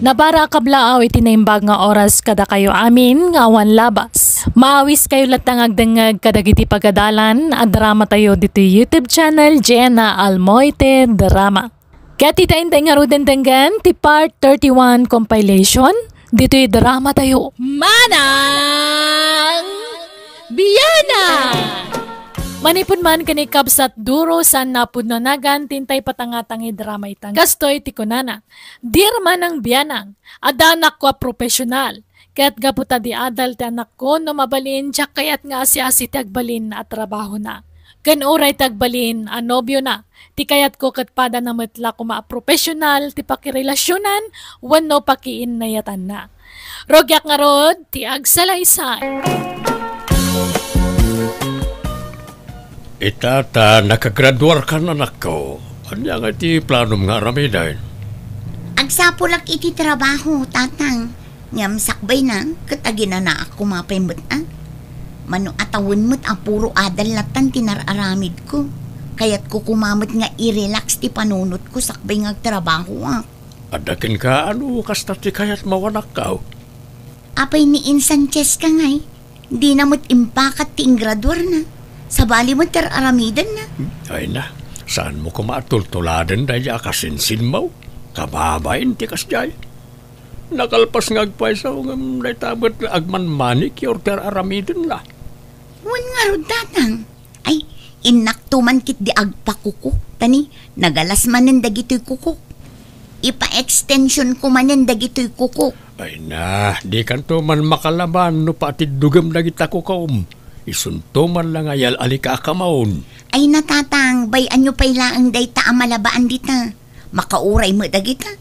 Nabara kablaaw itinaimbag nga oras kada kayo amin nga awan labas. Maawis kayo latang agdengag kadagiti pagadalan at drama tayo dito YouTube channel Jenna Almoite Drama. Kaya titayin nga ruden tenggan ti part 31 compilation dito drama tayo. Manang Biyana! Manipun man kani kabsat duro san napud no nagan tintay patangatang drama itang gastoy tikunana. Dir man ang biyanang, adanak ko profesional. Kaya't gaputa di adal ti anak ko no mabalin tsak kayat nga asi tagbalin at trabaho na. Kan oray tagbalin anobyo na. Ti kayat ko katpada na matla ko profesional ti pakirelasyonan wano pakiin na yatan na. Rogyak nga rod ti agsalaysay. Itata, nakagraduar ka na anak ko. Anya nga iti planom nga ramidain? Agsapulak iti trabaho, tatang. Ngam sakbay na, katagina na ako mapaimot Mano atawin mo't puro adal latan tinararamid ko. Kaya't ko kumamot nga i-relax ti panunot ko sakbay nga trabaho Adakin ka, kasta ti kayat mawanak ka? Apay ni Sanchez ka ngay. Di na mo't impakat ti ingraduar na. Sa bali mo aramidan na. Ay na, saan mo kumatultuladan dahil akasinsin mo? Kababain ti kasjay. Nakalpas ngagpay sa ungam na itabat agman manik yor aramidan na. Wan nga ro datang. Ay, inaktuman kit di agpakuko. Tani, nagalas manin dagito'y kuko. Ipa-extension ko manin dagito'y kuko. Ay na, di kanto man makalaban no patid dugam dagita kukaum. Isuntuman lang ayal alika akamaon. Ay natatang, bayan nyo pa'y laang dayta amalabaan dita. Makauray mo dagita.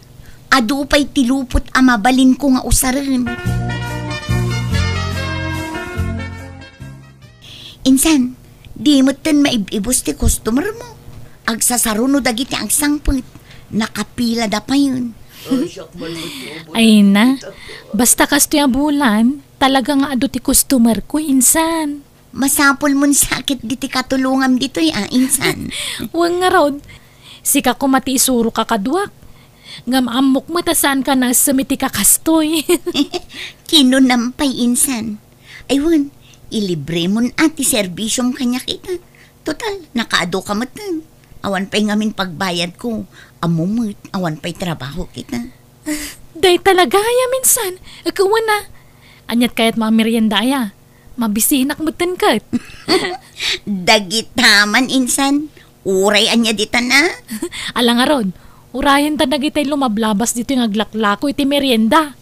Adu pa'y tilupot amabalin ko nga usarin. Insan, di mo tan maibibos ti customer mo. Agsasaruno dagiti ang sangput. Nakapila da pa yun. Ay na, basta kasto yung bulan, talaga nga adu ti customer ko, insan. Masapol mon sakit diti katulungam dito insan. Huwag nga rod, sika ko mati isuro ka kaduak. Ngam amok matasan ka na sumiti ka kastoy. Kinunampay insan. Aywan, ilibre mon ati serbisyong kanya kita. Total, nakaado ka matan. Awan pa'y ngamin pagbayad ko. Amumut, awan pa'y trabaho kita. Day talaga ya minsan. Ikawan na. Anyat kaya't mga merienda ya. Mabisinak mo kat. Dagitaman insan. Uray anya dita na. Alang nga rod, urayan ta dagitay lumablabas dito yung aglaklako iti merienda.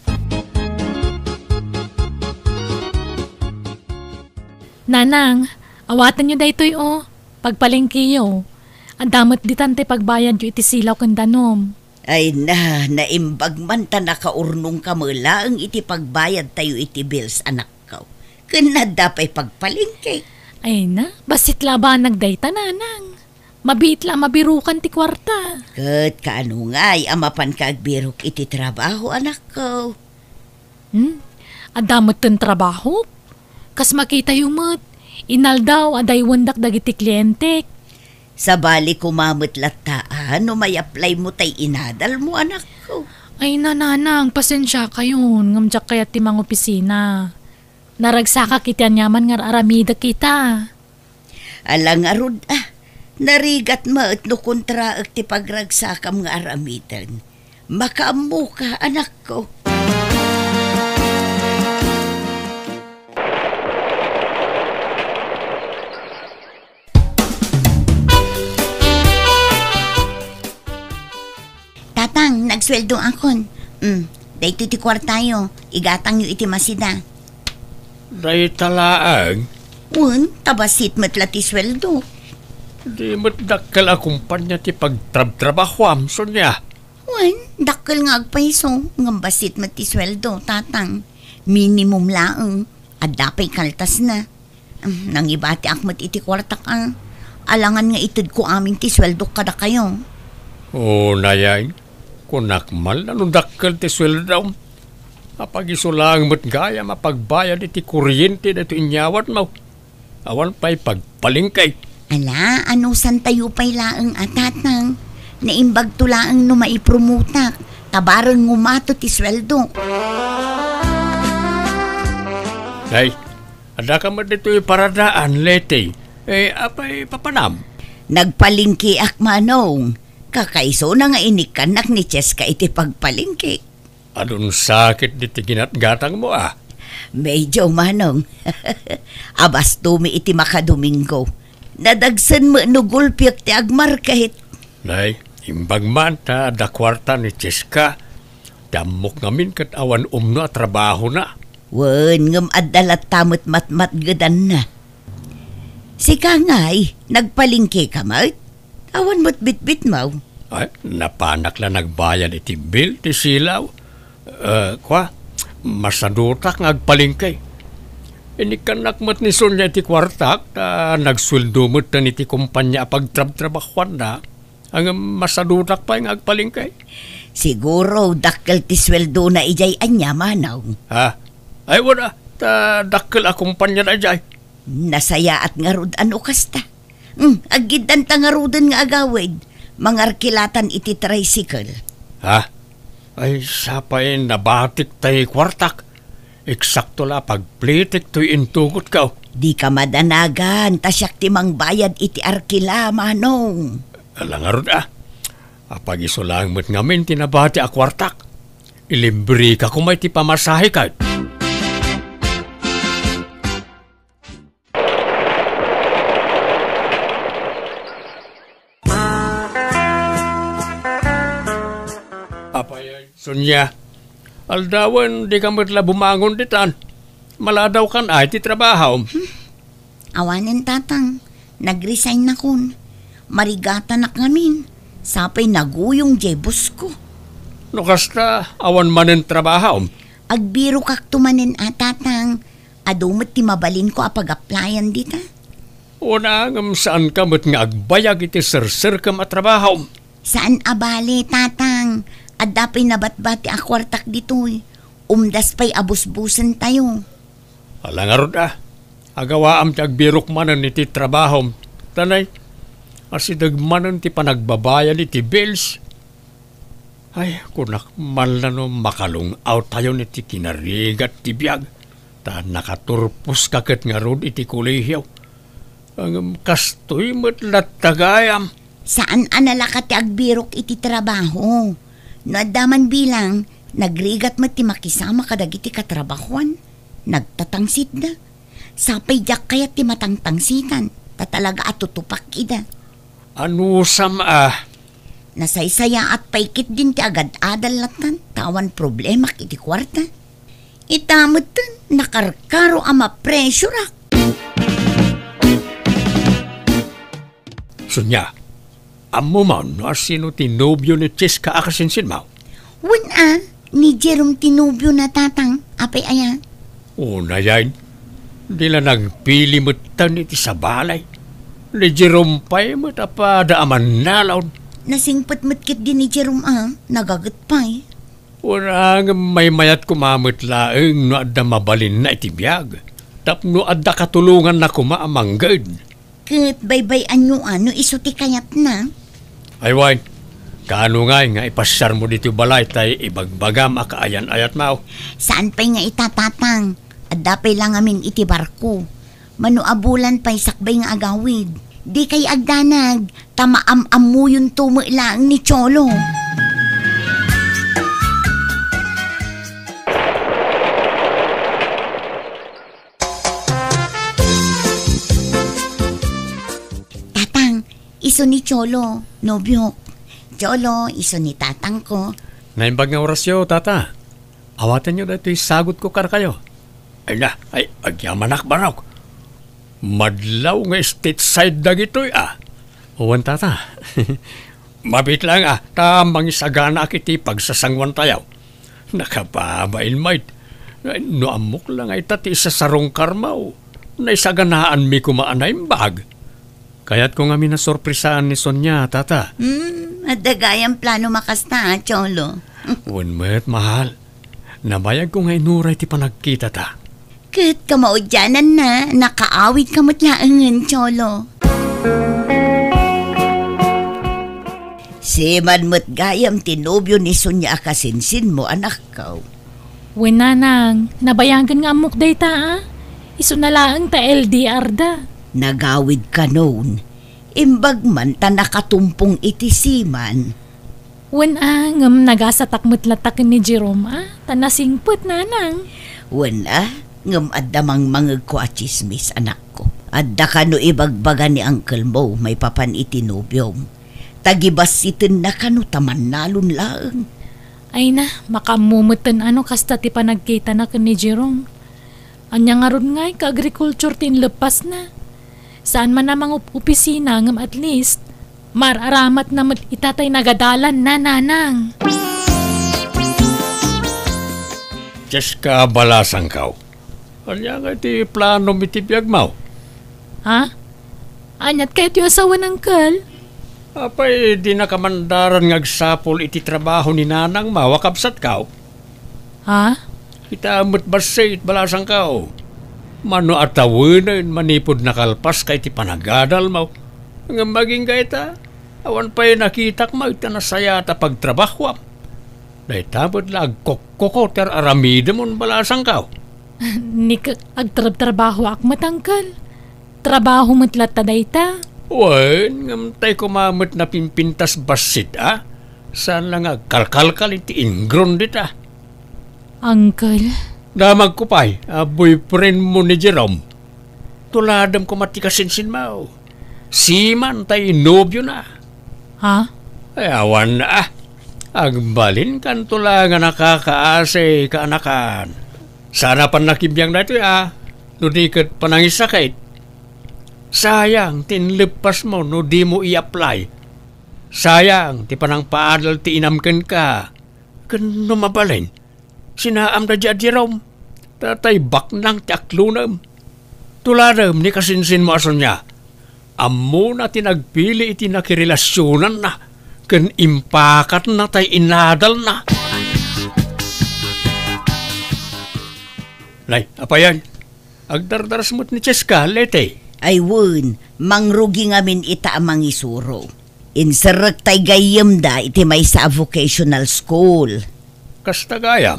Nanang, awatan nyo daytoy pagpalingkiyo. Ang damot ditante pagbayad yo iti silaw kang danom. Ay na, naimbag man ta nakaurnong kamula ang iti pagbayad tayo iti bills anak ko. Kanada pa'y pagpalingke. Ay na, basit laban nagdayta nanang. Mabit lang mabirukan ti kwarta. Kat kaano nga'y amapan ka agbirok iti trabaho anak ko. Adamot ten trabaho? Kas makita yung mat. Inal daw aday wandak dagiti kliyente. Sa bali kumamot lataan no may apply mo tay inadal mo anak ko. Ay nanang, pasensya kayon. Ngamjak kaya ti mga opisina. Naragsaka kita nyaman nga aramida kita. Alang arud narigat mo at no kontra at ti pagragsakam nga aramidan. Makaamu ka anak ko. Tatang, nagsweldo akon. Dayto ti kwartayo. Igatang yu iti masida. Day talaang? Tabasit matla ti sweldo. Di mo't dakkel akumpanya ti pagtrab-trabahwam, Sonya. Dakkel nga agpaiso. Ngambasit mat ti sweldo, tatang. Minimum laang. Adapay kaltas na. Nang ibati akmat iti kwarta ka. Alangan nga itid ko aming ti sweldo kada kayo. Nayay. Kunakmal na nung dakkel ti sweldo. Kapag isulang mo't gaya mapagbayad iti kuryente na ito inyawat mo. Awan pa'y pagpalingkay. Ala, ano san tayo pa'y laang atatang? Naimbag to laang no maipromotak. tabarang ngumato ti sweldo. Ay, ada ka man dito paradaan, lete. Apay papanam. Nagpalingki ak manong. Kakaiso na nga inikanak ni Cheska iti pagpalingki. Anong sakit dito ginatgatang mo Medyo manong. Abas tumi iti makadomingo. Nadagsan mo nugulpiak ti agmar kahit. Nay, imbag man ta da kwarta ni Cheska. Damok ngamin kat awan umno at trabaho na. Wen ngam adalat tamot matmat gadan na. Sika ngay, nagpalingki ka mat? Awan mo't bitbit mo. Ay, napanak lang nagbayad iti bill ti silaw. Masadutak ngagpalingkay. Inikanak mat ni Sonia iti kwartak, nagsweldo mat na iti kumpanya pagtrab-trabakuan na. Ang masadutak pa yung agpalingkay. Siguro, dakkel ti sweldo na ijay anya manaw. Ay, wala. Dakkel a kumpanya na ijay. Nasaya at ngarud ano kasta. Agidan ta ngarudan nga agawid. Mangarkilatan iti tricycle. Ay, sapay nabatik tayo kwartak. Eksakto la pagplitik to'y intugot ka. Di ka madanagan, tasyak timang bayad iti arkila, manong. Alangarod Apag iso lang mo't ngamin tinabati a kwartak. Ilibre ka kung may ti pamasahe ka. Sonya, aldawan di ka matla bumangon ditan. Maladaw kan ay ti trabaho. Awanin tatang, nag-resign na kun. Marigata na kamin. Sapay naguyong jebos ko. No kasta, awan manen trabaho. Agbiro kak tumanin tatang. Adumot ti mabalin ko apag-applyan dita. Una ngam saan ka mat nga agbayag iti sir ka matrabaho. Saan abali tatang? At dapay nabatbati akwartak dito'y. Umdas pa'y abusbusan tayo. Alangarod agawaam ti agbirok manan iti trabaho. Tanay, asidag manan ti panagbabayan iti bills. Ay, kunak man no makalong out tayo niti kinarigat ti biyag. Ta nakaturpos kaket nga rod iti kulihiyaw. Ang kastoy matlat tagayam. Saan anala ti agbirok iti trabaho? No adaman bilang, nagrigat mo ti makisama kadagiti katrabahuan. Nagtatangsit da. Sapay jak kaya ti matangtangsitan. Tatalaga at tutupak ida. Ano Nasaysaya at paikit din ti agad-adal latan. Tawan problema iti kwarta. Itamot nakarkaro ama presyurak. Sonya, amo man sino tinobyo ni Cheska akasinsin mo? Ni Jerome tinubyo na tatang. Apay aya. Una yan, di lang nagpili mo tan iti sa balay. Ni Jerome pa'y mo tapada aman nalaw. Nasingpot matkit din ni Jerome nagagat pa'y. Una nga may mayat kumamot laeng no adda mabalin na iti biyag. Tapno adda katulungan na kumaamanggad. Kat baybay anyo isuti kayat na. Ay wine, kaano nga ipasyar mo dito balay tay ibagbagam akaayan-ayat mo. Saan pa'y nga itatatang? At dapay lang amin iti barko. Manuabulan pa'y sakbay nga agawid. Di kay agdanag, tamaam-amu yung tumilang ni Cholo. Iso ni Cholo, nobyo. Cholo, iso ni tatang ko. Naimbag nga orasyo, tata. Awatan nyo dito sagot ko kar kayo. Ay, agyamanak baraw. Madlaw nga stateside na gito'y Uwan, tata. Mabit lang tamang isagana kiti pagsasangwan tayaw. Nakababain mait. No amok lang ay tati sa sarong karmaw. Naisaganaan mi kumaanay bag. Kaya't ko nga minasorpresaan ni Sonia, tata. At dagayang plano makasta, Cholo. Uwan mo't mahal. Nabayag ko nga inuray ti panagkita ta. Kat kamaudyanan na, nakaawit kamat laangan, Cholo. Si manmet gayam tinobyo ni Sonya akasinsin mo anak ka. Wen nanang, nabayagan nga amok day ta Iso na lang ta LDR da. Nagawid ka noon. Imbag man ta nakatumpong iti siman. Wen ngam nagasatak mutlatak ni Jerome tanasingput nanang. Wen ngam addamang mangag ko at chismis anak ko. Adda ka no ibagbaga ni Uncle Mo may papan iti nobyom. Tagibasitin na kano taman nalun lang. Ay na, makamumutan kasta ti panagkita na ni Jerome. Anya nga ron nga, ka-agriculture tin lepas na. Saan man namang opisina ngam at least, mararamat na itatay nagadalan na nanang. Diyas ka balasang kaw. Anya nga iti plano mitibiyag mo. Ha? Anyat kayo ti asawa ng kal? Apay, di na kamandaran ngagsapol iti trabaho ni nanang mawakabsat kaw. Ha? Kita amot basay it balasang kaw. Mano atawanan manipod nakalpas kay ti panagadal mo. Nga maging gaita, awan pa'y nakitak mo ita nasaya ta pagtrabaho. Dahil tabot la agkokkoter aramide mon balasang kaw. Nik agtrabaho ak matangkal. Trabaho matlat ta dayta. Wen, ngamtay kumamot na pimpintas basit, Saan lang kalkalkal iti ingron dita. Uncle? Damag ko pa'y, boyfriend mo ni Jerome. Tuladam ko matikasinsin mo. Siman tay nobyo na. Ha? Ay, awan na Agbalin kan tulangan nakakaase kaanakan. Sana pan nakibiyang na ito, Nudikat panangisakit. Sayang, tinlipas mo no di mo i-apply. Sayang, ti panang paadal ti inamken ka. Kano mabalin? Sinaam na dyan, Jerome. Tatay baknang ti aklunam. Tuladam ni kasinsin mo aso niya. Amo na tinagpili iti nakirelasyonan na. Kan impakat na tay inadal na. Lay, apa yan? Agdardaras mo't ni Cheska, lete. Ay wun, mangrugi ngamin ita amang isuro. Inserek tay gayem da iti may sa vocational school. Kasta gaya,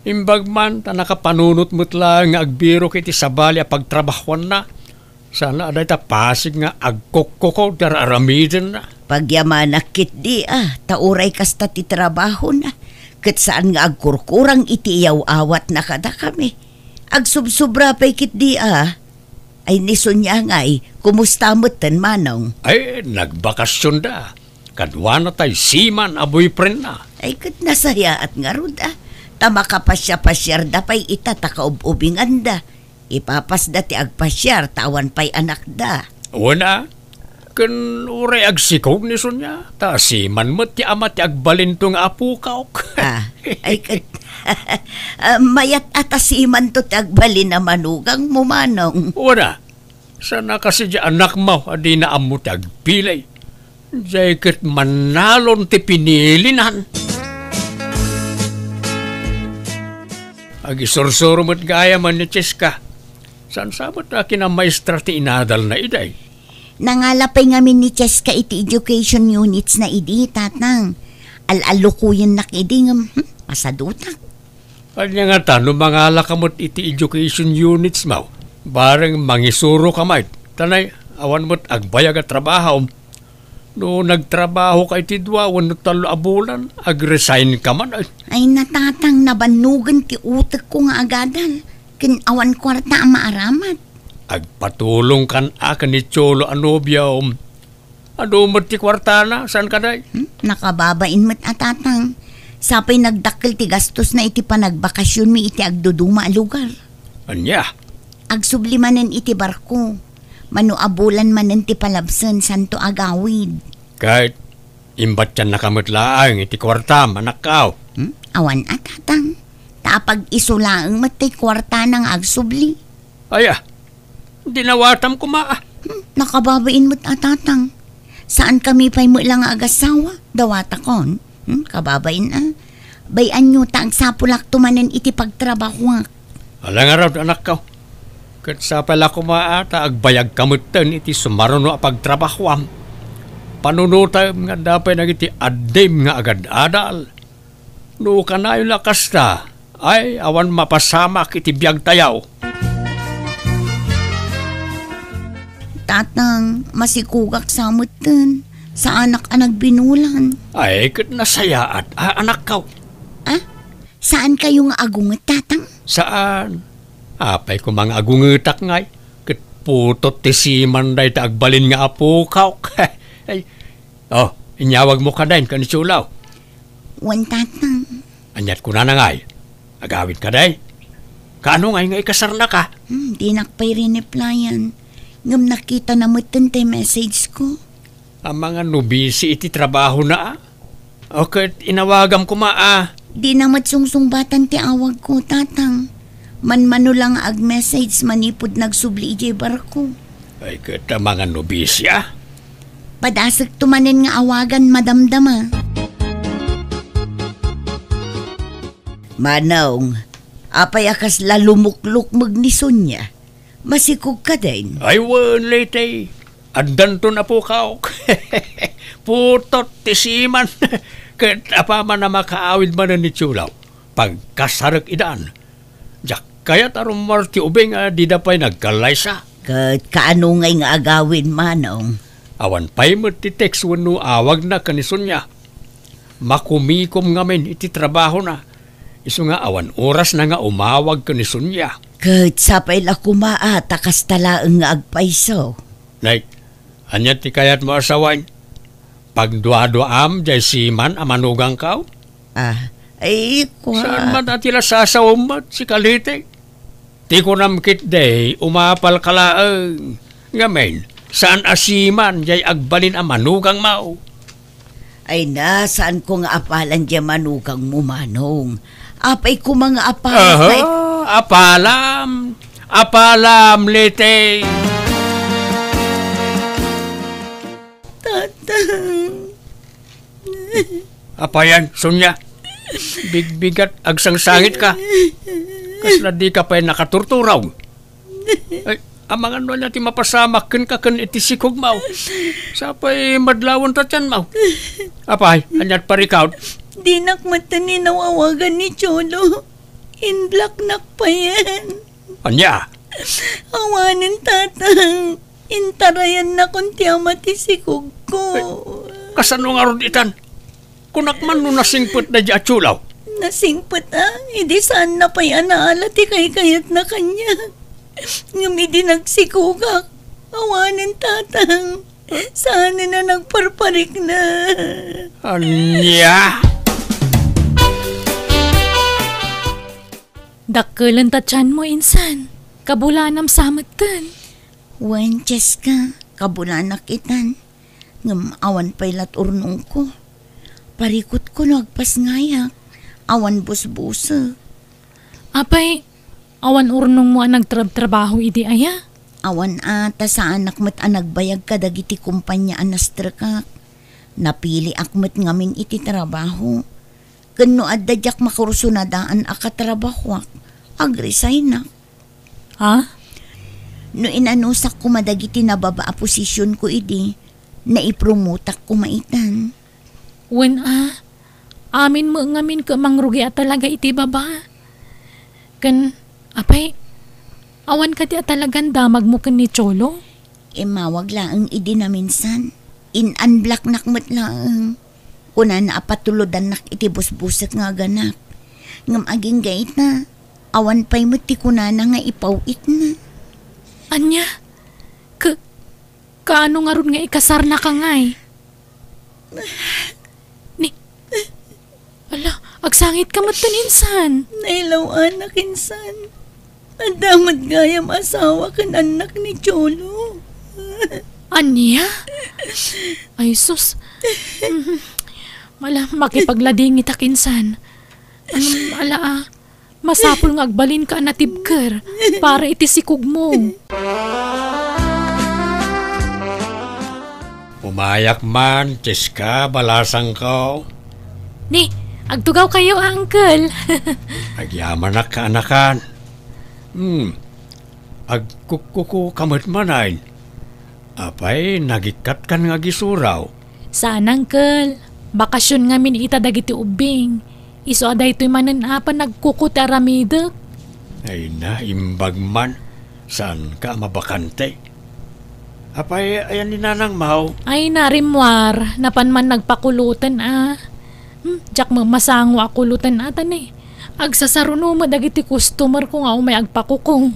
imbag man ta nakapanunot mo't lang nga agbiro kiti sabali a pagtrabahuan na. Sana aday ta pasig nga agkokoko dar aramiden na. Pagyaman akit di tauray kasta ti trabaho na. Kat saan nga agkurkurang iti iyaw awat na kada kami. Agsubsubra pa'y kit di Ay niso niya nga'y, kumusta mo't ten manong? Ay, nagbakasyon da. Kadwa na tayo siman a boyfriend na. Ay kat nasaya at nga rod Tamakapasya-pasyar da pa'y itatakaububingan da. Ipapas da ti agpasyar, tawan pa'y anak da. Una, kan uray agsikog ni Sonya. Ta siman mo't ti ama ti agbalintong apukaw. Ay kat... mayat atasiman to tagbalin na manugang mo manong. Una, sana kasi di anak mo adi na amo tagpilay. Diyay kat manalon ti pinilinan. Agisursuro mo't gaya man ni Cheska. San sabot akin ang maestra ti inadal na iday? Nangalapay ngamin ni Cheska iti education units na idi, tatang. Al-alukuyin na kiding, masadutak. Kanya nga tanong mga lakamot iti education units mo. Barang mangisuro ka may. Tanay, awan mo't agbayag at trabaho. No nagtrabaho ka iti dwa, wano talo abulan, agresign ka man. Ay natatang nabanugan ti utak ko nga agadan. Kinawan kwarta ang maaramat. Agpatulong kan akan ni Cholo Anobia. Ano mo't ti kwarta na? Saan ka day? Nakababain mo't atatang. Sapay nagdakkel ti gastos na iti panagbakasyon mi iti agduduma a lugar. Anya? Agsublimanen iti barko. Manuabulan manen ti palabsen santo agawid. Kahit imbat yan nakamutlaang iti kwarta manakaw. Awan atatang. Tapag isulaang matay kwarta ng agsubli. Aya, dinawatam ko Nakababain mo't atatang. Saan kami pa'y mo lang agasawa? Dawata kon. Kababain Bayan nyo ta ang sapulak tumanen iti pagtrabaho. Alang araw anak ka. Kat sa pala kumaata agbayag kamutan iti sumaruno a pagtrabaho. panunuta nga dapat nagiti adim nga agad-adal. No kanayo lakas ta, ay awan mapasamak iti biyag tayaw. Tatang, masikugak sa amutan. Sa anak-anak binulan. Ay, kat nasayaat, anak kaw. Ah? Saan kayo nga agungat, tatang? Saan? Apay ko mga agungitak ngay. Kat putot ti siman day taagbalin nga apo kaw. Ay, inyawag mo ka dahin ka ni Chulaw. Wan, tatang. Anyat ko na ngay. Agawin ka day. Kaano ngay ikasar na ka? Di nakpay rin-replyan. Ngam nakita na mo tante message ko. Ang mga nubisi iti trabaho na. Okay, inawagam ko Di namat sungsungbatan ti awag ko, tatang. Manmano lang ag-message manipod nagsubli ijay barko. Ay, kita mga nubisi Padasag tumanin nga awagan madamdama. Manong, apay akas lalumukluk magnison niya. Masikog ka din. Ay, late. Andan to na po kaw. Putot ti siman. Kat apa man na makaawid man ni Chulaw. Pagkasarak idan. Jak kaya tarong marti ubeng di dapay nagkalay sa. Kat kaano ngay nga agawin, Manong? Awan pa'y mo ti text wano awag na kanison niya. Makumikom ngamin iti trabaho na. Iso nga awan oras na nga umawag kanison niya. Kat sapay la kumaa takas talaang nga agpaiso. Nay, anyat ti kayat mo asawain. Pag dua-duam jay siman amanugang kaw. Ay, kwa. Saan man atila sasawmat si Kalite? Ti ko namkit day umapal kalaang. Ngamen, saan asiman jay agbalin amanugang mau? Ay na, saan ko nga apalan diya manugang mo, Manong? Apay ko mga apalan. Apalam. Apalam, lete. Tatang. Apayan, Sonya. Bigbigat agsangsangit ka. Kasla di ka pa'y nakaturturaw. Ay, ang mga ano natin mapasamak kan kakan iti sikog mau. Sapay madlawon tatyan mau. Apay, anyat parikaw. Di nakmata ni nawawagan ni Cholo. In-black nak pa yan. Anya? Awanin, tatang. Intarayan na kung tiyamat isikog ko. Kasano nga ron itan? Kunakman no nasingput na di Chulaw. Nasingput hindi saan na pa yan naalati kay kayat na kanya. Ngumidi nagsikugak. Awanin, tatang. Sana na nagparparik na. Anya? Dakkelan tatyan mo, insan. Kabulanam samatan. Wenches ka, kabulanak itan. Ngam awan pa'y laturnong ko. Parikot ko nagpas ngayak. Awan busbusa. Apay, awan urnong mo ang nagtrabaho idi aya? Awan ata sa anak mo't anagbayag ka dagiti kumpanya anastrakak. Napili akmat ngamin iti trabaho. Kano adadyak makursunadaan akatrabahwak. Agresign na. Ha? No inanusak ko madagiti nababa posisyon ko idi, naipromotak ko maitan. When amin mo ngamin ka mangrugi at talaga iti baba. Kan, apay, awan ka di at talagang damag mo kan ni Cholo? Mawag laang idi na minsan. In-unblock nakmat laang. Kuna na apatulodan nak iti busbusak nga ganak. Ngam aging gait na. Awan pa'y mati kuna na nga ipawit na. Anya? Kaano nga ron nga ikasar na ka ngay? Ala, agsangit ka matan insan. Nailaw anak insan. Adamat gayam asawa kan anak ni Cholo. Anya? Ay sus. Mala, makipaglading itak insan. Masapul nga agbalin ka natibker para itisikog mo. Umayak man, Cheska, balasang ko. Ni, agtugaw kayo, uncle. Agyaman na kaanakan. Agkukuku kamot manayin. Apay, nagikat kan nga gisuraw. Saan, Uncle? Bakasyon nga min ita dagiti ubing. Iso aday to'y mananapan nagkukuti aramidek. Ay na, imbag man. Saan ka mabakante? Apay, ayan ni Nanang Mau. Ay narimwar, napan man nagpakulutan Diyak masango akulutan atan eh. Agsasaruno mo dagiti customer ko nga may agpakukong.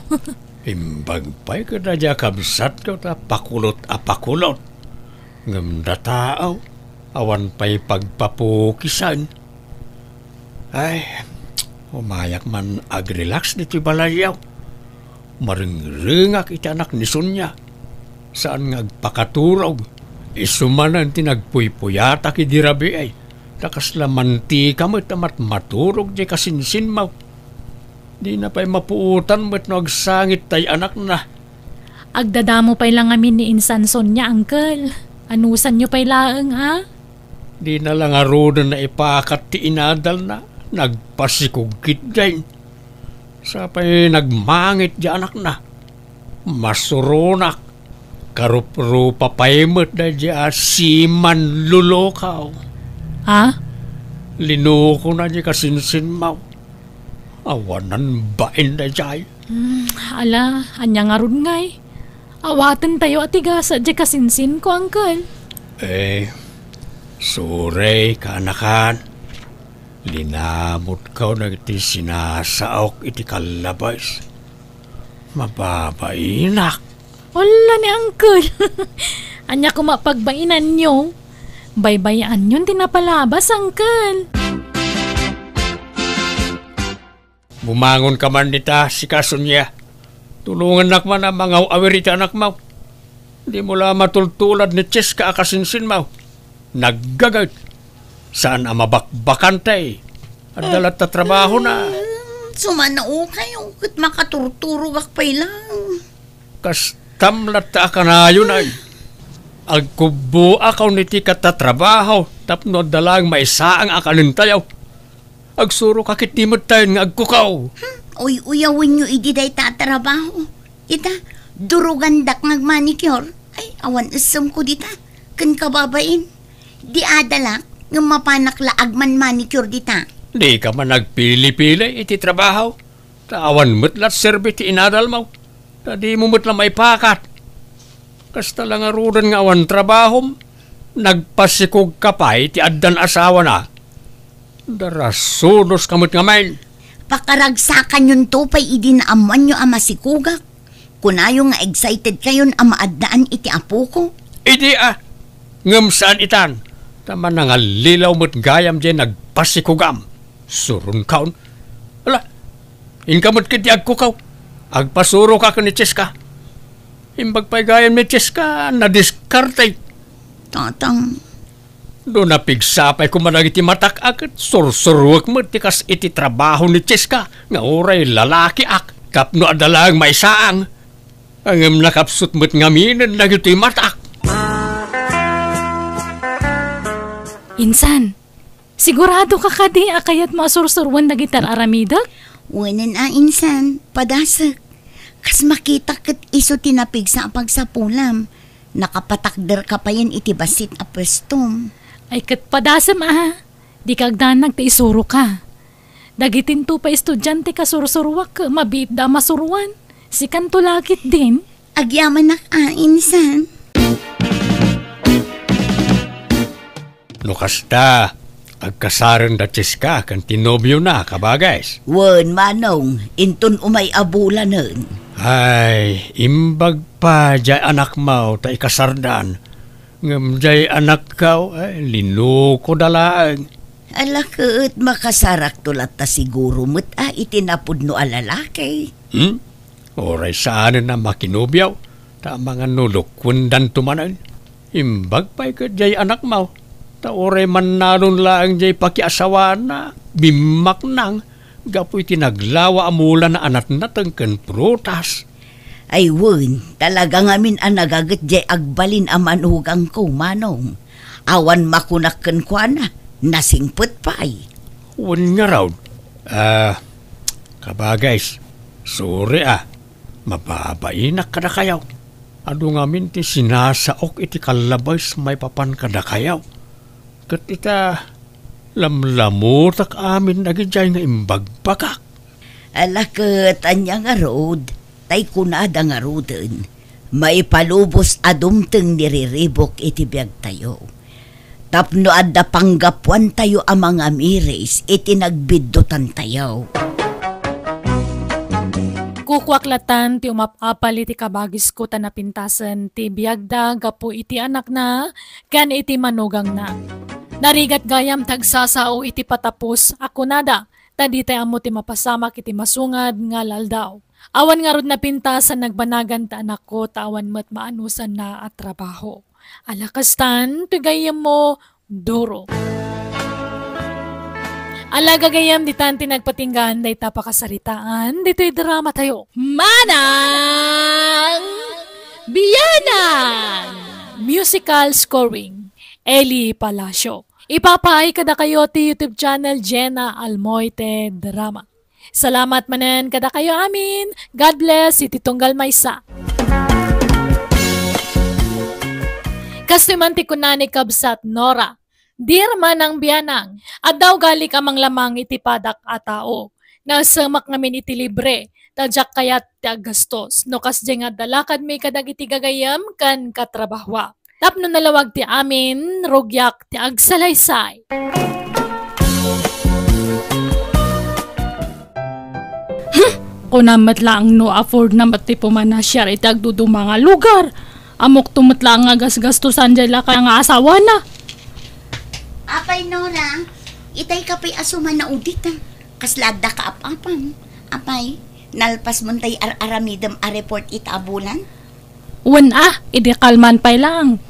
Imbag pa'y kada dya kabsat ko ta pakulot a pakulot. Ngam da tao, awan pa'y pagpapukisan. Ay, umayak man ag-relax dito'y balayaw. Maring-ringak iti anak ni Sonya. Saan nga agpakaturog. Isumanan tinagpuypuyata ki dirabi ay. Takas la mantika mo't amat maturog di kasinsin mo. Di na pa'y mapuutan mo't no agsangit tay anak na. Agdadamo pa'y lang amin ni Insan Sonya, Uncle. Anusan nyo pa'y laeng Di na lang arudan na ipakat ti inadal na. Nagpasikugkit dyan. Sa pa'y nagmangit di anak na. Masurunak. Karuprupa paimot na di siman lulokaw. Linuko na di kasinsin mo. Awanan bain na di. Ala, anya nga ron ngay. Awatan tayo at igasa di kasinsin ko, Uncle. Suray ka anakan. Linamot ka na iti sinasaok iti kalabas. Mababainak. Wala ni Uncle. Anya ko mapagbainan nyo. Baybayan yun tinapalabas, Uncle. Bumangon ka man nita si Kasunya. Tulungan nak man ang mga awiriti anak mo. Di mo lang matultulad ni Cheska akasinsin mo. Naggagat. Saan ang mabakbakantay? At dalat na trabaho na. Sumanao kayo, kat makaturturugak pa'y lang. Kastamlat ta ka na yun ay. Agkubo akaw niti katatrabaho, tapno dalang maisaang akanintayaw. Agsuro kakit di mo tayo nga agkukaw. Uy, uyawin nyo ididay tatrabaho. Ita, durugandak ngagmanicure. Ay, awan isam ko dita. Kan kababain. Di adalak, nga mapanak laagman manicure dita. Di ka man nagpili-pili iti trabaho. Tawan mo't lat serbi ti inadal mo. Di mo mo't lang maipakat. Kasta lang arudan nga awan trabaho. Nagpasikog ka pa iti addan asawa na. Darasunos kamot nga main. Pakaragsakan yun to pa'y idinaaman nyo ama si Kugak. Kunayo nga excited kayon ama addaan iti apo ko. Idi ngam saan itan. Tama na nga lilaw mo't gayam dyan nagpasikugam. Surun kaon. Ala, inkamot kiti agkukaw. Agpasuro ka ni Cheska. Imbag pa'y gayam ni Cheska na diskartay. Tatang. Doon napigsapay kumanag iti matak akit. Sursurwak mo tikas iti trabaho ni Cheska. Nga oray lalaki ak. Kapno adalang may saang. Angam nakapsut mo't ngaminan na iti matak. Insan, sigurado ka kadi akayat masursurwan na gitar aramidak? Wanan insan, padasak. Kas makita kat iso tinapig sa pagsapulam. Nakapatakder ka pa yan iti basit a pwestom. Ay kat padasam di kagdanag ti isuro ka. Dagitin to pa estudyante ka sursurwak, mabit da masuruan. Si kantulakit din. Agyaman insan. Nukasta, agkasaran da Cheska kan tinobyo na kabagays. Wen manong, intun umay abulanen. Ay, imbag pa jay anak mo ta ikasardan. Ngam jay anak kaw, ay linuko dalaan. Alakot makasarak tulat ta siguro mo't itinapod no alalaki. Oray saan na makinubyaw, ta mga nulukkundan tumanan. Imbag pa jay anak mo. Ta oray man nanon lang jay pakiasawa na bimak nang gapoy tinaglawa amula na anat natang ken prutas. Ay wen, talaga ngamin nagagat jay agbalin amanugang ko manong. Awan makunakken kwa na, nasingput pa'y. Wen nga raw. Kabagays, sorry mababainak ka na kayaw. Ado ngamin ti sinasaok iti kalabay sa may papan kadakayaw. Kat ita lamlamutak amin nagijay nga imbagbagak. Alakat anya nga road, tay kunada nga roden. May palubos adumteng niriribok iti biyag tayo. Tapno adda panggapuan tayo ang mga miris iti nagbiddutan tayo. Kukwaklatan ti umapapal iti kabagis ko ta napintasan ti biyagda gapu iti anak na kan iti manugang na. Narigat gayam tagsasao iti patapos ako nada tadi tayo amo ti mapasamak iti masungad nga laldaw. Awan nga rod napintasan nagbanagan ta anak ko tawan mat maanusan na at trabaho. Alakastan ti gayam mo Duro. Alaga gayam di tanti nagpatinggan day tapakasaritaan dito'y drama tayo. Manang Biyanan! Musical scoring Eli Palacio. Ipapahay kada kayo ti YouTube channel Jenna Almoite Drama. Salamat manen kada kayo amin. God bless iti tunggal maysa. Kastimanti ko na ni Kabsat Nora. Dir manang biyanang, at daw galik amang lamang iti padak a tao. Nasamak namin iti libre, tadyak kayat ti agastos. No kasdi nga dalakad may kadag iti gagayam kan katrabahwa. Tapno nalawag ti amin, rogyak ti agsalaysay. Kunamat lang no afford na mati pumanasyar iti agdudu mga lugar. Amok tumatla nga gasgastusan dyan lang nga asawa na. Apay Nora, itay ka pa'y asuman na udit ah. Kaslada ka apapam. Apay, nalpas mo tay aramidam a report itabulan? Wan idikalman pa'y lang.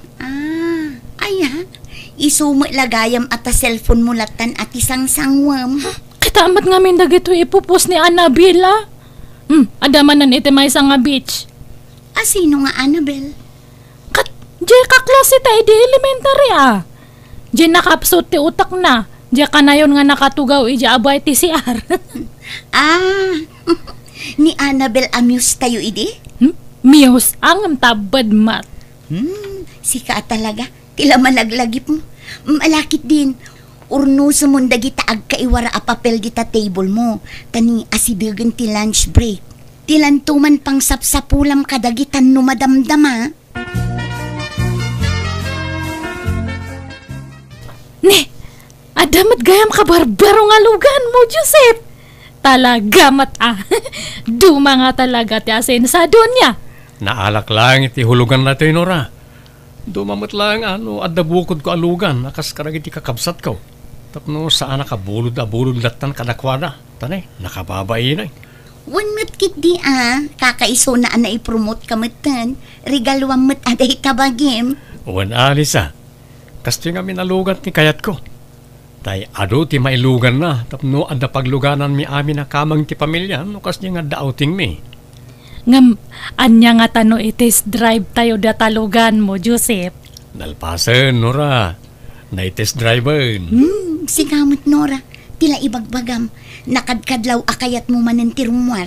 Aya, isumo lagayam at a cellphone mo latan at isang sangwam. Kitamat nga min dagito ipupos ni Annabella. Adamanan iti may nga beach. Sino nga Annabel? Kat, diya kaklase tayo di elementary Diya nakapsot ti utak na. Diya kanayon nga nakatugaw ija abay ti CR. Ni Annabel Amuse tayo idi? Muse ang tabad mat. Sika talaga. Tila malaglagip mo. Malakit din. Urnuso mo dagita agkaiwara a papel dita table mo. Tani asidugan ti lunch break. Tilantuman pang sapsapulam kadagitan no madamdama. Ne, adamat gayam ka barbaro nga lugan mo, Joseph. Talaga mat Duma nga talaga ti asin sa dunya. Naalak lang iti hulugan nato Nora. Dumamat lang adda bukod ko alugan nakas karag iti kakabsat ko. Tapno saan nakabulod latan kadakwada. Tanay, nakababay na. Wan mat kit di kakaiso na i-promote kamatan. Regalwang mat aday tabagim. Wan alisa. Kasi nga minalugan ni kayat ko. Tay ado ti mailugan na. Tapno adda pagluganan mi amin na kamang ti pamilya. No kasi nga daouting mi. Ngam, anya nga tano itis drive tayo datalugan mo, Joseph. Nalpasen, Nora. Na-test driven. Sigamot Nora. Tila ibagbagam. Nakadkadlaw akayat mo manentirumwar.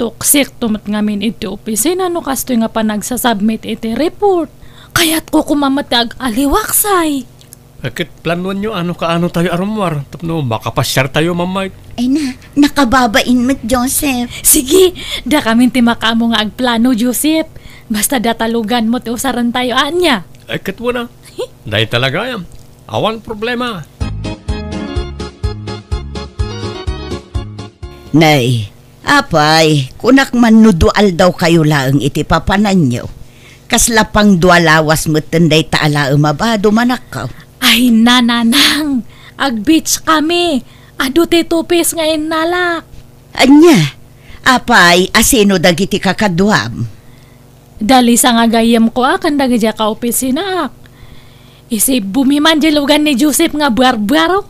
Tuksik tumat ngamin iti opisina no kasto nga pa nagsasubmit iti report. Kaya't ko kumamatag aliwaksay. Bakit planuan nyo kaano tayo arumwar? Tapno makapasyar tayo mamay. Ay nakababain mo't Joseph. Sige, da kami timakamo nga agplano Joseph. Basta datalugan mo ti usaran tayo anya. Ay katwa na. Dahil talaga yan. Awan problema. Nay, apay, kunak man nudual daw kayo laang iti papanan nyo. Kaslapang dualawas mo tenday taala umabado manak ka. Ay nananang, ag-beach kami. Ado ti tupis nga inalak. Anya, apay, asino dagiti kakaduam? Dali sa nga gayam ko kan dagiti ka opisina. Isip bumiman di lugan ni Joseph nga barbaro.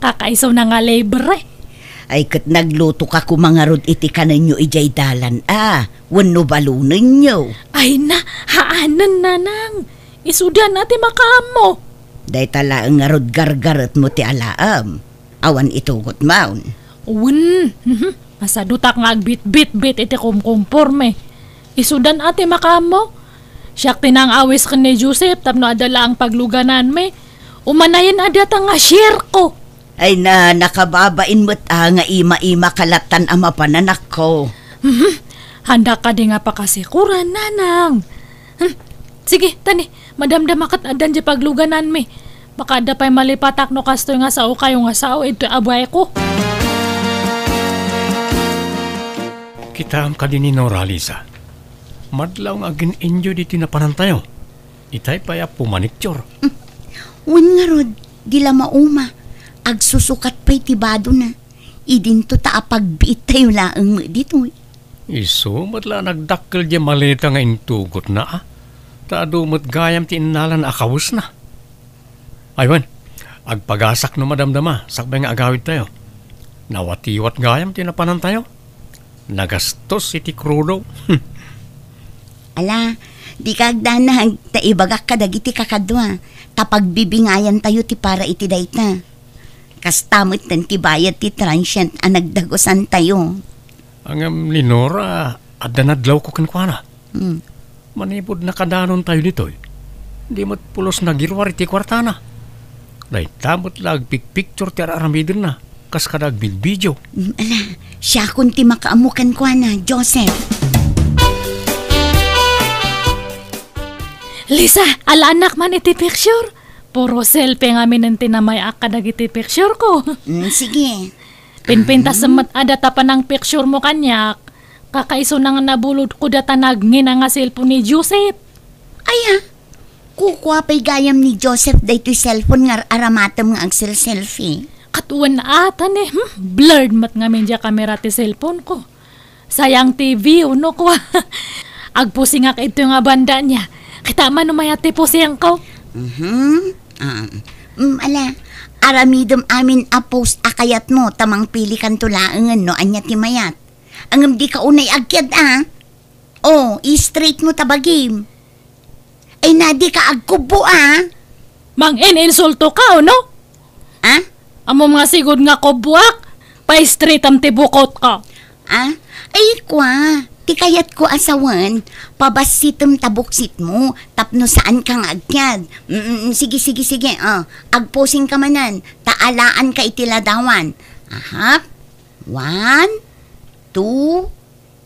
Kakaisaw na nga labor Ay kat nagluto ka kumangarod iti kanan nyo ijay dalan wano balunan nyo. Ay haanan nanang. Isudan natin makaamo. Day tala ang ngarod gargarat mo ti alaam. Awan itugot maun. Masadutak nga agbit-bit-bit iti kumkumporme. Isudan ate makamo. Siyak tinang awis ka ni Joseph tapno adala ang pagluganan me. Umanayin adata nga share ko. Ay nakababain mo't nga ima-ima kalatan ama pananak ko. Handa ka di nga pakasikuran, nanang. Sige, tani, madamdam akat adan di pagluganan me. Baka da pa'y malipatak no kastoy nga sao kayo nga sao ito abay ko. Kita ang kadini no Ralisa. Madlaw nga agin inyo di tinapanan tayo. Itay pa ya pumanikyor. Wan nga rod, dila mauma. Agsusukat pa'y tibado na. Idinto ta apagbiit tayo laang dito. Iso, madla nagdakkel di malita nga intugot na Taado mo't gayam ti inalan akawus na. Aywan, agpagasak no madamdama, sakbay nga agawid tayo. Nawatiwat gayam tinapanan tayo. Nagastos iti krudo. Ala, di kagdanag, taibagak ka dagiti kakadwa. Tapagbibingayan tayo ti para iti dayta. Kastamot tan ti bayad ti transient ang nagdagosan tayo. Ang Linora, adanadlaw ko kankwana. Manipod na kadanon tayo dito. Di mo't pulos nagirwar iti kwartana. Dahil tamot lag picture ti aramidin na. Kas kadag video. Ala, siya kunti makaamukan ko na, Joseph. Lisa, ala anak man iti picture. Puro selfie nga minanti na may akadag iti picture ko. Sige. Pinpinta sa mat adata pa ng picture mo kanyak. Kakaiso na nga nabulod ko data nagngin nga cellphone ni Joseph. Aya, kukuha pa'y gayam ni Joseph dahito cellphone nga aramatam nga ang selfie. Katuan na atan eh. Blurred mat nga medya kamera ti cellphone ko. Sayang TV, uno ko. Agpusi nga ito nga banda niya. Kita man umayati po siyang ko. Ala, aramidom amin a post akayat mo, tamang pili kan tulaangan no, anya ti mayat. Angam di ka unay agyad Oh, i-straight mo tabagim. Ay na di ka agkubo Mang ininsulto ka, no? Amo mga sigod nga kobuak, pa-straight am tibukot ka. Ay kwa, ti kayat ko asawan, pabasitem tabuksit mo, tapno saan kang agyad. Sige. Agposing ka manan, taalaan ka itiladawan. 1, 2,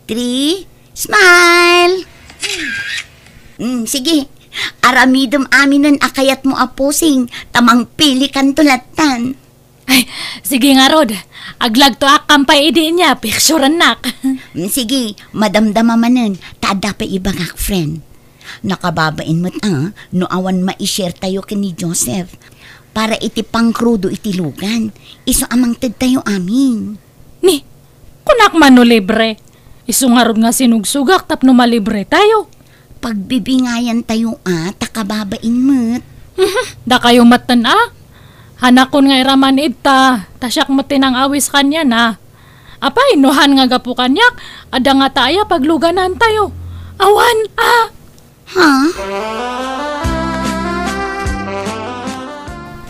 3, smile! Sige, aramidom aminan akayat mo aposing, tamang pili kan tulatan. Ay, sige nga Rod, aglag to akampay idi niya, picturean nak. Sige, madamdama manan, tada pa ibang friend. Nakababain mo't no awan ma-share tayo kini Joseph. Para iti pangkrudo iti lugan, iso amang tad tayo amin. Ni, kunak man no libre. Iso nga Rod nga sinugsugak tapno malibre tayo. Pagbibingayan tayo takababain mo't. Da kayo matan Hanakon nga iraman ita, tasyak mo tinang awis kanya na. Apay, nuhan nga gapu kanyak, ada nga tayo pagluganan tayo. Awan,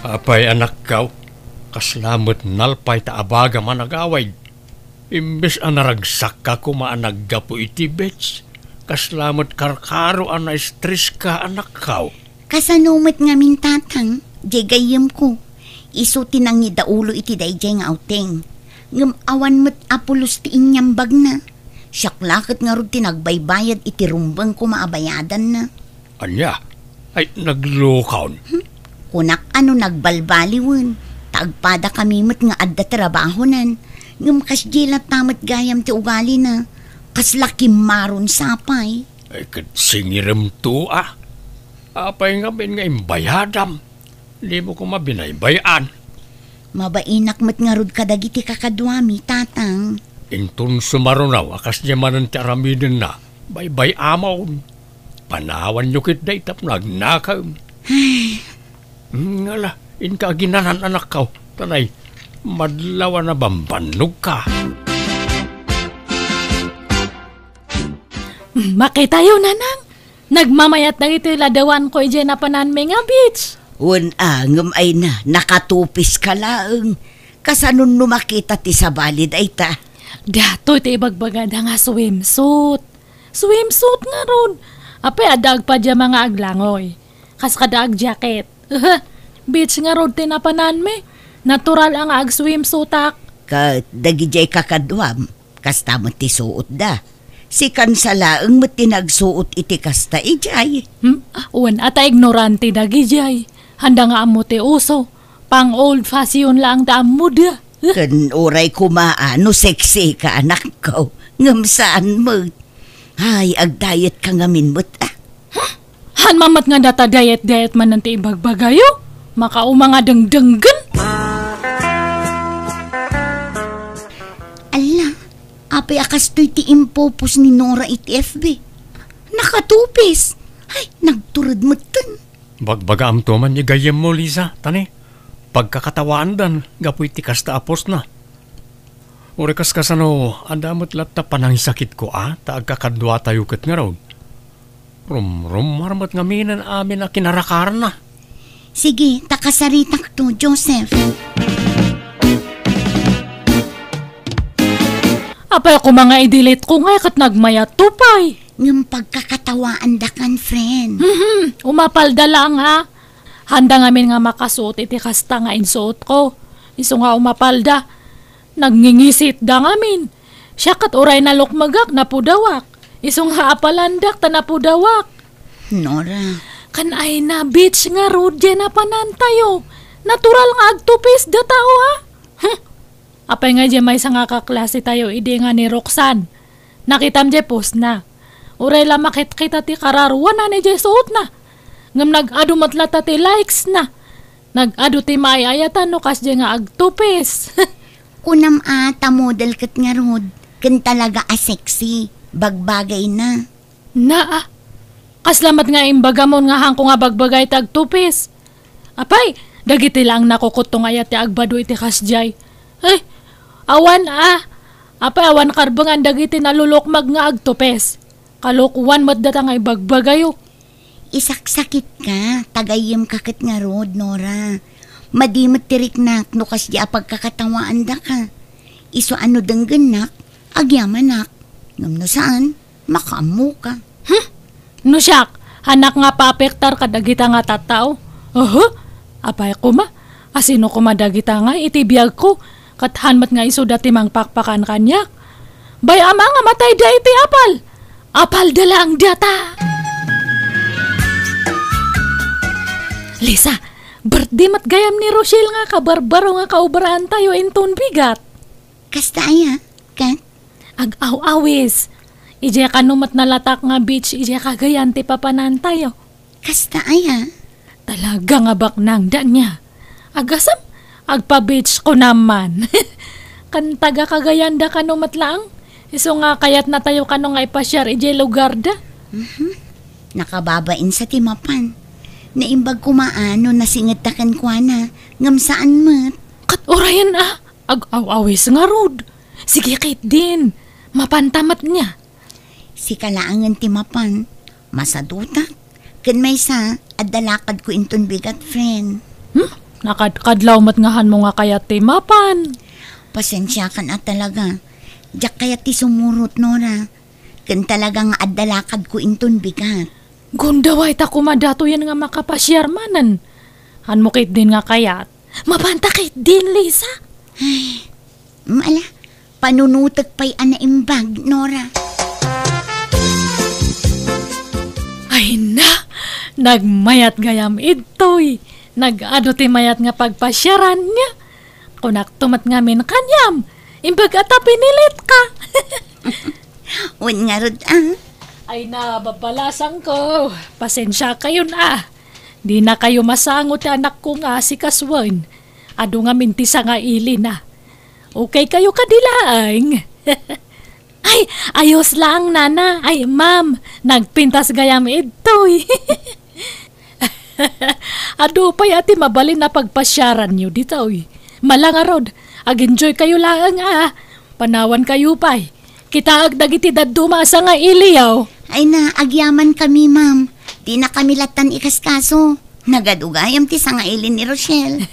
Apay anak kaw, kaslamot nalpay taabaga managaway. Imbes anaragsak ka kumaanaggapo iti bets. Kaslamot karkaro stress ka anak kaw. Kasanumot nga min tatang, jegayem ko. Isuti nang ni daulo iti dayjay nga auteng. Ngam awan mo't apulos ti inyambag na. Siyaklakit nga rod tinagbaybayad iti rumbang ko maabayadan na. Anya? Ay naglokawn. Kunak nagbalbaliwan. Tagpada kami mo't nga adda trabahonan. Ngam kasjilat tamat gayam ti ugali na. Kaslaki maron sapay. Ay katsingiram to Apay nga ben nga imbayadam. Di mo ko mabinaybayan. Mabainak mo't nga rod kadagiti kakadwami, tatang. Intun sumarunaw, akas manan ti aramidin na, baybay amaw. Panawan nyo kit day tap nagnakaw. Ngala, inka ginanan anak kaw, tanay, madlawa na bambanog ka. Makita yun, nanang. Nagmamayat na ito ladawan ko na panan may nga beach. Ngam ay nakatupis ka laang. Kasanon numakita ti sa balid ay ta. Dato iti ibagbagada nga swimsuit. swimsuit nga ron. Apay adag pa dya mga aglangoy. Kas kadaag jacket. Beach nga ron tinapanan me. Natural ang ag swimsuitak. Dagijay kakadwam, kasta mo ti suot da. Si kansalaang mo tinagsuot iti kasta ijay. Uwan ata ignorante dagijay. Handa nga amo ti uso. Pang old fashion lang da amo da. Kan oray kumaano sexy ka anak ko. Ngam saan mo? Ay, ag-diet ka ngamin mo't Han mamat nga data diet man nanti ibagbagayo. Makauma nga dengdenggan. Ala, apay akas to'y ti impopos ni Nora iti FB. Nakatupis. Ay, nagturad mo tan. Bagbaga am to man ni gayem mo, Lisa, tani. Pagkakatawaan dan, gapoy ti kasta apos na. Uri kas kasano, andamot latta panang sakit ko taag kakadwa tayo kat nga raw. Marmat nga minan amin na kinarakar na. Sige, takasaritak to, Joseph. Apay ako mga i-delete ko nga kat nagmayat tupay. Ng pagkakatawaan da kan, friend. Umapalda lang ha. Handa ngamin nga makasuot iti kasta nga insuot ko. Iso nga umapalda. Nagngingisit da ngamin. Siya kat uray na lukmagak na pudawak. Iso nga apalandak ta na pudawak. Nora. Kan ay na beach nga road dyan na panantayo. Natural nga agtupis da tao ha. Apay nga dyan may sa nga kaklase tayo ide nga ni Roxanne. Nakitam dyan post na. Uray la makit kita ti kararuan na ni dyan suot na. Ngam nag-ado matlata ti likes na. Nag-ado ti maayayatan no kas dyan nga agtupis. Kunam ata model kat nga rod. Kan talaga sexy. Bagbagay na. Kaslamat nga imbagamon nga hangko nga bagbagay ti agtupis. Apay, dagiti lang nakukutong ayat ti agbado iti kasjay. Ay, awan Apay awan karbangan dagiti nalulukmag nga agtupes. Kalukuan mat data nga ibagbagayo. Isaksakit ka, tagayim kakit nga rod, Nora. Madimot tiriknak, no kasya pagkakatawaan da ka. Iso ano dangganak, agyamanak. Ngam no saan, makamu ka. No siyak, hanak nga papektar kadagita nga tatao. Apay ko ma, asino ko madagita nga itibiyag ko. Kathanmat nga iso dati mang pakpakan kanyak. Bay ama nga matay da iti apal. Apal dala ang data. Lisa, birthday mat gayam ni Rochelle nga kabarbaro nga kaubaraan tayo inton bigat. Kasta aya, kat? Ag-aw-awis. Ije kanumat nalatak nga beach, ije kagayan ti papanan tayo. Kasta aya? Talaga nga baknang da niya. Agasam, agpa-beach ko naman. Kan taga kagayan da kanumat lang. Iso nga kayat na tayo kano nga ipasyar ije lugar da. Nakababain sa timapan. Naimbag kumaano na singatakan kwa na. Ngam saan mat? Kat orayan ag-aw-awis nga rod. Sige kait din. Mapantamat niya. Si kalaangan timapan. Masaduta. Kan may sa, adalakad ko inton bigat, friend. Nakadkadlaw matngahan mo nga kayat ti mapan. Pasensya ka na talaga. Diyak kaya ti sumurot, Nora. Kan talagang adalakad ko inton bigat. Gundaway ta kumadato yan nga makapasyar manan. Han mo kait din nga kayat. Mapanta kait din, Lisa. Ay, mala, panunutag pa'y anaimbag, Nora. Ay na, nagmayat gayam itoy. Nag-ado ti mayat nga pagpasyaran niya. Kunak tumat nga min kanyam. Imbag ata pinilit ka. Wan nga rod, Ay na, babalasang ko. Pasensya kayo na. Di na kayo masangot anak ko nga si Kaswan. Ado nga minti sa nga ili na. Okay kayo kadilaang. Ay, ayos lang, nana. Ay, ma'am, nagpintas gayam itoy. Ado pa'y ati mabalin na pagpasyaran nyo dito. Malangarod, ag-enjoy kayo lang Panawan kayo pa'y. Kita agdagiti dadumasa nga iliyaw. Ay na, agyaman kami, ma'am. Di na kami latan ikaskaso. Nagadugayam ti sa nga ilin ni Rochelle.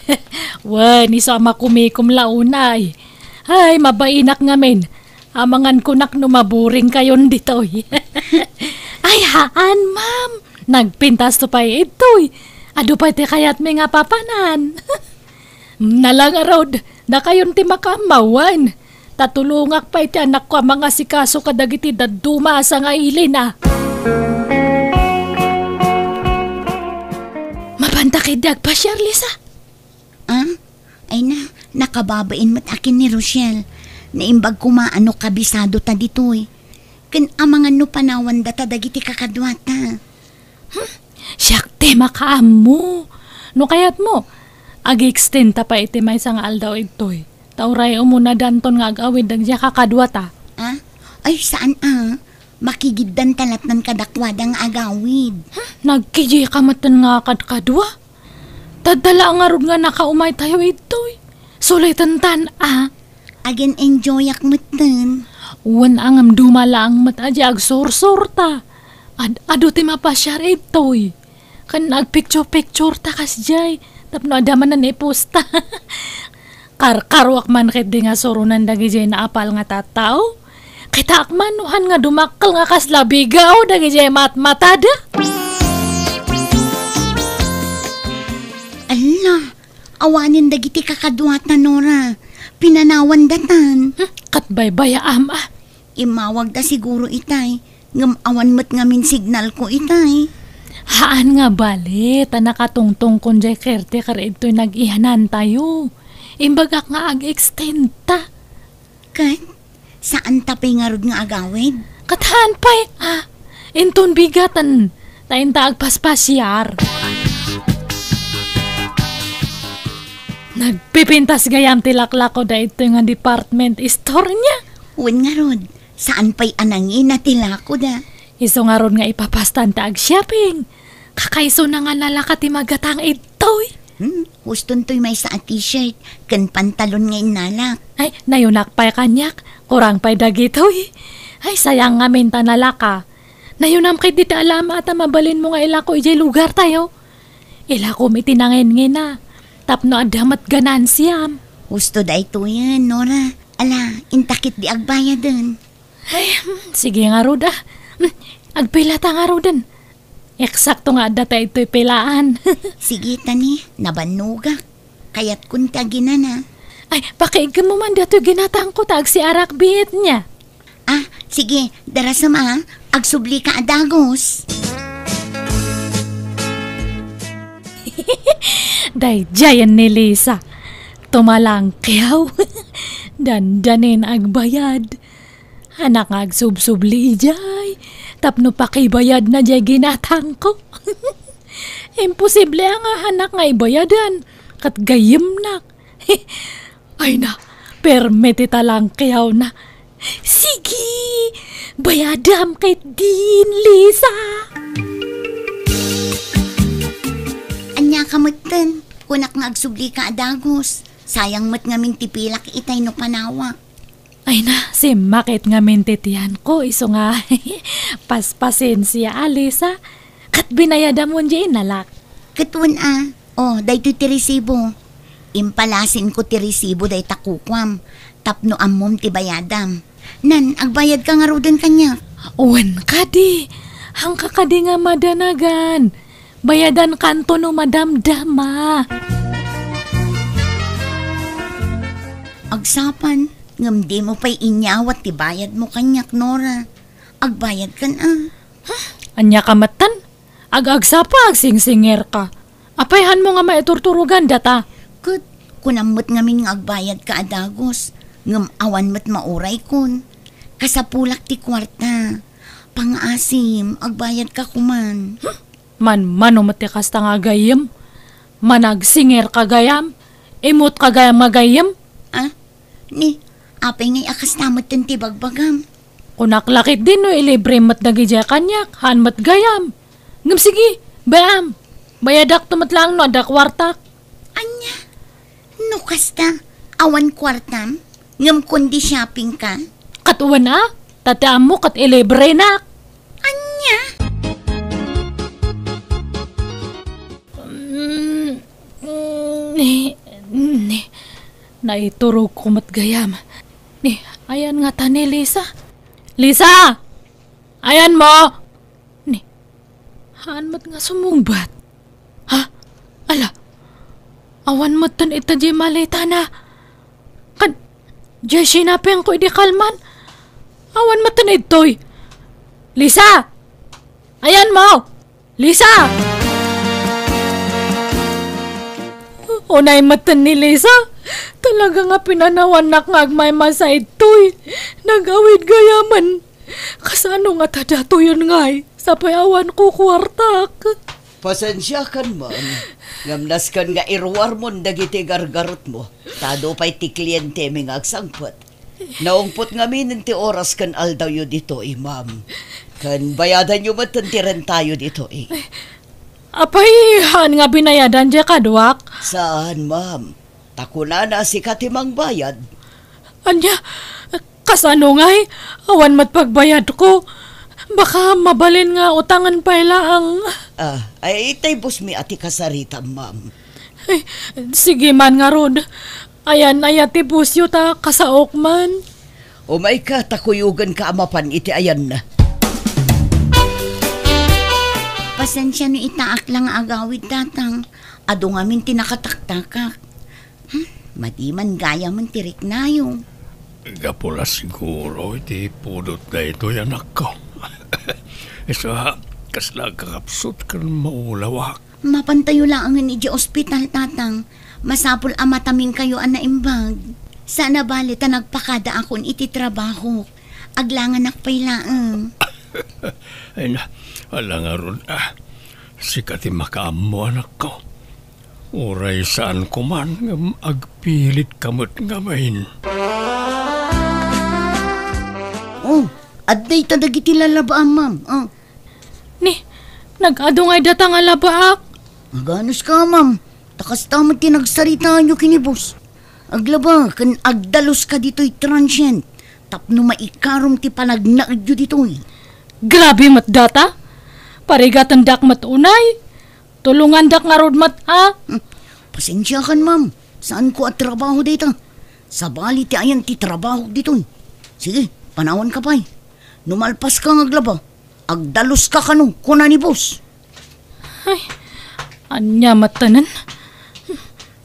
Wan, isa makumikum launay. Ay, mabainak ngamin. Amangan kunak no maburing kayon dito. Ay haan, ma'am. Nagpintas to pa ito. Ado pa iti kayat may nga papanan. Nalang arod, na kayon ti makamawan. Tatulungak pa iti anak ko mga sikaso kadagiti daduma sa nga ilin Mabanta kay dag pa, Charlisa. Ay na, nakababain mo't akin ni Rochelle. Naimbag kumaano kabisado ta dito Kan amangan no panawan data dagiti kakadwata. Siyak te makaamo. No kayat mo, ag-extend ta pa iti may sang aldaw itoy. Tauray umuna danton nga agawid dagja kakadwata. Ay saan makigiddan talat ng kadakwadang agawid. Nagkiji kamatan nga kadkadwa. Tadala nga rod nga nakaumay tayo itoy. Sulitan Again enjoy akmutan. Wan angam dumala ang mataja agsursur ta. Ado ti mapasyar itoy. Kan nagpicture-picture ta kasjay. Tapno adaman na niposta. Karkarwak man kit di nga surunan dagi jay na apal nga tataw. Kita akmanuhan nga dumakal nga kaslabigaw dagi jay matmatada. Ala, awanin dagiti kakadwat na Nora. Pinanawan datan. Katbaybaya Imawag da siguro itay. Ngam awan mo't ngamin signal ko itay. Haan nga bali, nakatungtong kun jay kerte kar ito'y nag-ihanan tayo. Imbagak nga ag-extend ta. Kat, saan tapay nga rod nga agawid? Katahan pa'y, inton bigatan, tayin ta agpaspasyar. Nagpipintas gayam tilaklak ko da ito nga department store niya. Uwan nga rod, saan pa'y anangin na tilako da? Iso nga ron nga ipapastan ta ag-shopping. Kakaiso na nga nalaka ti magatang ito'y. Huston to'y may sa t-shirt, kan pantalon nga inalak. Ay, nayunak pa'y kanyak, kurang pa'y dagito'y. Ay, sayang nga minta nalaka. Nayunam kay dito alam at mabalin mo nga ilako ijay lugar tayo. Ilako mitinangin nga na. Tapno adamat ganan siyam. Husto da ito yan, Nora. Ala, intakit di agbaya dun. Ay, sige nga Ruda. Agpila ta nga Rudan. Eksakto nga data ito'y pilaan. Sige tani, nabanuga. Kayat kunta ginana. Ay, pakiigam mo man dato'y ginatang ko tag si Arak bihit niya. Sige, darasama, agsubli ka adagos. Dayjayan ni Lisa. Tumalang kiyaw. Dandanin agbayad. Anak nga agsubsubli ijay. Tapno pakibayad na jay ginatang ko. Imposible ang anak nga ibayadan. Kat gayim na. Ay na, permiti talang kiyaw na. Sige, bayadam kay din, Lisa. Anya kamutan, kunak nga agsubli ka adagos. Sayang mat ngaming tipilak itay no panawak. Ay na, si makit nga mintitihan ko. Iso nga, paspasin siya, Alisa. Kat binayada mo dyan nalak. Katwan day to tirisibo. Impalasin ko tirisibo day takukwam. Tapno amom ti bayadam. Nan, agbayad ka nga rodan kanya. Uwan ka di. Hangka ka di nga madanagan. Bayadan kanto no madamdama. Agsapan, ngamdi mo pa'y inyawat ti bayad mo kanyak, Nora. Agbayad kan Anya ka matan? Ag-agsa pa, agsing-singer ka. Apayhan mo nga maiturturugan data. Kud, kunamot ngamin nga agbayad ka adagos. Ngam awan mat mauray kun. Kasapulak ti kwarta. Pang-asim, agbayad ka kuman. Mano matikas ta nga gayam. Managsinger ka gayam. Imot ka gayam magayam. Apay ngay akas namot ti bagbagam. Kunaklakit din no, ilibre mat nagijay kanyak, han mat gayam. Ngam sige, bayam. Bayadak tumatlang no, ada kwartak. Anya, no kasta, awan kwartam, ngam kundi shopping ka. Katuwan na, tataam mo kat ilibre na. Anya? Naiturog ko mat gayam. Ayan nga ta ni Lisa. Lisa! Ayan mo! Ni, haan mo't nga sumungbat. Ha? Ala, awan mo't tan ita di malita na. Kan, di sinapeng ko di kalman. Awan mo't tan ito'y. Lisa! Ayan mo! Lisa! Unay matan ni Lisa. Talaga nga pinanawan na ngagmay masa ito'y. Nagawid gayaman. Kasano nga tadato yun ngay. Sa payawan ko kwartak. Pasensya kan man. Ngamnas kan nga irwar mo dagiti gargarot mo. Tado pa'y ti kliyente may agsangpot. Naungpot nga minin ti oras kan aldaw yu dito ma'am. Kan bayadan yu matantiran tayo dito Apay, haan nga binayadan dya kadwak? Saan ma'am? Takuna na si katimang bayad. Anya, kasano ngay? Awan mat pagbayad ko. Baka mabalin nga utangan pa ilaang. Ay itay bus mi ati kasarita ma'am. Ay, sige man nga rod. Ayan ayati busyo ta kasaok man. Umay ka, takuyugan ka amapan iti ayan na. Pasensya ni itaak lang agawid tatang. Ado nga min tinakataktakak. Madiman gaya man tirik na yung. Gapula siguro, iti pudot na ito anak ko. Isa, kasla kakapsot ka ng maulawak. Mapantayo lang ang ni ospital tatang. Masapul amataming kayo ang naimbag. Sana balita nagpakada akon iti trabaho. Aglangan akpay laang. Ay na, wala nga ron sikati makaamo anak ko. Uray saan ko man agpilit kamot ngamain. Adday tadagiti lalabaan ma'am. Ni, nag-ado ngay data nga labaak. Ganos ka ma'am. Takas tamad tinagsaritaan nyo kinibos. Aglaba, kan agdalos ka dito'y transient. Tapno maikarom ti panagnaad nyo dito'y. Grabe mat data. Parigatan dak mat unay. Tulungan dak nga rod mat Pasensya kan ma'am. Saan ko at trabaho dito? Sa bali ti ayan ti trabaho dito'y. Sige, panawan ka pa'y. Numalpas ka ng aglaba. Agdalos ka kanong kuna ni boss. Ay, anya matanan.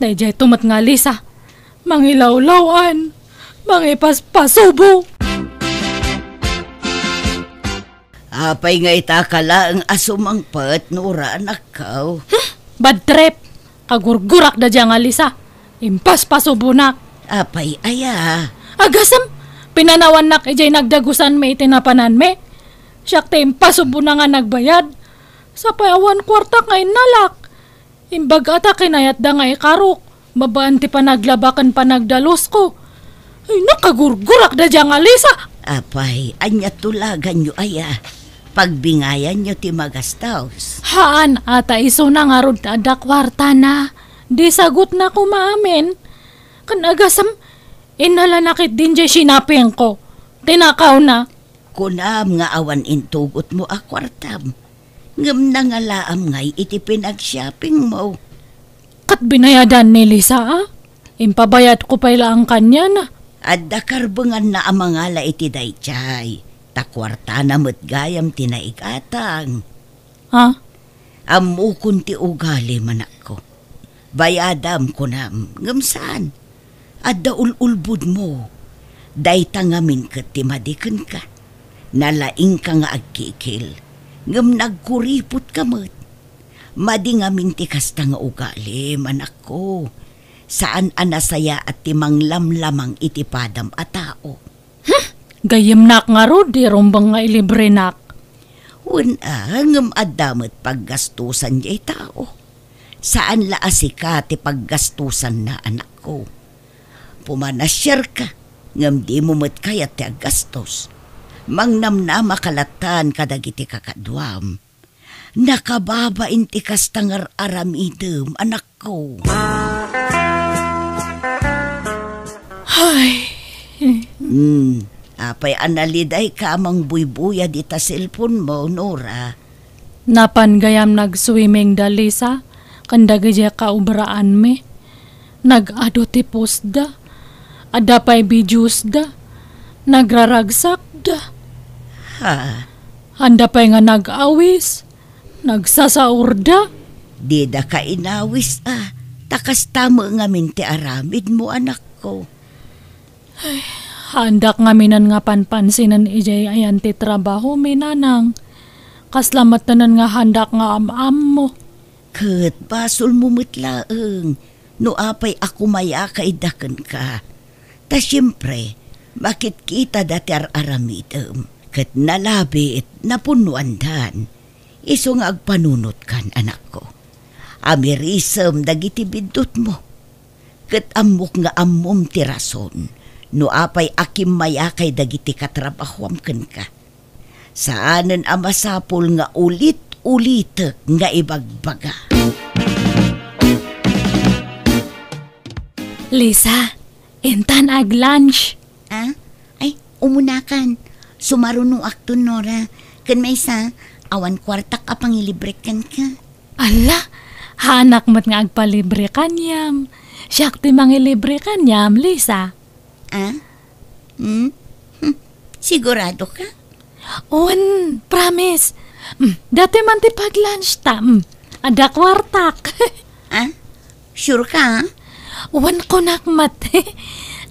Dayjay tumat nga Lisa. Mangilawlawan. Mangipaspasubo. Apay nga itakala ang asumangpat nura anak ka. Bad trip. Kagurgurak da dyan nga Lisa. Impaspasubo nak. Apay aya. Agasam. Pinanawan nak ijay nagdagusan may tinapanan me. Siyak te impasubo na nga nagbayad. Sa payawan kwarta ngay nalak. Imbag ata kinayat da nga ikarok. Babaan ti panaglabakan panagdalos ko. Ay nakagurgurak da dyan nga Lisa. Apay, anya tulagan nyo aya. Pagbingayan nyo ti magastaws. Haan ata iso na nga rod ada kwarta na. Di sagot na ko maamin. Kan agasam, inalanakit din dyan sinapin ko. Tinakaw na. Kunam nga awan intugot mo a kwartam. Ngam na nga laam ngay iti pinag-shopping mo. Kat binayadan ni Lisa Impabayad ko pa ang kanya na. Adda karbengan na amangala iti daychay. Takwarta na gayam tinaikatang. Ha? Amukon ti ugali manak ko. Bayadam ko nam. Ngamsaan? Adda ululbud mo. Dayta ngamin kat ti madikan ka. Nalaing ka nga agkikil. Ngam nagkuripot kamot. Madi ngamin ti kasta nga ugali manak ko. Saan anasaya at timang lamlamang itipadam a tao. Gayem nak nga ro, di rombang nga ilibre nak. Ngam adamot paggastusan jay tao. Saan laasika ti paggastusan na anak ko. Pumanasyar ka, ngam di mo mat kaya ti aggastos. Mangnam na makalatan kadagiti kakadwam. Nakababa inti kastangar aramidem anak ko. Ay. Apay analiday ka amang buybuya di ta cellphone mo, Nora. Napan gayam nag-swimming da Lisa. Kanda gaya kaubraan me. Nag-ado ti post da. Ada pa'y videos da. nagraragsak da. Ha? Handa pa nga nag-awis, nagsasaurda. Di da ka inawis takas tamo nga minti aramid mo anak ko. Handak nga minan nga panpansinan ijay ayan ti trabaho minanang. Kaslamat tanan nga handak nga am mo. Ket basol mo mitlaeng, no apay ako maya kaidakan ka. Ta siyempre, bakit kita dati aramidem? Ket nalabi napunuan dan. Iso nga agpanunot kan anak ko. Amirisem dagiti bidot mo. Ket amok nga ammom ti rason. No apay akim maya kay dagiti katrabahwam ken ka. Saanen amasapol nga ulit nga ibagbaga. Lisa, intan ag lunch. Ay, umunakan. Sumarunong akto, Nora. Kan may sa, awan kwartak a pangilibrikan ka. Ala, hanak mo't nga agpalibre kanyam. Siyak ti mangilibre kanyam, Lisa. Sigurado ka? Promise. Dati man ti pag-lunch ta. Ada kwartak. Sure ka? Ko nakmat.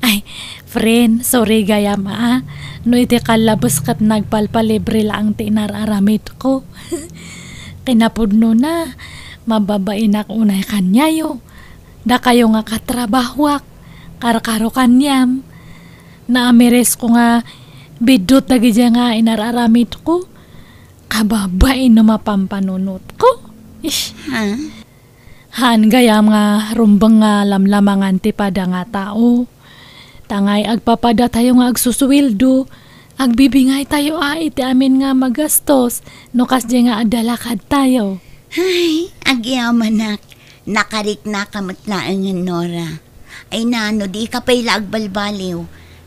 Ay, friend, sorry gaya ma. No iti kalabos kat nagpalpalibre lang ti nararamit ko. Kinapudno na, mababain ako unay kanyayo. Da kayo nga katrabahwak, karkaro kanyam. Naamiris ko nga, bidot na gidya nga inararamit ko. Kababain no mapampanunot ko. Ish. Han gayam nga rumbang nga lamlamangan ti pada nga tao. Tangay agpapada tayo nga agsusuwildo. Agbibingay tayo iti amin nga magastos. No kasdi nga adalakad tayo. Ay, agyaman nakarik na kamatlaangan, Nora. Ay nano, di ka pa'y lagbalbaliw.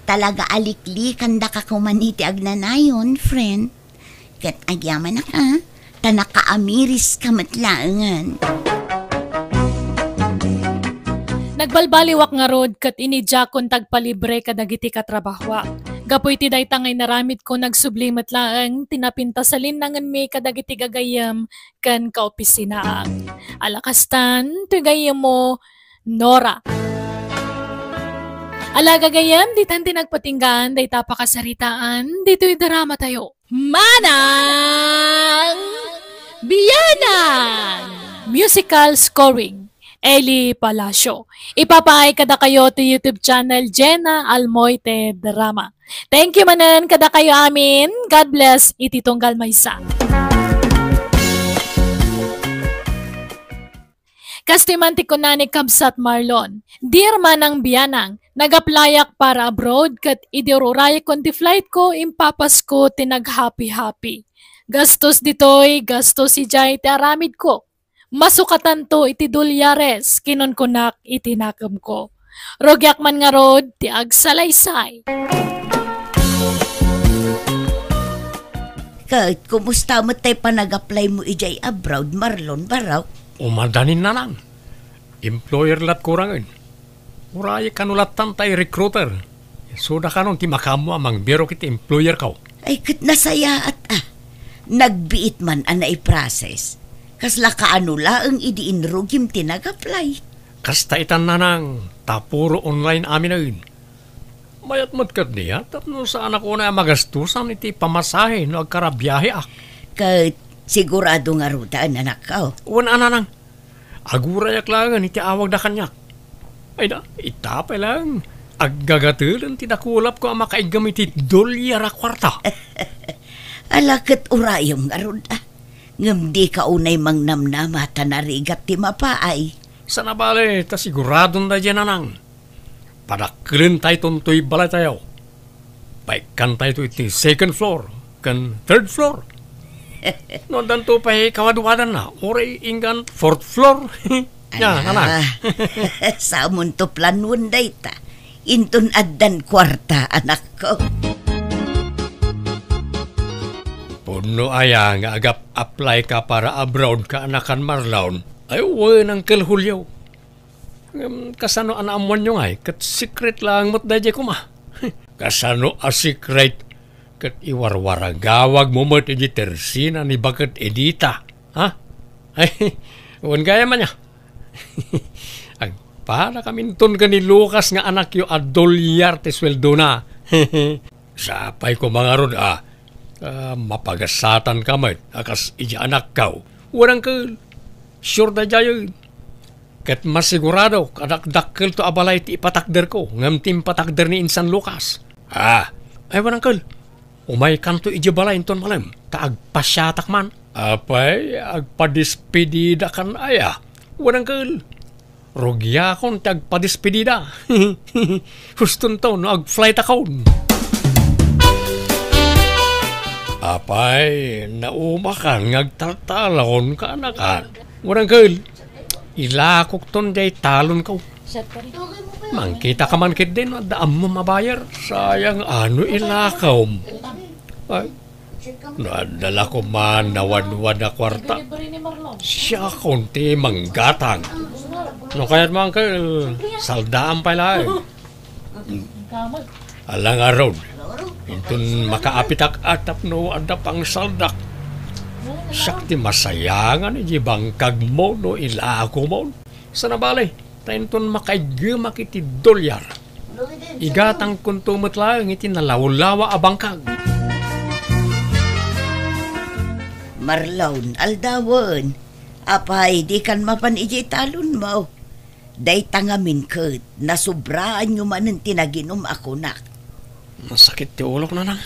Talaga aliklikan da ka kumaniti agnanayon, friend. Kat agyaman tanakaamiris kamatlaangan. Nagbalbaliwak nga rod kat inidjakon tagpalibre kadagiti katrabahwa. Gapoy ti day tangay naramit ko nagsublimat laang tinapintasalin nangan may kadagiti gagayam kan kaopisinaang. Alakastan, tigayam mo, Nora. Ala gagayam, ditan tinagpatinggan, day tapakasaritaan, dito'y drama tayo. Manang Biyanang! Musical scoring. Eli Palacio. Ipapaay kada kayo to YouTube channel Jenna Almoite Drama. Thank you manan kada kayo amin. God bless. Iti tunggal maysa. Kastimanti ko na ni Kabsat Marlon. Dear Manang Biyanang, nagaplayak para abroad kat idiruray kon ti flight ko impapas ko tinag happy. Gastos ditoy, gastos si Jay ti aramid ko. Masukatan to iti dolyares, kinon kunak itinakam ko. Rogyak man nga rod, ti agsalaysay. Kahit kumusta mo tayo pa nag-apply mo ijay abroad, Marlon, baraw? Umadanin na lang. Employer lat kurangan. Uraya kanulatan tayo recruiter. Suda ka nun ti makamu amang biro kiti employer ka. Ay kat nasaya at nagbiit man na i-process. Kasla kaanula ang idiinrugim tinag-apply. Kasta itan na nang tapuro online amin na yun. Mayat matkat niya, tapno sa anak ko na magastusan iti pamasahe no agkarabiyahe Kahit sigurado nga rudaan anak ka. Wan nang, agurayak lang iti awag na kanyak. Ay na, itapay lang. Aggagatulan ti nakulap ko ang makaigam iti dolyar a kwarta. Alakat urayong nga ruda. Ngam di ka unay mang namnama tanarigat ti mapaay. Sa nabali, ta siguradong na dyan anang. Padakilin tayo tuntoy balay tayo. Paikan tayo iti second floor, kan third floor. No, danto pa kawadwadan na. Oray ingan fourth floor. Yan, anang. Sa munto planun day ta. Intun addan kwarta, anak ko. Puno aya nga agap-apply ka para abroad ka anakan Marlon. Ay, uwan ang kalhulyaw. Kasano anaamuan nyo nga kat secret lang mo't dadya ko ma. Kasano a secret kat iwarwaragawag mo mo iti tersina ni bakat edita. Ha? Ay, huwag gaya man niya. Para kaminton ka ni Lucas nga anak yu $1 te sweldo na. Sapay ko mga rod mapagasatan ka mo akas iji anak ka. Warang ka sure na dyan kat masigurado kadakdakkel to abalay ti ipatakder ko ngam tim patakder ni Insan Lucas. Ay warang ka umay kanto iji balay inton malam taagpasyatak man. Apay agpadispedida kan aya. Warang ka rogya akong tagpadispedida. Huston to no ag-flight akong. Apay, naumakan ngagtaltalon ka anakan. Warang kal, ilakok ton day talon ko. Mangkita ka man kit din, daan mo mabayar. Sayang ano ilakaw. Ay, nadala ko man nawan-wan na kwarta. Siya konti manggatang. No kaya't mga saldaan pala eh. Alang araw. Intun makaapitak atap no adap ang saldak. Sakti masayangan iji bangkag mo no ilako mo. Sa nabalay, tayintun makaigamak iti $1. Igatang kuntumot lang iti nalawlawa a bangkag. Marlon, aldawon. Apay, di kan mapan iji talon mo. Day tangamin kat, nasubraan nyo man ang tinaginom ako nak. Masakit ti ulok na nang.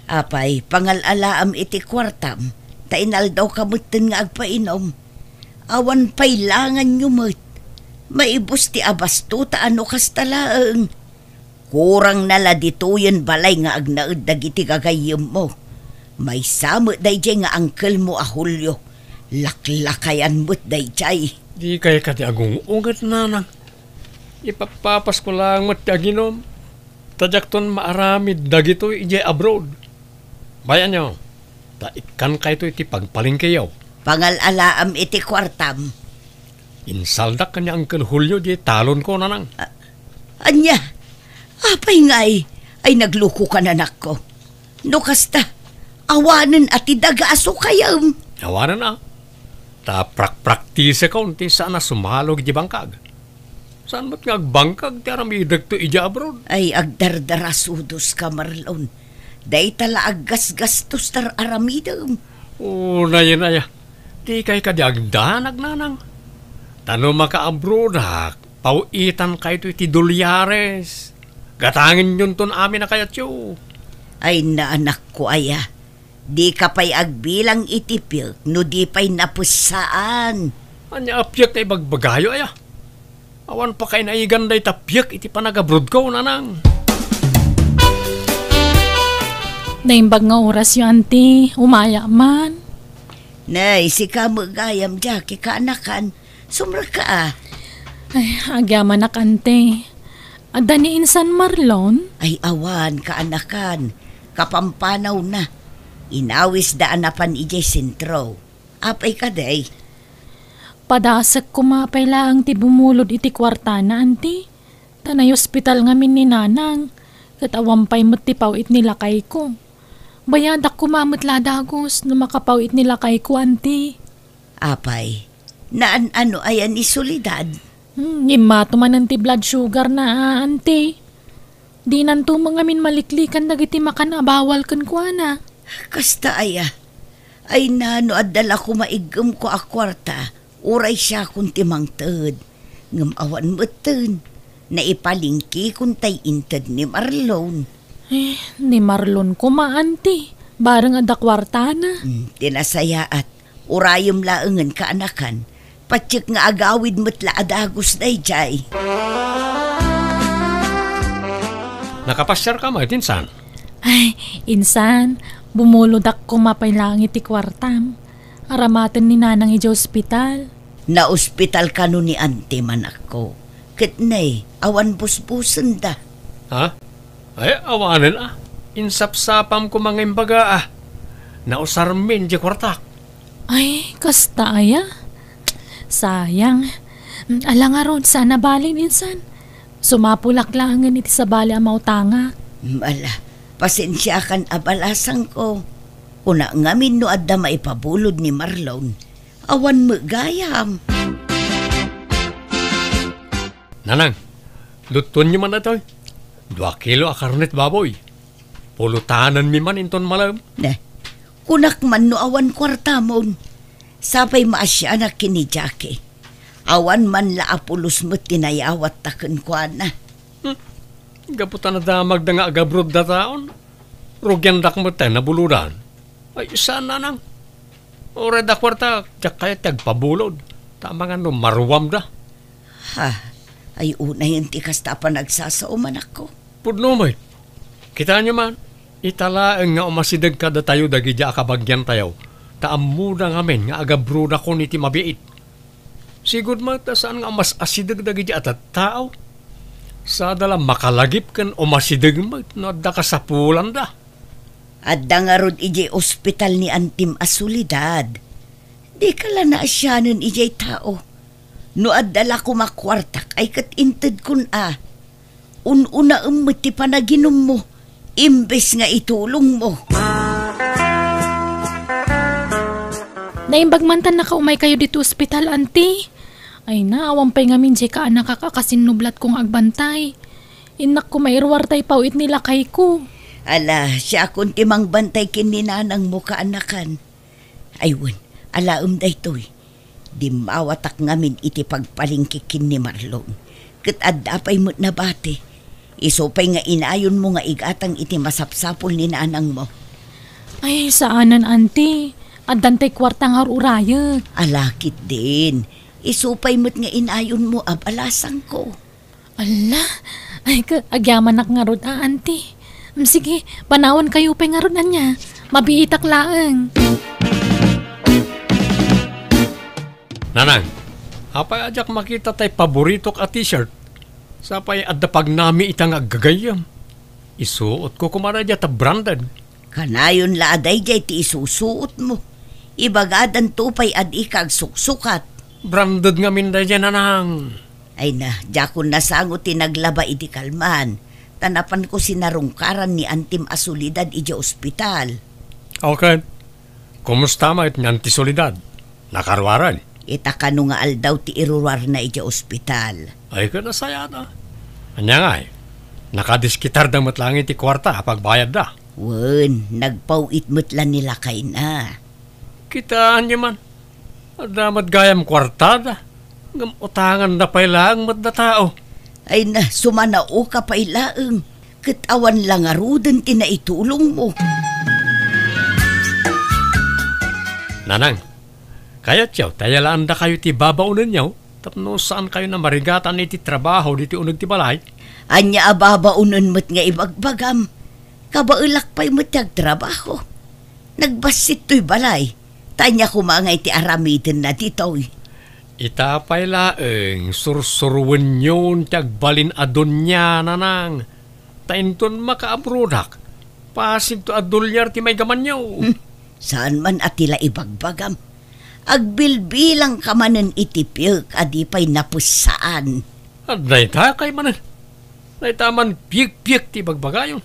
Apay, pangalalaam iti kwartam, tainal daw kamutin nga agpainom. Awan pailangan nyo mo't. Maibos ti abasto ta ano kastalaang. Kurang nala dituyen balay nga agnaud dagiti gagayem mo. May samot day jay nga angkel mo a Julio. Laklakayan mo't day jay. Di kaya ka ti agong ungat na nang. Ipapapas ko lang mo't ti aginom. Tajakton maaramid dagito ije abroad. Bayan nyo, taikan kayo iti pagpalingkayaw. Pangalalaam iti kwartam. Insaldak kanya Uncle Julio di talon ko nanang. Anya, apay ngay, ay nagluko ka nanak ko. No kasta, awanan at idagaaso kayam. Awanan na. Ta praktise ka unti sana sumalog di bangkag. Saan mo't nga agbangkag ti aramidag to ija abroad? Ay agdardarasudos ka Marlon. Day tala aggasgastos tar aramidam. Naya. Di kay ka di agdanag nanang. Tano maka-abroad pauitan kayo iti $1. Gatangin yun ton amin na kayat yo. Ay naanak ko aya. Di ka pa'y agbilang itipil no di pa'y napusaan. Anya apyak na ibagbagayo aya. Awan pa kay naiganday tapyak iti panagabroad ko nanang. Naimbag nga oras yung auntie, umaya man. Nay, si ka magayam jaki ka anakan. Sumra ka Ay, agyaman na kante. Ada ni Insan Marlon? Ay awan ka anakan. Kapampanaw na. Inawis daan na pan ijay sentro. Apay ka day. Padasak kumapay lang ti bumulod iti kwarta na, auntie. Tanay ospital ngamin ni nanang. Katawampay mo't ti pawit nila kay ko. Bayadak kumamot ladagos na makapawit nila kay ko, auntie. Apay, naan ano ayan ni Solidad? Imato man ang ti blood sugar na, auntie. Di nanto mga min maliklikan dagiti makan abawal kan kwa na. Kasta aya. Ay nano adala ko maigam ko a kwarta. Uray siya kung timangtad. Ngamawan mo tan. Naipalingki kung tay intad ni Marlon. Ni Marlon ko auntie. Barang ada kwarta na. Tinasaya at urayom laengan ka anakan. Patsik nga agawid mo't laadagos day jay. Nakapasyar ka mo, Insan? Ay, Insan, bumuludak kumapay lang iti kwartam. Aramatan ni nanang ija ospital. Na-ospital ka no ni ante man ako. Kitnay, awan busbusan da. Ha? Ay, awanan Insapsapam ko mga imbaga Nausarmin di kwartak. Ay, kasta aya. Sayang. Alang aron, sana balin Insan. Sumapulak langan iti sa bali amaw tanga. Mala, pasensya kan abalasang ko. Kuna ngamin no adda maipabulod ni Marlon. Awan mo gayam. Nanang, luton nyo man na to. 2 kilo a karnet baboy. Pulutanan mi man inton malam. Ne, kunak man no awan kwarta mon. Sapay maasya na kini Jackie. Awan man la apulos mo tinayawat taken kwa na. Gaputan na damag da nga agabrod da taon. Rugyan dak mo tayo nabuludan. Ay, saan nanang? Ore da kwarta, jak kaya tagpabulod. Tama nga no, marwam da. Ha, ay una yung tikas pa nagsasauman ako. Pudno mo, kita nyo man, italaang nga umasidag ka da tayo dagi dya akabagyan tayo. Taamu na ngamin nga agabro na ko niti mabiit. Sigod mo, saan nga mas asidag dagi dya at tao? Sa dala makalagip kan umasidag mo, no da ka sa pulan da. Adda nga rod ijay ospital ni Antim Asulidad. Di ka la na asyanan ijay tao. No adala ko makwartak ay katinted kun a. Ununa ti panaginom mo. Imbes nga itulong mo. Naimbagmantan na kaumay kayo dito ospital, auntie. Ay na, awang pa'y ngamin jay ka anak kakakasinublat kong agbantay. Inak ko mairwar tay pawit nila kay ko. Ala, siya akong timang bantay kininanang mo kaanakan. Aywan, alaom day to'y. Di mawatak ngamin iti pagpalingkikin ni Marlon. Kat adapay mo't nabate. Isopay nga inayon mo nga igatang iti masapsapol ni nanang mo. Ay, saanan, auntie? Adantay kwartang haruraya. Alakit din. Isupay mo't nga inayon mo abalasang ko. Ala, ay agyaman nak nga rod, auntie. Sige, panawan kayo pa nga rod na niya. Mabiitak laang. Nanang, apay ajak makita tay paboritok a t-shirt. Sapay adda pag nami itang agagayam. Isuot ko kumara dya ta branded. Kanayon la aday jay ti isusuot mo. Ibagadan tupay ad ikag suksukat. Branded nga minday dyan, nanang. Ay na, jakon nasangot tinaglaba iti kalman. Tanapan ko sinarungkaran ni Antim Asulidad iti ospital. Okay. Kumusta ma it nga antisolidad? Nakarwaran? Itakano nga aldaw ti irurwar na iti ospital. Ay ka nasaya na. Anya nga nakadiskitar da matlang iti kwarta pagbayad da. Wen, nagpawit mo't nila kay na. Kitaan niyo man. Damat gayam kwartada. Utangan na pailaang mat na tao. Ay na, sumanao ka pailaang. Katawan lang arudan tinaitulong mo. Nanang, kaya tiyaw, tayalaan da kayo ti babaunan niyaw. Tapno saan kayo na marigatan iti trabaho diti unag ti balay? Anya ababaunan mo't nga ibagbagam. Kabailak pa'y mo't trabaho. Nagbasit to'y balay. Tanya ko mga iti aramidin na dito'y. Itapay laeng sursuruan yun tagbalin adon niya, nanang. Tainton makaabrodak. Pasig to adolyar ti may gaman niyo. Saan man atila ibagbagam. Agbilbilang ka manen itipilk adipay napusaan. Aday ta kay manan. Day taman piyek-piyek ti bagbagayon.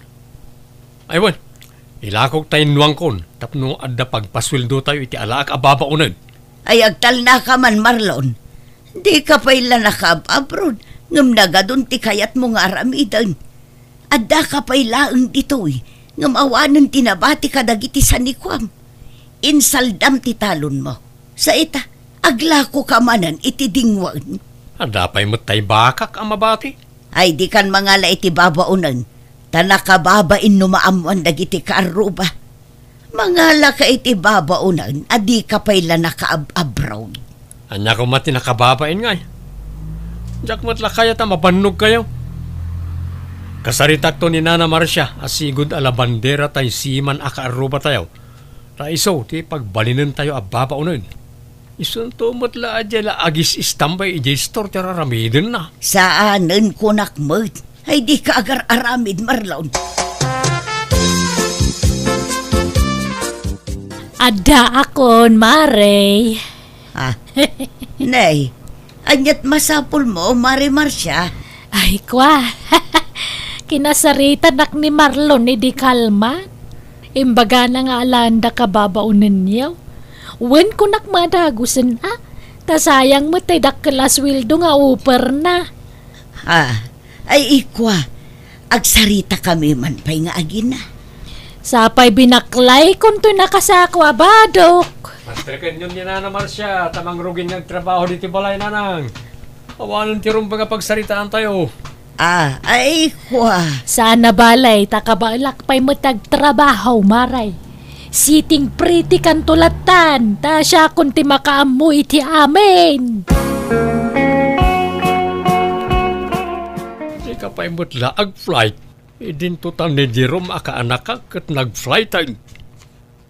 Aywan, ilakog tayo nuwangkon. Tapno adda pagpasweldo tayo iti alaak ababaunan. Ay agtal na ka man, Marlon. Di ka pa ila naka-abroad. Ngam nagadun ti kayat mo nga aramidan. Adda ka pa ilaang dito'y. Ngam awanan tinabati ka dagiti sanikwam. Insaldam ti talon mo. Sa ita, aglako ka manan iti dingwan. Adda pa'y matay bakak ang mabati. Ay di kan mangala iti babaunan. Tanakababain no maamuan dagiti kaaruba. Mangala ka iti babaunan, adi ka pa'y naka-abroad. Anya ko mati nakababain ngay. Diyak matla kaya ta mabannog kayo. Kasaritak to ni Nana Marcia, asigod ala bandera tay siman akaaruba tayo. Raiso, ti pagbalinan tayo ababaunan. Isun to matla adya la agis istambay ijay store tira ramidin na. Saanan ko nakmut? Ay di ka agar aramid, Marlon. Ada akon, Mare. Ha? Nay, anyat masapul mo, Mare Marcia. Ay, kwa. kinasaritan nak ni Marlon ni di kalman. Imbaga na nga alanda ka babaunan niyo. Wen ko nakmadagusan ta sayang mo tay dakkelas wildo nga upper na. Ay ikwa, agsarita kami man pa'y nga agina. Sapay binaklay kung to nakasakwa badok. Master kanyon niya na Marcia, tamang rugin ng trabaho dito balay nanang. Awanan tirong mga pagsaritaan tayo. Ay ikwa. Sana balay takabalak pa'y matagtrabaho maray. Siting pretty kan tulatan, ta siya kung ti makaamu iti amin. Di ka pa'y mutlaag flight. Idin tutan ni Jerome akaanak kat nag-flight tayo.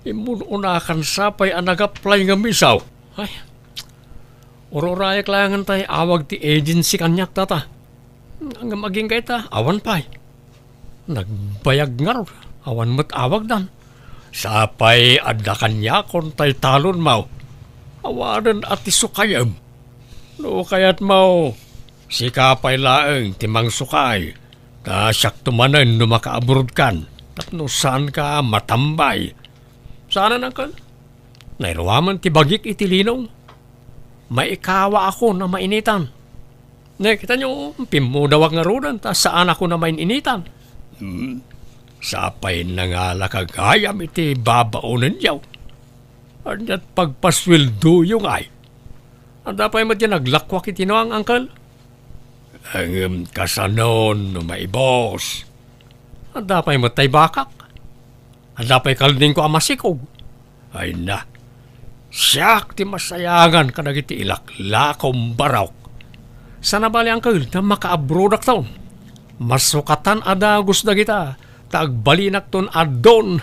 Imun unakan sapay anagap-fly nga misaw. Ay, uroraya kailangan tayo awag ti agency kanyak tata. Ang maging kay ta, awan pa'y. Nagbayag nga ro, awan mo't awag dan. Sapay adda kanya kon tay talon mau. Awanan at isukayam. No kayat mau, sikapay laeng timang sukay. Ta siyak tumanan no makaabrod kan. Tapno saan ka matambay. Sana na kan? Nairuaman ti bagik itilinong. May ikawa ako na mainitan. Kita nyo, pimudawag nga rudan, ta saan ako na mainitan. Sapay na nga lakagayam iti babaunan yaw. At pagpaswildo yung ay. Anda pa yung naglakwak iti no ang angkal. Ang kasanon no maibos. Anda pa yung matay bakak. Anda pa yung kalding ko amasikog. Ay na. Siyak ti masayangan ka nagiti ilaklakong barawk. Sana bali angkal na makaabrodak taon. Masukatan ada gusto kita. Tagbalinak ton adon.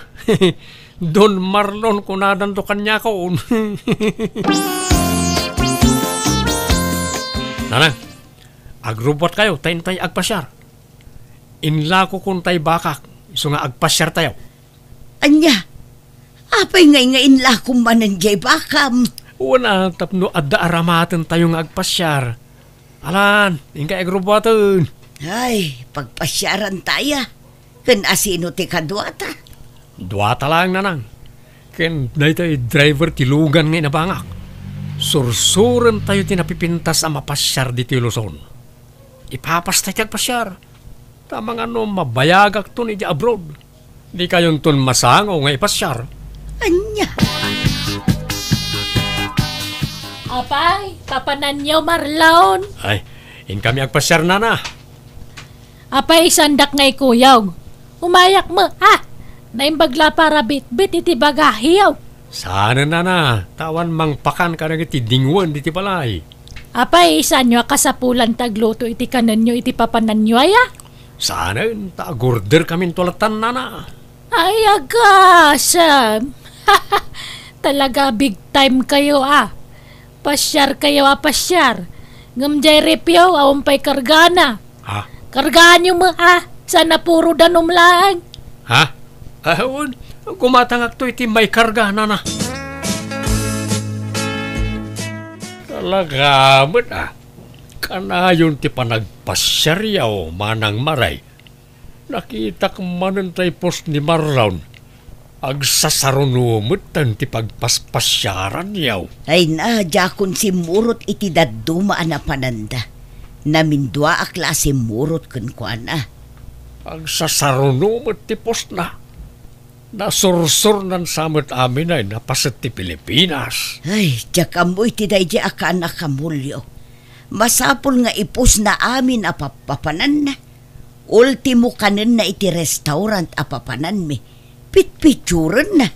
Don Marlon kunadan to kanya ko. Nanang, agrubot kayo, tayo agpasyar. Inla ko kung tayo bakak, iso nga agpasyar tayo. Anya, apay nga inla kong mananjay bakam. Una, tapno adda aramatan tayo nga agpasyar. Alan, ingka agrubotan. Ay, pagpasyaran tayo. Kan asino ti kadwata? Dwata lang nanang. Ken na tayo driver ti lugan nga inabangak. Sursuran tayo tinapipintas ang mapasyar di ti Luzon. Ipapas tayo agpasyar. Tamang mabayagak to ni di abroad. Di kayon ton masango nga ipasyar. Anya? Apay, papanan niyo Marlon. Ay, in kami agpasyar na. Apay, sandak ngay kuyaw. Umayak mo, naimbagla para bit-bit iti bagahiyaw. Sana na, tawan mang pakan ka na iti dingwan iti balay. Apay, isan nyo kasapulan tagluto iti kanan nyo iti papanan nyo aya? Sana, tagorder kami tulatan na. Ay, agasam. Talaga big time kayo Pasyar kayo pasyar. Ngamjay repyo, awampay kargana. Ha? Kargaan nyo mo sana puro danom lang. Ha? Kumatangak to iti may karga na. Talaga mo Kanayon ti panagpasyaryaw manang maray. Nakita ka manan tay post ni Marlon. Agsasarunumot tan ti pagpaspasyaran yaw. Ay na, jakon si murot iti dadumaan na pananda. Namindwa a klase murot kun kuana. Agsasarunumot ti post na. Nasursur nan samot amin ay napasat ti Pilipinas. Ay, jakamoy ti daydi akan nakamulyo. Masapol nga ipos na amin a papanan na. Ultimo kanin na iti restaurant a papanan mi. Pitpituran na.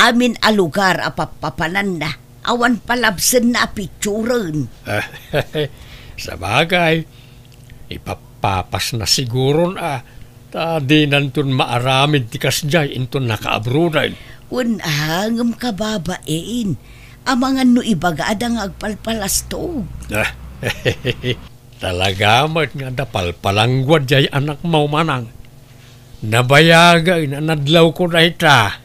Amin a lugar a papanan na. Awan palabsen na pituran. Sa bagay, ipapapas na siguro di nantun maaramid ti kasjay intun nakaabrudan. Unahangam ka babain. Amangan no ibagaadang agpalpalas to. Talaga mat nga dapalpalangwad jay anak mau manang. Nabayagay na nadlaw ko na ita.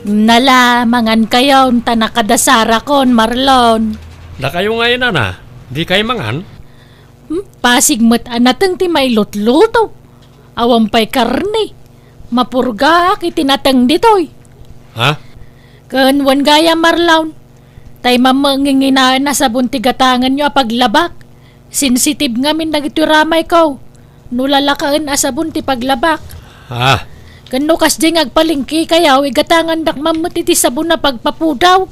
Nalamangan kayo unta nakadasara kon Marlon. Na kayo ngayon di kayo mangan? Pasig mat anatang ti may lutluto. Awang pa'y karne. Mapurga itinatang ditoy. Ha? Kanwan gaya Marlaon. Tay mamanginginaan na sa buntigatangan nyo paglabak. Sensitive nga min nagituramay ko. Nulalakaan asabon ti paglabak. Ha? Kano kas di ngagpalingki kayaw igatangan dak mamut iti sabon na pagpapudaw.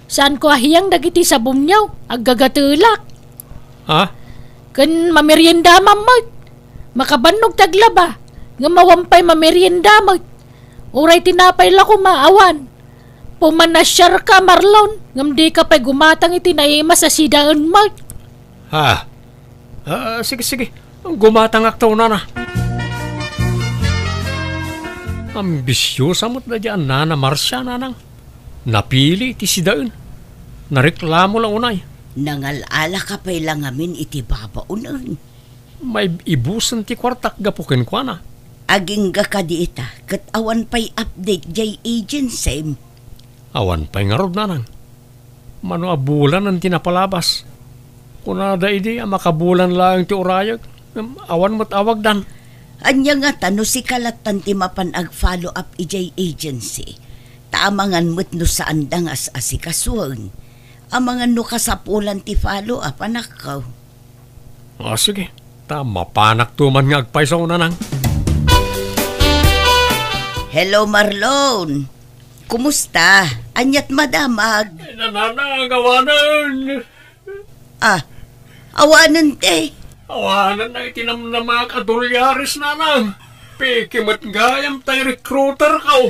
Saan ko ahiyang dagiti sabon nyaw aggagatulak. Ha? Kan mamerienda mamut. Makabanog taglaba. Nga mawampay mamerienda mamut. Uray tinapay la ko maawan. Pumanasyar ka Marlon. Ngam di ka pa'y gumatang iti naima sa sidaan mamut. Ha? Sige. Gumatang aktaw na. Ambisyosa mo't na dyan, Nana Marcia, nanang. Napili iti sidain. Nareklamo lang unay. Nangalala ka pa'y lang amin iti babaunan. May ibusan ti kwartak gapukin kwa na. Aging ga ka di ita, kat awan pa'y update jay agency. Awan pa'y nga rod, nanang. Mano abulan ang tinapalabas. Kunada idi, makabulan lang ti urayag. Awan mo't awag dan. Anya nga tano si kalatan ti mapan ag-follow up ijay agency. Taamangan mo't no saan dangas asikasuan. Amangan no kasapulan ti follow up anak ko. Sige. Mapanak tuman nga agpaisaw na nang. Hello Marlon. Kumusta? Anyat madamag. Nananang, awanan. Awanan te. Awanan na itinam na mga kadulyaris nanang. Pikimat gayam tayo recruiter ka.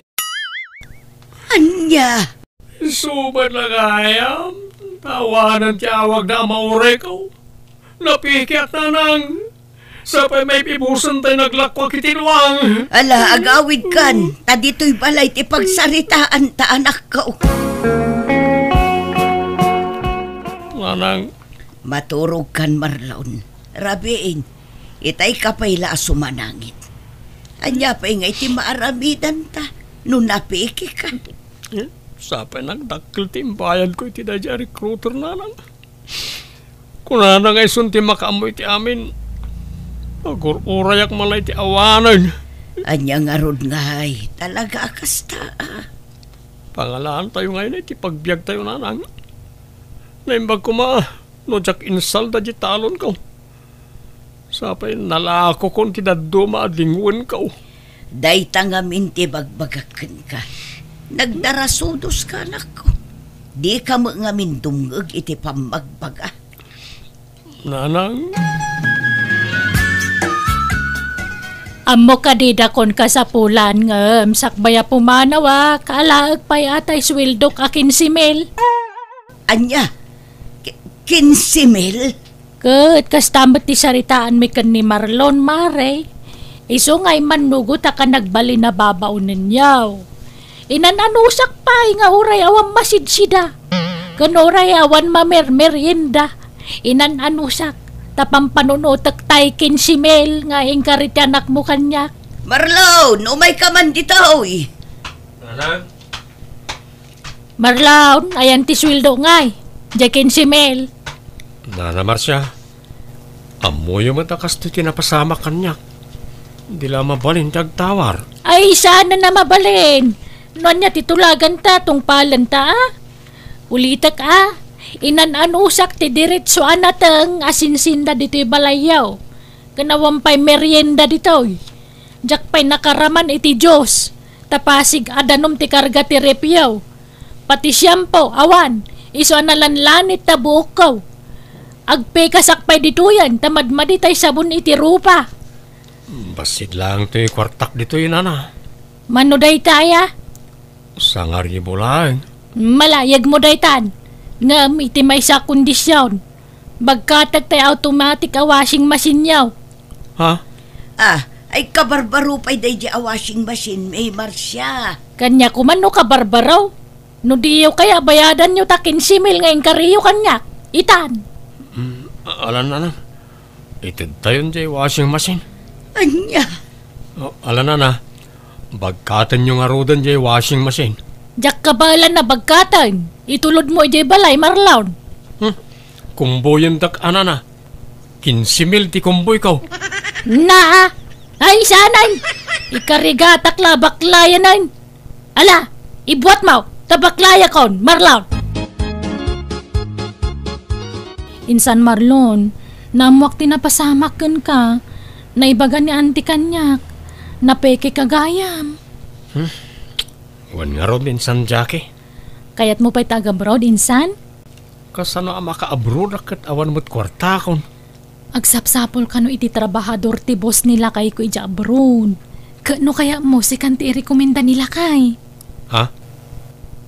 Anya? Subad na gayam. Tawanan ti awag na maure ko. Napikiat nanang. Sapay may pibusan tayo naglakwag itinwang. Ala, agawid kan. Ta dito'y balay ti pagsaritaan ta anak ko. Nanang. Maturog kan Marlon. Rabiin, itay kapayla sumanangit. Anya pa nga iti maaramidan ta, nung napiki ka. Sapay nagdakil timbayan ko iti dadya recruiter nanang. Kung nanang ay sunti makaamoy ti amin, agururayak malay ti awanan. Anya nga rod nga ay, talaga akasta. Pangalaan tayo ngayon iti pagbiag tayo nanang. Naimbag ko no jak insal da di talon ko. Sapay nalako kon ti daduma adinguan ko. Day tangamin ti bagbagakan ka. Nagdarasudos ka anak ko. Di ka mo ngamin dumgag iti pamagbaga. Nanang. Amo kadidakon ka sa pulan ngem sakbaya pumanawa kaalaag pay atay swildok akin si Mel. Anya? 15,000? Kat kastambat ti saritaan mi kan ni Marlon mare. Iso ngay manugot ka nagbali na babaunin yaw. Inananusak pa nga uray awan masidsida. Kan uray awan mamermerienda. Inananusak tapang panunutak tay kin si Mel nga ingkarit anak mo kanya. Marlon, umay ka man dito oy. Nanang. Marlon, ayan ti swildo ngay. Jakin si Mel. Nana Marcia, amoy yung matakas to tinapasama kanya. Hindi lang mabalin tagtawar. Ay, sana na mabalin. Noon niya titulagan ta, tong palanta Ulitak inananusak ti diretso anatang asinsinda dito'y balayaw. Kanawampay merienda dito'y. Jak pa'y nakaraman iti Diyos. Tapasig adanom ti karga ti repyaw. Pati siyampo, awan. Iso analanlanit ta buok ko. Agpe kasakpay dito yan, tamadmadi tay sabon iti rupa. Basid lang ito'y kwartak dito yun, Nana. Manuday taya? Sangari mo lang. Malayag mo daytan. Ngam iti may sa kondisyon. Bagkatag tay automatic a washing machine yaw. Ha? Ay kabarbaro pa'y day di a washing machine, may Marcia. Kanya kumano ka barbaraw? No diyo kaya bayadan nyo takin simil ngayong kariyo kanya. Itan. Alam na. Itid tayo dyan washing machine. Anya? Alam na. Bagkatan yung arudan dyan washing machine. Jak kabalan na bagkatan. Itulod mo ijay balay, Marlon. Kumbo yung dak, na. 15,000 ti kumboy ko. Na! Ay, sanay! Ikariga takla baklaya nan! Ala! Ibuat mo! Tabaklaya kon! Marlon! Insan Marlon, namuak tinapasamakan ka. Naibagan ni auntie kanyak. Napeke kagayam. Wan nga ron insan Jackie. Kayat mo pa'y taga-abroad, insan? Kasano ang maka-abroad akat awan mo't kwarta kon. Agsapsapol ka no iti trabahador ti boss nila kay ko ija abroad. Kano kaya mo si kanti i-rekomenda nila kay? Ha?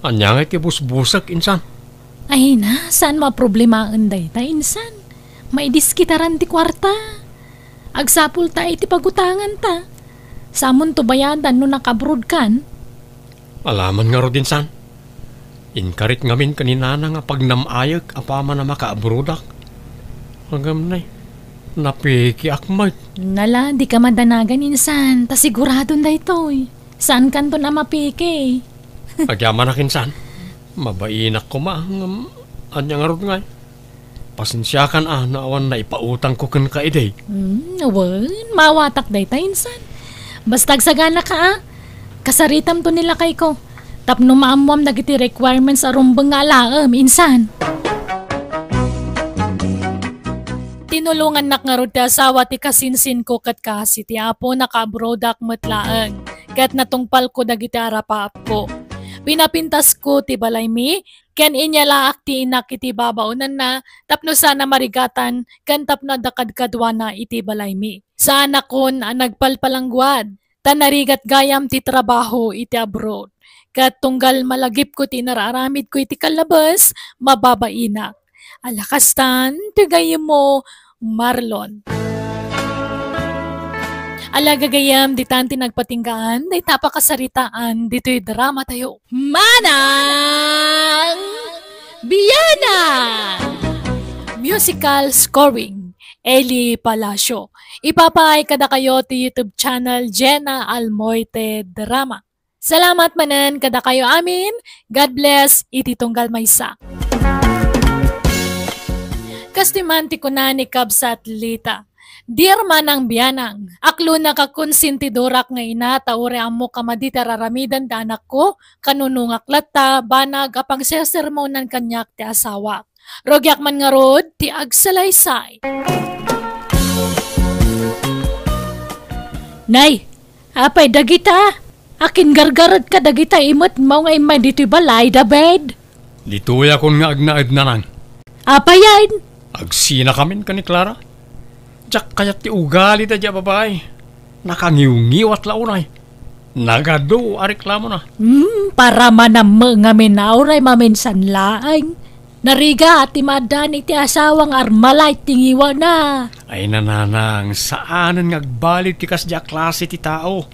Anya nga ti busbusak insan? Ay na, saan maproblemaan day ta, insan? May diskitaran ti kwarta. Agsapol ta iti pagutangan ta. Samon to bayadan no nakabroad kan? Alaman nga ro din san. Inkarit ngamin kanina na nga pag namayag apama na maka-abroad ak. Hanggang nay, napiki akmat. Nala, di ka madanagan insan. Ta siguradon day toy. Saan kanto na mapiki? Agyaman akin san. Mabainak ko ma. Anya nga ro nga. Pasensyakan na awan na ipautang ko kan kaiday. Awan, mawatak day ta insan. Bastag sagana ka Kasaritam to nila kay ko. Tapno maamuam dagiti requirements arumbang nga alaam, insan. Tinulungan nak nga rod ti asawa ti kasinsin ko kat kasi ti apo nakabrodak matlaang. Kat natungpal ko dagiti arapaap ko. Pinapintas ko ti balay mi, ken inyalaak ti inak iti babaunan na, tapno sana marigatan, ken tapno dakadkadwana iti balay mi. Sana kon nagpalpalangguad, tanarigat gayam ti trabaho iti abroad. Kat tunggal malagip ko ti nararamid ko iti kalabas, mababainak. Alakastan, tigayim mo, Marlon. Alagagayam, di tanti nagpatinggaan, di tapakasaritaan, dito'y drama tayo. Manang Biyana! Musical scoring, Eli Palacio. Ipapaay kada kayo ti YouTube channel Jenna Almoite Drama. Salamat manan kada kayo amin. God bless, iti tunggal maysa. Kastimanti ko na ni Kabsat Lita. Dear Manang Biyanang, aklo na kakonsintidorak nga ina, taure amo kamadita raramidan da anak ko, kanunungak latta, banag apang sesermonan kanyak ti asawa. Rogyak man nga rod, ti agsalaysay. Nay, apay dagita, akin gargarad ka dagita imot mo nga imay dito'y balay da bed. Dito'y akong nga agnaad na lang. Apayan? Agsina kamin ka ni Clara. Diyak kayat ti ugali da diya babae. Nakangiw-ngiwat launay. Nagado reklamo na. Para manam nga minauray maminsan laang. Nariga at imadan iti asawang armalay tingiwa na. Ay nananang, saanan ngagbalit ti kasya klase ti tao.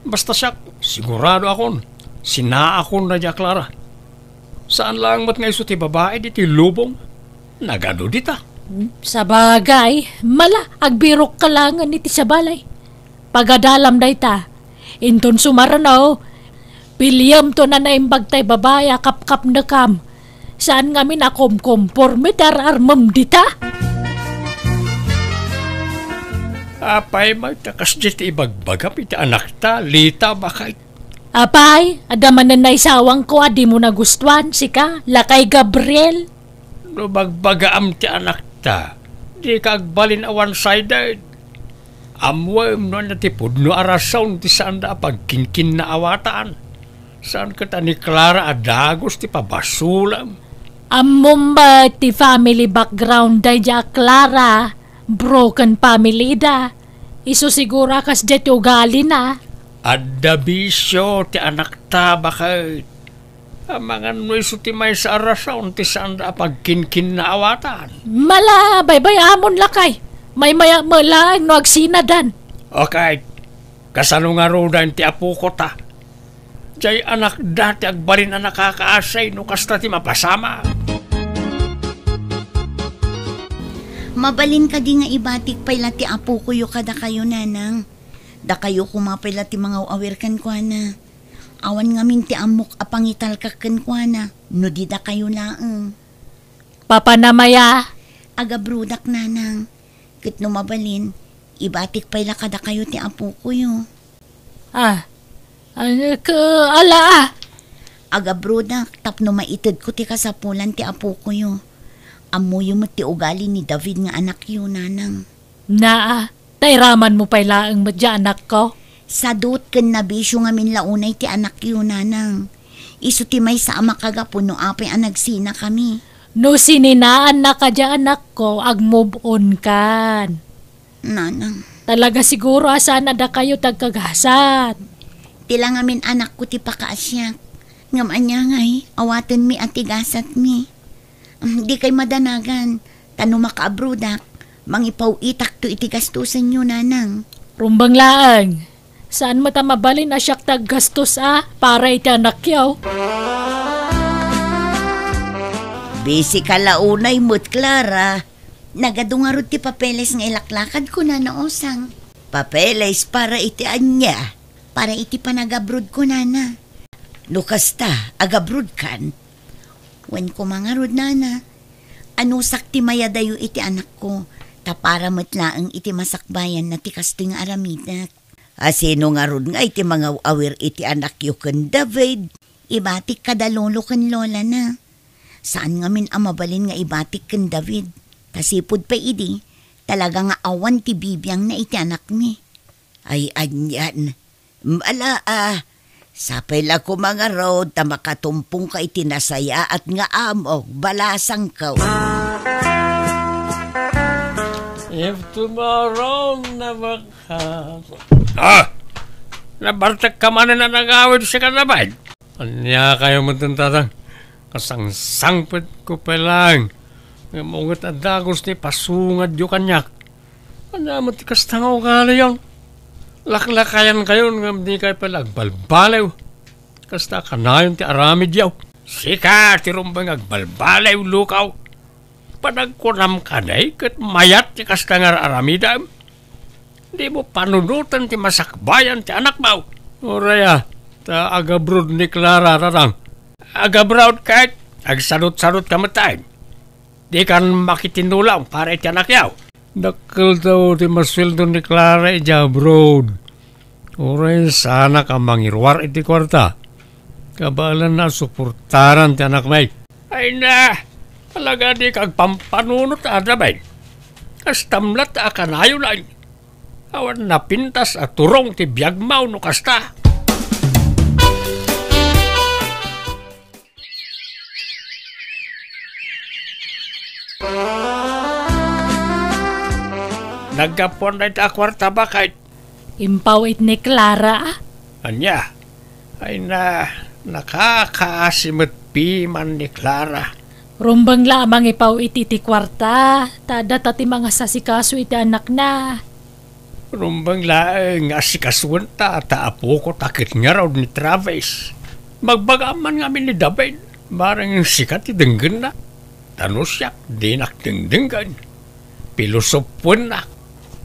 Basta siya, sigurado akon. Sina akon na diya Clara. Saan lang mat nga iso ti babae di ti lubong? Nagado dita. Sa bagay, mala, agbirok ka lang iti sa balay. Pagadalam day ta, inton sumaranaw, piliyam to na naimbag tay babaya kap-kap na kam. Saan nga minakom-komporme armam dita? Apay, magtakas dito ibagbagap iti anak ta, Lita, bakay. Apay, adaman na naisawang ko, di mo nagustuhan, sika, lakay Gabriel. No bagbagaam ti anak ta, di kagbalin a one-sided. Amwem no natipod no arasaw ti saan da pagkinkin na awatan. Saan ka ta ni Clara adagos ti pabasulam? Amom ba ti family background da ja Clara? Broken family da. Iso sigura kas jet ugali na. Adda bisyo ti anak ta bakit. Mga noy ti may sa arasaw ti saan da pagkinkin na awatan. Mala, baybay amon lakay. May maya mala no agsinadan. Okay, kasano nga rodan ti apo ko ta. Jay anak dati agbalin na nakakaasay no kasta ti mapasama. Mabalin ka di nga ibatik pala ti apo ko yu kada kayo nanang. Da kayo kumapala ti mga awirkan ko na. Awan ngamin ti amok apangital kaken ko na. No di da kayo laang. Papa na maya. Aga brudak nanang. Kat numabalin, ibatik pala kada kayo ti apo ko yo. Ala. Aga brodak, tapno maitid ko ti kasapulan ti apo ko yo. Amuyo mo ti ugali ni David nga anak yo, nanang. Tayraman mo pala ang madya anak ko. Sadot ken nabisyo nga min launay ti anak yo, nanang. Isu ti may sa ama kagapuno apay ang nagsina kami. No sininaan na ka dya anak ko, ag-move on kan. Nanang. Talaga siguro asan na da kayo tagkagasat. Tila nga min anak ko ti pakaasyak. Ngaman niya ngay, awaten mi at tigasat mi. Di kay madanagan, tano makaabrodak, mangipaw itak to itigastusan nyo, nanang. Rumbang laang, saan mo mabalin na siyak taggastos para iti anak yaw? Bisi ka launay mo't, Clara. Nagadungarod ti papeles nga ilaklakad ko na naosang. Papeles para iti anya. Para iti panagabrod ko, nana. Nukasta, agabrod kan. Wen ko mangarod, nana. Anusak ti mayadayo iti anak ko. Tapara matlaang iti masakbayan na ti kasto nga aramidak. Asino nga rod nga iti mga awir iti anak yu ken David. Ibatik kada lolo ken lola na. Saan nga min amabalin nga ibatik ken David? Tasipod pa idi, talaga nga awan ti bibiyang na iti anak ni. Ay anyan, sapay la ko mga road ta makatumpong ka iti nasaya at nga amok balasang ka. If tomorrow never comes. Nabartak ka man na nag-awid siya ka naman. Anya kayo mo tatang. Kasangsangpit ko pa lang. Ngamungat at dagos ni pasungad yung kanyak. Ano mo ti kastangaw ka yan? Laklakayan kayo nga di kayo pala agbalbalaw. Kasta ka na yun ti aramid yaw. Sika ti rumbang agbalbalaw lukaw. Panagkunam ka na kat mayat ti kasta nga aramidam. Di mo panunutan ti masakbayan ti anak mo. Oraya, ta agabrod ni Clara rarang. Agabrod kahit agsalot-salot ka matay. Di kan makitinulaw para iti anak yaw. Dakil daw ti masweldo ni Clara iti abroad. Oray sana ka mangirwar iti kwarta. Kabalan na suportaran ti anak may. Ay na, talaga di kag pampanunot adabay. Kastamlat akanayo lang. Awan na pintas at turong ti biyagmaw no kasta. Nagkapon na iti akwarta bakit? Impawit ni Clara. Anya, ay na nakakaasimot piman ni Clara. Rumbang lamang ipawit iti kwarta. Tada tati mga sasikaso iti anak na. Rumbang laeng asikasuan ta apo ko takit nga raw ni Travis. Magbagaman nga ni David. Barang sikat idenggan na. Tano siya, di nakdengdengan. Pilosopon na.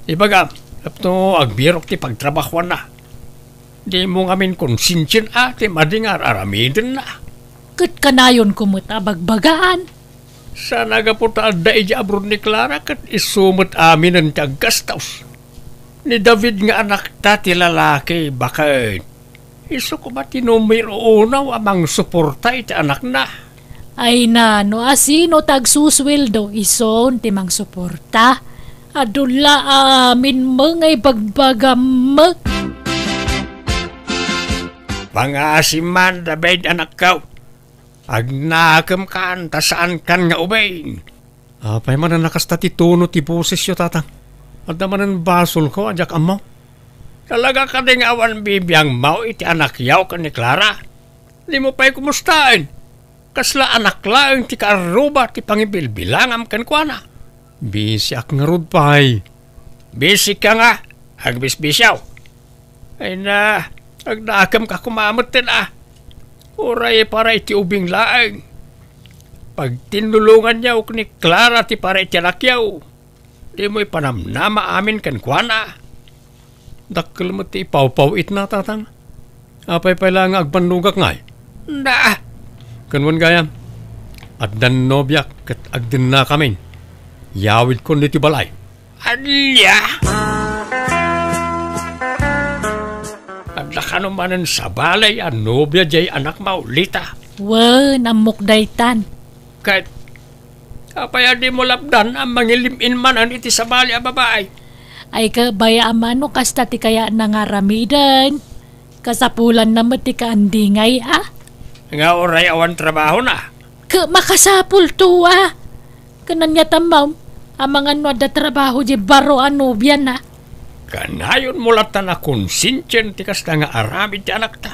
Ibaga, apno agbirok ti pagtrabahuan na. Di mo ngamin konsinsyen ti madingar aramidin na. Kat kanayon kumuta bagbagaan. Sa nagaputa da iji abroad ni Clara kat isumot amin ang tiaggastaws. Ni David nga anak ta ti lalaki bakit. Iso ko ba tinumiro unaw amang suporta iti anak na. Ay na, no asino tagsusweldo ison timang suporta. Adula amin mga ibagbagamak. Pangasiman David anak ka. Agnakam kan, tasaan kan nga ubay. Apay man na nakasta ti tono ti boses yo tatang. At naman ang basol ko, adyak amaw. Talaga ka ding awan bibiyang mau iti anak yaw ka ni Clara. Di mo pa'y kumustain. Kasla anak laeng ti karuba ti pangibilbilangam kan kwa na. Bisi ak nga rod pa'y. Bisi ka nga, agbisbisyaw. Ay na, agnakam ka kumamot din Uray para iti ubing laeng. Pag tinulungan niya ni Clara ti para iti anak yaw. Di mo'y panamnama amin kan kuana. Dakil mo ti ipaw-pawit na tatang. Apay pala nga agpanlugak ngay. Na! Kanwan gaya. At dan nobyak kat agdin na kami. Yawid ko niti balay. Alya! At ka naman sa balay, nobya jay anak maulita. Wan, amok daytan. Kahit kapaya di mo labdan ang mangilimin man ang iti sa balay a babae. Ay kabaya amano kasta ti kaya nangaramidan. Kasapulan na ti kaandingay Nga oray awan trabaho na. Makasapul to Kanan niya tamaw. Ang mga da trabaho di baro anubyan na. Kanayon mo latan na konsintyen ti kasta nga aramid ti anak ta.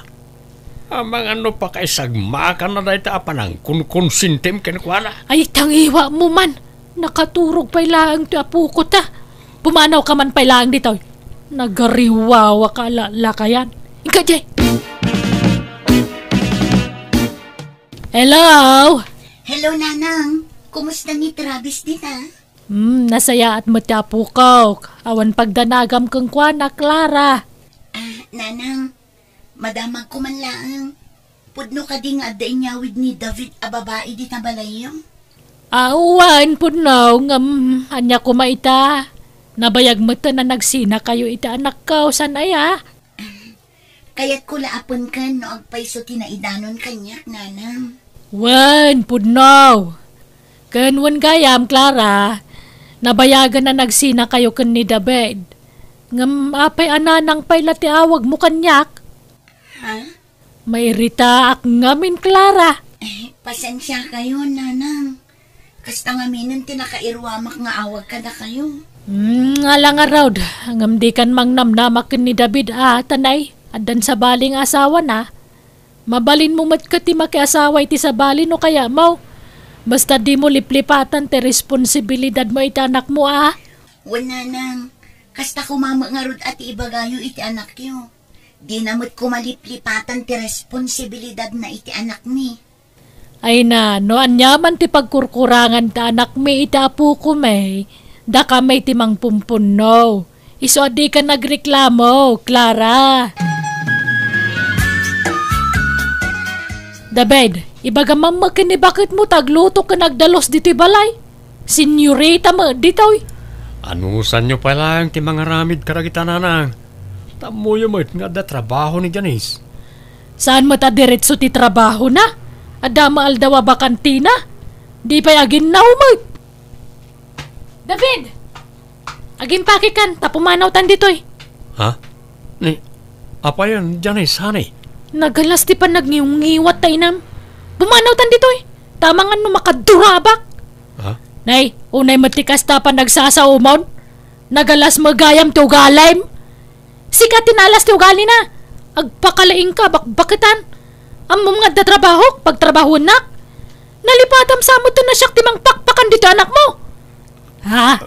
Ang mga pa kay sagmakan na dahi ta apanang konsintem kenkwana. Ay tangiwa mo man. Nakaturog pa'y laang ti apu ko ta. Pumanaw ka man pa'y laang dito. Nagariwawa ka lakayan. Ika jay. Hello? Hello, Nanang. Kumusta ni Travis din, Nasaya at matapo ko. Awan pagdanagam kang kwa Clara. Nanang, madamag ko man lang. Pudno ka di nga adain nyawid ni David a babae di na balayong. Awan pudnaw ngam anya ko maita. Nabayag mo na nagsina kayo ita anak ko. San aya? Kaya't ko laapon ka no agpaiso tinaidanon kanyak, Nanang. Wan pudnaw. Kanwan gayam, Clara. Nabayagan na nagsina kayo kan ni David. Ngam apay ananang pay lati awag mo kanyak. May rita ak ngamin, Clara. Pasensya kayo, Nanang. Kasta nga minun tinakairwamak nga awag ka na kayo. Nga nga raw. Ngam di kan mang namnamak kan ni David tanay. Adan sa baling asawa na. Mabalin mo matkati makiasawa iti sa balin o kaya mau. Basta di mo liplipatan te responsibilidad mo iti anak mo Wala nang. Kasta kumama nga rod at ibagayo iti anak yo. Di namot kumaliplipatan ti responsibilidad na iti anak mi. Ay na, no anyaman ti pagkurkurangan ta anak mi iti apu ko may. Da ka may timang pumpuno. Iso di ka nagreklamo, Clara. David, ibagam magkini bakit mo tagluto ka nagdalos dito'y balay? Senyorita mo dito'y. Anusan nyo pala ang ti mga ramid karagita nanang. Tamo yung nga da trabaho ni Janice. Saan mo ta diretso ti trabaho na? Adama aldawa ba kantina? Di pa'y agin na umag. David! Agin pakikan, tapumanaw tan dito'y. Ha? Ni, apa yun, Janice, honey? Nagalas ti pa nagngiwat tayo nam. Pumanaw tan dito'y. Tamangan no makadurabak. Ha? Nay, unay matikas ta pa nagsasaumaw. Nagalas magayam ti ugalim. Sika tinalas ti ugali na. Agpakalaing ka, bakbakitan. Amom nga da trabaho, pagtrabaho nak. Nalipatam sa mo to na siyak timang pakpakan dito anak mo. Ha?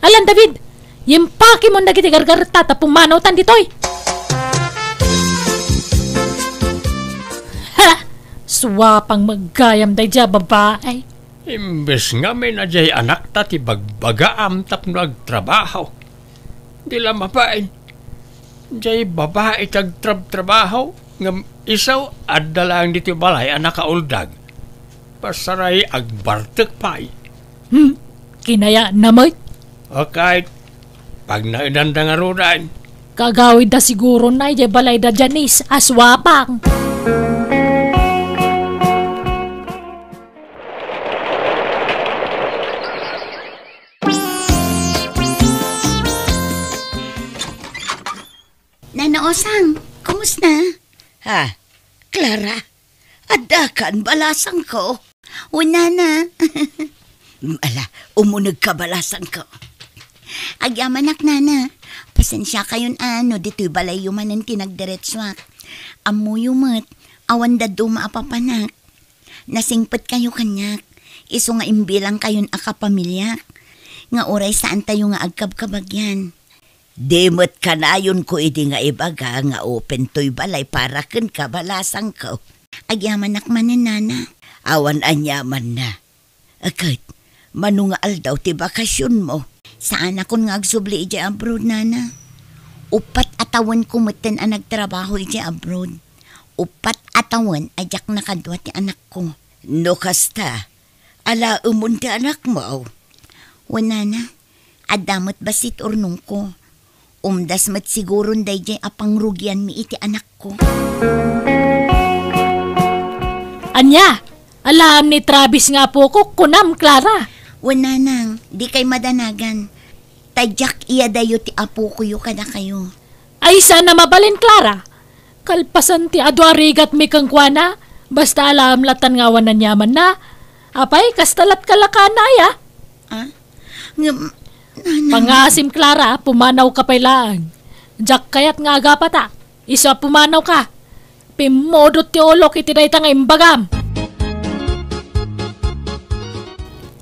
Alan David, yung paki mo nagitigargarta ta pumanaw tan dito'y. Swapang maggayam day dya babae. Imbes nga may na jay anak ta ti bagbagaam tap nagtrabaho. Di lang mapain. Jay babae tagtrabaho ngam isaw addalang dito balay anak kauldag. Pasaray agbartek pay. Kinaya namoy. O kahit pag nainanda nga rudan. Kagawid da siguro na jay balay da Janice aswapang. Nanaosang, kumusta? Ha? Clara, adakan balasang ko. Una na. Ala, umunag ka balasang ko. Agyamanak, Nana. Pasensya kayon dito'y balay yumanan tinagdiretswak. Amu yumat, awan dado maapapanak. Nasingpet kayo kanyak. Iso nga imbilang kayon akapamilya. Nga oray saan tayo nga agkabkabagyan. Demot ka na yun ko iti nga ibaga nga open to'y balay para ken kabalasang ko. Agyamanak manen, Nana. Awan anyaman na. Agad, manunga aldaw ti bakasyon mo. Saan akon nga agsubli iti abroad, Nana? Upat atawan kumuten ang nagtrabaho iti abroad. Upat atawan ajak nakadwa ti anak ko. No kasta, ala umun ti anak mo. Nana, At damot basit urnong ko. Umdas mat siguron day jay apang rugyan mi iti anak ko. Anya, alam ni Travis nga po ko, kunam, Clara. Wala nang, di kay madanagan. Tadyak iya dayo ti apo ko yu kada kayo. Ay sana mabalin, Clara. Kalpasan ti adwarigat mi kang kuana, basta alam latan nga wanan yaman na. Apay, kastalat kalakana ya. Ah? Nanang. Pangasim, Clara, pumanaw ka pailaan. Jack kayat nga agapata, isa pumanaw ka. Pimodot ti olok iti dayta nga imbagam.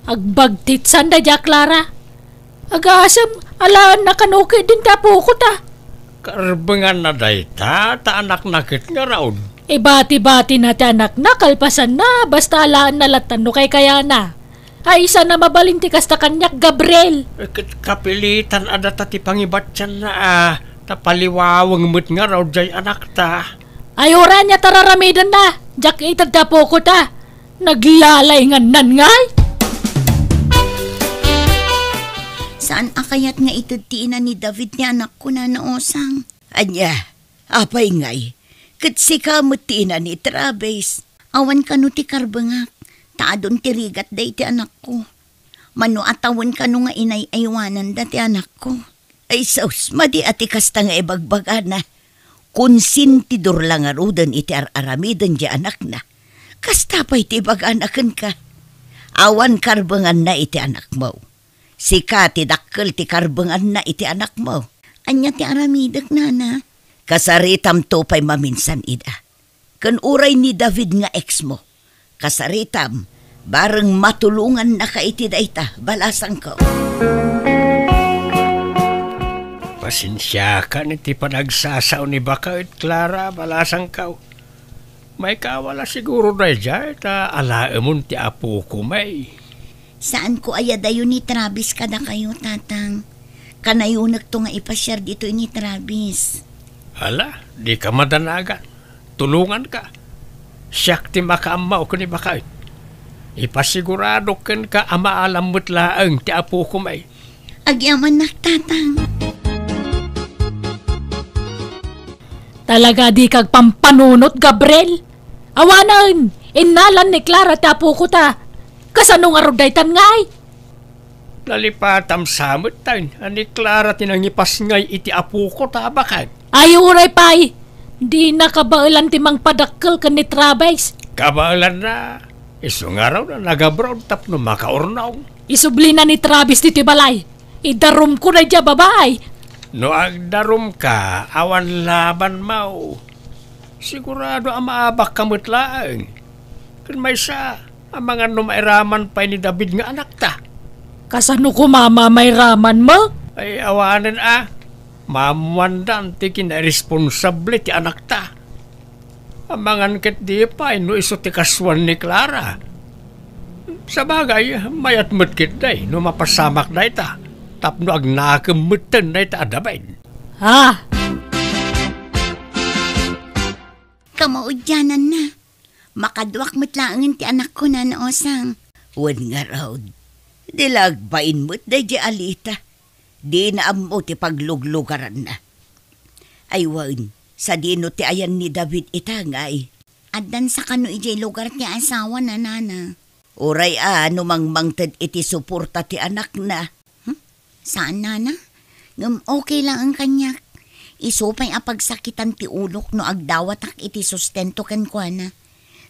Agbagtit sanda ja, Clara. Agasam, alaan na kanuki din tapo ko ta. Karbengan na dayta, ta anak nakit nga raon. Bati-bati na ti anak na, kalpasan na, basta alaan na latan no kay kaya na. Ay isa na mabalinti kasta kanyak, Gabriel. Kapilitan adata ti pangibatyan na tapaliwawang mo't nga raw jay anak ta. Ay ora niya tararamidan na, Jack itad tapo ko ta. Naglalay nga ngay. Saan akayat nga itutiina ni David ni anak ko na naosang? Anya, apay ngay. Katsika mo tina ni Travis. Awan ka no ti karbangak. Taadon tirigat day ti anak ko. Mano atawan ka no nga inay aywanan da ti anak ko. Ay saus, madi ati kasta nga ibagbaga na. Konsintidor lang arudan iti aramidan di anak na. Kasta pa iti ibag-anakan ka. Awan karbangan na iti anak mo. Sika ti dakkel ti karbangan na iti anak mo. Anya ti aramidak nana. Kasaritam to pa'y maminsan ida. Kan uray ni David nga ex mo. Kasaritam, bareng matulungan na ka iti dayta, balasang ko. Pasensya ka niti panagsasaw ni Bakawit, Clara, balasang ka. May kawala siguro na dyan, alaemon ti apo ko may. Saan ko ayadayo ni Travis kada kayo, tatang? Kanayunak to nga ipasyar dito ni Travis. Hala, di ka madanagan. Tulungan ka. Siyak ti makaamaw ko ni Bakawit. Ipasigurado ken ka amaalam mo't laang ti apo ko may. Agyaman nak, tatang. Talaga di kag pampanunot, Gabriel. Awanan, inalan ni Clara tapo ko ta. Kasanong arudaytan ngay. Nalipatam samot tayo. Ani Clara tinangipas ngay iti apo ko ta, Bakawit. Ay uray pay. Di nakabailan timang padakkel ka ni Travis. Kabaalan na. Iso nga raw na nagabrown tapno makaurnaw. Isubli na ni Travis dito balay. Idarum ko na dya babae. No agdarum ka, awan laban mau. Sigurado ang maabak kamot laang. Kung may sa, ang mga numairaman pa ni David nga anak ta. Kasano ko mama may raman mo? Ay awanan mamuandan ti kinaresponsable ti anak ta. Amangan ket di pa no iso ti kaswan ni Clara. Sa bagay, mayat met kit day no mapasamak day ta. Tapno ag nakamutan day ta adabain. Ha? Kamaudyanan na. Makadwak matlaangin ti anak ko na naosang. Wan nga raw. Dilagbain mo't day di alita. Di na amo ti pagluglugaran na. Ay wan, sa dino ti ayan ni David itangay. Addan sa kano ijay lugar ti asawa na nana. Uray numangmangtad iti suporta ti anak na. Saan nana? Okay lang ang kanyak. Isupay apagsakitan ti ulok no agdawatak iti sustento ken kuana.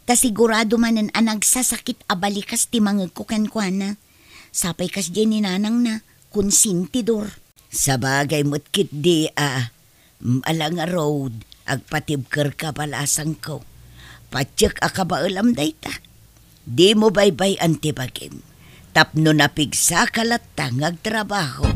Ta sigurado manen nagsasakit abalikas ti mangeg ko ken kuana. Sapay kas di ni nanang na. Konsintidor. Sa bagay mo't kit di alang a road, agpatibker ka balasang ko. Patsyak akabaalam dayta. Di mo baybay antibagim. Tapno napigsa kalatang agtrabaho.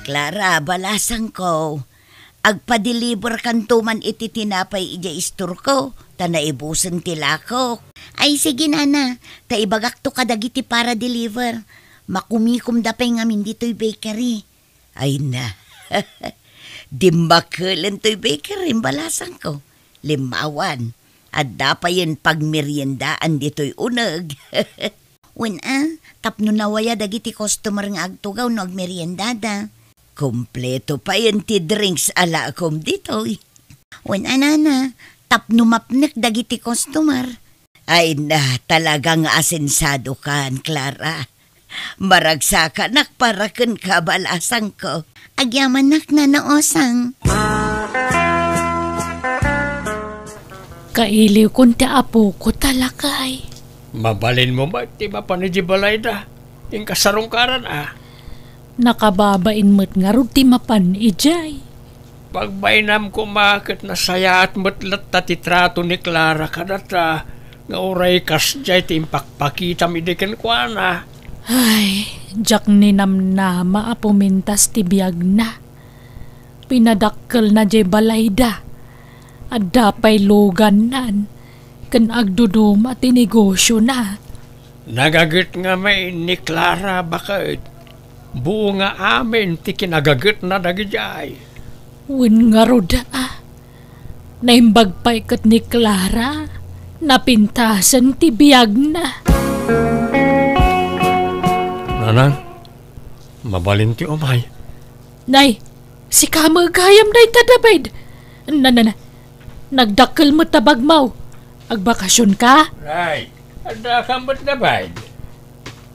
Clara, balasang ko. Agpa-deliver kantuman iti tinapay ija istor ko. Tanaibusan tilako. Ay sige nana, taibagak to kadagiti para deliver. Makumikum da pa'y ngamin dito'y bakery. Ay na, Dimbakalan to'y bakery balasang ko. Limawan. At dapayin pagmeriendaan dito'y unag. Tapno nawaya dagiti customer nga agtugaw no agmeriendada. Kompleto pa yan ti drinks ala akom dito'y. Nana, tapno mapnek dagiti customer. Ay na, talagang asensado kan, Clara. Maragsakan para ken kabalasang ko. Agyaman na naosang. Kailiw kun ti apo ko talakay. Mabalin mo ba? Di ba panidji balay da? Yung kasarungkaran Nakababain mo't nga rin ti mapan ijay. Pagbainam ko makit na saya at matlat ta titrato ni Clara kadata nga oray kasjay ti impakpakita mi diken kwa na. Ay, jak ni namnama apumintas ti biyag na. Pinadakkel na jay balayda. At dapay logan nan. Kan agdudum at tinegosyo na. Nagagit nga may ni Clara bakit buo nga amin ti kinagagit na dagijay. Wen nga roda Naimbag pa ikat ni Clara. Napintasan ti biyag na. Nanang, mabalin ti umay. Nay, si kamagayam day tadabid. Nagdakkel mo tabagmaw. Agbakasyon ka? Right, ada kambot na ba?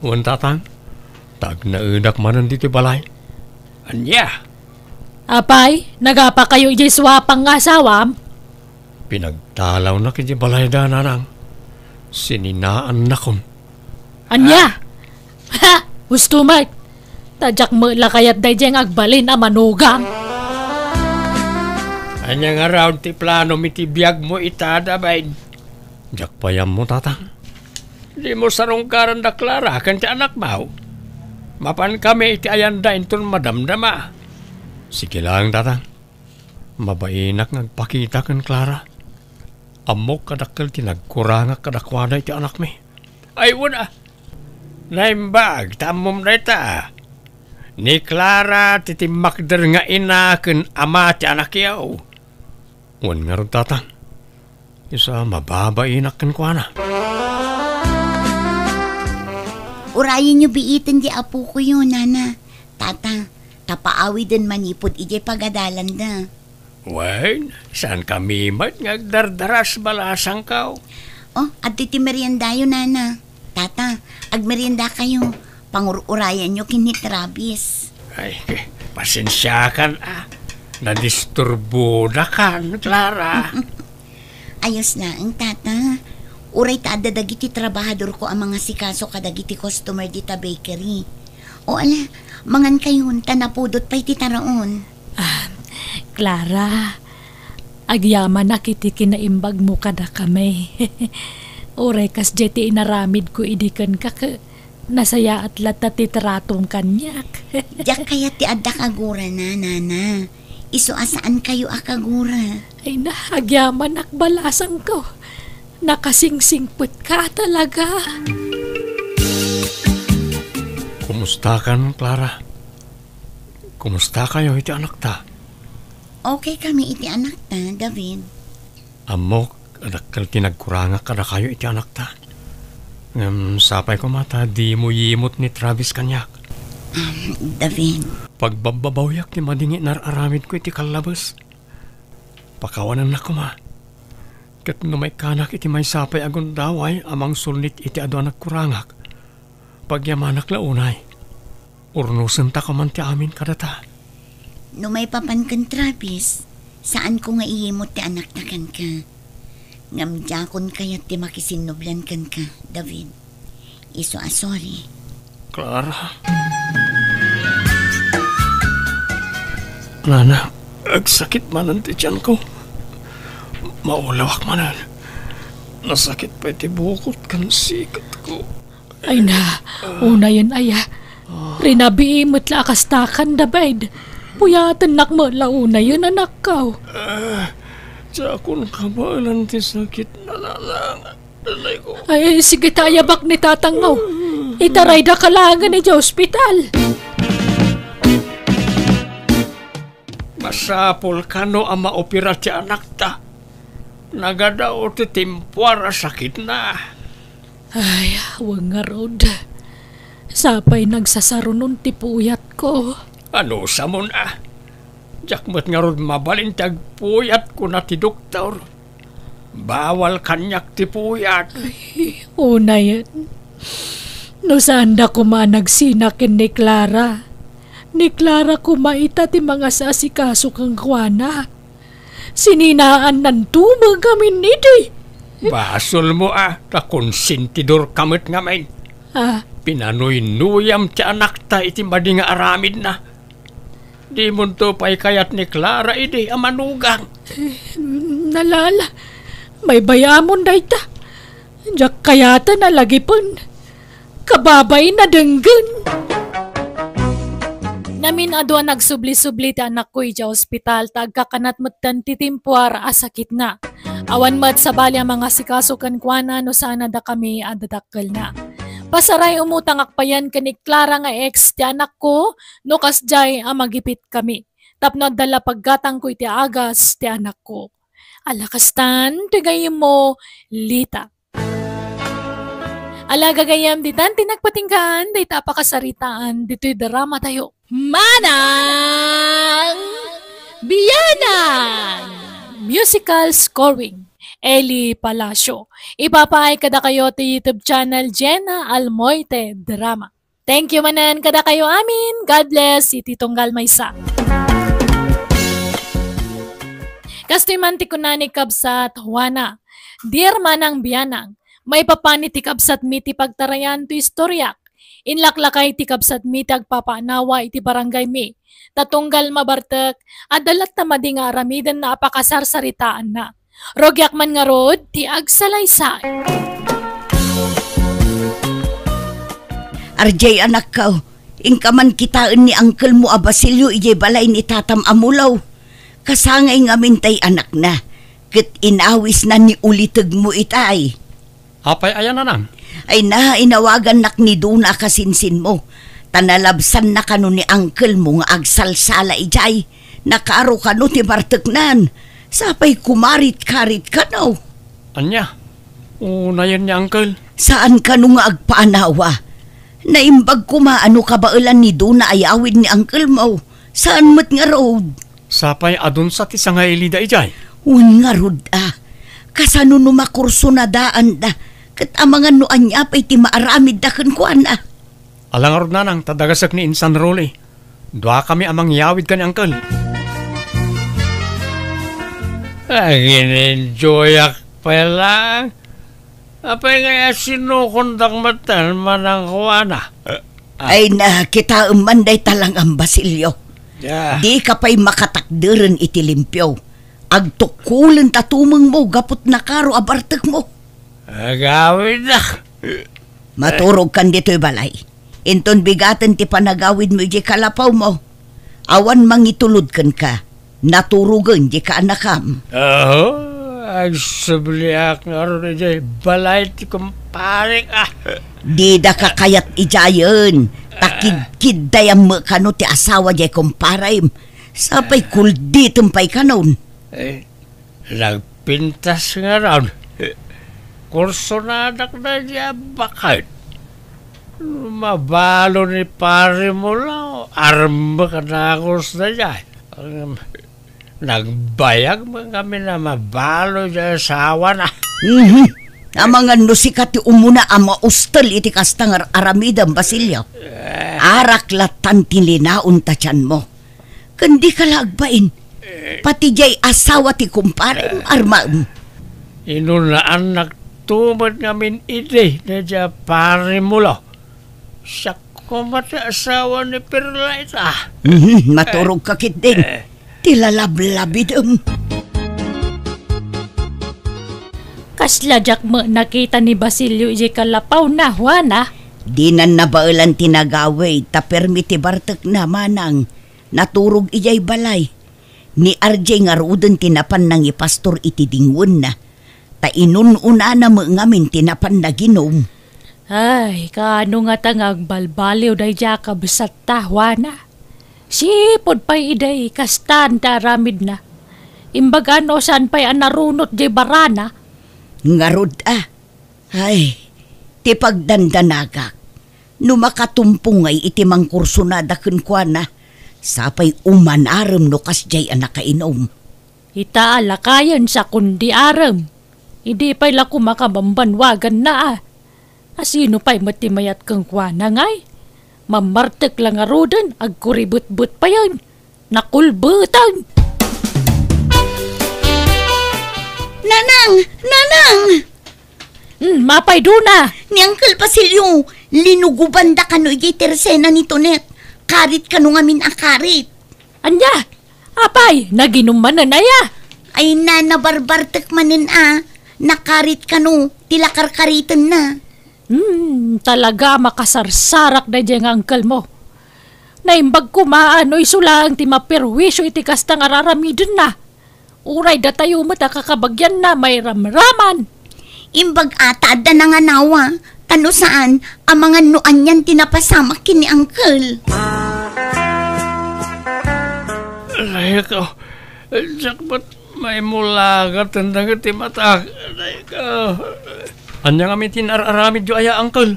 Wan tatang, tag naudak manan dito balay. Anya? Apay, nagapa kayo ijay swapang nga asawam? Pinagtalaw na kiti balay da nanang. Sininaan na kom. Anya? Ha? Gusto mat. Tadyak mo lakayat day jeng agbalin a manugam. Anya nga raw ti plano miti biyag mo itada bay. Jak payam mo tatang. Di mo sarungkaran da Clara kan ti anak mau. Mapan kami iti ayanda inton madamdama. Sige lang tatang. Mabainak nagpakita kan Clara. Amok kadakkel ti nagkuranga kadakwada iti anak mi. Ay wala. Naimbag tamom na ita. Ni Clara titi makder nga ina ken ama ti anak yaw. Wan nga ron tatang. Isa mababainak kan kuana. Urayin nyo biitin di apo ko yun, Nana. Tata, tapaawi din manipod ijay pagadalan na. Wen, saan kami mat ngagdardaras balasang kaw? At iti merienda yun, Nana. Tata, agmerienda kayo. Pangururayan nyo kini Travis. Ay, pasensya kan Nadisturbo na kan, Clara. Ayos na ang tata. Uray taada dagiti trabahador ko ang mga sikaso kadagiti customer dita bakery. O ala, mangan kayon, tanapudot pa'y titaraon. Clara, agyaman na kiti kinaimbag mo kada kami. Uray kas jeti inaramid ko idikan ka nasaya at latati tratong kanyak. Diyak kaya ti adda kagura na, Nana. Iso asaan kayo akagura. Ay na, agyaman akbalasang ko. Nakasingsingput ka talaga. Kumusta kan, Clara? Kumusta kayo iti anak ta? Okay kami iti anak ta, David. Amok, adakal tinagkuranga kada kayo iti anak ta. Sapay ko mata, di mo yimot ni Travis kanyak. David. Pagbababawyak ni madingi nararamid ko iti kalabas. Pakawanan na ko ma. Kat no may kanak iti may sapay agon daway amang sulit iti ado anak kurangak. Pagyamanak launay. Urnusan ta ka man ti amin kadata. No may papankan Travis, saan ko nga ihimot ti anak na kan ka? Ngamdyakon kayat ti makisinublan kan ka, David. Iso sorry. Clara. Nana, agsakit manan ti tiyan ko. Maulawak manan. Nasakit pa iti bukot kan sikat ko. Ay na, una yun aya. Rinabi imutla akastakan David. Puyatan nak mo launa yun anak kao. Sa akong kabalan ti sakit na nalang. Ko. Ay, sige tayo bak ni tatangaw. Itaray da kalangan ni sa ospital. Masapol kano ang maopera ti anak ta. Nagadao ti timpuara sakit na. Ay, wag nga rod. Sapay nagsasarunon ti puyat ko. Ano sa mo na? Jakmat nga rod mabalintag puyat ko na ti doktor. Bawal kanyak ti puyat. Una yan. No sanda ko managsinakin ni Clara. Ni Clara kumaita ti mga sasikaso kang kuwana. Sininaan ng tumang kami niti. Basol mo ta konsentidor kamit ngamin. Pinanuy-nuyam ti anak ta iti madi nga aramid na. Di mo to pa'y kayat ni Clara iti amanugang. Nalala, may bayamon day ta. Diyak kayata nalagipon. Kababay na denggan. Namin adwa nagsubli-subli ti anak ko ija ospital tagkakanat mutan ti timpuar asakit na. Awan mat sa bali ang mga sikaso kan kuana no sana da kami adadakkel na. Pasaray umutang akpayan kani Clara nga ex ti anak ko no kasjay ang magipit kami. Tapno dala paggatang ko iti agas ti anak ko. Alakastan tigayim mo Lita. Alaga gayam ditan tinagpatinggaan day tapakasaritaan dito'y drama tayo. Manang Biyanan! Musical scoring Eli Palacio. Ipapaay kada kayo ti YouTube channel Jenna Almoite Drama. Thank you manan kada kayo amin. God bless iti tunggal maysa. Kastoy man ti kunani kabsat Juana. Dear Manang Biyanang, may papani ti kabsat mi ti pagtarayan to istoryak. Inlaklakay ti kabsat mi ti agpapanawa iti barangay mi. Tatunggal mabartek at dalat na madi nga aramidan na apakasarsaritaan na. Rogyak man nga rod ti agsalaysay. Arjay anak ka, ingkaman kitaan ni Uncle mo a Basilio ijay balay ni Tatam Amulaw. Kasangay nga mintay anak na, ket inawis na ni ulitag mo itay. Apay ayan nanang? Ay na, inawagan nak ni Duna kasinsin mo. Tanalabsan na kano ni Uncle mo nga agsalsala ijay. Nakaro kano ti barteknan. Sapay kumarit-karit kano. Anya? Una yan ni Uncle. Saan kano nga agpaanawa? Naimbag kumaano kabailan ni Duna ay awid ni Uncle mo. Saan mat nga road? Sapay adun sa ti sangailida ijay. Un nga road Kasano no makurso na daan da. Kat amangan no anya pa'y ti maaramid da kan kuan Alangarod nanang, tadagasak ni Insan Rolly. Dua kami amang yawid ka ni Uncle. Ang in-enjoy pa lang. Apay nga sinukundak matan manang kuwana. Ay na, kita umanday talang ang Basilio. Yeah. Di ka pa'y makatakdiran iti limpyo. Agtukulan tatumang mo, gapot na karo abartek mo. Agawid na. Maturog kan dito'y balay. Inton bigatan ti panagawid mo iji kalapaw mo. Awan mangitulod kan ka. Naturugan di ka anakam. Agsabliak nga rin iji. Balay ti kumparik Di da ka kayat ijayan. Takid-kid dayang mo kano ti asawa di kumparaim. Sapay kuldi tumpay kanon. Nagpintas nga rin. Kurso na anak na niya bakit. Mabalo ni pare mo lang. Arma ka na kurs na niya. Nagbayag mo kami na mabalo niya sa awa na. Amangan no sikat ti umuna ama ustel iti kastangar aramidam Basilio. Araklatan tinlinaon ta tiyan mo. Kandi ka lagbain. Pati jay asawa ti kumpare armaam. Inunaan nagtumad ngamin iti na dya pare mo lang. Siya kumati asawa ni Perlaita. Maturog kakit din. Tilalablabidam. Kasladyak mo nakita ni Basilio iji kalapaw na Juana. Di na nabailan tinagaway ta permiti bartek na manang. Naturog ijay balay. Ni RJ nga rudan tinapan nang ipastor iti dingwon na. Ta inununa na mo ngamin tinapan na ginom. Ay, kaano nga tangag balbaliw day dya kabsat ta, Juana. Sipod pa'y iday, kastan taramid na. Imbaga no saan pa'y anarunot di barana. Ngarod Ay, ti pagdandanagak. No makatumpungay iti mang kursunada kenkwana, sapay umanarem no kasjay anak kainom. Ita alakayan sa kundi aram. Hindi pa'y laku makabambanwagan na Asino pa'y matimayat kang kwana ngay? Mamartek lang arudan, agkuribut-but pa yan. Nakulbutan! Nanang! Mapay duna! Ni Uncle Basilio, linugubanda ka no iti tersena ni Tonet. Karit ka no ngamin akarit. Anya! Apay, naginuman na naya! Ay nabarbartek manin nakarit ka no, tilakarkaritan na. Talaga makasarsarak na dyan ang uncle mo. Naimbag kumaano isulang ti maperwisyo iti kastang araramidin na. Uray da tayo matakakabagyan na may ramraman. Imbag ata da na nga nawa, tano saan ang mga nuan yan tinapasamak kini Uncle. Alay ko, Jack, ba't may mulagat tandang iti matak? Alay ko. Anya kami tinararamid yung aya, Uncle.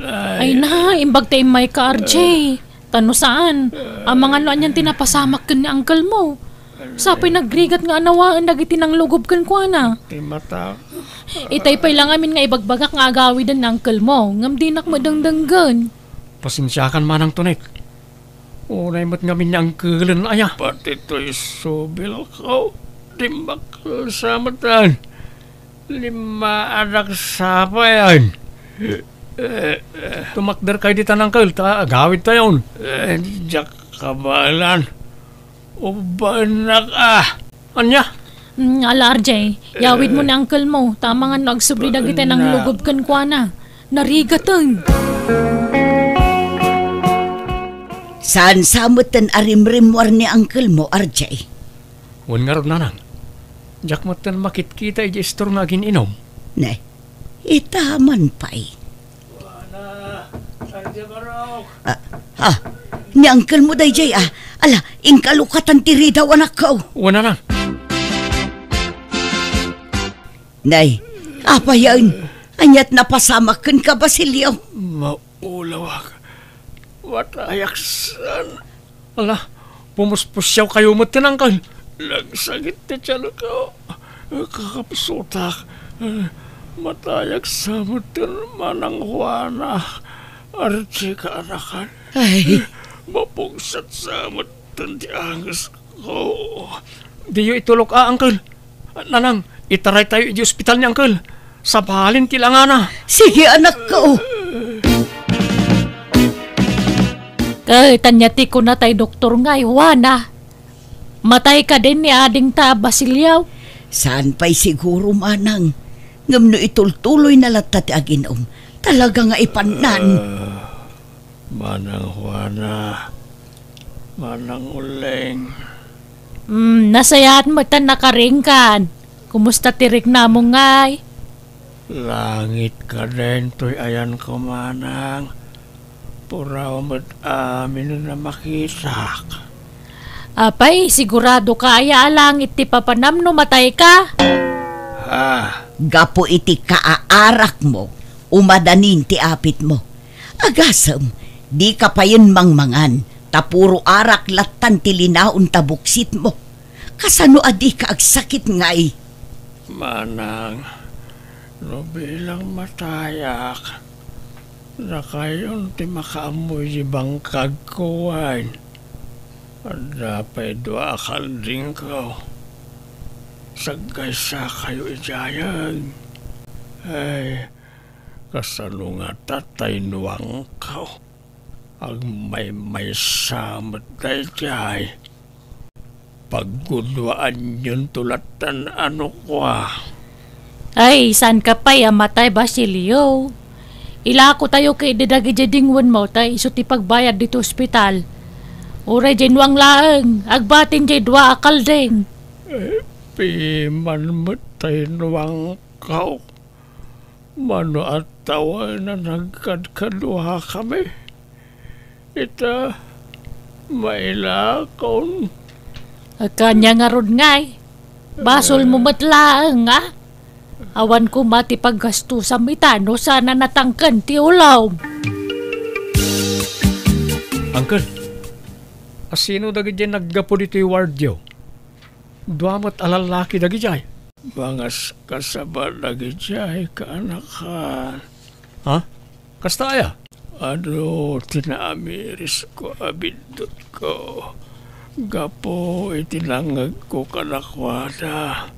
Ay na, imbag tayo may ka, RJ. Tano saan? Ang mga nuan yan tinapasamak kan ni uncle mo. Sapay nagrigat nga anawaan nagiti nang lugob kan kwa na. Iti matak. Itay pa'y lang amin nga ibagbagak nga agawi dan ng uncle mo. Ngam di nakmadangdanggan. Pasensyakan manang Tonet. Unay mo't ngamin niya ang kulan aya. Pati to'y subil ko. Dimbakal sa matan. 5 anak sapa yan. Tumakder kayo di tanangkal. Agawid tayo. Diyak kabalan. Ubanak Anya? Ala RJ, yawid mo na uncle mo. Tama nga nagsubli dagiti ng lugob kan kwa na. Narigatan. Saan samutan arimrimwar ni uncle mo, RJ? Wan nga rin nanang. Diyak mo tan makitkita iji istor nga gininom. Ne, itaman pa'y. Ni uncle mo day jay Ala, ingkalukatan tiri daw anak ko. Wana na. Nay, apa yan? Anyat napasamakan ka, Basilio? Maulawak. Watayaksan. Ala, pumuspusyaw kayo mo tinangkal. Lagsagit na tiyan ko. Kakapisutak. Matayak sa mutin manang Juana. Archie ka anakan. Ay, mapugsat sa mutin di angas ko. Di yu itulok uncle. Nanang, itaray tayo di ospital ni uncle. Sabalin tilangan na. sige anak ko. Kay tanyati ko na tay doktor nga Juana. Matay ka din ni ading ta Basilio. Saan pa'y siguro manang? Ngam no itultuloy na latat aginom. Talaga nga ipanan. Manang Juana. Manang Uleng. Nasayahan mo tan nakaringkan. Kumusta tirik na mo ngay? Langit ka din to'y ayan ko manang. Puraw mo't amin na makisak. Apay, sigurado ka aya langit ti papanam no matay ka. Gapo iti kaaarak mo. Umadanin ti apit mo. Agasam, di ka pa yun mangmangan. Tapuro arak latan ti linaon tabuksit mo. Kasano adi ka agsakit ngay? Manang, no bilang matayak. Na kayon ti makaamoy di bangkag kuwan. Dapat dua akal din ko. Sagay sa kayo ijayan. Ay, kasano nga tatay nuwang ko. Ang may samad na ijay. Paggunwaan yun tulatan ano ko Ay, saan ka pa matay Basilio? Ila ko tayo kay didagi dingwan mo tay iso ti pagbayad dito ospital. Uray jenwang laeng, agbatin jay dua akal ding. Piman matay nuwang kao. Mano at tawa na nagkadkaduha kami. Ita, May lakon. Kanya nga ron ngay. Basol mo matlaang nga. Awan ko mati paggasto sa mitano sana natangkan ti ulaw. Uncle, asino dagi dyan naggapo dito yung wardyo? Duamat alalaki dagi dyan. Bangas kasaba dagi dyan, kaanakan. Ha? Kastaya? Ano, tinamiris ko abindot ko. Gapo, itinangag ko kanakwada.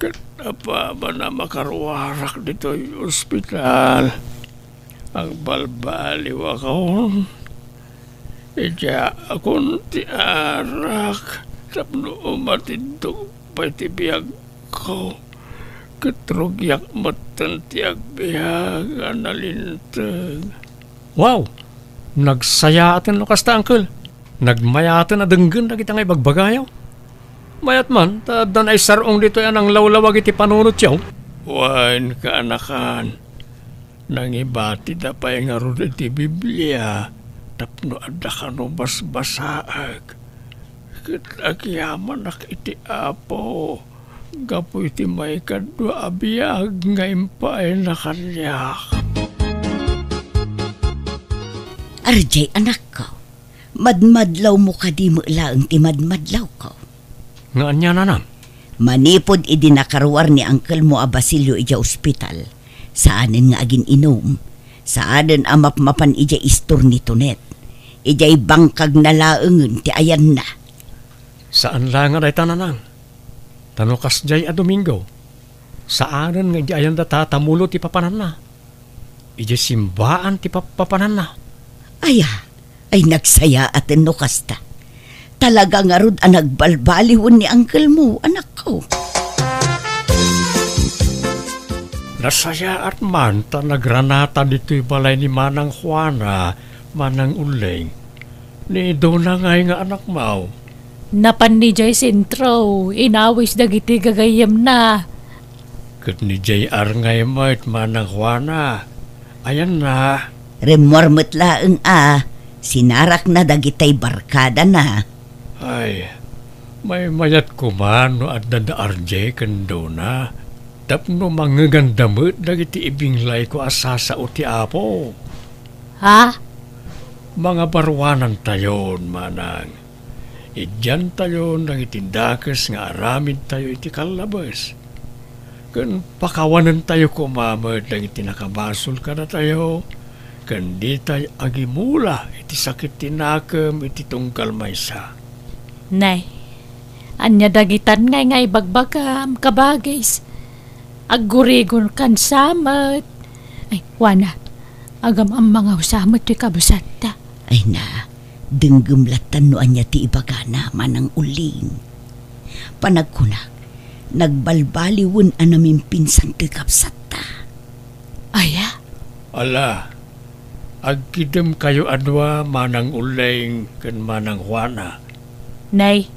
Kenapa ba na makarwarak dito yung ospital? Ang balbaliw ako. Ija akong tiarak. Tapno umatindog pa itibiyag ko. Ketrugyak matantiyag biyag analintag. Wow! Nagsayatan no kasta, Uncle. Nagmayatan na denggan na kita ngay bagbagayaw. Mayat man, tadan ay sarong dito yan ang lawlawag iti panunot yaw. Wain ka anakan. Nangibati da pa yung arun iti Biblia. Tapno adda ka no basbasaag. Kitagyaman ak iti apo. Gapo iti may kadwa abiyag ngayon pa ay nakanyak. RJ, anak ko. Madmadlaw mo ka di mo ilaang ti madmadlaw ko. Nga anya na nam? Manipod idinakarwar ni Uncle mo a Basilio ija ospital. Saanin nga agin inom. Saanin amap-mapan ija istor ni Tonet. Ijay bangkag na laengen ti ayan na. Saan lang nga day tananang? Tanukas jay a Domingo. Saanin nga ija ayan da tatamulo ti papanan na. Ija simbaan ti papanan na. Ay nagsaya atin no kasta. Talaga nga rod ang nagbalbaliwon ni Uncle mo, anak ko. Nasaya at man ta nagranata dito'y balay ni Manang Juana, Manang Uling. Ni Dona ngay nga anak mau. Napan ni Jay Sintro, inawis dagiti gagayam na. Kat ni J.R. ngay mo't Manang Juana. Ayan na. Remormet laeng sinarak na dagitay barkada na. Ay, may mayat ko man no at dada RJ kando na. Tapno mangagandamot dagiti ibinglay ko asasa o ti apo. Ha? Mga barwanan tayon, Manang. Idyan tayon dagitindakes nga aramid tayo iti kalabas. Kan pakawanan tayo kumamad dagiti nakabasol ka na tayo. Kandi tayo agimula iti sakit tinakam iti tungkal maysa. Nay, anya dagitan ngay bagbagam, kabagis. Aggurigon kan samat. Ay, Juana, agam ang mga usamat ti kabusata. Ay na, denggumlatan no anya ti ibagana Manang Uling. Panagkunak, nagbalbaliwon anamin pinsan ti kapsata. Aya? Ala, agkidem kayo adwa Manang Uling kan Manang Juana. Nay,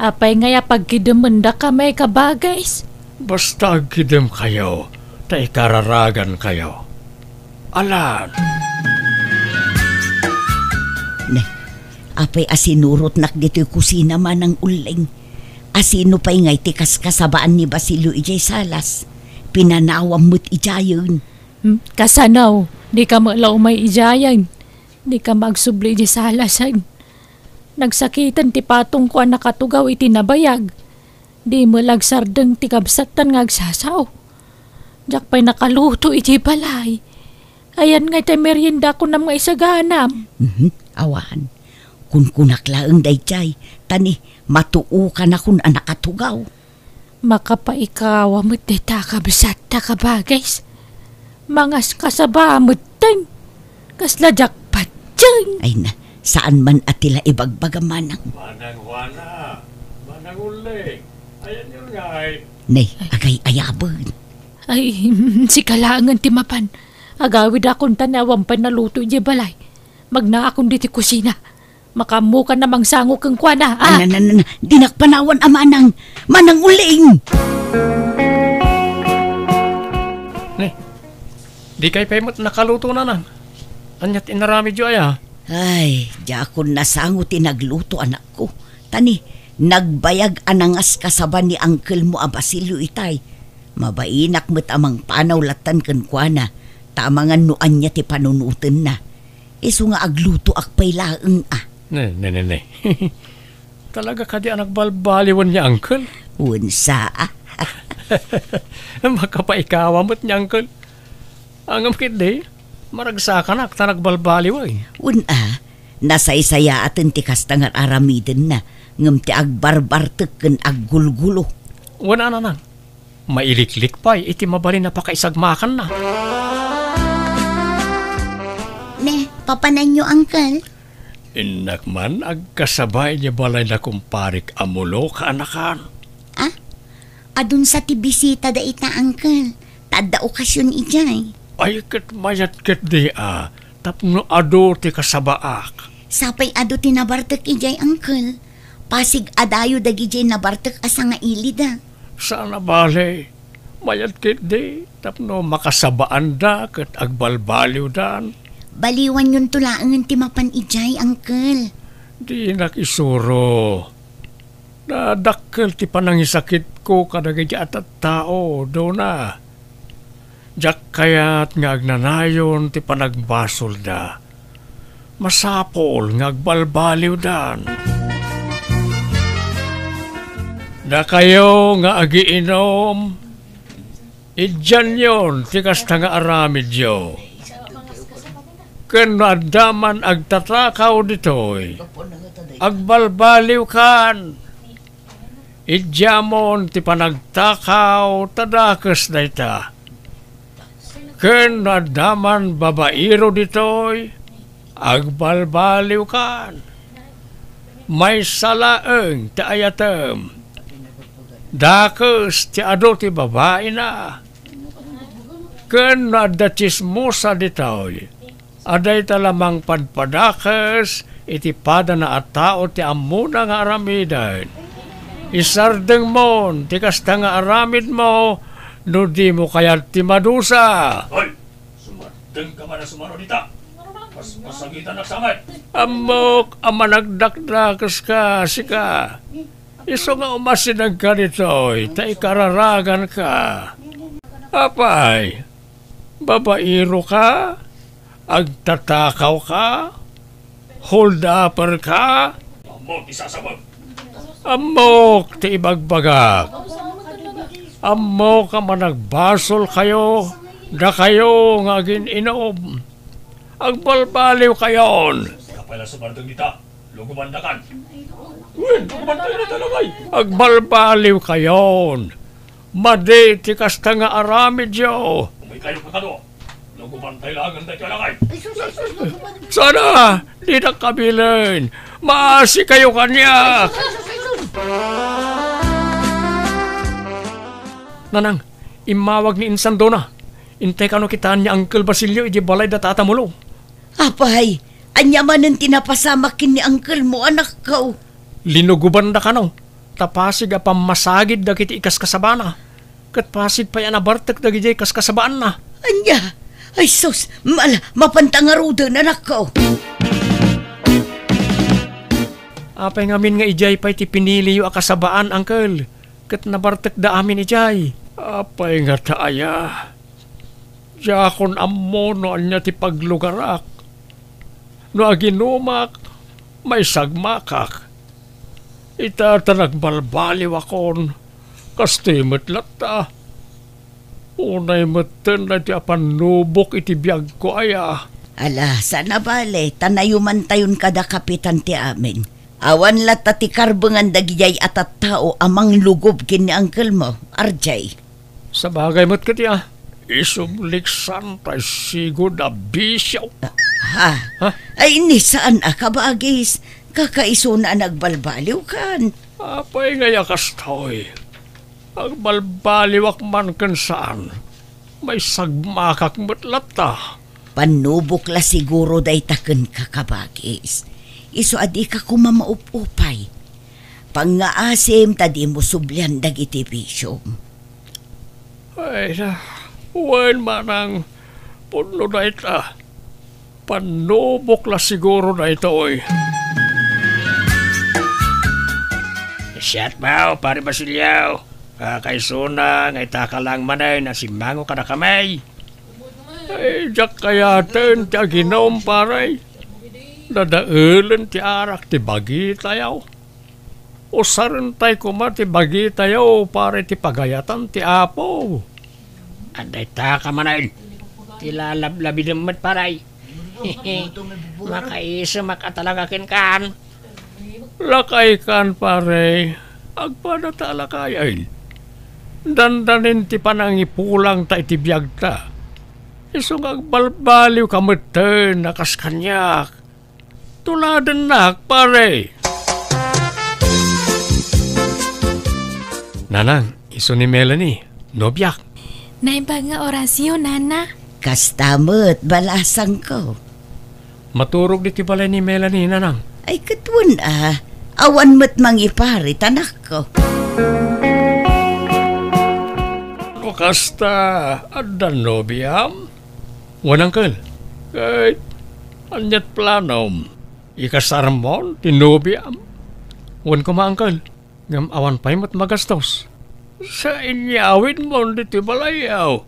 apay ngaya pagkidemenda ka may kabagais. Basta agkidem kayo, tay kararagan kayo. Alan! Nay, apay asinurot nak dito'y kusina Manang Uling. Asino pa'y ngay tikas kasabaan ni Basilio ijay salas. Pinanawam mo't ijayon. Kasanaw, di ka malaw may ijayan. Di ka magsubli di salasan. Nagsakitan ti patong ko ang nakatugaw iti nabayag. Di mo lagsardeng ti kabsatan ngagsasaw. Diyak pa'y nakaluto iti balay. Ayan nga iti merienda ko na mga isaganam. Awan, kun kunak laeng dayjay, tani matuo ka na kun anak katugaw. Makapaikaw amot di ta kabsat ta kabagays. Mangas kasaba amot tan. Kasladyak patyan. Ay na, saan man atila ibagbaga Manang. Manang Juana, Manang Uling, ayan yun ngay. Nay, agay ayabon. Ay, si kalangan ti mapan. Agawid akong tanawang panaluto di balay. Magna akong diti kusina. Makamukan namang sango kang kuwana. Dinakpanawan a Manang. Manang Uling! Di kay paymot nakaluto na nang. Anyat inarami jo ay ha. Ay, di ako nasangot nagluto anak ko. Tani, nagbayag anangas kasaban ni Uncle mo a Basilio itay. Mabainak mo't amang panawlatan kan kuana. Tamangan nuan niya ti panunutin na. Iso nga agluto akpay laeng Ne. Talaga ka di anak balbaliwan niya, Uncle? Unsa Makapaikawa mo't niya, Uncle. Ang amkit di, maragsakan ak ta nagbalbaliway. Nasaysaya atin ti kastangan aramiden na. Ngam ti agbarbartek ken aggulgulo. Wala na nang. Mailiklik pa, iti mabali na pakaisagmakan na. Ne, papanan nyo, Uncle. Inak man, agkasabay niya balay na kumparik amulo ka anakan. Adun sa ti bisita da ita, Uncle. Tada okasyon ijay. Ay, kat mayat kat di tapno ado ti kasabaak. Sapay ado tinabartek ijay, Uncle. Pasig adayo dagi jay nabartek asa nga ilida. Sana bale, mayat kat di, tapno makasabaan da kat agbalbaliw dan. Baliwan yun tulaangan ti mapan ijay, Uncle. Di nakisuro. Nadakkel ti panangisakit ko kadagay atat tao, do na. Jak kayat nga agnanayon ti panagbasol da. Masapol nga agbalbaliw dan. Da kayo nga agiinom, idyan yon ti kasta nga aramid yo. Ken nadaman agtatakaw ditoy, agbalbaliw kan. Idyamon ti panagtakaw tadakas na ita. Ken nadaman babairo ditoy, agbalbaliw kan. May salaeng ti ayatem. Dakas ti ado ti babae na. Ken nadatismusa ditoy. Aday talamang padpadakas, iti pada na at tao ti amuna nga aramidan. Isardeng mon, ti kasta nga aramid mo, no di mo kayat ti madusa. Hoy! Sumadeng ka man na sumano dita. Mas masagitan na samay. Amok, amanagdakdakas ka, sika. Iso nga umasinag ka nito'y, ta ikararagan ka. Apay, babairo ka? Agtatakaw ka? Hold upper ka? Amok, isasabag. Amok, ti ibagbagak. Amok ka managbasol kayo, da kayo nga gininom. Agbalbaliw kayon. Kapala sa bardang dita, lugumandakan. Lugumandakan na talagay. Agbalbaliw kayon. Madi, ti kasta nga aramid yo. Umay kayo kakado. Lugubantay lang ang talagay. Sana, di na kabilin. Maasi kayo kanya. Nanang, imawag ni Insan Dona. Intay ka no kitaan niya Uncle Basilio, iji balay da tatamulo. Apay, anyamanan tinapasamakin ni Uncle mo, anak ko. Linuguban da ka no. Tapasig a pamasagid da kiti ikas kasabana. Kat pasig pa yan abartak da gijay kas kasabaan na. Anya, ay sus, mapantangarudan, anak ko. Apay ngamin nga ijay pa'y ti pinili yu akasabaan, Uncle. Kat nabartak da amin ijay. Apay nga taaya. Yakon ammo no anya ti paglugarak. No aginumak, may sagmakak. Itata nagbalbaliw akon. Kastimot lata. Unay matan na ti apanubok iti biyag ko aya. Ala, sana bale, tanayuman tayon kada kapitan ti amin. Awan lata ti karbengan dagijay atat tao amang lugob kin ni Uncle mo, RJ. Sa bagay mo't katiya, isumliksan tayo sigod na bisyo. Ha? Ay, ni saan kabagis? Kakaiso na nagbalbaliw kan. Apay nga yakas tao'y. Agbalbaliwak man kan saan. May sagmakak matlata. Panubok la siguro day taken kakabagis. Iso adi ka kumamaupupay. Pangaasim tadi mo sublian dagiti bisyom. Ay na, huwain manang puno na ita. Panubok la siguro na ito oy. Siyat ba, pare Basilio? Kakaisuna, ngay taka lang manay na simango ka na kamay. Ay, jak kayaten ti aginom paray. Dadaulan ti arak ti bagi tayaw. Usaran tay kuma ti bagi tayaw pare ti pagayatan ti apo. Anday taka manay. Ti lalablabi naman paray. Makaisa makatalagakin kan. Lakay kan pare. Agpada lakayan. Dandanin ti panangipulang ta iti biyag ta. Isong agbalbaliw kameten nakas kanyak. Tuladan nak pare. Nanang, iso ni Melanie, nobyak. Naiba nga orasyon, nana. Kastamot, balasang ko. Maturog di ti balay ni Melanie, nanang. Ay katwan awan mo't mangipari, tanak ko. O kasta, adan nobyam. Wanang kal, kahit anyat planom. Ikasarmon, tinobyam. Wan ko maangkal, ngam awan pa'y mo't magastos. Sa inyawin mo diti balayaw.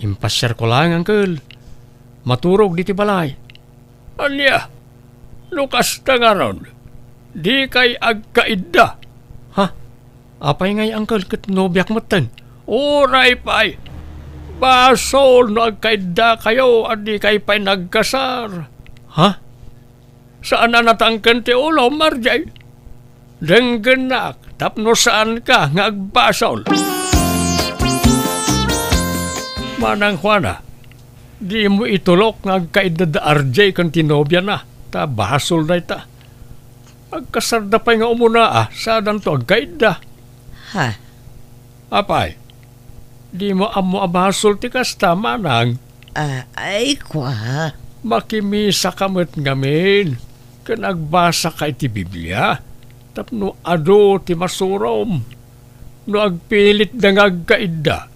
Impasyar ko lang, angkal. Maturog diti balay. Anya, lukas na nga ron. Di kay agkaida. Ha? Apay ngay, angkal, kat nobyak matan. Oray pa'y. Basol no agkaida kayo at di kay pa'y nagkasar. Ha? Saan na natangkan ti ulo, Marjay? Denggenak, tapno saan ka nga agbasol? Manang Juana, di mo itulok nga agkaida da RJ kan tinobya na. Ta basol na ita. Agkasarda pa'y nga umuna saan to agkaida. Ha? Apay, di mo amo abasol ti kasta, manang. Ay kwa. Makimisa kamot ngamin. Kan agbasa ka iti Biblia. Tapno ado ti masurom. No agpilit da nga agkaida.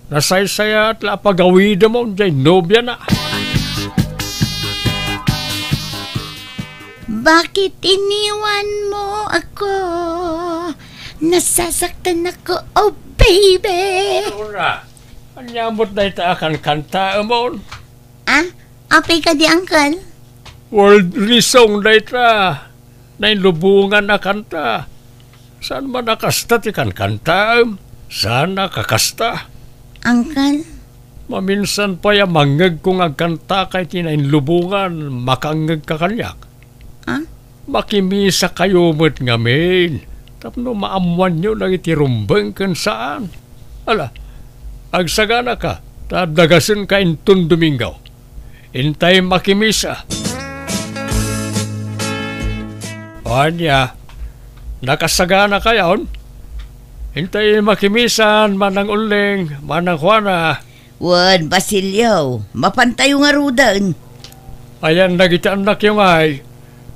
Nasaysaya at lapagawida mo dyan nobya na. Bakit iniwan mo ako? Nasasaktan ako, oh baby! Ura, anyamot na ita akan kanta mo. Apay ka di, uncle? World resong na ita. Nainlubungan na kanta. Saan man nakasta ti kan kanta? Saan nakakasta? Uncle? Maminsan pa mangag kung agkanta kay tinainlubungan, makangag ka kanyak. Makimisa kayo mo't ngamin. Tapno maamuan nyo lang itirumbang kan saan. Ala, agsagana ka, tadagasin ka intun Domingaw. Intay makimisa. Anya, nakasagana kayon? Intay makimisan, manang uling, manang Juana. Wan, Basilio, mapantayo nga rudan. Ayan, nagitaanak yung ay.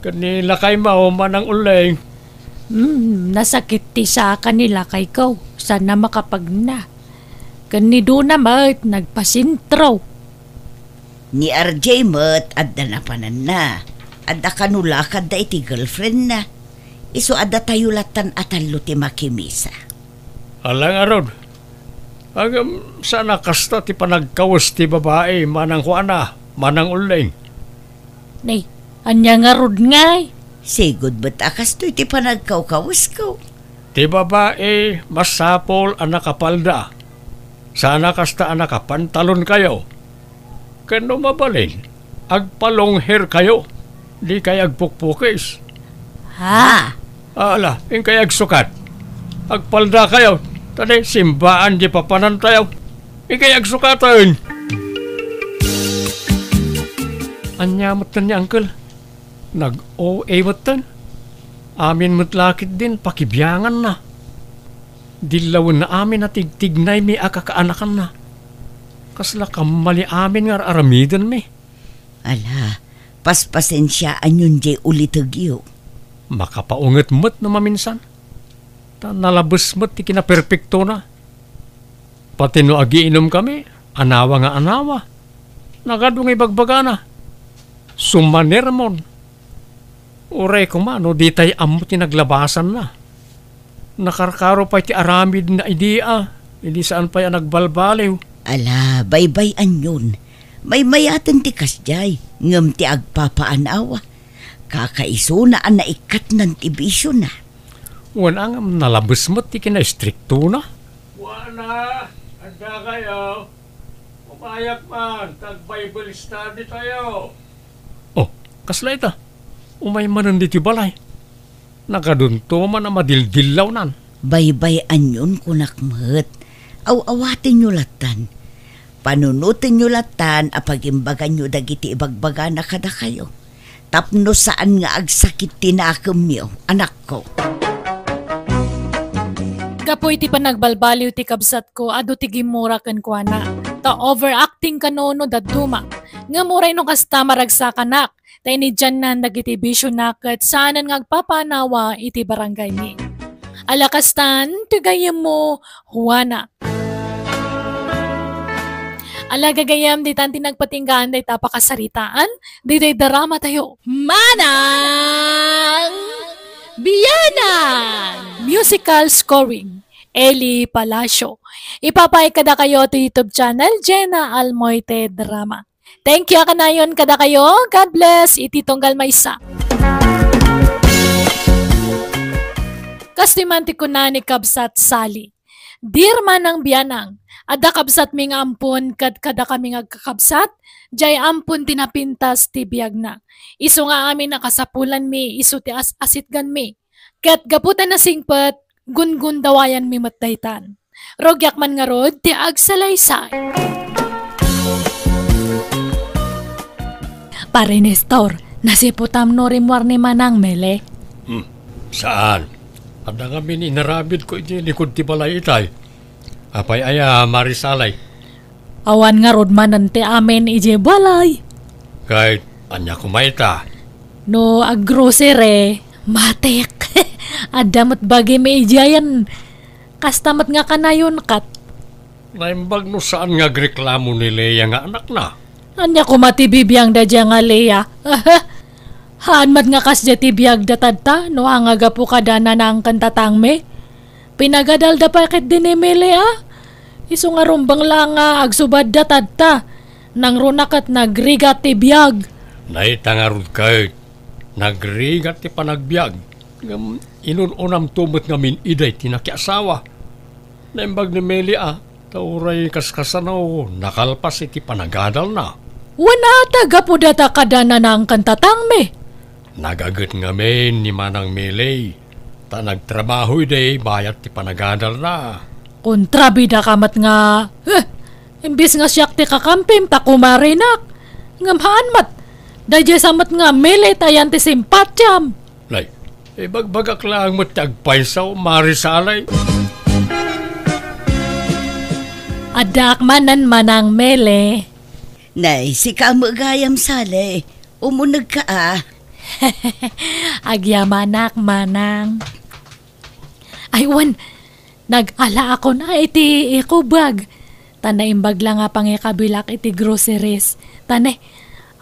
Kanila kay mao, manang uling. Nasakit ti sa kanila kay ko. Sana makapagna. Kanido na mat, nagpasintraw. Ni RJ mo't adda na panan na. Adda kanulakad da iti girlfriend na. Iso adda tayo latan atalo ti makimisa. Alang aron. Agam sana kasta ti panagkawas ti babae, manang Juana, manang uling. Nay, anya nga rod ngay. Sigod ba't akas to iti panagkaw-kawas ko? Ti babae, masapol ang nakapalda. Sana kasta ang nakapantalon kayo. Kano mabalin, agpalong hair kayo. Di kay agpukpukis. Ha? Ala, yung kay agsukat. Agpalda kayo. Tadi, simbaan di papanan tayo. Yung kay agsukatan. Anyamot na niya, uncle. Nag-OA matan. Amin mutlakit din, pakibyangan na. Dilawan na amin na tigtignay mi akakaanakan na. Kasla kamali amin nga aramidan mi. Ala, paspasensyaan yun jay ulitagyo. Makapaunget mo't na maminsan. Nalabas mo't ti kinaperpekto na. Pati no agiinom kami, anawa nga anawa. Nagadong ibagbaga na. sumanermon. Uray ko man, di tayo amo tinaglabasan na. Nakarkaro pa iti aramid na idea, hindi saan pa yan nagbalbaliw. Ala, baybay-an yun. May mayatan ti kasjay, ngam ti agpapaanawa. Kakaiso na ang naikat ng tibisyo na. Wala nga nalabas mo ti kina-stricto na. Wala, anda kayo. Umayak man, tag-Bible study tayo. Oh, kasla ita. Umay manan diti balay. Nakadunto man na madildilaw nan. Baybay-an yun kunakmat. Aw-awatin nyo latan. Panunutin nyo latan apagimbagan nyo dagiti ibagbaga na kada kayo. Tapno saan nga agsakit tinakam nyo, anak ko. Kapoy ti panagbalbaliw ti kabsat ko, ado ti gimura ken kuana. Ta overacting kanono daduma. Nga muray no kasta maragsakannak. Ta ini dyan na nagiti bisyo nakat saanan nga agpapanawa iti barangay ni. Alakastan, tigayam mo, Juana. Alagagayam, di tanti nagpatinggaan, di tapakasaritaan, di drama tayo. Manang Biyanan! Musical scoring, Eli Palacio. Ipapay kada kayo to YouTube channel, Jenna Almoite Drama. Thank you kanayon kada kayo. God bless. Iti tunggal maysa. Kastimanti ko na ni Kabsat Sali. Dirman ng biyanang. Ada kabsat ming ampun kada kami ngagkakabsat. Jay ampun tinapintas ti biyag na. Iso nga amin nakasapulan mi. Iso ti asitgan mi. Kat gaputan na singpet. Gun-gun dawayan mi matdaytan. Rogyak man nga rod ti agsalaysay. Pare Nestor, nasiputam no rimwar ni Manang Mele. Saan? Ada kami ni narabid ko iti likod ti balay itay. Apay aya marisalay. Awan nga rod manan ti amen ije balay. Kahit anya kumaita. No aggrosere, matek. Adamat bagay may ijayan. Kastamat nga kanayon kat. Naimbag no saan nga reklamo ni Leia nga anak na. Anya ko matibibiyang da dya nga Leia. Haanmat nga kasya tibiyag datadta no hangaga po kadana na ang kantatang me. Pinagadal da pakit din e Leia. Iso nga rumbang lang nga agsubad datadta. Nang runakat nagrigat tibiyag. Naitangarod kahit nagrigat ti panagbiag. Inununam tumot nga min iday tinakiasawa. Naimbag ni Melia, tauray kaskasanaw, nakalpas iti panagadal na. Wana taga po data kadana na ang kantatang me. Nagagat nga men ni Manang Mele. Ta nagtrabaho day bayat ti panagadal na. Kontrabida kamat nga. Imbis nga siyak ti kakampim ta kumarinak. Ngamhaan mat. Daya samat nga Mele tayan ti simpatyam. Lay, bagbagak lang mo tagpaysaw marisalay. Adak manan Manang Mele. Nay, si kamagayam sale. Umunag ka Agyamanak Manang. Aywan, nag-ala ako na iti ikubag. Tanaimbag lang nga pangikabilak iti groceries. Tanay,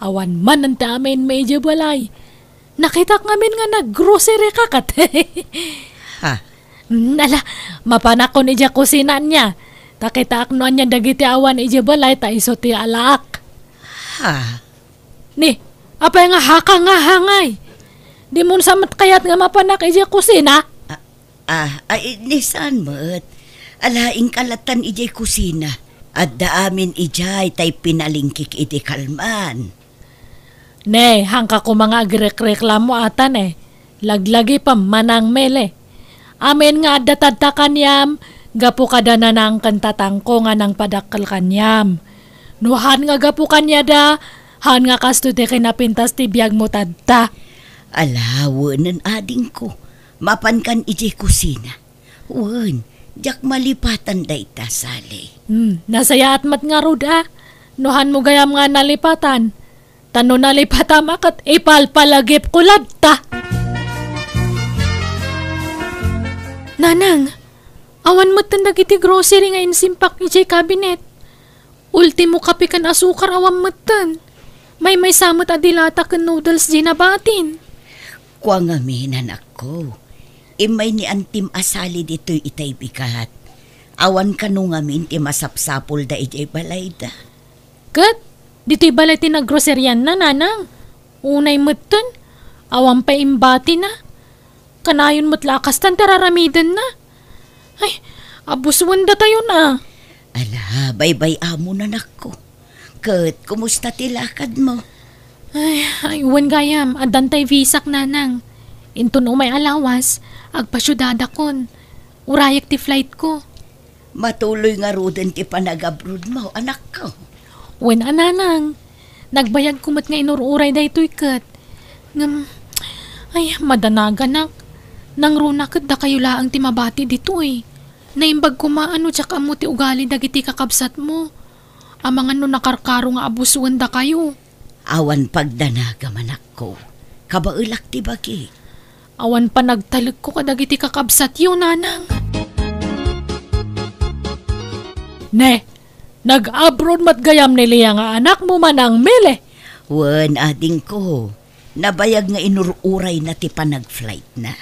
awan man ang tamin medyo balay. Nakita ngamin nga nag-grocery kakat. Ha? Nala, mapanakon ija kusinan niya. Takita aknoan niya dagiti awan ija balay ta iso ti alaak. Ha? Ni, apay nga haka nga hangay. Di mo samat kayat nga mapanak ija kusina. Ay, nisan mo't. Alaing kalatan ijay kusina. At daamin ijay tay pinalingkik iti kalman. Ne, hangka ko mga agrek-reklamo atan eh. Laglagi pa Manang Mele. Amin nga adatadta kanyam, gapu kada na ng kantatang ko nga nang padakal kanyam. Nuhan nga gapu kanya da, han nga kasto ti kinapintas ti biyag mo tadta. Alawanan ading ko. Mapan kan ijay kusina. Wan, jak malipatan da ita sali. Nasaya at mat nga ruda. Nuhan mo gayam nga nalipatan. Tano nalipatan makat ipalpalagip kulad ta. Nanang, awan mo tandag iti grocery nga insimpak ijay cabinet. Ultimo kape kan asukar awan mo tan. may samot adilata ken noodles ginabatin. Kwa nga minan ako. Imay ni antim asali dito'y itay bikat. Awan ka nung ngamin ti masapsapol da ijay balay da. Kat, dito'y balay tinaggroceryan na, nanang. Unay muton, awan pa imbati na. Kanayon mo't lakas tan tararamidan na. Ay, abuswan da tayo na. Ala, baybay amo na nako. Kat, kumusta tilakad mo? Ay, uwan gayam, adan tay visak nanang. Intun umay alawas, agpasyudada kon. Urayak ti flight ko. Matuloy nga ruden ti panag-abroad mo, anak ko. Uwan ananang, nagbayag kumot nga inururay da ito'y kat. Ngam, ay, madanaganak. Nang runakad da kayo laang timabati dito eh. Naimbag kumaano tsak amo ti ugali dagiti kakabsat mo. Amang ano nakarkaro nga abusuan da kayo. Awan pagdanaga manak ko. Kabaulak ti bagi. Awan pa nagtalag ko kadagiti kakabsat yun, nanang. Ne, nag-abroad matgayam niliya nga anak mo manang mele. Wan ading ko. Nabayag nga inururay na ti panag-flight na.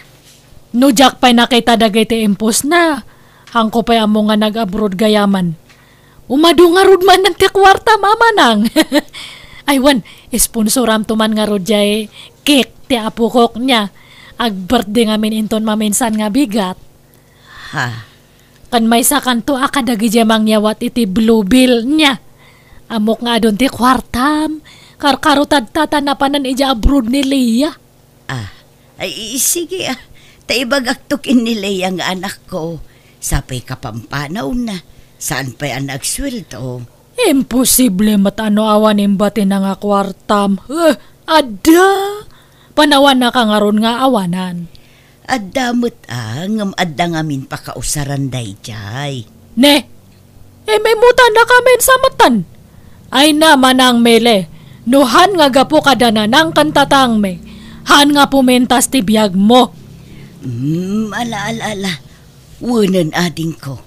No jak pa'y nakita dagiti impos na. Hangko pa'y amo nga nag-abroad gayaman. Umadu nga rod man ng ti kwarta mamanang. Aywan, sponsoram to man nga rod jay cake ti apukok niya. Ag-birthday ngamin inton maminsan nga bigat. Ha? Kan may sakanto akadagi jamang nyawat iti blue bill niya. Amok nga doon ti kwartam. Karkarutad tatanapanan ija abroad ni Leia. Ay sige Taibag aktukin ni Leia nga anak ko. Sapay kapampanaw na. Saan pa yan nagsweldo? Imposible matano awan imbatin na nga kwartam. Ada! Panawan na ka nga ron nga awanan. Adamot ngam adda ngamin pakausaran day jay. Ne, may muta na kamin sa matan. Ay naman ang mele, nuhan nga gapo kadana ng kantatang me. Han nga pumentas ti biyag mo. Ala. Wunan ading ko.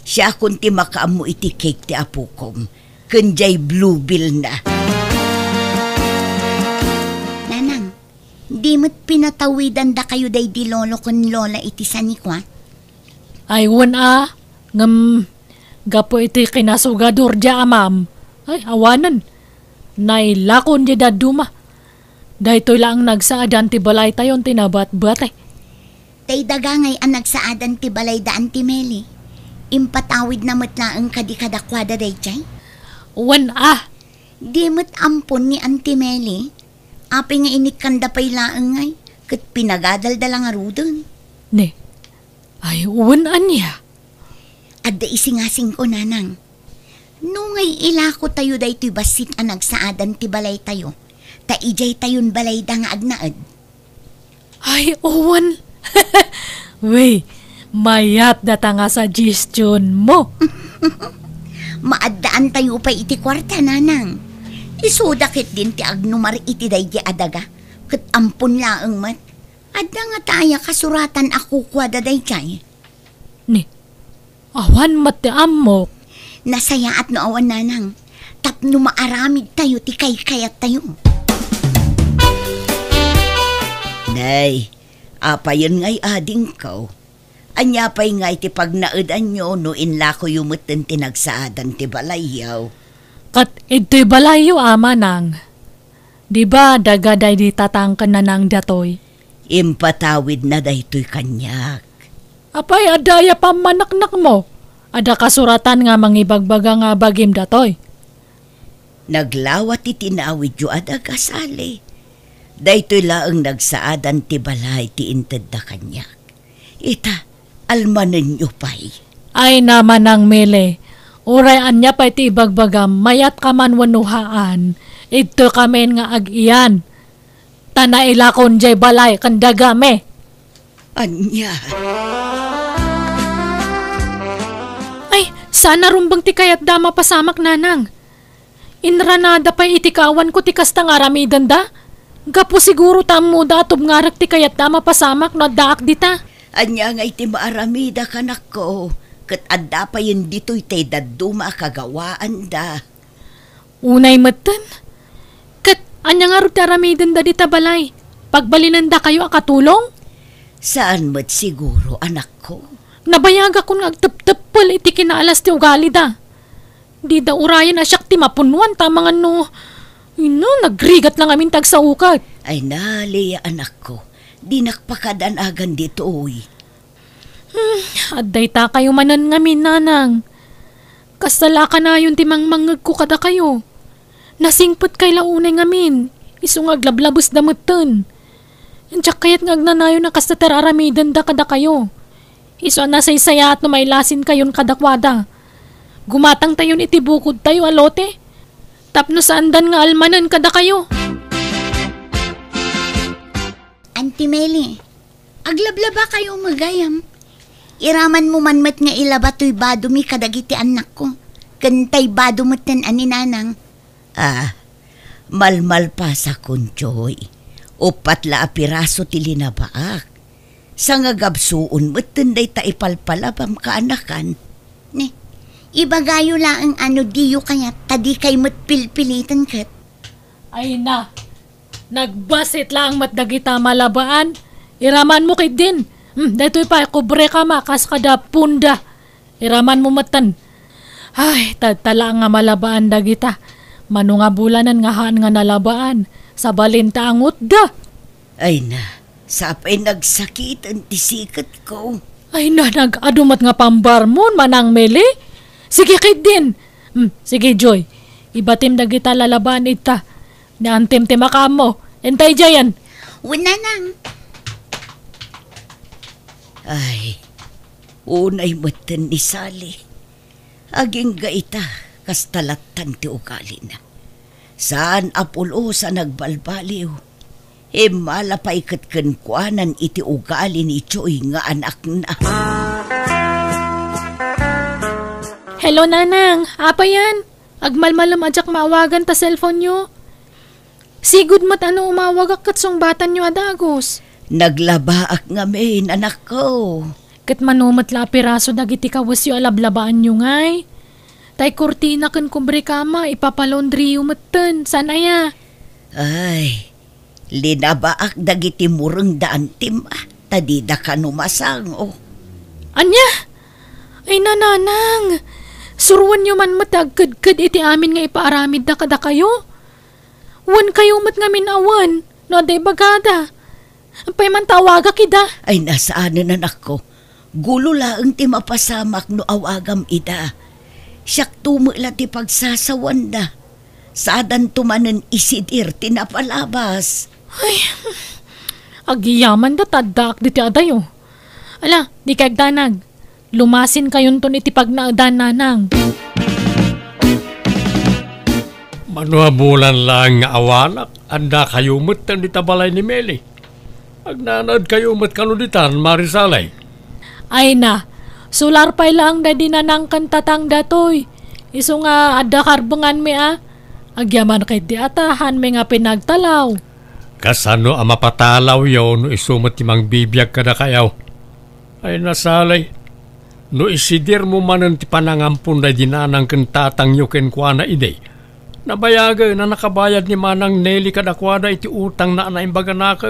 Siya kun ti makaamo iti cake ti apukom. Kunjay blue bill na. Di mo't pinatawidan da kayo day di lolo kon lola iti sanikwa? Ay wan ngam gapo iti kinasugador dya amam. Ay awanan. Nailakon dya daduma. Dahito lang nagsaadan ti balay tayon tinabat-bat. Tay dagangay ang nagsaadan ti balay daan ti Meli. Impatawid na mo't laang kadikadakwada day jay? Wan Di mo't ampon ni Auntie Meli. Api nga inikanda pa'y laang ngay, kat pinagadaldala nga rudon. Ne, ay uwan niya. Adda isingasing ko, nanang. Nungay ilako tayo da ito'y basit ang nagsaadan ti balay tayo. Ta ijay tayon balay da nga agnaad. Ay, uwan. Wey, mayat data nga suggestion mo. Maaddaan tayo pa iti kwarta, nanang. Isudakit din ti agnumar iti daydi adaga. Kat ampun laang mat. Adda nga taya kasuratan ako kwa daday jay. Ni, awan mat ti amok. Nasaya at no awan nanang. Tapno maaramid tayo ti kayat tayo. Nay, apayon ngay ading ko. Anya pa'y ngay ti pagnaadan nyo no inlako yumutin tinagsaadan ti balayaw. Kat ito'y balayo nang. Di ba dagaday di tatangkan na nang datoy? Impatawid na daytoy kanyak. Apay adaya pa manaknak mo. Ada kasuratan nga mangibagbaga nga bagim datoy. Naglawat itinawid yu ada kasali. Daytoy laang nagsaadan ti balay ti inted da kanyak. Ita, almanen yu pa'y. Ay naman ang mele. Urayan niya pa iti ibagbagam, mayat ka man wanuhaan, ito kamen nga ag-iyan. Tanailakon jay balay, kandagame. Anya? Ay, sana rumbang ti kayat dama pasamak nanang. Inranada pa iti kawan ko ti kastang aramidan da. Gapo siguro tamo da atob ngarak ti kayat dama pasamak no daak dita. Anya nga iti maaramida kanak ko. Kat adda pa yun dito'y tay daduma kagawaan da. Unay matan. Kat Anya nga rin taramidin da di tabalay. Pagbalinan da kayo akatulong? Saan mo't siguro, anak ko? Nabayaga ko nga agtep-tepel iti kinaalas ti ugali da. Di da urayan na siyak ti mapunuan tamang ano. Nagrigat lang amin tag sa ukat. Ay na, Leia, anak ko. Di nakpakadanagan dito, uy. Adday ta kayo manan ngamin, nanang. Kasala ka na yun timang mangag ko kada kayo. Nasingpot kay launay ngamin. Iso nga aglablabos damutan. Andiyak kayat nga agnanayo na kastatararamidan da kada kayo. Iso na saysaya at numaylasin kayon kadakwada. Gumatang tayon iti bukod tayo alote. Tapno sa andan nga almanan kada kayo. Auntie Meli, aglablaba kayo magayam. Iraman mo manmat nga ilabatoy badumi kadagiti anak ko. Kantay badumutan ani nanang. Malmal pa sa kunchoy. Upat la apiraso ti linabaak. Sa nga gabsuon mo't tinday ta ipalpalabam kaanakan. Ne, ibagayo lang ang diyo kaya tadi kay mo't pilpilitan kat. Ay na, nagbasit lang matdagita malabaan. Iraman mo kay din. Dato'y pa, kubre ka makas kada punda. Iraman mo matan. Ay, tala nga malabaan dagita. Mano nga bulanan nga haan nga nalabaan. Sa balinta ang utda. Ay na, sapay nagsakit ang tisikat ko. Ay na, nag-adumat nga pambarmon, manang Meli. Sige kay din. Sige, Joy. Ibatim dagita lalabaan ita. Naantim ti makamo. Entay jayan. Una nang. Ay, unay matan ni Sally. Aging gaita, kastalatan ti ugali na. Saan apulo sa nagbalbaliw? Malapay katkankwanan iti ugali ni Choy nga anak na. Hello, nanang. Apa yan? Agmalmalam adyak maawagan ta cellphone nyo. Sigud mat ano umawag ak katsong batan nyo adagos. Naglabaak nga main, anak ko. Kat manumat la piraso dagiti kawas yu alablabaan nyo ngay. Tay kurtina kan kumbre kama ipapalondri yu matan. Sana ya? Ay, linabaak dagiti mureng daan tim tadida ka numasang oh. Anya? Ay nananang. Suruan nyo man matagkad-kad iti amin nga ipaaramid da kada kayo. Wan kayo mat nga minawan. No aday bagada. Ampay man tawaga kida. Ay nasaanan anak ko. Gulo laang ti mapasamak no awagam ida. Siyak tumula ti pagsasawan da. Saadan tumanan isidir tinapalabas. Ay, agiyaman da tadak di ti adayo. Ala, di kagdanag. Lumasin kayon to iti pagnaadan nanang. Manuabulan lang nga awanak. Anda kayo mutan di tabalay ni Meli. Agnanad kayo mat kanuditan, Marisalay. Ay na, sular pa'y lang da di nanang kantatang datoy. Iso nga adda karbangan mi Agyaman kay di atahan mi nga pinagtalaw. Kasano ang mapatalaw yaw no isumat timang bibiyag kada kayaw. Ay nasalay. No isidir mo manan ti panangampun da dinanang kantatang yuken kwa na ide. Nabayaga na nakabayad ni manang Nelly kadakwada iti utang na naimbaga na ka.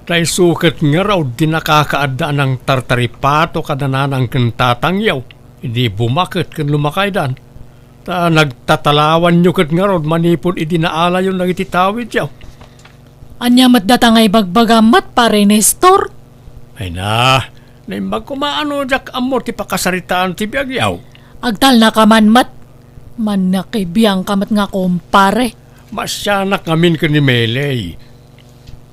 Tay sukat nga raw di nakakaadda ng tartaripato kadananang kantatang yaw. Hindi bumakit kan lumakaydan. Ta nagtatalawan nyo kat nga raw manipod idinaala yung nagititawid yaw. Anya mat datangay bagbagamat pare Nestor? Ay na, naimbag kumaano jak amor ti pakasaritaan ti biyag yaw. Agtal na ka man mat. Man nakibiyang kamat nga kumpare. Masyanak ngamin ka ni Melay.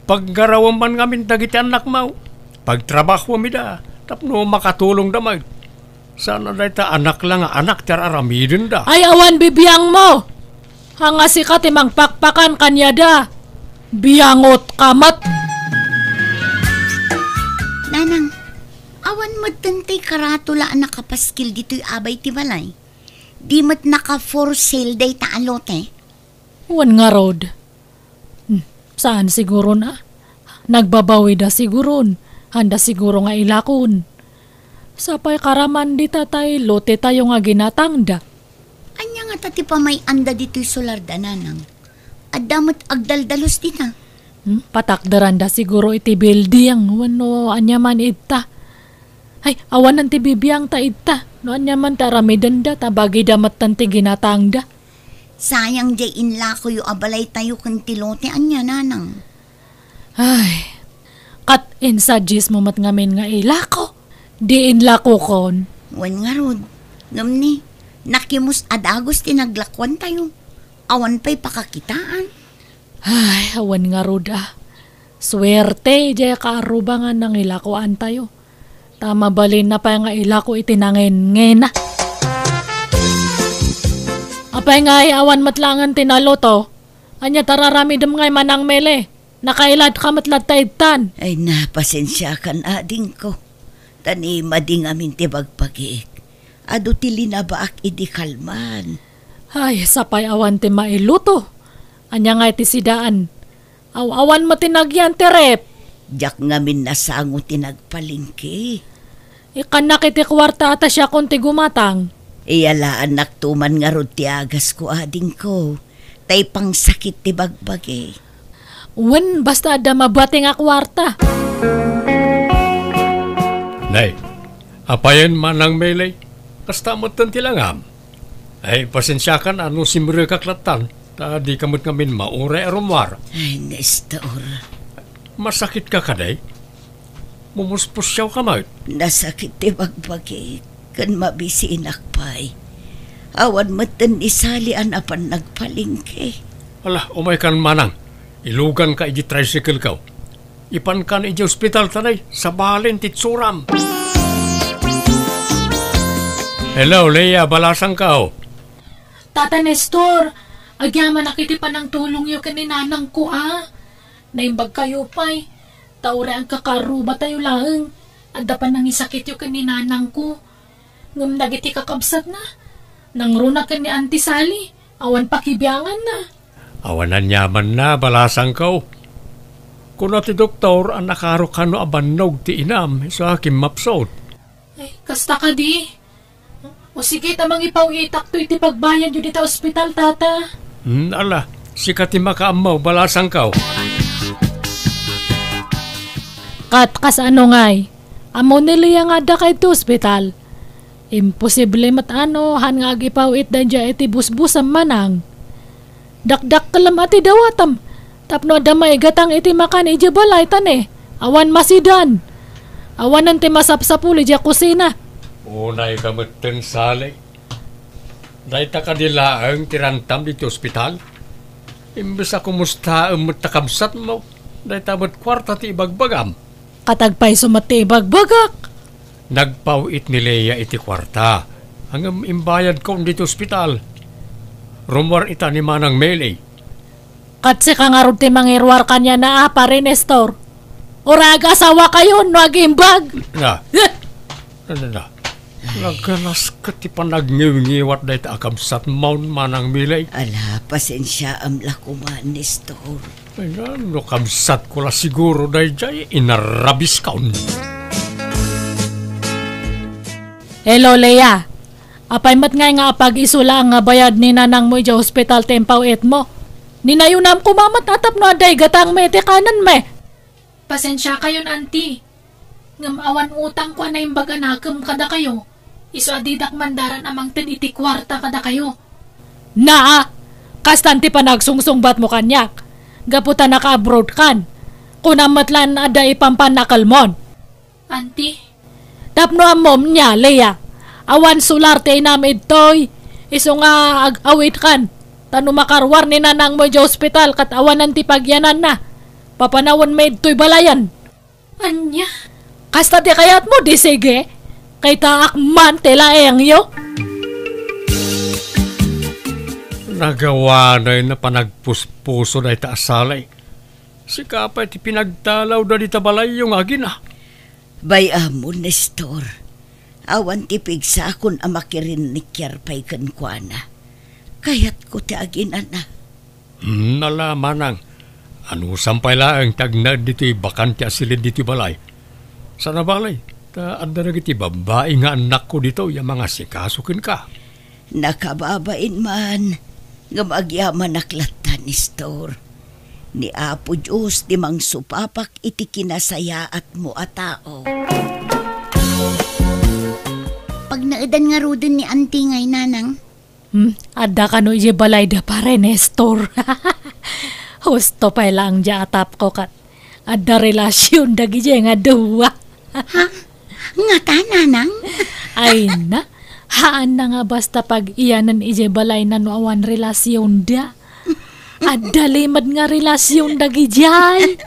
Paggarawan man ngamin dagiti anak mo. Pagtrabaho mi da. Tapno makatulong damay. Sana na ita anak lang anak tiyar aramidin da. Ay awan bibiyang mo. Hanga si ka timang pakpakan kanya da. Biyangot kamat. Nanang, awan mo tantay karatula ang nakapaskil dito'y abay ti balay. Di mo't naka for sale day ta alote. Wan nga road. Saan siguro na? Nagbabawi da siguro. Handa siguro nga ilakon. Sapay karaman di tatay, lote tayo nga ginatang da. Anya nga tati pa may anda dito'y solar da nanang. Adamot agdaldalos din na. Patakdaran da siguro iti building. Wano anyaman ita. Ay, awan nanti bibiyang ta ita. No anyaman ta ramidan da. Tabagi damat tanti ginatang da. Sayang jay inla ko yung abalay tayo kan tilote anya nanang. Ay, kat insadjis mo mat ngamin nga ilako. Di inlako kon. Wan nga rod. Ngam ni, nakimus adagos tinaglakwan tayo. Awan pa'y pakakitaan. Ay, awan nga ruda. Swerte, jaya kaarubangan ng ilakoan tayo. Tama balin na pa nga ilako itinangin ngena. Apay nga awan matlangan tinalo to. Anya tararamidam ngay manang mele. Nakailad ka matlat taitan. Ay napasensya kan ading ko. Tani mading amin tibagpagik. Ado tilinabaak idi kalman. Ay, sapay awan ti mailuto. Anya nga iti sidaan. Awan mo tinagyan ti rep. Diyak ngamin nasango tinagpalingki. Ikan nakiti kwarta ata siya kung ti gumatang. Iyalaan naktuman nga rod ti agas ko ading ko. Tay pang sakit ti bagbagi. Wen, basta ada mabati nga kwarta. Nay, apayan manang melay. Kasta mo tantilangam. Ay, pasensya ka na ano simre kaklatan. Ta di kamot ngamin maure arumwar. Ay, Nestor. Masakit ka kaday? Mumuspusyaw ka mat. Nasakit ti bagbagi. Kan mabisi inakpay. Awan matan isalian apan nagpalingki. Ala, umay kan manang. Ilugan ka iji tricycle ka. Ipan ka na iji hospital tanay. Sa balin titsuram. Hello, Leia. Balasang ka o. Tata Nestor, agyaman nakiti pa ng tulong yung kaninanang ko Naimbag kayo pa'y. Taure ang kakaruba tayo lang. Anda pa nang isakit yung kaninanang ko. Ngum nagiti kakabsat na. Nang runa ka ni Auntie Sally. Awan pakibiyangan na. Awanan yaman na, balasang ka o. Kung ti doktor, ang nakaro ka no abanog ti inam sa aking mapsot. Ay, kasta ka di. O sige, tamang ipaw-itak to iti pagbayad yun dito ospital, tata. Ala, sikat ti makaamaw, balasang ka o. Kat, kas ano ngay? Amo niliya nga da kay to ospital. Imposible matano, han nga agipaw it dan dya iti busbusam manang. Dakdak kalam ati dawatam. Tapno damay gatang iti makan iti balay tan Awan masidan. Awan nanti masapsapuli dya kusina. Unay kamutin salay. Dahil ta kadilaang tirantam dito ospital. Imbes ako musta takabsat mo. Dahil tamat kwarta ti ibagbagam. Katagpay sumati bagbagak. Nagpawit ni Leia iti kwarta. Hanggang imbayad ko dito ospital. Rumwar ita ni Manang Melay. Katsi ka nga ti mangirwar kanya na pare Nestor. Orag asawa kayo, no agimbag. Na. Nagalas ka ti panagniw-ngiwat dahil akabsat maun Manang Melay. Ala, pasensya amla kuman, Nestor. Ay no, kabsat ko la siguro dahil dyan inarabis kaun. Hello, Leia. Apay mat nga pag-isula ang bayad ni nanang mo dya hospital tempaw et mo. Ninayunam kumamat atap no aday gatang mete kanan me. Pasensya kayon, auntie. Ngam awan utang ko na imbaga nakam kada kayo. Iso adidak mandaran amang ten iti kwarta kada kayo. Naa! Kastanti pa nagsungsungbat mo kanyak. Gaputa naka-abroad kan. Kunamatlan ada ipampanakal mon. Auntie? Tapno ang mom niya, Leia. Awan sularte namid toy. Iso nga ag-awit kan. Tano makarwar ni nanang mo dya hospital kat awan nanti pagyanan na. Papanawan maid toy balayan. Anya? Kasta di kayat mo di sige. Kay taak man telaeng yo. Nagawa na panagpuspuso na itaasalay. Si kapay ti pinagtalaw na di tabalay yung agin Bayamon, Nestor. Awan tipig sa akon amakirin ni Kierpay kankwana. Kayat ko ti aginan na. Nala manang. Ano sampay laang tagnad dito'y bakante asilid dito'y balay. Sana balay, anda na kiti babae nga anak ko dito, yung mga sikasukin ka. Nakababain man, nga magyaman naklatan. Nestor. Ni Apo Diyos di mang supapak iti kinasayaat mo a tao. Pag naadan nga rudin ni auntie ngay nanang. Adda ka no ije balay da pare, Nestor. Husto pa lang dya atap ko kat. Adda relasyon da gije nga duwa. Ha? Nga ta, nanang? Ay na, haan na nga basta pag iyanan ije balay na no awan relasyon da. Adda limad nga relasyon da gijay.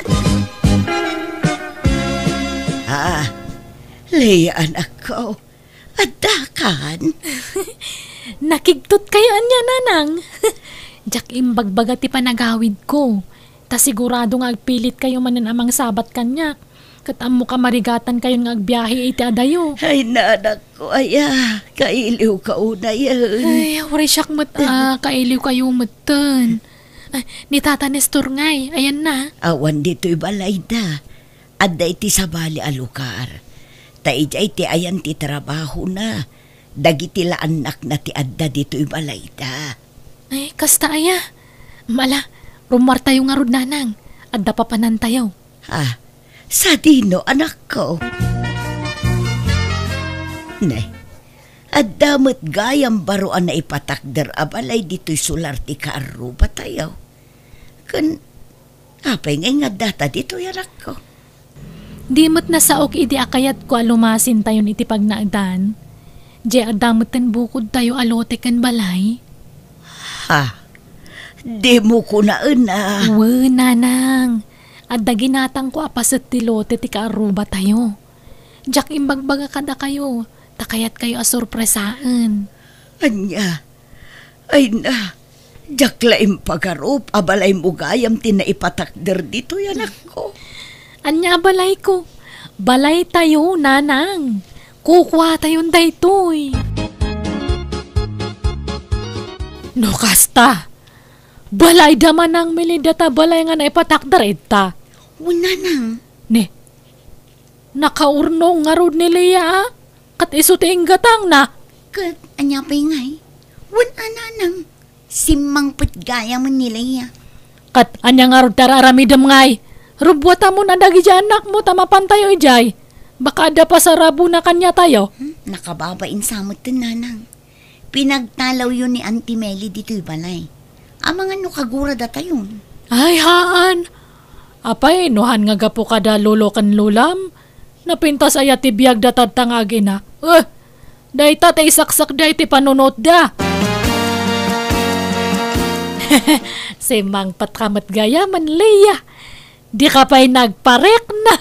Leia anak ko. Adda kan. Nakigtot kayo anya, nanang. Jak imbagbaga ti panagawid ko. Ta sigurado nga agpilit kayo manan amang sabat kanya. Katam mo ka marigatan kayo nga agbiyahe iti adayo. Ay nanak ko, kailiw ka una yan. Ay, wari siyak kailiw kayo matan. Ni Tata Nestor ngay, ayan na. Awan dito'y balay da. Adda iti sabali alukar. Taidya iti ayan ti trabaho na. Dagiti la anak na ti adda dito'y balay da. Ay, kasta aya. Mala, rumar tayo nga rod nanang. Adda pa panantayaw. Sa dino anak ko. Nay, adda mo't gayam baruan na ipatakder abalay dito'y sular ti kaaro ba tayo? Apay nga data dito'y anak ko. Di mo't nasaok iti akayat ko alumasin tayo iti pagnaagdan. Di adamutan bukod tayo alote kan balay. Di mo ko na una. Nanang. Adda ginatang ko apasat ti lote ti kaaruba tayo. Diyak imbagbaga kada kayo. Takayat kayo asurpresaan. Anya, ay na. Diyak laim pagarup, abalay mo gayam tinaipatakder dito yan ako. Anya balay ko. Balay tayo, nanang. Kukuha tayon daytoy. No kasta. Balay daman ang milidata balay nga naipatakder ita. Nanang. Ne. Nakaurnong nga rod ni Leia. Kat iso ti inggatang na. Kat anya pa'y ngay. Nanang. Simang gaya mo nila ya. Kat anya nga rod tararamidam ngay. Rubwata mo na dagi dyan anak mo tamapantayo ijay. Baka ada pa sa rabo na kanya tayo. Nakababain sa mo ito, nanang. Pinagtalaw yun ni Auntie Melly dito'y balay. Amang ano kagura da tayo. Ay haan. Apay, nohan nga gapo kada lolo kan lulam. Napintas ay atibiyag datad tangagi na. Day tatay saksak day ti panunot da. Simang patkamat gaya man Leia. Di ka pa'y nagparek na.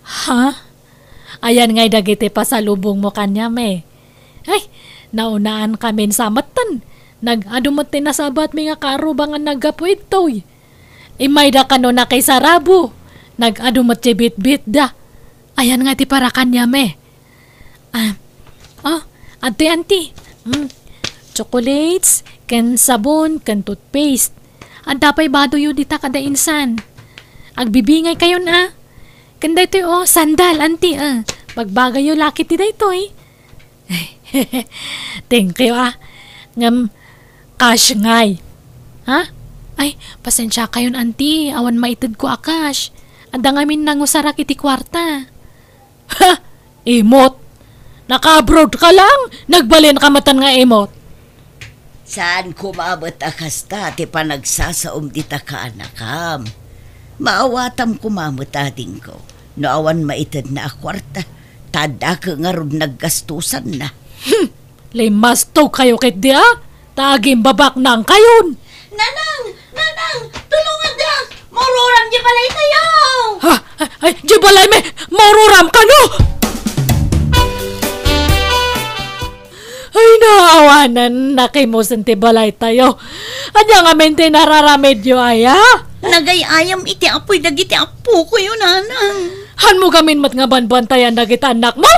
Ha? Ayan nga'y dagiti pasalubong mo kanya me. Ay, naunaan kami sa matan. Nag-adumot na sabat mi nga karubangan naggapo itoy. Imay da kano na kay sarabo. Nag-adumot si bit-bit da. Ayan nga ti para kanya me. Auntie. Chocolates, kan sabon, kan toothpaste. Adapay bado yun dita kada insan. Agbibingay kayo na. Kanda ito sandal, auntie. Pagbagay yung laki ti da ito Thank you Ngam, cash ngay. Ha? Ay, pasensya kayon auntie. Awan maitid ko cash. Adang amin nang usarak iti kwarta. Ha? Emot? Naka-abroad ka lang? Nagbalin ka matan nga emot. Saan kumabot akasta ti panagsasaom dita ka anakam? Maawatam kumamot ading ko. Naawan maitid na akwarta. Tada ka nga ron naggastusan na. Limasto kayo kit di Taging babak nang kayon. Nanang! Tulungan da! Maruram di balay tayo! Ay, di balay me! Maruram ka no! Ay, naawanan na kay mo santi balay tayo. Anya nga mente nararamedyo aya? Nagayayam iti apoy dagiti apo ko yun, nanang. Han mo gamin mat nga banbantayan dagiti anak mo?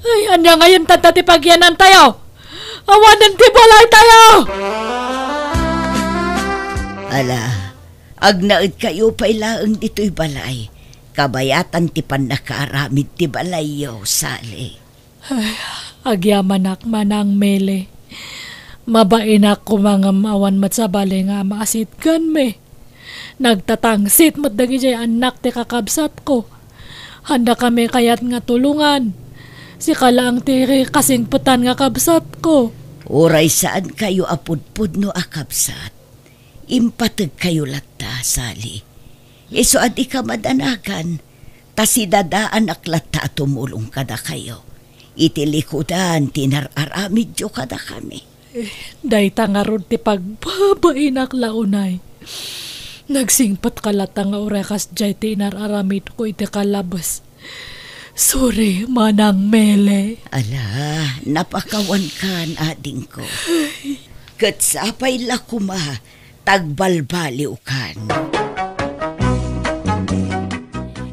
Ay, anya ngayon tatati pagyanan tayo. Awanan ti balay tayo! Ala, agnaid kayo pailaang dito'y balay. Kabayatan ti pan nakaaramid ti balay yo, sali. Ay, agyaman manang mele. Mabain ako mga maawan mat sa bali nga maasit kan me. Nagtatangsit mat dagi jay anak ti kakabsat ko. Handa kami kayat nga tulungan. Si kalaang tiri kasing putan nga kabsat ko. Uray saan kayo apudpud no akabsat. Impatag kayo latta, Sally. Iso at ikamadanakan. Tasidadaan aklata tumulong kada kayo. Itilikudan tinararamid jo kada kami. Day tangarod ti pagbabain aklaunay. Nagsingpat kalata nga orekas jay tinararamid ko iti kalabas. Sorry, Manang Mele. Ala, napakawan kan ading ko. Katsapay lakuma, tagbalbaliw kan.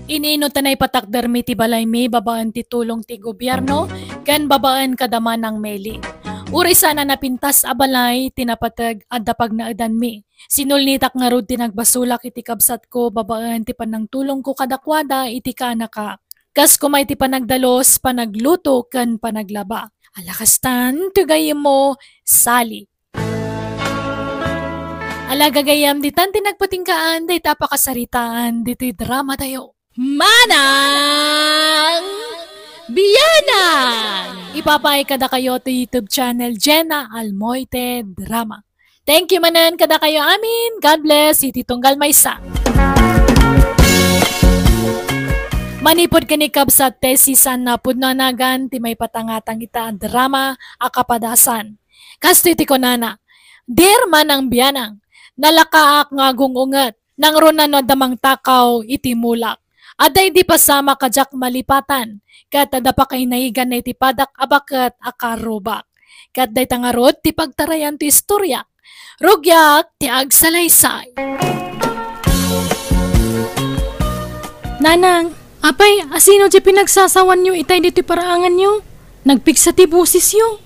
Iniino tanay patakder mi ti balay mi babaan ti tulong ti gobyerno ken babaan kadama ng meli. Uri sana napintas a balay tinapatag adda pag naadan mi. Sinulnitak nga rod tinagbasulak iti kabsat ko babaan ti panang tulong ko kadakwada iti kanaka. Kas kumay ti panagdalos, panagluto ken panaglaba. Alakastan tugayem mo Sally. Alagagayam ditan tinagpatingkaan day tapakasaritaan diti drama tayo. Manang Biyanan! Ipapay kada kayo to YouTube channel Jenna Almoite Drama. Thank you manan kada kayo amin. God bless. Iti tunggal maysa. Manipod kani kabsat tesisan na pudnanagan ti may patangatang ita drama akapadasan. Kasto iti konana. Dear Manang Biyanang, nalakaak nga gungungat nang runan no damang takaw iti mulak. Aday di pasama kajak malipatan, kat ada pa kay naigan na iti padak abakat akarubak. Kat day tangarod ti pagtarayan ti istorya, rugyak ti agsalaysay. Nanang, apay, asino di pinagsasawan nyo itay dito paraangan nyo? Nagpiksa ti busis nyo?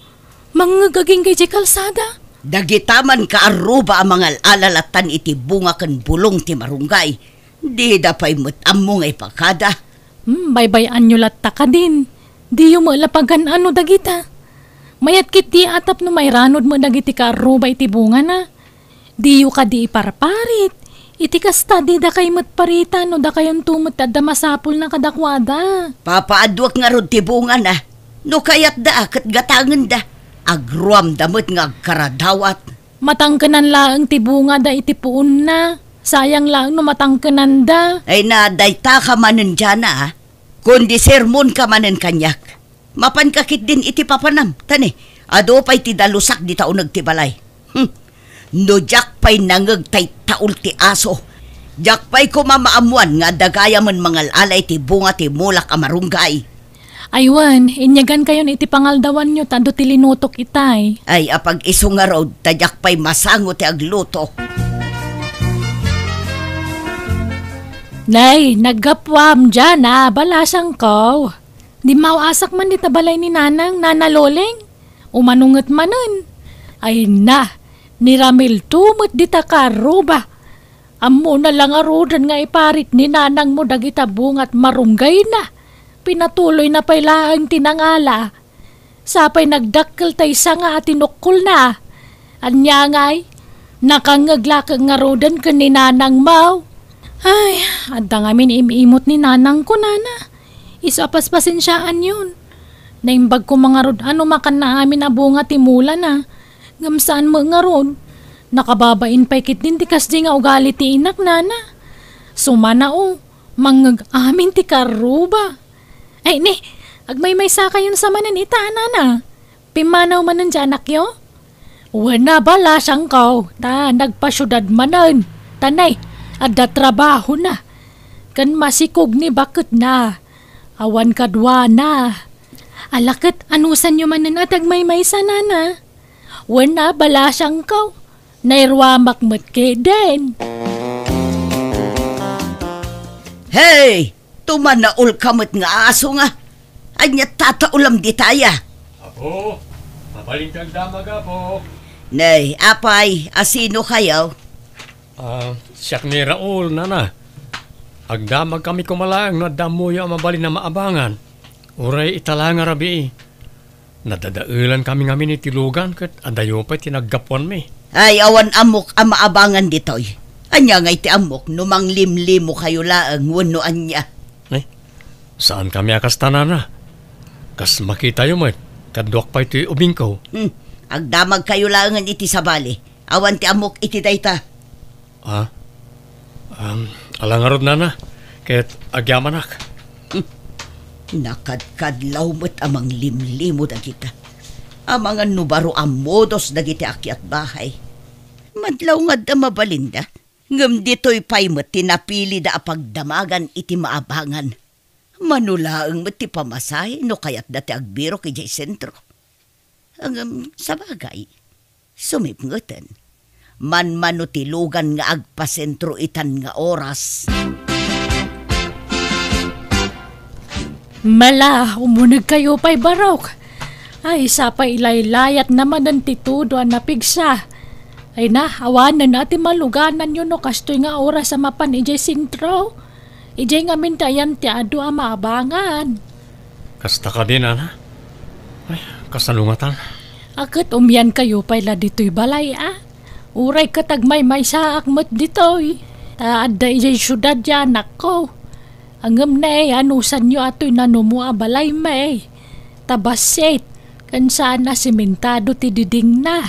Mangagaging kay di kalsada? Dagitaman ka aruba ang mga alalatan iti bunga kan bulong ti marunggay. Di dapay mutam mo ngay pakada. Baybayan nyo latta ka din. Di yung malapagan ano dagita. Mayat kit di atap no may ranod mo dagiti ka aruba iti bunga na. Di yung ka di iparparit. Iti kasta di da kay matparita no da kayon tumot at damasapol na kadakwada. Papaadwak nga rod ti bunga na. No kayat da kat gatangan da. Agruam damot nga agkaradawat. Matangkanan laang ti bunga da iti puon na. Sayang lang no matangkanan da. Ay nadayta ka manen dyan na kundi sermon ka manen kanyak. Mapankakit din iti papanam. Tani, ado pa'y ti dalusak di taon nagtibalay. No jak pa'y nangag tay taul ti aso. Jak pa'y kumamaamuan nga dagaya man mangal alay ti bunga ti mulak amarunggay. Aywan, inyagan kayon iti pangaldawan nyo tando ti linutok itay. Ay apag iso nga raw, tadyak pa'y masango ti agluto. Nay, naggapwam dyan balasang ko. Di mauasak man di tabalay ni nanang, nanaloleng. Umanungat manon. Ay na, ni Ramil tumot di takaruba. Amo na lang arudan nga iparit ni nanang mo dagita bungat marunggay na. Pinatuloy na pailaang tinangala. Sapay nagdakkel tay sa nga atinukul na. Anya ngay, nakangaglakang nga rodan ka ni nanang mau. Ay, adda nga imimot ni nanang ko nana. Isapas pasensyaan yun. Naimbag ko mga rod, ano makan na amin na bunga timula na. Ngamsaan mo nga rod. Nakababain pa ikit din tikas di nga ugali ti inak nana. Sumana mangag amin ti karuba. Ay ni, agmay saka yun sa manan ita nana. Pimanaw manan dyan anak yo? Wana bala siyang kaw, nagpasyudad manan. Tanay, adda trabaho na. Kan masikog ni bakit na. Awan kadwa na. Alakit anusan nyo manan at agmay sa nana. Wana bala siyang kaw. Nairwamak matke din. Hey! Tumanaul kamot nga aso nga. Anya tataulam di taya. Apo, mabalintang damag apo. Nay, apay, asino kayo? Siyak ni Raul, nana. Agdamag kami kumalang na damuyo ang mabali na maabangan. Uray italanga rabi. Nadadailan kami ngamin itilugan kat adayo pa tinaggapuan mi. Ay, awan amok ang maabangan ditoy. Anya nga iti amok, numang limlimo kayo laang, wano anya. Ay, saan kami akas tanana? Kas makita yung mat, kadwak pa ito ubing ko. Agdamag kayo laangan iti sabali. Awan ti amok iti dayta. Alangarod na, kaya't agyamanak. Nakadkadlaw mo't amang limlimo dagita. Amang nubaro amodos dagiti akyat bahay. Madlaw nga da mabalinda. Ngam dito'y pay mo't tinapili da apagdamagan iti maabangan. Manulaang mo't ti pamasay no kayat dati agbiro kay sentro. Ang sa bagay, sumipngutan. Man-mano tilugan nga agpasentro itan nga oras. Mala, umunag kayo pa'y barok. Ay, sa pa ilaylayat naman ang titudo ang napigsa. Ay na, awanan natin maluganan yun no kastoy nga oras sa mapan ijay sintro. Ijay nga mintayan ti ado ang maabangan. Kasta ka din, ana? Ay, kasalungatan. Akit umyan kayo pa'y la dito'y balay Uray katagmay may saak mo't dito'y. Taada ijay syudad yan ako. Angam na anusan nyo ato'y nanumua balay may. Tabasit, kan sana simentado ti diding na.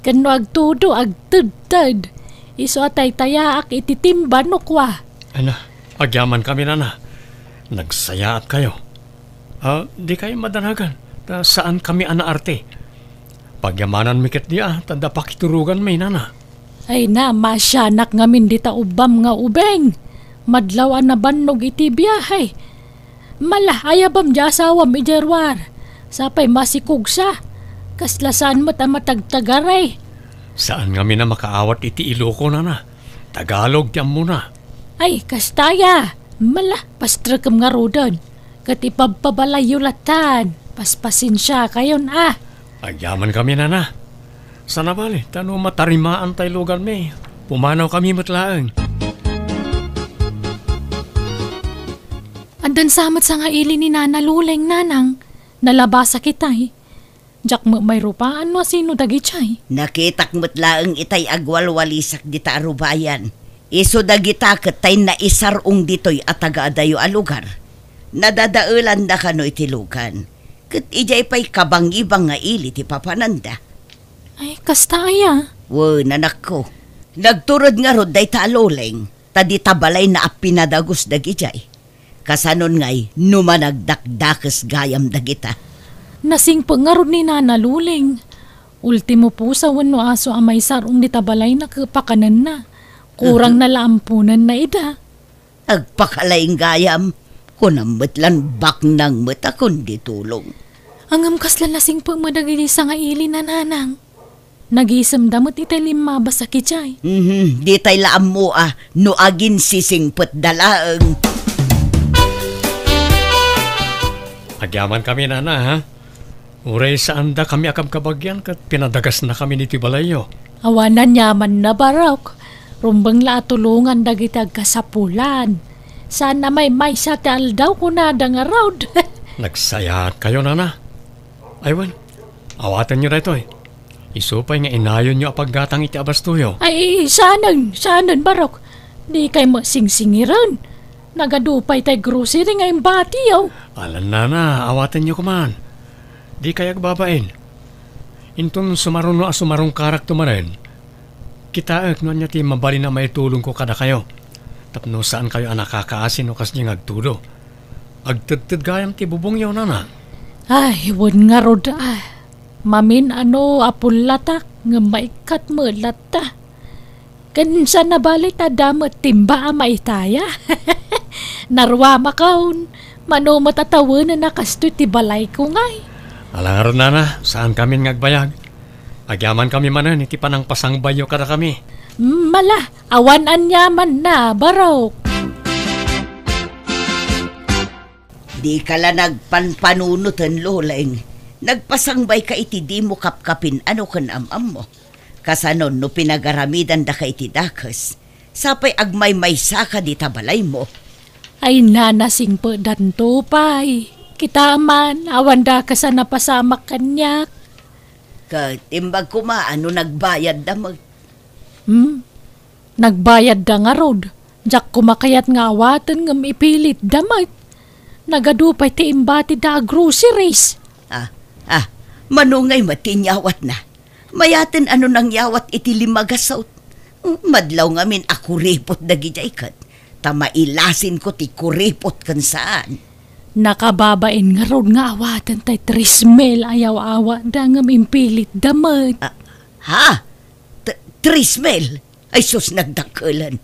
Kano agtudo agtudtad. Iso atay tayaak ititimba no kwa. Ana, agyaman kami na. Nagsayaat kayo. Di kayo madanagan. Saan kami anaarte? Pagyamanan mikit niya, tanda pakiturugan may nana. Ay na, masyanak ngamin dita ubam nga ubeng. Madlawan na bannog iti biyahe. Mala, ayabam di asawam ijerwar. Sapay masikugsa. Kaslasan mo't ang matagtagaray. Saan kami na makaawat iti Iloko na? Tagalog diyan muna. Ay, kastaya. Mala, pastrakam nga rodan. Kat ipagpabalayo latan. Paspasin siya kayon Agyaman kami na. Sana bali, tano matarimaan tayo lugar may. Pumanaw kami matlaang. Andan samat sa nga ili ni Nana Luleng nanang. Nalabasa kitay. Jak mo may rupaan mo sino dagi chay. Nakitak mo't laang itay agwalwalisak dita arubayan. Iso dagita katay na isarong ditoy at taga-adayo a lugar. Nadadaulan da kano itilugan. Kat ijay pa'y kabang-ibang nga ili ti papananda. Ay, kastaya. Nanak ko. Nagturod nga rod day taloleng. Tadi tabalay na apinadagos dagijay. Kasanon ngay, numanagdakdakes gayam dagita. Nasing pangarod ni Nana Luleng. Ultimo po sa wano aso amay sarong di tabalay na kapakanan na. Kurang na lampunan na ida. Agpakalaing gayam. Kunamutlan bak nang mata kundi tulong. Angam kaslan lasing pagmadagili sa nga ili na nanang. Nagisam damot itay limaba sa kichay. Di tay laam mo no agin sisingpet dalaang. Agyaman kami na, Uray saan da kami akam kabagyan kat pinadagas na kami niti balayo. Awanan yaman na barok. Rumbang la tulungan dagitag kasapulan. Sana may sa tal daw kunada nga road. Nagsayaat kayo, nana. Aywan, awatan nyo rito Isupay nga inayon nyo apaggatang iti abastuyo. Ay, sanan barok. Di kay masingsingiran. Nagadupay tay grocery ngayong batiyaw. Alan nana, awatan nyo kuman. Di kaya agbabain. Intun sumarong no sumarong karak tumarin. Kita no niya ti mabali na may tulong ko kada kayo. Tapno saan kayo nakakaasin o kas niya agtudo. Agtudtud gayam ti bubong yaw nana. Ay, wun nga rod Mamin apulatak nga maikat mo lata. Kansa na balik damot timba maitaya. Narwa makaon. Mano matatawanan na kasto ti balay ko ngay. Alangaron nana, saan kami ngagbayag? Agyaman kami manan, iti panang pasangbayo kada kami. Mala, awan anyaman na, barok. Di ka la nagpanpanunutan, loleng. Nagpasangbay ka iti di mo kapkapin ano kan amam mo. Kasanon no pinagaramidan da ka iti dakas. Sapay agmay may saka di tabalay mo. Ay nanasing po danto pay. Kita man, awanda ka sa napasamak kanyak. Katimbag ko ano nagbayad damag. Nagbayad da nga rod. Jak kumakayat nga awatan ngam ipilit damag. Nagadupay ti imbati da groceries. Manungay matinyawat na. Mayaten ano nang yawat iti limagasaw. Madlaw ngamin ako ripot da gijay kat. Tamailasin ko ti kuripot kan saan. Nakababain nga rod nga awatan tay trismel ayaw-awa da ngam impilit damag. Trismel? Ay sus nagdakalan.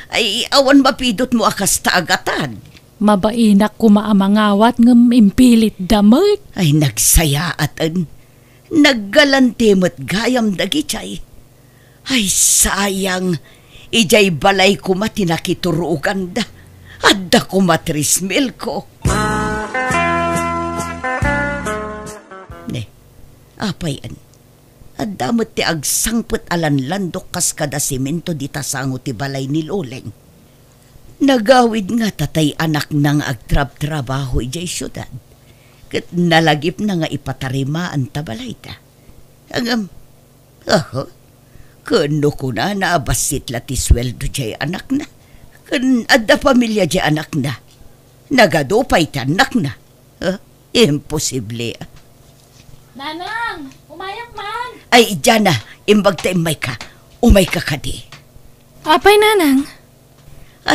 Ay awan mapidot mo akas taagatan. Mabainak kumaamangawat ngam impilit damag. Ay nagsayaatan. Naggalantimot gayam dagichay. Ay sayang. Ijay balay kuma tinakiturugan da. Adda kumatrismil ko. Ne, apayan. Adamot ti agsangput alanlandok kas kada simento di tasango ti balay ni Loleng. Nagawid nga tatay anak nang agtrab-trabaho ijay syudad. Kat nalagip na nga ipatarimaan tabalay ta. Kano ko na naabasit lati sweldo jay anak na. Kan adda pamilya jay anak na. Nagadupay ta anak na. Imposible. Nanang, umayak man. Ay, dyan na. Imbag ta imay ka. Umay ka kadi. Apay nanang?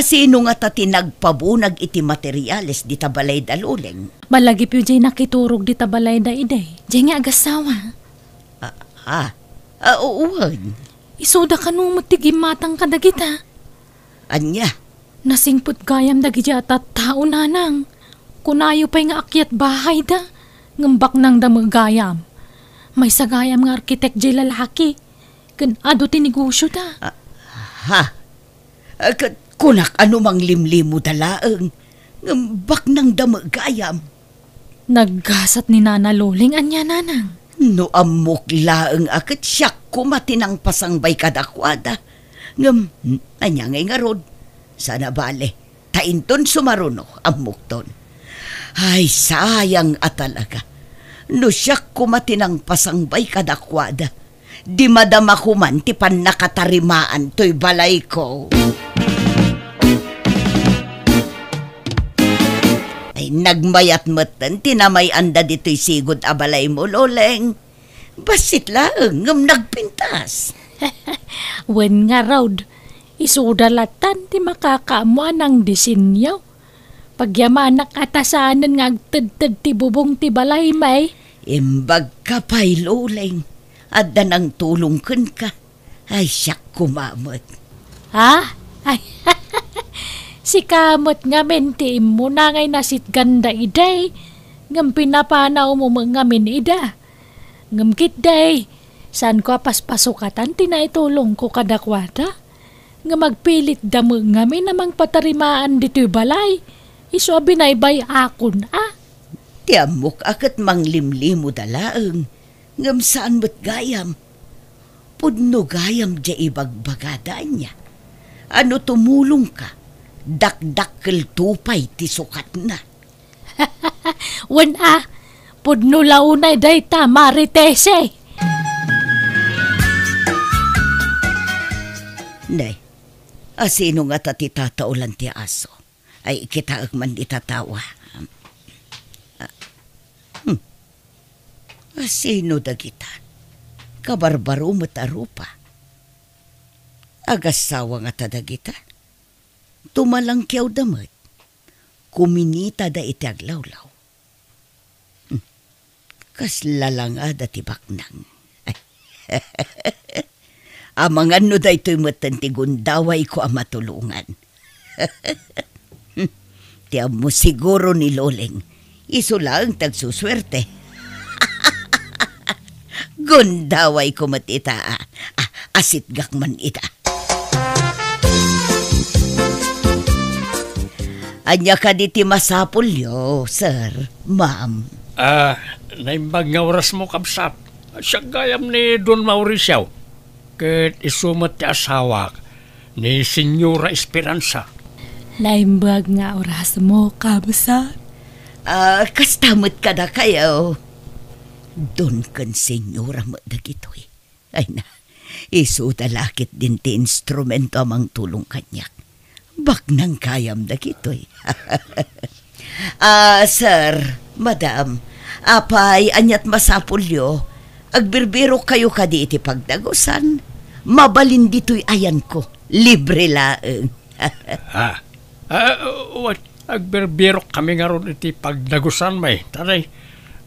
Sino nga ta tinagpabunag iti materyales di tabalay da Loleng? Malagip yu jay nakiturog di tabalay da iday. Jay nga agasawa. Uwan. Isuda ka nung matigimatang kadagita. Anya? Nasingput gayam dagiti at tao nanang. Kunayo pa'y nga akyat bahay da. Ngambak nang damagayam. May sagayam nga arkitek jay lalaki. Kan ado tinigusyo da. Kunak ano mang limlimo dalaang. Ngambak nang damagayam. Naggasat ni Nana Loleng anya nanang. No amok laang akat siyak kumatinang pasangbay kadakwada. Anya ngay nga rod. Sana bale, tainton sumaruno amok ton. Ay sayang talaga. No siyak kumatinang pasangbay kadakwada. Di madama kuman ti pan nakatarimaan to'y balay ko. Ay nagmayat matan tinamay anda dito'y sigod abalay mo Loleng. Basit lang ngam nagpintas. Wen nga raud, isudalatan ti makakaamuan ng disenyo. Pagyamanak atasanan nga agtad-tad ti bubong ti balay may. Imbag ka pa'y Loleng. Adda nang tulong kun ka. Ay siyak kumamot. Ay, si kamot nga menti mo na ngay nasit ganda iday. Ngam pinapanaw mo ngamin ida. Ngam kit day. Saan ko paspasukatan tinaitulong ko kadakwada? Nga magpilit damo ngamin namang patarimaan dito'y balay. Iso binaybay akon Tiamok akat manglimlimo dalaang. Ngam saan mo't gayam? Pudno gayam dya ibagbagadaan niya. Ano tumulong ka? Dakdakkel tupay ti sukat na. Wen pudno launay day ta maritese. Nay, sino nga tatitaulan ti aso? Ay kita man itatawa. Sino dagita? Kabarbaro matarupa. Agasawa nga tadagita. Tumalangkyaw damat. Kuminita da iti aglawlaw. Kaslala dati baknang. Amangan no da ito'y matantiguндaway ko ang matulungan. Tiyan mo siguro ni Loleng. Iso lang tagsuswerte. Gundaway ko matita. Asitgak man ita. Anya ka diti masapul yo, sir, ma'am. Naimbag nga oras mo kabsat. Siya gayam ni Don Mauricio. Kat isumat ti asawa ni Senyora Esperanza. Naimbag nga oras mo kabsat. Kastamot ka na kayo. Doon kan senyora mo dagitoy. Ay na, iso talakit din ti instrumento amang tulong kanyak. Bak nang kayam dagitoy. Sir, madam, apay anyat masapulyo, agbirbiro kayo kadi iti pagdagusan. Mabalin dito'y ayan ko, libre laeng. What? Agberbiro kami nga ron iti pagdagusan may. Taray,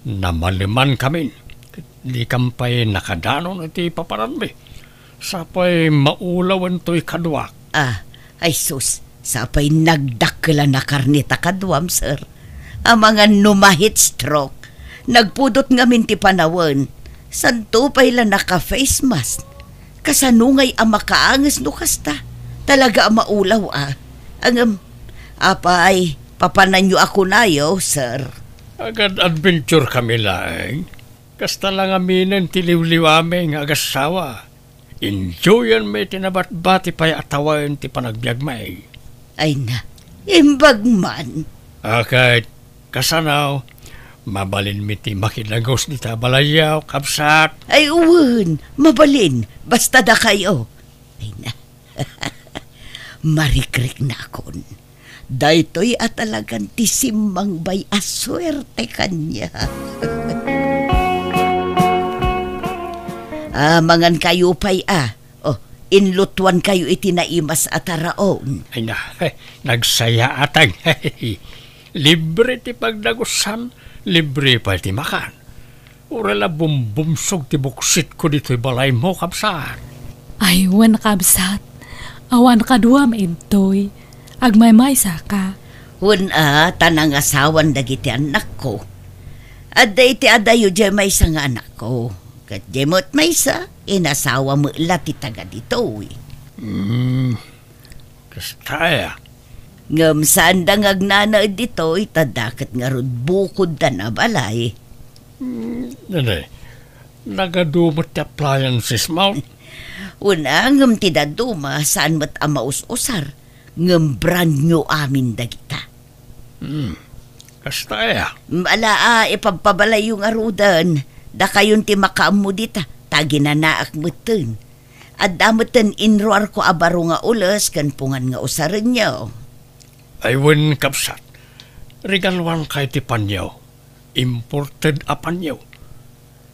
namaliman kami. Di kampay nakadanon iti paparan may. Sapay maulawan to'y kadwak. Ay sus, sapay nagdakla na karnita kadwam, sir. Ang mga numahit stroke, nagpudot nga minti panawan. Santo pa'y la naka-face mask. Kasanungay ang makaangas no kasta. Talaga ang maulaw apay, papanan nyo ako na yo, sir. Agad adventure kami lang. Kasta lang aminin tiliw-liw aming agasawa. Enjoyan may tinabat-bati pa'y atawain ti panagbiag may. Ay na, imbag man. Kahit kasanaw, mabalin mi ti makinagos ni tabalayaw, kapsat. Ay uwan, mabalin, basta da kayo. Ay na, marikrik na akon. Daytoy at talagang tisimang bay aswerte kanya. Mangan kayo pa'y inlutuan kayo itinaimas at araon. Ay na, nagsaya atang. Libre ti pagdagusan, libre pa ti makan. Urala bumbumsog ti buksit ko dito'y balay mo, kapsat. Ay, wan kabsat. Awan kaduam intoy. Agmay-may saka. Tanang asawan dagiti anak ko. Adda iti adayo dya may sa nga anak ko. Kat jemot may sa, inasawa mo lati taga dito. Kastaya. Ngam saan da ngagnana dito, itadakat nga ron bukod da na balay. Nanay, nagadumot ti appliances mo. Ngam ti daduma, saan mat amaus-usar. Ngam brand nyo amin dagita. Kastaya. Ipagpabalay yung arudan. Da kayon ti makaamu dita, tagi na naak mutin. At damutin inroar ko abaro nga ulas, kan pungan nga usarin nyo. Aywan kapsat, regalwan kay ti panyaw, imported a panyaw.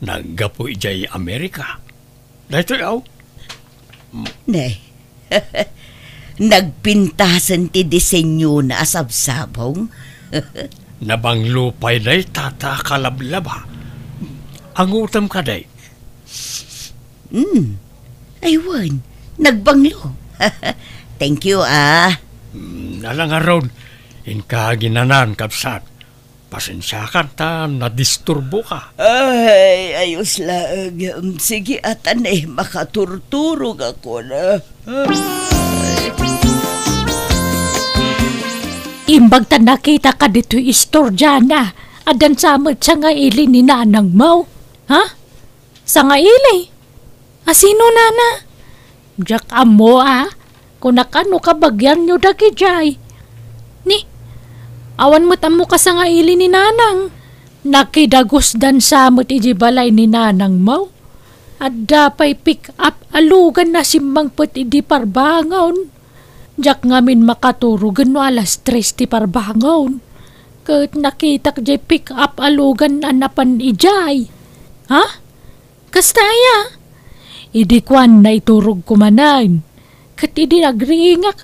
Naggapo ijay Amerika. Dahito yaw? Ne, nagpintasan ti disenyo na asabsabong. Nabanglo pa'y day tata kalablaba. Ang utam ka day. Aywan, nagbanglo. Thank you, Nalang aron, inkaginanan kapsat. Pasensya ka ta, nadisturbo ka. Ay, ayos lang. Sige, atan makaturturog ako na. Imbag ta nakita ka dito istorya na. Adan samot sa nga ili ni nanang mo. Ha? Sa nga ili? Sino nana? Diyak amo kung nakano ka bagyan nyo dagi jay. Ni, awan mo't amo ka sa nga ili ni nanang. Nakidagos dan samot ijibalay ni nanang mo. At dapay pick up alugan na simbang put idi parbangon. Diyak ngamin makaturugan no alas 3 ti parbangon. Kat nakita kajay pick up alugan anapan ijay. Ha? Kastaya? Idi kwan na iturog kumanan. Kat idi nagringak.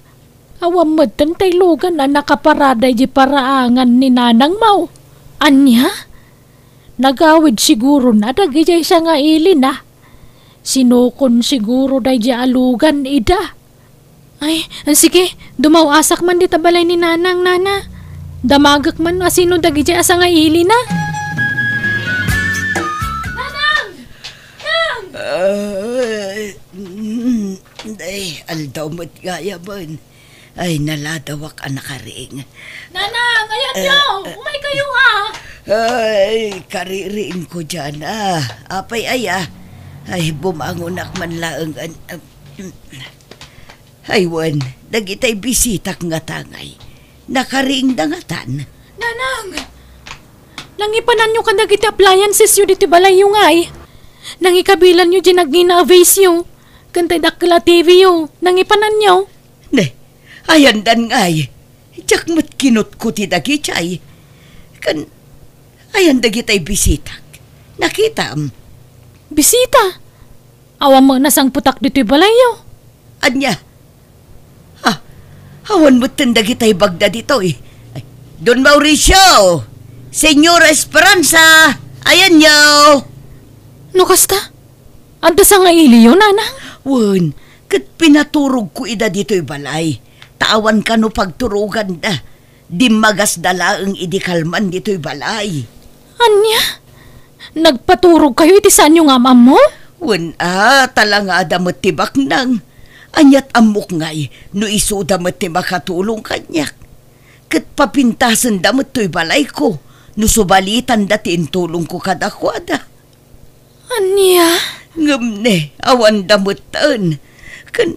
Awam matan tay lugan na nakaparaday di paraangan ni nanang mau. Anya? Nagawid siguro na dagijay sa nga ili na. Sinukon siguro day di alugan ida. Ay, sige, dumawasak man di tabalay ni nanang nana. Damagak man asino dagijay asa nga ili na. Nanang! Nang! Ay, aldaw mo't gaya man. Ay, naladawak ang nakaring. Nanang, ayan nyo! Umay kayo Ay, kaririin ko dyan Apay ay, bumangunak man laang Aywan, dagitay bisitak nga tangay. Nakariing dangatan. Nanang! Nangipanan nyo ka dagiti appliances yu diti balay yu nga ay. Nangikabilan nyo di nagina-avase yu. Kantay dakila TV yu. Nangipanan nyo. Ne, ayan dan ngay. Diyak mat kinot ko ti dagitay. Kan, ayan dagitay bisita. Nakita am. Bisita. Awan mo nasang putak dito balay yu. Anya? Awan mo dagitay bagda dito eh. Ay, Don Mauricio! Senyora Esperanza! Ayan yo! No kasta? Anda sa nga ili yun, nanang? Wan, kat pinaturog ko ida dito'y balay. Tawan ka no pagturugan da. Di magas dalaang idikalman dito'y balay. Anya? Nagpaturog kayo iti saan yung amam mo? Wan talanga damot tibak nang. Anyat amok ngay, no iso damot ti makatulong kanyak. Kat papintasan damot to'y balay ko. No subalitan dati intulong ko kadakwada. Anya? Ngam ne, awan damutan. Kan,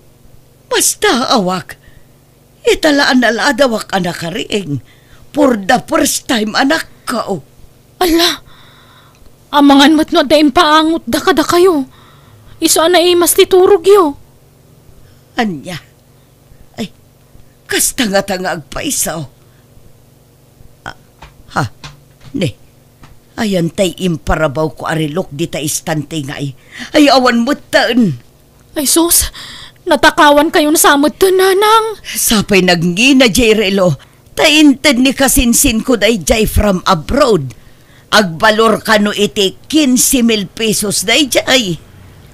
basta awak. Italaan naladawak anak kariing. For the first time anak ka. Ala, amangan mo't no daing paangot da kada kayo. Iso na imas titurog yo. Anya, ay, kastanga-tanga agpaisaw. Ne, ayan tay imparabaw ko arilok di ta istante ngay. Ay awan mo taan. Ay sus, natakawan kayo na samot to, nanang. Sapay nagngina jay relo, tainted ni kasinsin ko day jay from abroad. Agbalor ka no iti 15,000 pesos day jay.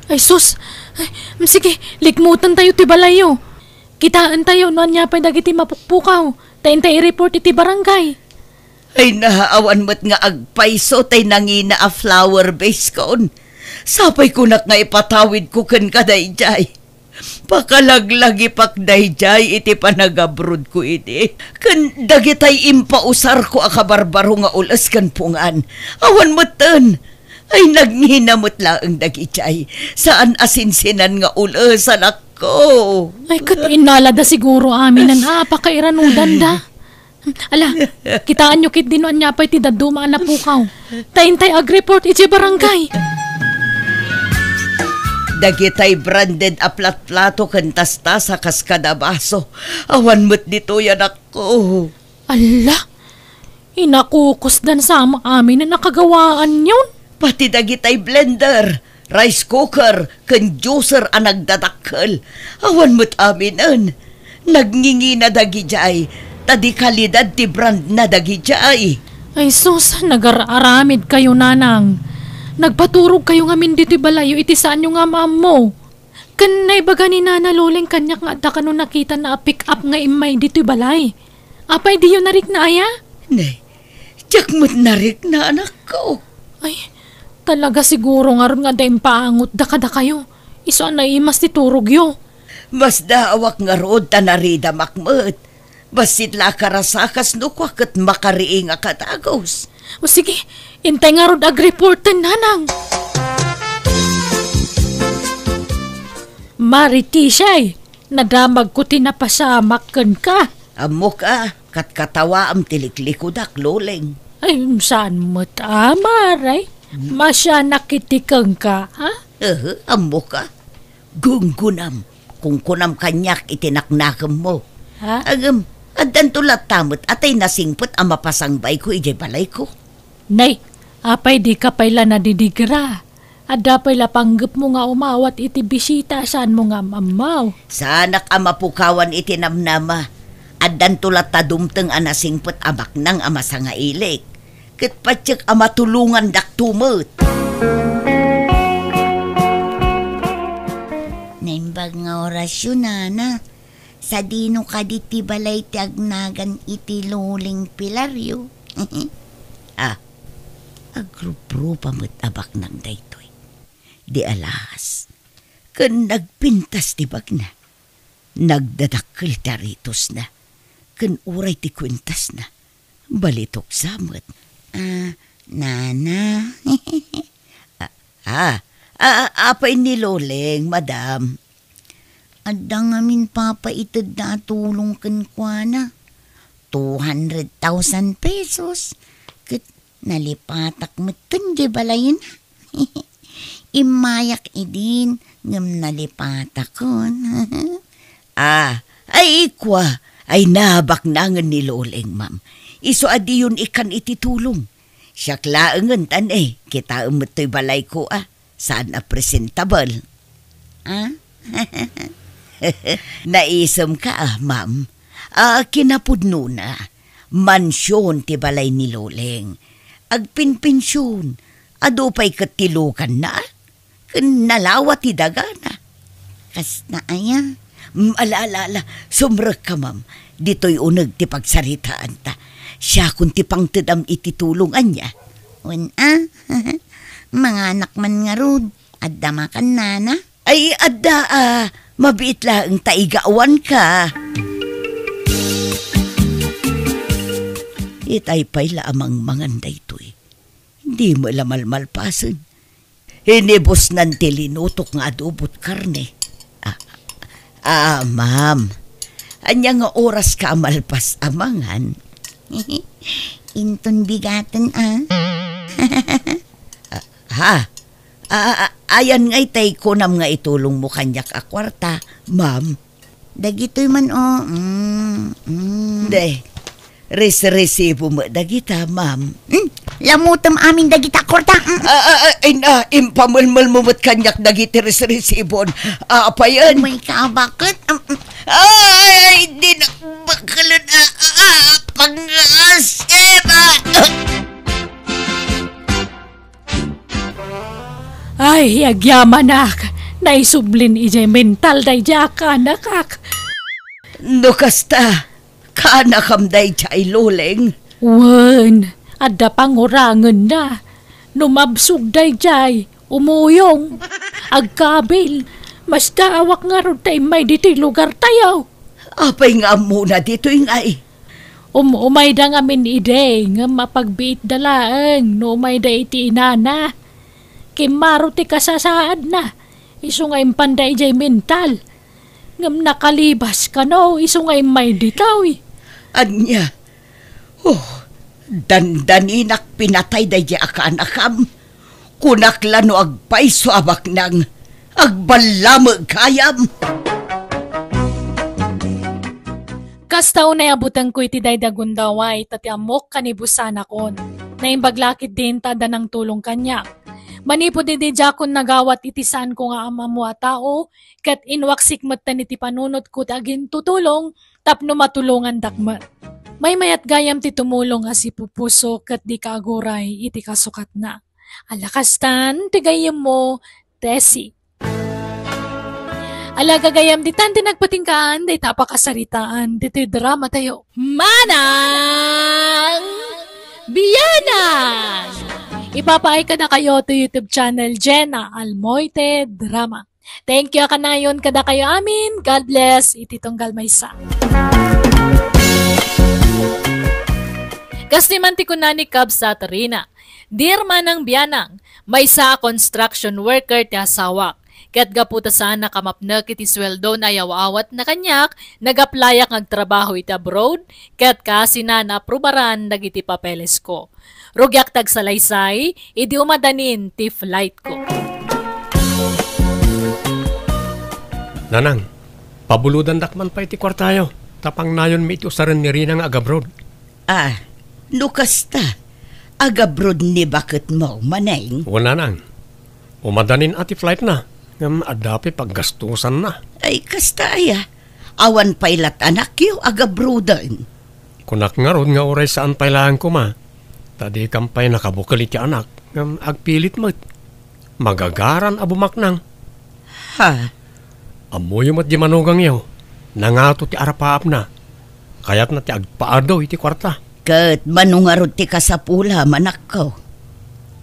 Ay sus, ay, sige, likmutan tayo ti balayo. Kitaan tayo no anya pa dagiti mapukpukaw. Tayin tayo report iti barangay. Ay nahaawan mo't nga agpaiso tay nangina a flower base kon. Sapay ko nak nga ipatawid ko ken kaday jay. Pakalaglag ipakday jay iti panagabrod ko iti. Ken dagitay impausar ko akabarbaro nga ulas kan pungan. Awan mo tan. Ay nagninamot laang dagitay. Saan asinsinan nga ulas anak ko. Ay kat inalada siguro amin na napakairanudan da. Ala, kitaan nyo kit dinuan niya pa iti daduma na pukaw. Tayin-tay ag-report iti barangay. Dagitay branded a plat-plato kantasta sa kaskadabaso. Awan mo't dito yan ako. Ala, inakukos dan sama amin na nakagawaan yun. Pati dagitay blender, rice cooker, kan juicer ang nagdadakkel. Awan mo't aminan. Nagngingi na dagijay. Tadi kalidad ti brand na dagijay. Ay sus, nag-aramid kayo, nanang. Nagpaturog kayo ngamin dito balayo iti saan yung amam mo. Kanay baga ni nanaluleng kanyak nga da kano nakita na pick up nga imay dito balay. Apay di yun narik na aya? Nay, tiyak mo't narik na anak ko. Ay, talaga siguro nga ron nga da paangot da kada kayo. Iso na imas titurog yo. Mas daawak nga rood ta narida makmet. Basit la karasakas no kwa kat makariing akatagos. O sige, intay nga rod ag-reportan, nanang. Maritisay, nadamag ko tinapasamakan ka. Amo ka, kat katawa am tiliklikod loleng. Ay, saan mo tamaray? Masya nakitikang ka, ha? Amo ka. Gunggunam, kung kunam kanyak itinaknakam mo. Ha? Agam, adan tulat tamot atay nasingpot ang mapasangbay ko ijay balay ko. Nay, apay di ka pala nadidigra. Ada pala panggap mo nga umawat iti bisita saan mo nga mamaw. Sanak ang mapukawan itinamnama. Adan tulat tadumteng anasingpot abak nang amasa nga ilik. Kat patsyak amatulungan dak tumot. Naimbag nga orasyon, nana. Sa dino ka diti balay ti agnagan iti luling pilaryo. Agrupro pamut abak nang daytoy. Di alas, kan nagpintas ti bagna. Nagdadakkel taritos na. Kan uray ti kwintas na. Balitok samot. Nana. Apay ni Loleng, madam. Adda ngamin papaitad na tulong kan kwa na. 200,000 pesos. Kat Nalipatak mo tun, di balayin. Imayak idin, ngam nalipatak kon. Ay ikwa, ay nabak nangan ni Loleng, ma'am. Iso adi yun ikan ititulong. Siya klaangan tan kita umato'y balay ko saan presentable. Naisam ka ma'am. Kinapudno na. Mansyon ti balay ni Loleng. Agpinpinsyon. Ado pa'y katilukan na. Nalawa ti dagana. Kas na aya. Alala, sumrek ka ma'am. Dito'y unag ti pagsaritaan ta. Siya kung ti pang tedam ititulungan niya. Mga anak man nga rod. Adda makan nana. Ay, adda mabiit lang taigawan ka. Itay pa'y laamang manganday to'y. Hindi mo lamalmalpasan. Hinibos ng tilinutok nga adobot karne. Ma'am. Anya nga oras ka malpas amangan. Inton bigatan Ayan nga'y tay ko nam nga itulong mo kanyak akwarta, ma'am. Dagito'y man De, resibo mo dagita, ma'am. Lamutam amin dagita akwarta. Impamalmal mo mo't kanyak dagiti resibon. Apa yan? May kabakit. Ay, di na bakalan pangasema. Ay, agyaman nak. Naisublin ijay mental day jaka nakak. No kasta, kanakam day chay Loleng. Wen, adda pangurangan na. Numabsog day jay, umuyong. Agkabil, mas kaawak nga ron tayo may dito'y lugar tayo. Apay nga muna dito'y ngay. Umay da nga min ide, nga mapagbiit dalaang, no umay da iti inana. Kimaro ti kasasaad na, iso nga impanday jay mental. Ngam nakalibas ka no, iso nga imay ditaw. Anya, dandaninak pinatay day jay akanakam. Kunakla no agpaiso abak nang agbalamag kayam. Kastaw na abutan ko iti daydagundaway, tati amok kanibusan akon. Naimbaglakit din tada ng tulong kanya. Manipod iti jakon nagawat iti saan ko nga amamu a tao, kat inwaksik matan iti panunot ko tagin tutulong, tapno matulungan dakmat. May mayat gayam ti tumulong as ipupuso, kat di kaaguray iti kasukat na. Alakastan, ti gayam mo, Tessie. Alaga gayam di tan nagpatingkaan, di tapakasaritaan, dito'y drama tayo. Manang Biyanan! Ipapaay ka na kayo to YouTube channel Jenna Almoite Drama. Thank you kanayon kada kayo amin. God bless. Ititonggal maysa. Kasnimanti ko na ni Cub sa Tarina. Dear Manang Biyanang, maysa construction worker ti asawak. Kat gaputa saan nakamapnak iti sweldo na yawawat na kanyak, nagaplayak ngagtrabaho iti abroad, kat kasi na naprubaran nagiti papeles ko. Rugyak tag salaysay, idi umadanin ti flight ko. Nanang, pabuludan dakman pa iti kwartayo. Tapang nayon mi iti usaran ni Rinang agabrod. Lukas ta. Agabrod ni bakit mo, manay? Wala nang. Umadanin ati flight na. Ngam adapi paggastusan na. Ay, kasta aya. Awan pailat anak yu, agabrodan. Kunak nga ron nga oray saan pailahan ko ma. Tadi kampay nakabukal iti anak. Ngam agpilit mo. Magagaran abumaknang. Amoy mat di manugang yaw. Nangato ti arapaap na. Kaya't na ti agpaado iti kwarta. Kat manungarod ti kasapula manak ko.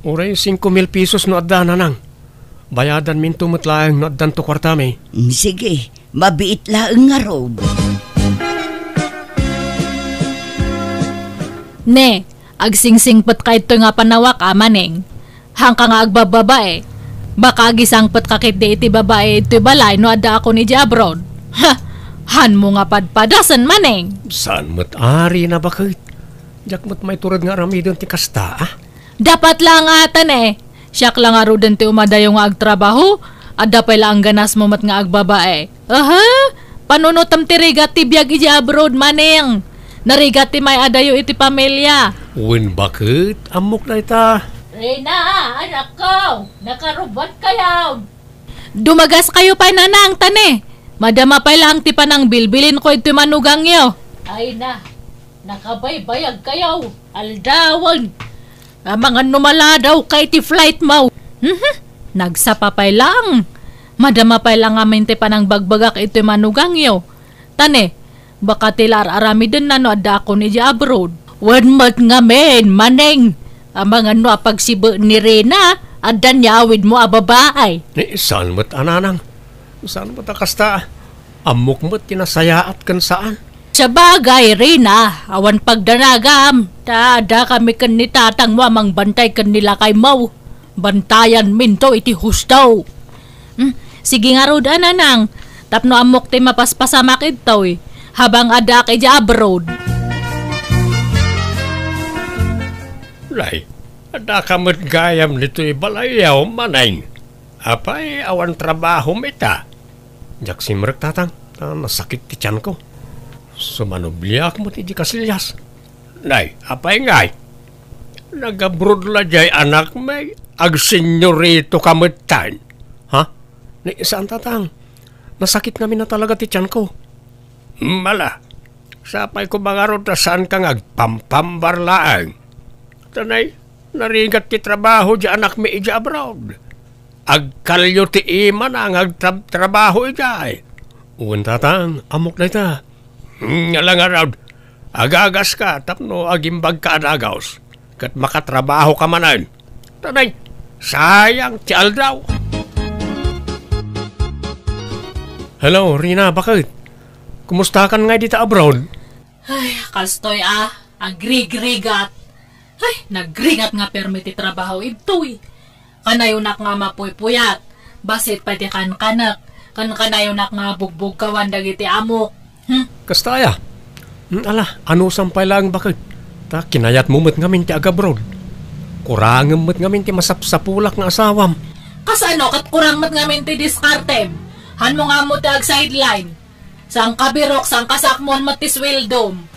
Oray 5,000 pesos no adda nanang. Bayadan min tumutlaang no addan to kwarta may. Sige, mabiit laeng nga rob. Ne, agsingsingpet ka ito nga panawak amaneng. Hangka nga agbababae. Baka gisangpet kakit di iti babae iti balay no adda ako ni abroad. Han mo nga padpadasan maneng. Saan mo't ari na bakit? Jak mo't may turad nga ramidon ti kasta Dapat lang atan Siyak lang aro din ti umadayo nga agtrabaho, at dapay lang ganas mo mat nga agbabae. Aha, panunutam ti rigat ti biyag iji abroad maneng. Narigat ti may adayo iti pamilya. Uwin bakit? Amok na ita. Rina, anak ko, nakarubot kayo. Dumagas kayo pa nanang tane. Madama pa lang ti panang bilbilin ko iti manugang yo. Ay na, nakabaybayag kayo. Aldawan. Mga numala daw kay ti flight mo. Nagsapapay lang. Madama pa lang amin ti panang bagbagak iti manugang yo. Tane, baka tilar arami din na no adda ako ni abroad. Wan mat ngamen, maneng. Ang mga no pagsibo ni Rena, adda niya awid mo ababaay. Saan mo't ananang? Saan mo't akasta? Amok mo't kinasayaat kan saan? Sa bagay, Rena, awan pagdanagam. Tada kami kan ni tatang mo amang bantay kan nila kay Mau. Bantayan minto iti hustaw. Sige nga rod ananang. Tapno amok ti mapaspasamak ito habang ada kay abroad. Lay, ada kamot gayam nito ibalayaw manay. Apay awan trabaho mita. Jak simrek tatang, nasakit ti tiyan ko. Sumanubliak mo ti di kasilyas. Lay, apay ngay. Nag-abroad la jay anak may agsenyorito kamutan. Ha? Ni saan tatang? Nasakit namin na talaga ti tiyan ko. Mala, sapay ko bangarod na saan kang agpampambarlaang. Tanay, narigat ti trabaho di anak may ija abroad. Agkalyo ti ima na ang agtrabaho ija. Uwan tatang, amok na ita. Ngalang araw, agagas ka, tapno agimbag ka adagaws. Kat makatrabaho ka manan. Tanay, sayang ti aldaw. Hello, Rina, bakit? Kumusta kan nga dito abroad? Ay, kastoy agrig-rigat. Ay, nagrigat nga permiti trabaho ito Kanayunak nga mapuy-puyat. Basit pati kan-kanak. Kan-kanayunak nga bugbog kawan dagiti amok. Kastaya. Ala, ano sampay lang bakit? Ta, kinayat mo mat ngamin ti agabroad. Kurangam mat ngamin ti masapsapulak nga asawam. Kasano kat kurang mat ngamin ti diskartem? Han mo nga mo ti ag-sideline. Sang kabirok, sang kasakmon mat ti swildom.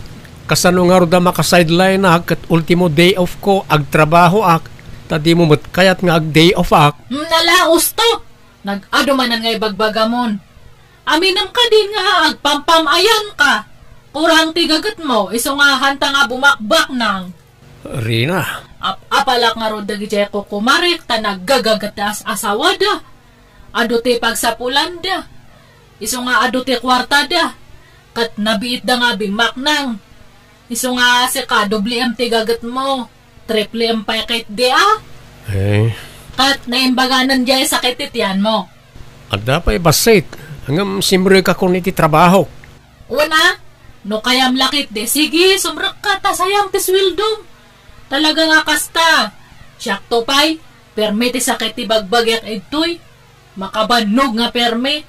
Kasano nga roda maka-sideline kat ultimo day off ko agtrabaho ak. Tadi mo mat kayat nga ag-day off ak. Nalaos to. Nag-adumanan nga ibagbagamon. Aminam ka din nga agpampamayan ka. Kurang tigagat mo, iso nga hanta nga bumakbak nang. Rina. Apalak nga ro dagi jay ko kumarek ta naggagagat asawa da. Ado ti pagsapulan da. Iso nga ado ti kwarta da. Kat nabiit da nga bimak nang. Iso nga si ka doble am tigagat mo. Triple am pakit di Eh. Kat naimbaganan jay sakit itiyan mo. Ada pa ibasit. Hanggang simre ka kung iti trabaho. Una, no kayam lakit de. Sige, sumrak ka, tasayam ti swildom. Talaga nga kasta. Siyak to pay, perme ti sakit ti bagbagyak ito'y. Makabanog nga perme.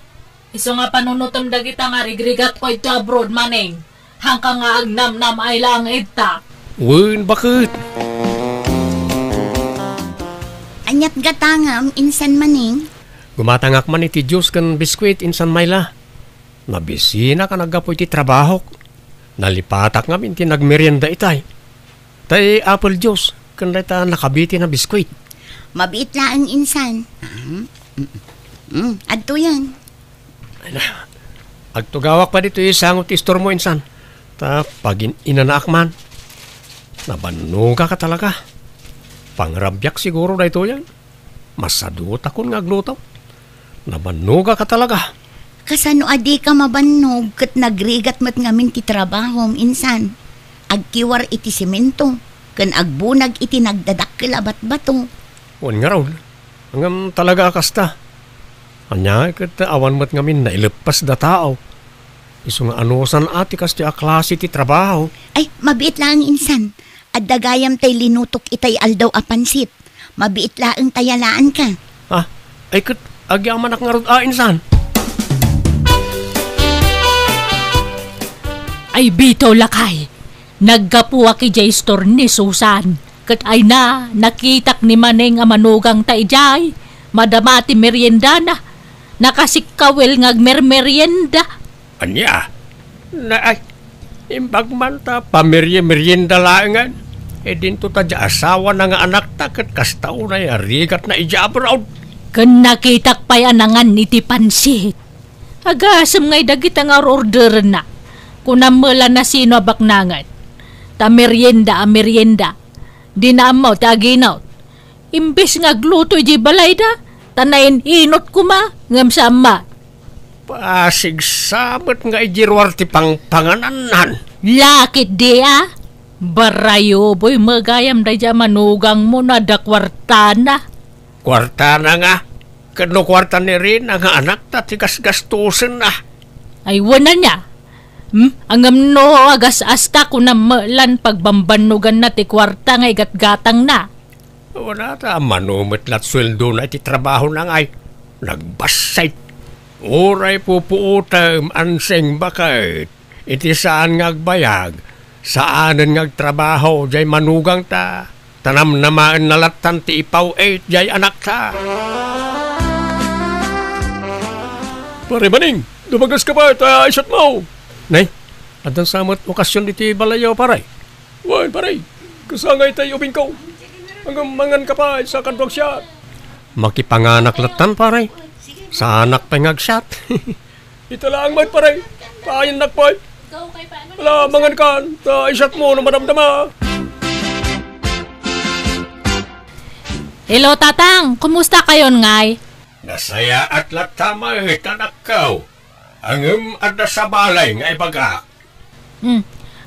Iso nga panunutom dagita nga rigrigat ko ito abroad maneng. Hangka nga agnam-nam ay lang ita. Uwin, bakit? Anyat gatangam, insan maning. Gumatangak man iti Diyos kan biskwit insan mayla. Nabisina ka nagapoy ti trabaho. Nalipatak nga minti nagmerienda itay. Tay apple Diyos kan reta nakabiti na biskwit. Mabiit lang insan. Adto yan. Agtugawak pa dito isangot istor mo insan. Ta pagin inanak man. Nabanong ka talaga. Pangrabyak siguro na ito yan. Masadot akong ngaglutaw. Nabanog ka talaga. Kasano adi ka mabanog kat nagrigat mat ngamin ti trabaho insan. Agkiwar iti simento. Kan agbunag iti nagdadakkel abat bato. Wan nga raw. Hanggang talaga kasta. Anya kat awan mat ngamin nailepas da tao. Iso nga anusan ati kasti aklase ti trabaho. Ay, mabiit lang insan. At dagayam tay linutok itay aldaw apansit. Mabiit lang tayalaan ka. Ah, ay kat agyaman ak nga rod insan. Ay bito lakay. Naggapuwa ki jay store ni Susan. Kat ay na, nakitak ni Maneng ang manugang taijay. Madamati merienda na. Nakasikawil ngag merienda. Anya? Na ay, imbag man ta, merienda laangan. E din to tadya asawa na nga anak ta, kat kastaw na rigat na ija abroad. Kan nakitak pa'y anangan iti pansit. Agasam nga'y dagit ang order na. Kung namala na sino abaknangan. Ta merienda. Di na amaw taginaw. Imbis nga gluto iji balay da. Tanayin inot kuma ngam sama. Pasig sabat nga ijirwar ti pangpangananan. Lakit di Barayo boy magayam da dya manugang mo na da kwartana. Kwartana nga. Kano kwarta ni rin ang anak ta tigas-gastusin na. Ay wana niya. Angam no agas asta ko na malan pagbambanugan na ti kwarta ngay gatgatang na. Wala ta, manumit lat sweldo na iti trabaho na ngay. Nagbasay. Oray pupuutam anseng bakit. Iti saan ngagbayag. Saanan ngagtrabaho, jay manugang ta. Tanam namaan nalatan ti ipaw 8, jay anak ta. Pare Maning, dumagas ka pa, ta isat mo. Nay, adang samot okasyon iti balayaw paray. Wan paray, kasangay tayo ubing ko. Hanggang mangan ka pa sa kanduag siya. Makipanganak latan paray. Sa anak pa ngagsyat. Ito lang may paray. Payan nakpay. Wala, mangan ka. Ta isat mo na madamdama. Hello, Tatang. Kumusta kayon ngay? Nasaya at latama tanak kaw. Angem ada sa balay nga ibagak.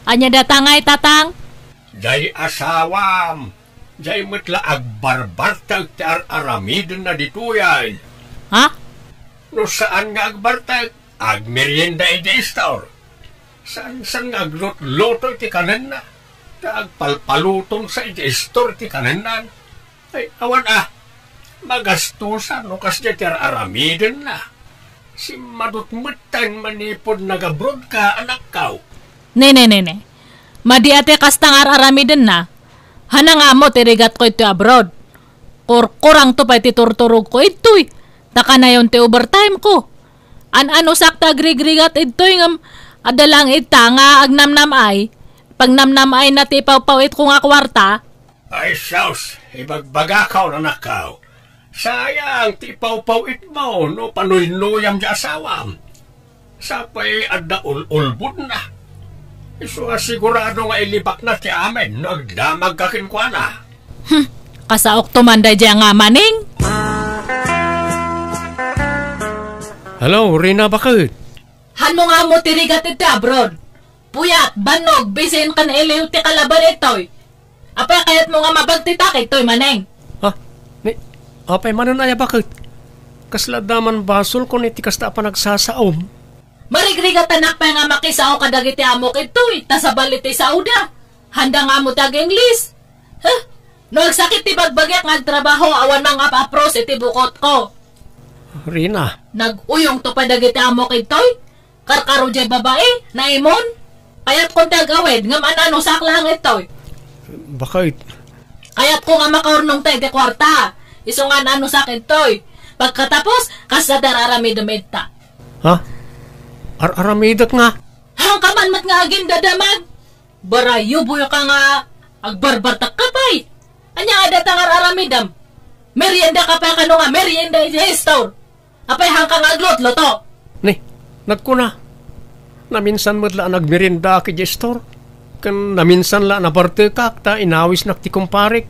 Anya datang ngay, Tatang? Jay asawam. Jay matla agbarbartag ti aramidon na dituyan. Ha? No saan nga agbartag? Agmerienda iti store. Saan nga agloto iti kanan na? Agpalpalutong sa iti store iti kanan na. Ay, awan magastusan no kasya ti aramidon na. Si madutmutan manipod nagabrod ka anak kaw. Ne. Madi ate kastang aramidon na. Hanang amo tirigat ko ito abroad. Kurang to pa iti turturog ko ito'y. Taka na yon ti overtime ko. Ano sakta agrigrigat ito'y ngam adalang ita nga agnamnam ay. Pag namnam ay natipawpawit ko nga kwarta. Ay saus, ibagbagakaw na nakaw. Sayang ti pawpawit mo no panuy-nuyam di asawam. Sapay adda ulbud na. Iso asigurado nga ilibak na ti amin, nagdamag kakin kwa na. Kasaok tumanda dyan nga Maning. Hello, Rina, bakit? Han mo nga mo tirigat iti abroad. Puyat, banog, bisin kan iliw ti kalaban ito'y. Apay kayat mo nga mabagtitak ito'y Maneng. Ha? Apay mananaya bakit? Kasladaman basol ko niti kasta pa nagsasaom. Marigrigat anak pa nga makisao kadagiti amo kito'y, tasabal iti sauda. Handa nga mo tag-English. No agsakit ti bagbagyak ngagtrabaho awan mga papros iti bukot ko. Rina. Nag-uyong to pa dagiti amo kito'y. Karkaro jay babae, naimon. Kayat kong tagawid, ngam anano saklang ito'y. Bakit? Kayat ko nga makaurnong tayo di kwarta. Iso nga ano sa akin to'y. Pagkatapos, kasadar aramid ta. Ha? Aramidat nga. Hangkaman mat nga aging dadamag. Barayo buyo ka nga agbarbartak kapay. Anya nga datang aramidam. Merienda kapay kano nga merienda iti store. Apay hangka nga aglotlo to. Ni, nagkuna. Naminsan mo't la nagmerienda ki store. Kan naminsan la naparte kakta inawis nak ti kumparik.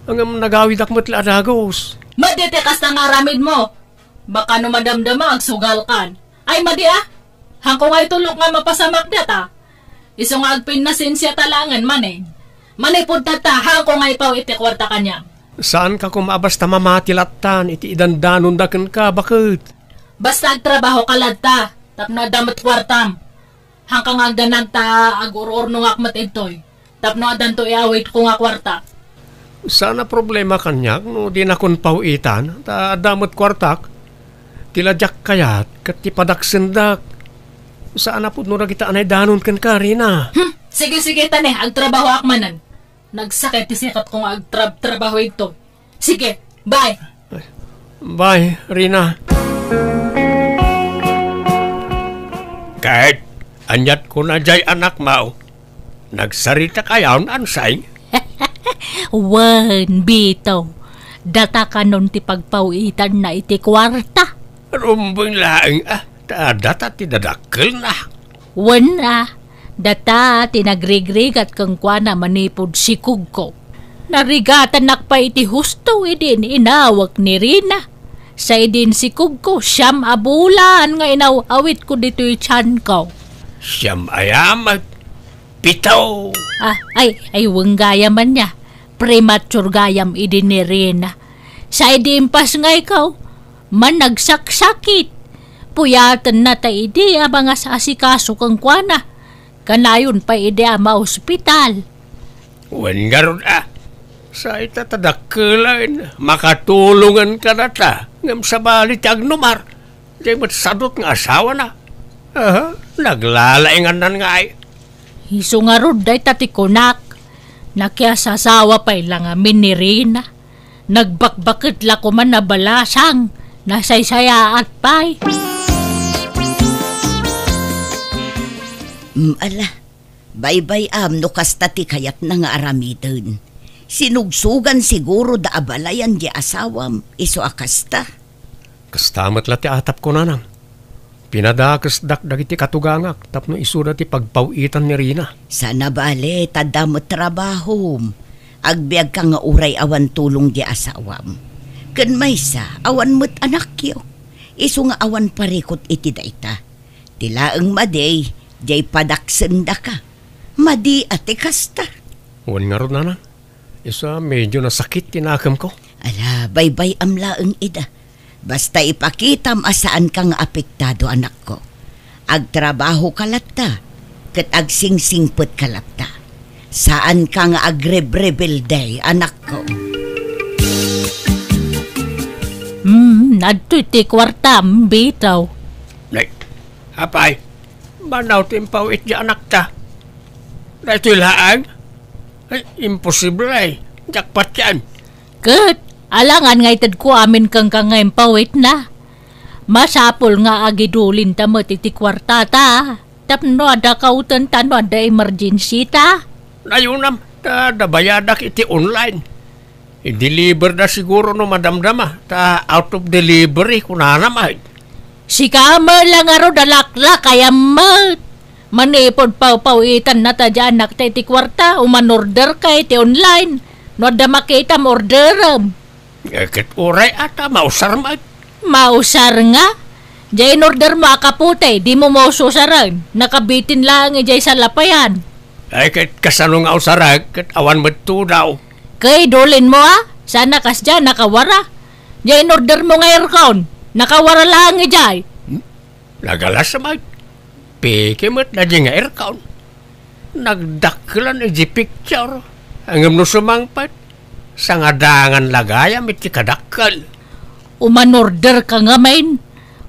Ang nagawid akmat la adagos. Madete kas na nga aramid mo. Baka no madamdama agsugal kan. Ay madi hangko nga itulok nga mapasamak data. Iso nga agpin na sinsya talangan Maneng. Manipod tata hangko nga ipaw iti kwarta kanya. Saan ka kumabasta mamatilatan iti idandanon daken ka bakit? Basta agtrabaho ka ladta. Tapno damat kwartam. Hangka nga agdanag ta agururno nga akmat itoy. Tapno adan to iawit ko nga kwarta. Sana problema kanyak no di na kun pawitan ta damat kwartak. Tiladyak kayat kat tipadaksendak. Saan na po no kita anay danon kan ka Rina? Sige tane, agtrabaho akmanan. Nagsakit ti sikat kung agtrabaho ito. Sige, bye! Bye, Rina. Kahit anyat ko na jay anak mo, nagsarita kayaw ansay. Wan, bitaw. Data ka nun ti pagpawitan na iti kwarta. Rumbang laing data ti dadakkel na. Wan data tinagrigrigat kang kwa na manipod si Kugko. Narigatan nakpa iti husto idin inawak ni Rina. Sa idin si Kugko siyam abulan nga inawawit ko dito'y tiyan ko. Siyam ayamat. Pitaw. Ay wanggaya man niya. Premature gayam idin ni Rina. Sa idin pas nga ikaw, man nagsaksakit. Puyatan na ta idi abang asikaso kang kwa na. Kanayon pa ide ama ospital. Wan garod sa itatadakkelan, makatulungan ka na ta. Ngam sa balit agnumar. Di matsadot nga asawa na. Naglalaingan nga ay. Iso nga rod day tatikonak. Nakiasasawa pa ilang amin ni Rina. Nagbakbakit la ko man na balasang. Nasaysaya at pa'y. Ala, bye-bye no kastati kayat na nga aramidon. Sinugsugan siguro da abalayan di asawam, iso akasta. Kastamat la ti atap ko nanang. Pinadakasdak dagiti katugangak, tapno isura ti pagpawitan ni Rina. Sana bale, tadamot trabahom. Agbiag ka nga uray awan tulong di asawam. Kan maysa, awan mo't anak yo. Iso nga awan parikot iti dayta. Tilaang maday, jay padaksenda ka. Madi ati kasta. Wan nga ron nanang. Isa medyo nasakit tinakam ko. Ala, bye-bye amlaang ida. Basta ipakitam asaan kang apektado anak ko. Agtrabaho kalata, kat agsingsingpot kalata. Saan kang agreb-rebel day anak ko. Nadto iti kwartam, bitaw. Nay, apay, banaw timpawit di anak ta. Dahil tilaan, ay, imposible ay, jakpat yan. Kat, alangan nga itad ko amin kang kangayang pawit na. Masapol nga agidulin ta mo iti kwarta ta. Tapno ada kautan ta no ada emergency ta. Nayunam, dabayadak iti online. I-deliver na siguro no madamdama. Ta out of delivery kunanam ay. Si Kamer lang aro dalakla kaya mat. Manipod pawitan na ta dyan nakta iti kwarta. Umanorder ka iti online. No ada makita mo orderam. Ket uray ata mausar mag. Mausar nga? Jay in-order mo akaputay, di mo maususaran. Nakabitin lang jay sa lapayan. Ay ket kasano nga usarag, ket awan madto daw. Kay dolin mo sana kas dyan nakawara. Jay in-order mo nga aircon. Nakawara lang jay. Nagalas sa mag. Peke mo't na di nga aircon. Nagdaklan iji picture. Angam no sumangpat. Sa ngadangan lagayam iti kadakkel. Umanorder ka nga main.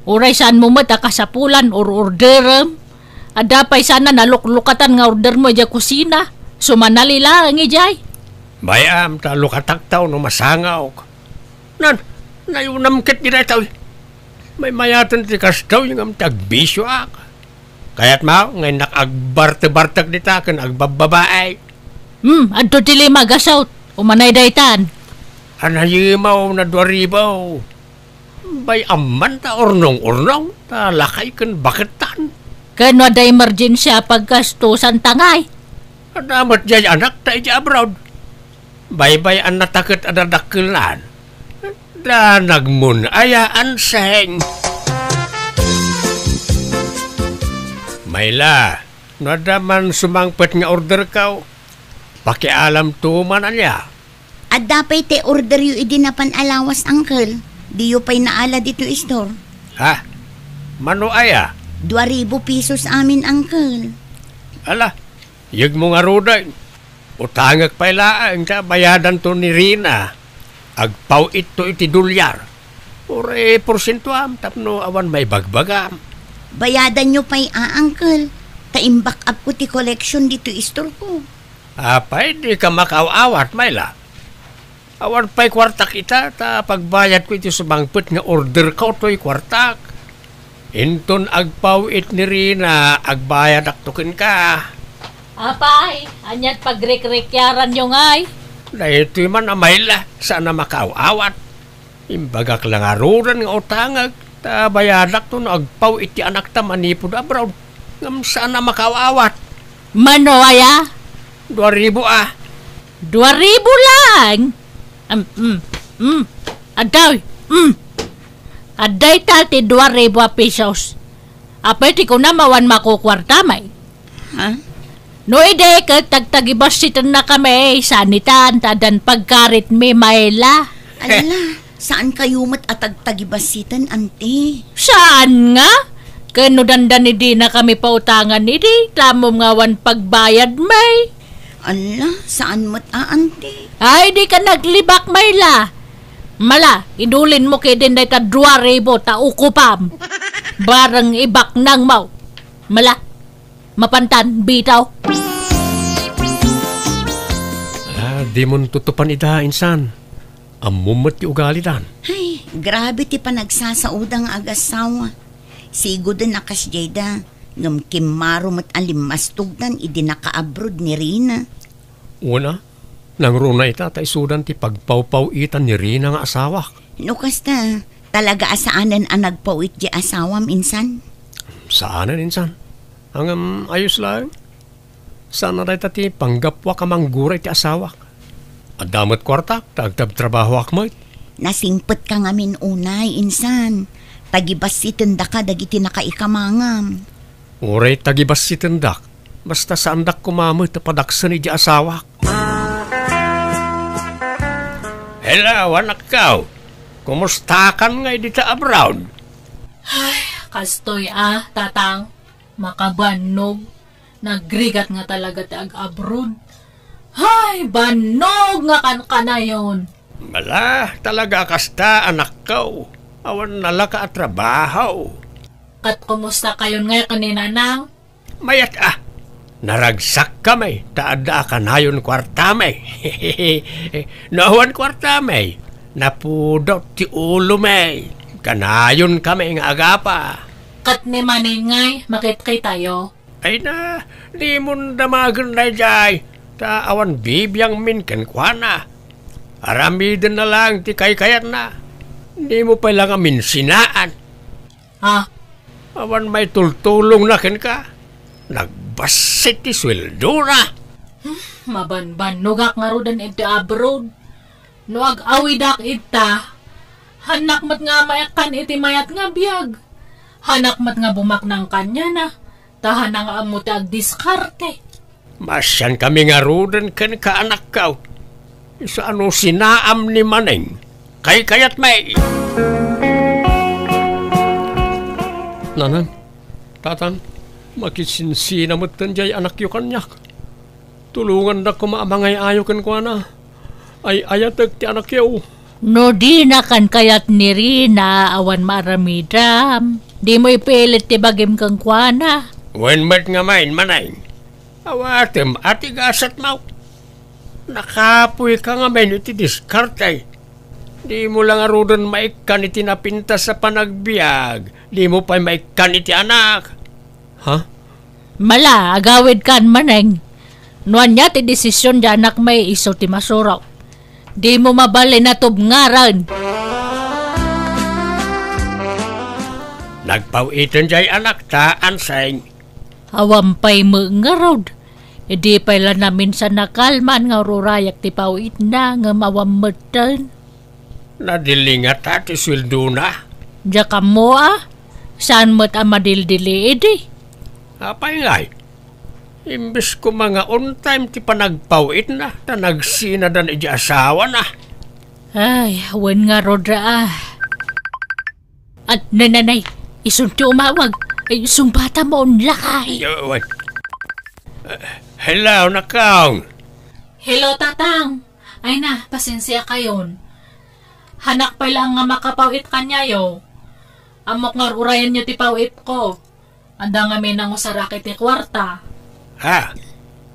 Uray saan mo mata kasapulan or orderam. Adapay sana naluklukatan nga order mo dya kusina. Sumanali lang ijay. Bayam ta lukataktaw no masangaw. Nayunam ket diretaw. May mayatan ti kastaw yung am tagbisyo ak. Kaya't mao ngay nakagbarte-bartek dita ken agbababaay. Adto ti lima gasaw. Umanay daytan. Anayimaw na 2,000. Bay amman ta ornong-ornong. Ta lakay ken baketan. Kano da emergency paggastusan tangay. Adamat jay anak ta iti abroad. Bay-bay an natakot adadakkelan. Da nagmun ayaan seng. Mayla, nadaman sumangpet nga order kaw. Pakialam tuman niya. At dapat te order yu idinapan alawas, uncle. Di yu pa'y naala dito store. Ha? Mano aya? 2,000 pesos amin, uncle. Ala, yag mo nga ruday. Utangag pa'y laang ka bayadan to ni Rina. Agpaw ito iti dolyar. Ure porsentuam tapno awan may bagbagam. Bayadan nyo pa'y uncle. Taimbak up ko ti collection dito store ko. Apay, di ka makaawat, Mayla. Awan pa'y kwartak ita, ta pagbayad ko ito sa bangpet nga order ka o to'y kwartak. Inton agpawit ni Rina, agbayad aktukin ka. Apay, anyat pagrekrekyaran yung ay. Na ito'y man Mayla, sana makaawat. Imbagak lang aruran nga utangag, ta bayadak to na agpawit ti anak ta manipod abroad. Ngam sana makaawat. Mano aya? 2,000 ah. 2,000 lang? Aday, Aday tati 2,000 pesos. Apeti ko na mawan makukwarta may. Ha? No ide ka tagtagibasitan na kami sanitan tadan pagkarit mi Mayla. Ala, saan kayo mat atagtagibasitan, ante? Saan nga? Kano dandan hindi na kami pautangan hindi. Tamom nga wan pagbayad may. Ala, saan mat ante? Ay di ka naglibak Mayla. Mala, idulin mo kay din ta 2,000 ta ukupam. Barang ibak nang mau. Mala, mapantan bitaw. Di mo tutupan ita, insan. Amumot ti ugali dan. Ay, grabe ti panagsasaudang agasawa. Sigo din nakas jayda. Ngam kimaro mat alimastugdan idi naka-abroad ni Rina. Una, nang runa ita ta isudan ti pagpawpaw itan ni Rina nga asawa. No kasta, talaga asaanan ang nagpawit di asawam insan? Saanan, insan? Hanggang ayos lang. Sana rin ti panggapwa ka mangguray ti asawa. Adamot kwarta, tagtab-trabaho akmoy. Nasimpet ka ngamin unay, insan. Tagibas si tenda ka, dagiti nakaikamangam. Uray tagibas si tendak. Basta sa andak kumamot, padaksan ni di asawa. Hello, anak kao. Kumusta kan nga di ta abroad? Ay, kastoy tatang. Makabanog. Nagrigat nga talaga ti ag-abroad. Ay, banog nga kan na yon. Mala, talaga kasta anak kao. Awan nala ka at trabaho. Kat kumusta kayon nga kanina nang? Mayat naragsak kami. Taada ka na yun kwarta may. Nahuan kwarta may. Napudot ti ulo may. Kanayon kami nga agapa. Kat ni maningay, makit kay tayo. Ay na, di mo damagan na jay. Ta awan bibiyang min kenkwana. Aramidin na lang ti kayat na. Di mo pa lang amin sinaan. Ha? Awan may tultulong na ken ka. Nagbasit ti sweldo na. Mabanbanugak nga rodan iti abroad. No ag-awidak ita. Hanak mat nga mayakan iti mayat nga biyag. Hanak mat nga bumak ng kanya na. Tahan nga amuti ag-diskarte. Masyan kami nga rodan ken ka anak ka. Isa ano sinaam ni Maneng. Kayat may. Nanan, tatan, makisinsina mo't tanjay anak yu kanyak. Tulungan na kumaamangay ayo kan kwa na. Ay ayatag ti anak yu. No di na kan kayat ni Rina awan maramidam. Di mo ipilit ti bagim kang kwana. Wen mat nga main Maneng. Awatem ati gasat mau. Nakapoy ka nga main iti diskarte. Di mo lang arudan maikan iti napinta sa panagbiag. Di mo pa maikan iti anak. Ha? Mala, agawid kan Maneng. Nuan niya ti desisyon di anak may iso ti masuraw. Di mo mabali na tubngaran. Nagpawitan jay anak ta ansay. Awampay mo nga rod. Di pala namin sa nakalman nga rurayak ti pawit na nga mawamatan. Nadilingat ati sweldo na. Diya ka mo Saan mo't amadildili edi? Apay ngay. Imbes ko mga on time ti panagpawit na. Ta nagsinadan iti asawa na. Ay, wen nga rodra At nanay, isun ti umawag. Ay, sumbata mo unlakay. Hello, nakang. Hello, tatang. Ay na, pasensya kayon. Hanak pa lang nga makapawit kanyayo. Amok nga urayan nyo ti pawit ko. Anda nga may nang usarakit ti kwarta. Ha?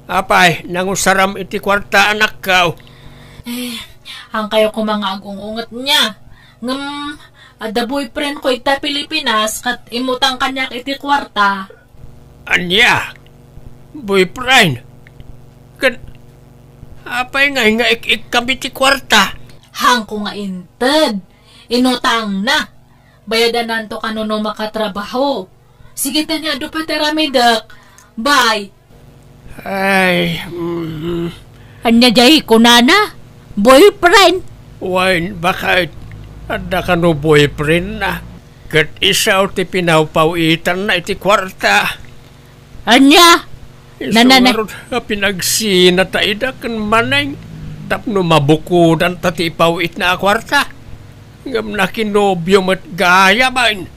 Apay, nangusaram iti kwarta anak ka. Hang kayo ko mga agungungot niya. Ada boyfriend ko ita Pilipinas kat imutang kanyak iti kwarta. Anya? Boyfriend? Apay nga kami ti kwarta. Hang ko nga inted. Inutang na. Bayadan nanto kanuno makatrabaho. Sige tanya do pa teramidak. Bye. Ay, Anya jay kunana? Boyfriend? Wine, bakit? Ada ka no boyfriend na. Kat isaw ti pinawpawitan na iti kwarta. Anya? Nananay. Pinagsina ta idakan manay. Tapno mabukudan ta ti ipawit na kwarta. Ngam na kinobyo mat gaya bain.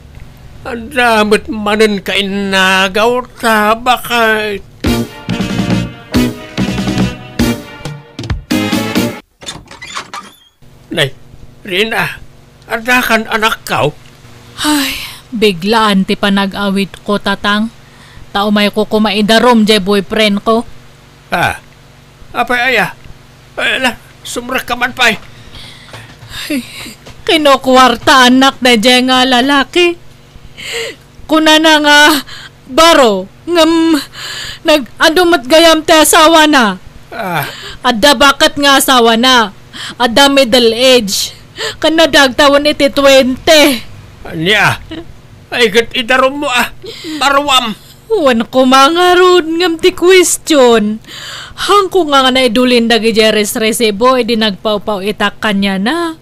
Anda mat manen ka inagaw ta bakit? Nay, Rina, ada kan anak kau? Ay, biglaan ti panag-awit ko, tatang. Tao may ko kumaidarom jay boyfriend ko. Apay aya? Ala, sumrak ka man pa'y. Kinukwarta anak na jay nga lalaki. Kuna na nga, baro, nag-adumat gayam te asawa na. Adda bakit nga asawa na? Adda middle age. Kanadagtawan iti 20. Anya? Ay gat idarom mo Marwam. Wan ko mga rod ngam ti question. Hang ko nga naidulin dagi jeres resebo edi nagpawpaw itak kanya na.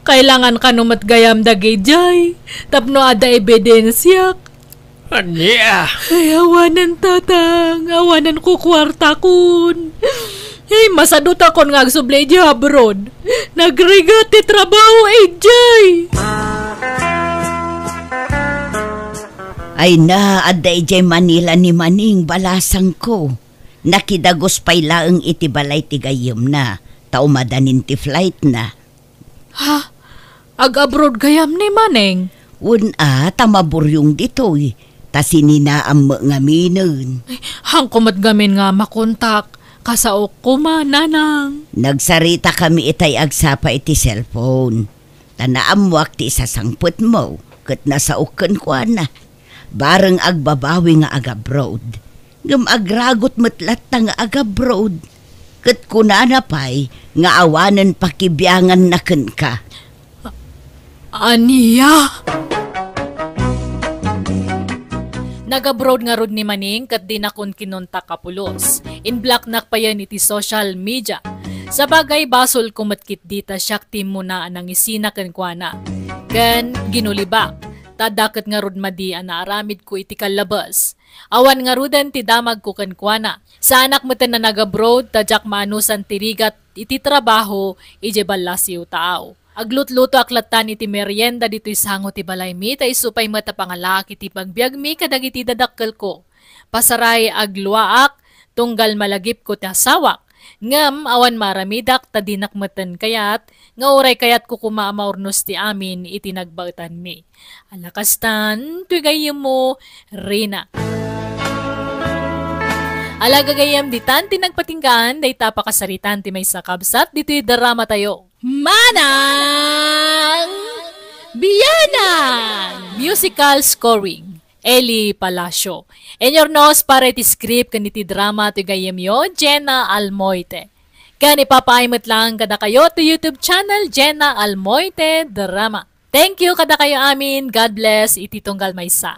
Kailangan ka numat gayam dagi jay. Tapno ada ebidensyak. Anya? Ay awanan tatang. Awanan ko kwarta kun. Hey, masadot akon nga agsublay di abroad. Nagrigat ti trabaho jay. Ay na, aday jay Manila ni Maning balasang ko. Nakidagos pay laeng iti balay ti gayem na. Tao madanin ti flight na. Ha? Ag-abroad gayam ni Maneng? Tamaburyong ditoy. Tasinina ang mga minin. Hang kumat gamin nga makontak. Kasaok ko nanang. Nagsarita kami itay agsapa iti cellphone. Tanaamwak ti isasangput mo. Kat nasaukan ko na. Bareng agbabawi nga agabroad. Ngam agragot matlat nga agabroad. Kat kunana pa'y nga awanan pakibiyangan na ka. Aniya? Nag-abroad nga rod ni Maning kat di nakon kinunta kapulos. In-block nak pa yan iti social media. Sa bagay basol kumatkit dita siyak tim mo na anang isina kenkwana. Ken ginulibak. Tadakat nga rod madian na aramid ko iti kalabas. Awan nga rodan ti damag ko kenkwana. Sa anak mo na nag-abroad tadyak maanusan tirigat iti trabaho ije balasiw tao. Aglut-luto aklatan iti merienda dito'y sango ti balay mi, tay supay mata pangalak iti pagbiag mi kadag iti dadakkel ko. Pasaray agluaak, tunggal malagip ko ti asawak. Ngam awan maramidak tadinak matan kayat, nga uray kayat ko kumaamaurnos ti amin iti nagbautan mi. Alakastan, tuigayem mo, Rina. Alagagayam ditan ti nagpatinggaan, day tapakasaritan ti may sakabsat, dito'y darama tayo. Manang Biyanang! Musical scoring, Eli Palacio. Enyornos para iti script kaniti drama ti gayem yo, Jenna Almoite. Kan ipapaimat lang kada kayo to YouTube channel Jenna Almoite Drama. Thank you kada kayo amin. God bless. Iti tunggal maysa.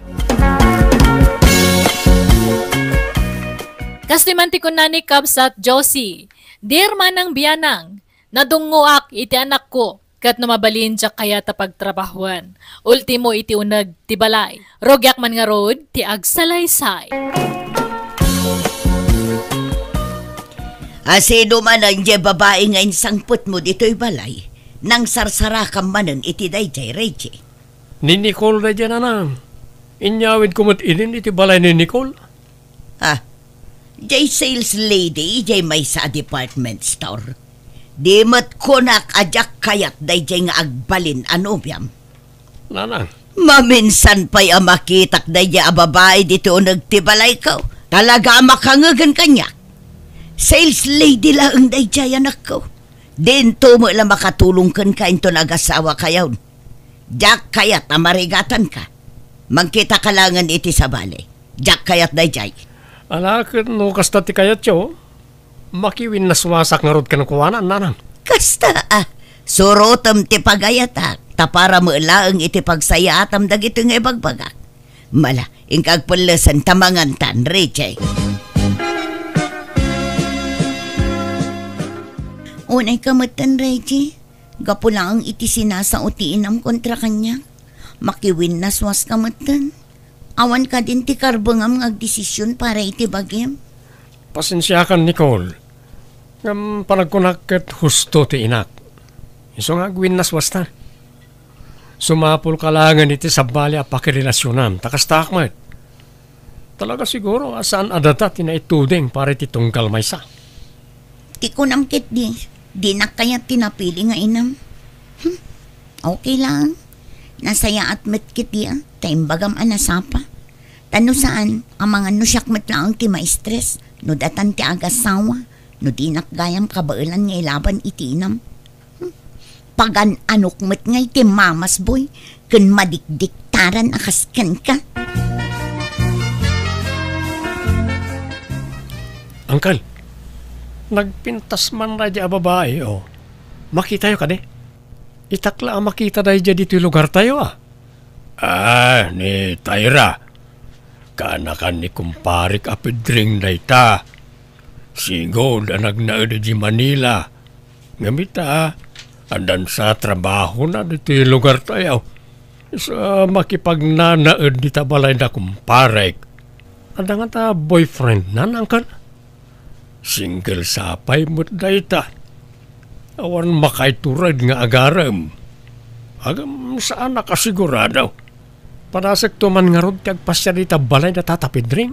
Kastimanti ko na ni Kabsat Josie. Dear Manang Biyanang, nadunguak iti anak ko. Kat namabalin siya kaya tapagtrabahuan. Ultimo iti unag ti balay. Rogyak man nga road ti agsalaysay. Asino man ang di babae ngayon sangput mo dito'y balay. Nang sarsara ka manan iti dayjay Reggie. Ni Nicole na dyan anang. Inyawid kumatinin iti balay ni Nicole. Jay sales lady, jay may sa department store. Di mat kunak ajak kayat dayjay nga agbalin anubyam. Nanang. Maminsan pa'y amakitak dayjay a babae dito nagtibalay ko. Talaga makangagan kanya. Sales lady lang day jay anak ko. Dento mo lang makatulong kan ka into nag-asawa kayaw. Jack kayat na marigatan ka. Mangkita kalangan iti sa balay. Jack kayat day jay. Alakit no kasta ti kayat yo. Makiwin na suwasak nga rod ka ng kuwanan, nanang. Kasta surotam ti pagayatak. Tapara mo laang iti pagsayatam dagito nga ibagbagak. Mala, ingkag pulasan tamangantan, Richie. Unay kamatan, Reggie. Gapo lang ang iti sinasa utiinam kontra kanya. Makiwin na swas kamatan. Awan ka din ti karbangam ngagdesisyon para iti bagim. Pasensya ka, Nicole. Ngam panagkunakit husto ti inak. Iso nga gwin na swasta. Sumapol kalangan iti sabali a pakirelasyonan. Takastak mo. Talaga siguro asaan adata tinaitudeng para iti tungkal maysa. Ti kunamkit di na kaya tinapili nga inam. Okay lang. Nasaya at metkit diya. Taimbagam anasapa. Tano saan ang mga nusyakmat lang ti maestres. No datan ti agasawa. No di nakgayam kabailan nga ilaban iti inam. Pagan anukmat nga iti mamas boy. Kun madikdiktaran akaskan ka. Angkal, nagpintas man na di a babae, o. Makita yo ka de. Itakla ang makita na di dito lugar tayo, ah. Ni Tyra. Kanakan ni kumparik apidring na ita. Sigo na nagnaod di Manila. Ngamita, andan sa trabaho na dito lugar tayo. Sa makipagnanaod di tabalay na kumparik. Andang ta boyfriend na, angkal. Single sapay mo't dayta. Awan makaiturad nga agaram. Agam saan nakasigurado. Panasag tuman nga rod kag pasya dita balay na tatapid rin.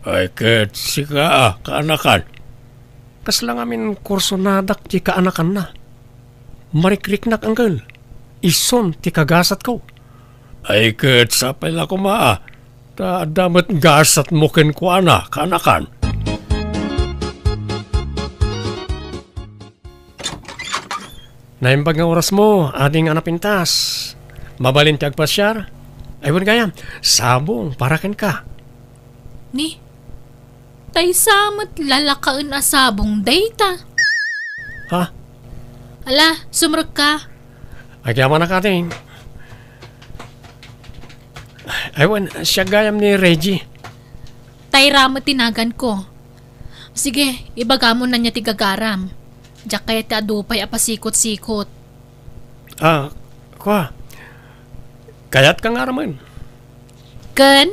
Ay ket sika kaanakan. Kas lang amin kurso nadak ti kaanakan na. Marikrik nak anggal. Ison ti kagasat ko. Ay ket sapay la ko maa. Ta damat gasat mo ken ko ana kaanakan. Naimbag nga oras mo, ading anapintas. Mabalin ti agpasyar. Aywan gayam, sabong parakan ka. Ni, tay samat lalakaan asabong dayta. Ha? Ala, sumrek ka. Agyaman na ka din. Aywan, siya gayam ni Reggie. Tay ramo tinagan ko. Sige, ibagamon na niya tigagaram. Diyak kaya ti adupay apasikot-sikot. Kwa. Kayat ka nga raman. Ken?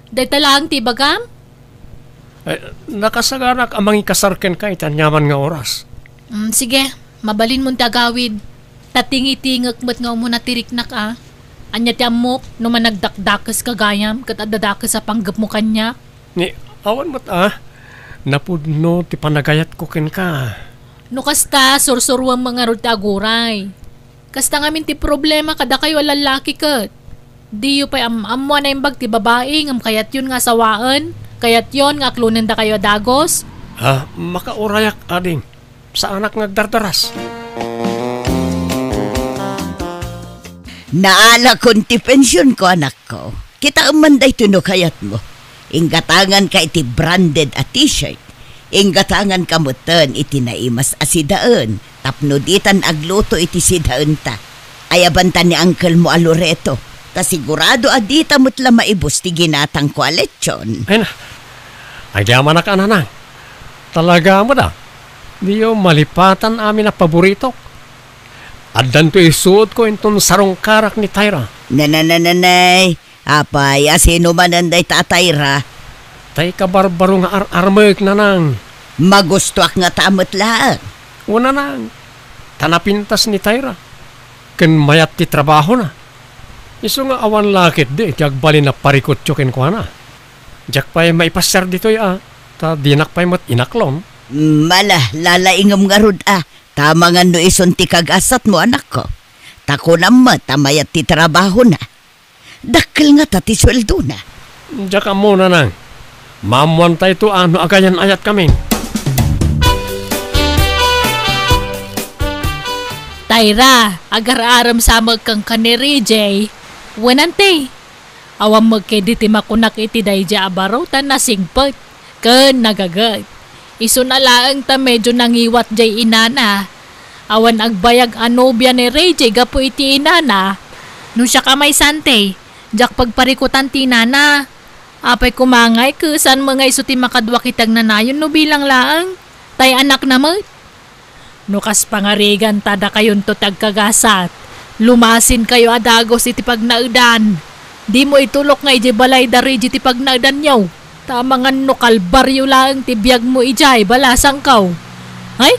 Dahil lang ti bagam? Nakasaganak amang ikasarken ka itanyaman nga oras. Sige, mabalin mong tagawid. Tatingi-tingak mo't nga muna tiriknak Anya ti amok no managdakdakas kagayam kat adadakas sa panggap mo kanya. Ni, awan mo't napudno ti panagayat ko ken ka. No kasta, sursurwang mga rod aguray. Kasta ngamin ti problema kada kayo lalaki kat. Di yu pa amwa na imbag ti babae ngam kayat yun nga sawaan. Kayat yun nga klunan da kayo dagos. Makaurayak ading. Sa anak ngagdardaras. Naala kon ti pensyon ko anak ko. Kita umanday tuno kayat mo. Inggatangan ka iti branded a t-shirt. Inggatangan ka mutan iti naimas asidaan. Tapno ditan agluto iti sidaan ta. Ayabantan ni uncle mo Loreto. Ta sigurado adita mutla maibus ti ginatang ko aletsyon. Ay na. Agyaman na ka nanang. Talaga mo da. Di yung malipatan amin na paborito. Addan to isuot ko itong sarong karak ni Tyra. Nanananay. Apay, asino man anday tatayra. Tay kabarbaro nga armeg nanang. Magustuak nga tamot lang. Una nang. Tanapintas ni Tyra. Ken mayat ti trabaho na. Iso nga awan lakit di. Tiagbali na parikot chokin ko na. Diyak pa'y maipasar dito ta dinak pa'y mat inaklom. Mala, lalaingam nga rod Tama nga no ison ti kagasat mo anak ko. Tako naman tamayat ti trabaho na. Dakil nga ta ti sweldo na. Diyak mo na nang. Mamuan tayo to ano agayan ayat kami. Tayra, agar-aram sa kang kaniri, Jay. Wanante. Awam magkediti makunak iti dayja abarutan na singpot. Ken nagagat. Iso na laang ta medyo nangiwat jay inana. Awan agbayag anobya ni Ray Jay gapo iti inana. Nung siya kamay sante, jak pagparikutan ti nana. Apay kumangay kusan mga iso ti makadwa kitag nanayon no bilang laang. Tay anak na mo. Nukas pangarigan tada kayon to tagkagasat. Lumasin kayo adagos iti pagnaudan. Di mo itulok nga iti balay dari iti pagnaudan nyaw. Tamangan no kalbaryo lang ti biyag mo ijay balasang kaw. Ay,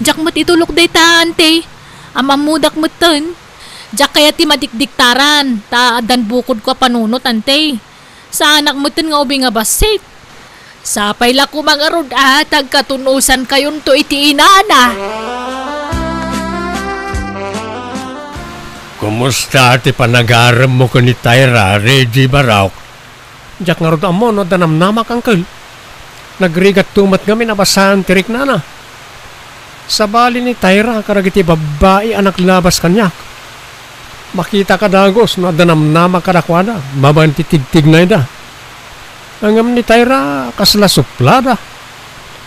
jak mo't itulok day ta ante. Amamudak mo ton. Jak kaya ti madikdiktaran. Ta adan bukod ko panunot ante. Sa anak mo ton nga ubi nga basit. Sapay la kumangarod tagkatunusan kayon to iti inana. Kumusta ti panagaram mo ko ni Tayra, Reggie Barauk? Diyak nga rod amo no danamnamak angkel. Nagrigat tumat kami na basahan tirik nana. Sa bali ni Tayra karagiti babae anak labas kanyak. Makita ka dagos no danamnamak kadakwada, mabanti tigtig na ida. Angam ni Tayra kasla suplada.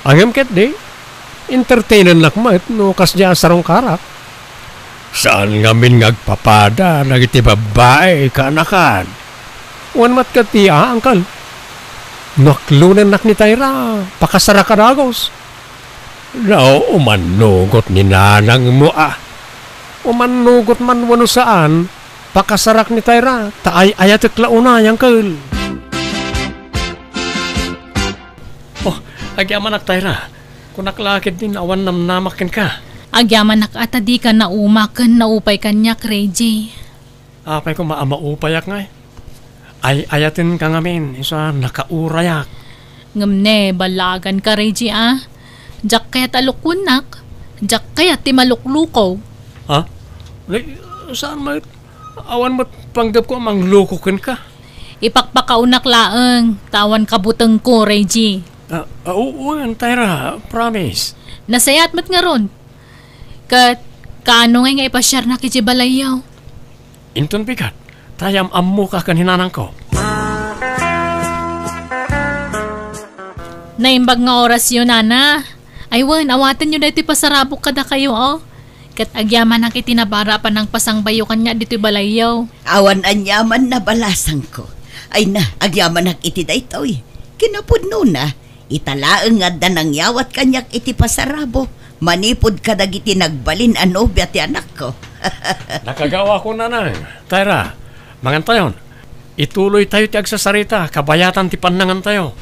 Angam ket di, entertainan lakmat no kasya sarong karak. Saan ngamin ngagpapada nagiti babae kaanakan? Wan mat kati angkal. Naklunan nak ni Tayra, pakasara ka dagos. Now, umanugot ni nanang mo Umanugot man wano saan, pakasarak ni Tayra, taay ayatek launa yang kal. Agyaman nak Tayra, kunaklakid din awan namnamakin ka. Agyaman nakatadi ka na umakan na upay kanyak, Reggie. Apay ko maamaupayak nga ay ayatin ka ngamin, isa nakaurayak. Ngamne, balagan ka, Reggie Jak kaya talukunak, jak kaya ti maluklukaw. Ha? Saan mo? Awan mo panggap ko mang lukukin ka? Ipakpakaunak laeng, tawan kabuteng ko, Reggie. Oo, Tayra, promise. Nasayat mat nga ron. Kaano nga ipasyar na kijibalayaw? Inton bigat, tayam ammo ka kaninanang ko. Naimbag nga oras yun, Nana. Aywan, awatan nyo dito pasarabok kada kayo, Kat agyaman ang itinabara pa ng pasangbayo kanya dito balayaw. Awan anyaman na balasang ko. Ay na, agyaman ang iti dayto Kinapudno na. Italaang nga danang yawat kanyak iti pasarabo. Manipod ka dagiti nagbalin anobya ti anak ko. Nakagawa ko na Tayra, mangantayon. Ituloy tayo ti agsasarita, kabayatan ti panangan tayo.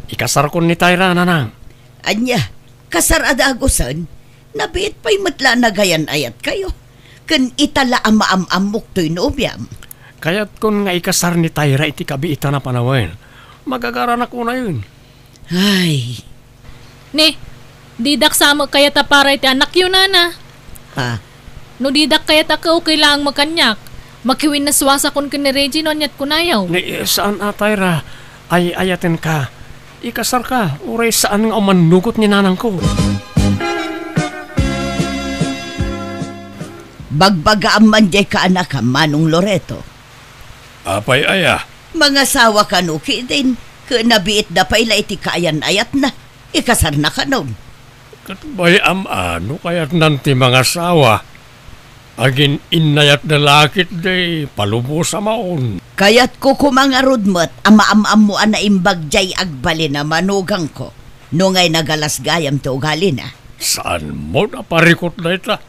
Ikasar ko ni Tayra, nanang. Anya, kasar adagosan, nabiit pa'y matla na gayan ayat kayo. Kan itala amaam-amok to'y nobyam. Kaya't kung nga ikasar ni Tayra iti kabiita na panawin, magagaranak ko na yun. Ay. Ni, didak sama kaya ta para iti anak yun, Nana. Ha? No didak kaya ta ka kailangang makanyak. Makiwin na swasa kon ni Reggie no anyat kunayaw. Ni, saan Tayra? Ay ayatin ka. Ikasar ka. Uray saan nga umanugot ni nanang ko. Bagbagaan man jay ka anak Manong Loreto. Apay aya. Mga sawa kanuki din. Nabiit na paila iti kaayan ayat na. Ikasar na ka nun. Katbay ano kaya't nanti mga sawa. Agin inayat na lakit day palubo sa maon. Kaya't ko kumangarod mo't amaam-am mo na imbag jay agbali na manugang ko. Nungay nagalas gayam to ugali na. Saan mo na parikot na ita?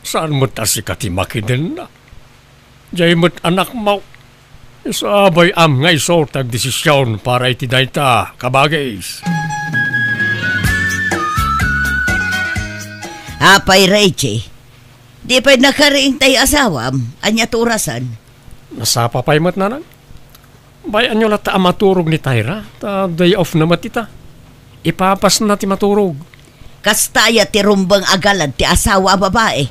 Saan mo tasikati makiden na? Jay mo't anak mo. Isabay nga isotag desisyon para iti dayta, kabagays. Apay, Reggie. Di pa'y nakariing tayo asawam, anya turasan. Nasapa pa'y mat nanang? Bayan nyo lata maturog ni Tayra, ta day off na matita. Ipapas na ti maturog. Kastaya ti rumbang agalad ti asawa babae.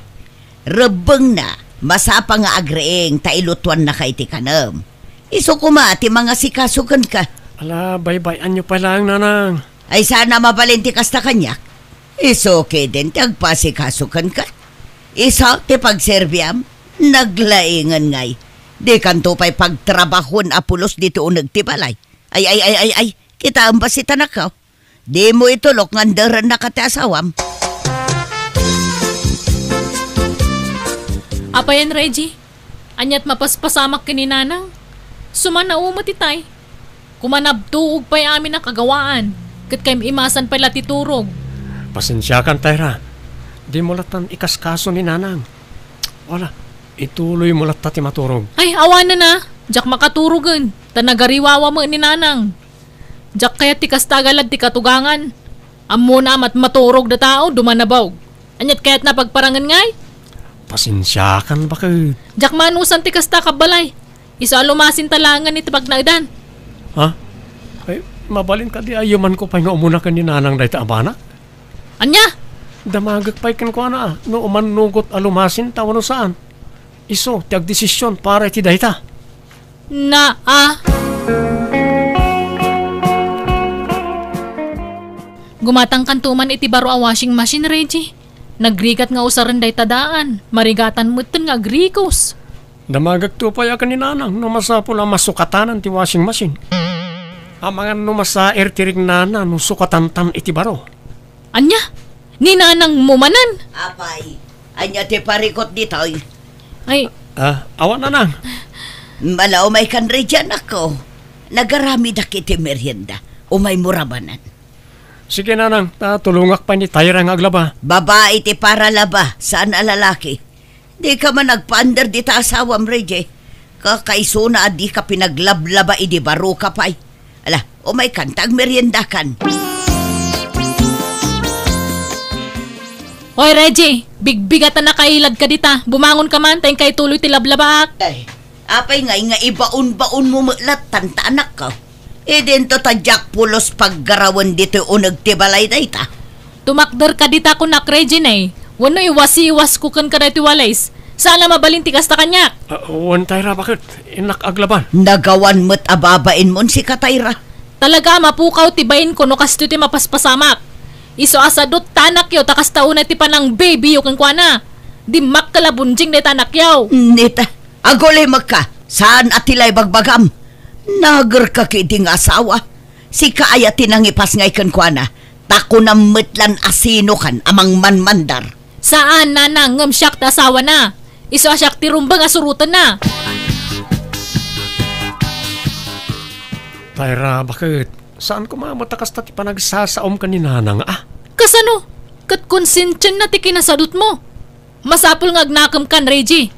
Rebeng na, Masapa nga agreeng tailutuan na kay ti kanam. Iso kuma ti mga sikasukan ka. Ala, baybayan nyo pa lang, nanang. Ay sana mabalinti kasta kanyak. Iso okay din ti agpasikasukan ka. Iso ti pagserbiam, naglaingan ngay. Di kanto pa'y pagtrabahon apulos dito unag ti balay. Ay, kita ang basita na ka. Di mo itulok ngandaran na kati asawam. Apayan, Reggie. Anyat mapaspasamak kininanang. Sumanao matitay. Kumanabtuog pa'y amin ang kagawaan. Kat kayong imasan pala titurog. Pasensya kan, Tyra. Di mo latan ikaskaso ni nanang. Wala, ituloy mo lata ti maturog. Ay, awan na. Jak makaturugan. Tanagariwawa mo ni nanang. Jak kaya ti kastagalad ti katugangan. Amo na mat maturog da tao, dumanabaw. Anyat kaya't napagparangan ngay. Pasensya kan bakit? Jak manusan ti kasta kabalay. Isa alumasin talangan iti pagnaidan. Ha? Ay, mabalin ka di ayuman ko pa nga umuna ka ni nanang dahi ta abana? Anya? Damagag pa'y kan ko na, no umanugot alumasin tawa no saan. Iso, tiag desisyon para iti dahi ta. Gumatang kantuman iti baro a washing machine, Reggie. Nagrigat nga usaran day tadaan. Marigatan mo nga grikos. Damagag to pa ya ka ni nanang, no masapula masukatanan ti washing machine. Amangan no masa ertirig nana, no sukatan-tan iti baro. Anya? Ni nanang mumanan? Apay, anya ti parikot dito. Ay, Awan nanang. Malaw may kanredyan ako. Nagarami da kiti merienda. Umay murabanan. Sige nanang, tulungak pa ni Tyra nga aglaba. Babae ti para laba, saan alalaki? Di ka man nagpaandar di ta asawam, Reggie. Kakaiso na di ka pinaglablaba idi baro ka pa'y. Ala, umay kantag merienda kan. Hoy Reggie, bigbigatan na kailad ka dita. Bumangon ka man, tayong kay tuloy ti lablabak. Ay, apay nga ibaon-baon mo mulat tantaanak ka. E din to tadyak pulos paggarawan dito unag tibalay na ita. Tumakder ka dita ko nak Reggie na eh. Wano iwas-iwas kukan ka na tiwalays. Sana mabalinti kasta kanyak. Wan Tyra, bakit? Inak aglaban. Nagawan mo't ababain mon si Katayra. Talaga mapukaw tibayin ko no kasto ti mapaspasamak. Iso asadot tanak yaw takas tauna ti panang baby yung kankwana. Di makkalabunjing na tanak yaw. Nita, agolay magka. Saan atilay bagbagam? Nagar ka kiting asawa. Si kaayatin ang ipas ngay kankwana. Tako na mitlan asino kan amang manmandar. Saan nanang ngam siyak ta asawa na? Iso asyak ti rumbang asurutan na. Tyra, bakit? Saan ko mamatakas ta ti panagsasaom ka ni nanang Kasano? Kat konsensyon na ti kinasadot mo. Masapul nga agnakam kan, Reggie.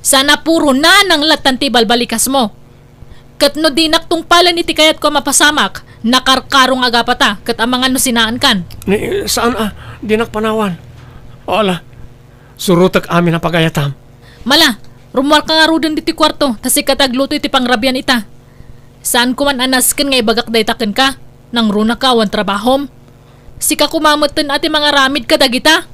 Sana puro nanang latan ti balbalikas mo. Kat no dinak tong palan iti kayat ko mapasamak, nakarkarong agapata, kat amangan no sinaan kan. Saan dinak panawan? Ola, surutak amin ang pagayatam. Mala, rumwar ka nga rudan diti kwarto, tas ikatagluto iti pangrabyan ita. Saan ko man anasken nga ibagak daytaken ka? Nang runa ka wan trabahom? Sika kumamatan ati mga ramid ka dagita?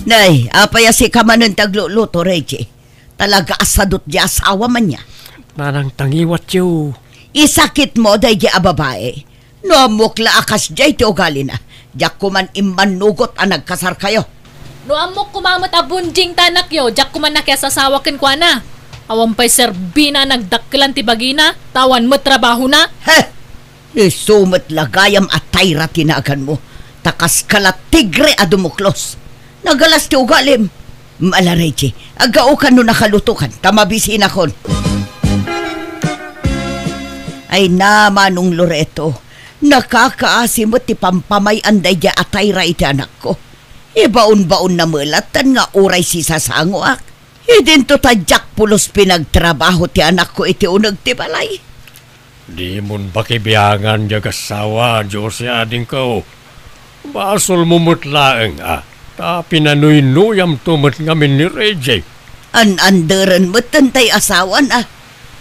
Nay, apaya si kamanan tagluluto, Reggie. Talaga asadot di asawa man niya. Nanang tangiwat yu. Isakit mo day di ababae. No amokla akas di iti ugali na. Diyak kuman imanugot ang nagkasar kayo. No amok kumamat abunjing tanak yo, jak kuman na kaya sasawakin kwa na. Awang pa'y serbina nagdakkelan ti bagina, tawan mo trabaho na. Heh! Isumat lagayam at Tyra tinagan mo. Takas kalat tigre adumuklos. Nagalas ti ugalim. Mala Reggie, agaukan no nakalutukan, tamabisin akon. Ay namanong Loreto, nakakaasimot ti pampamay anday di Tyra iti anak ko. Ibaon-baon na mulatan nga uray si sasangoak. Idin to tadyak pulos pinagtrabaho ti anak ko iti unag ti balay. Di mon bakibiyangan di kasawa, Diyos ading ko. Basol mo mutlaeng ta pinanuynuyam tumot ngamin ni Reggie. An-anderan mo tantay asawan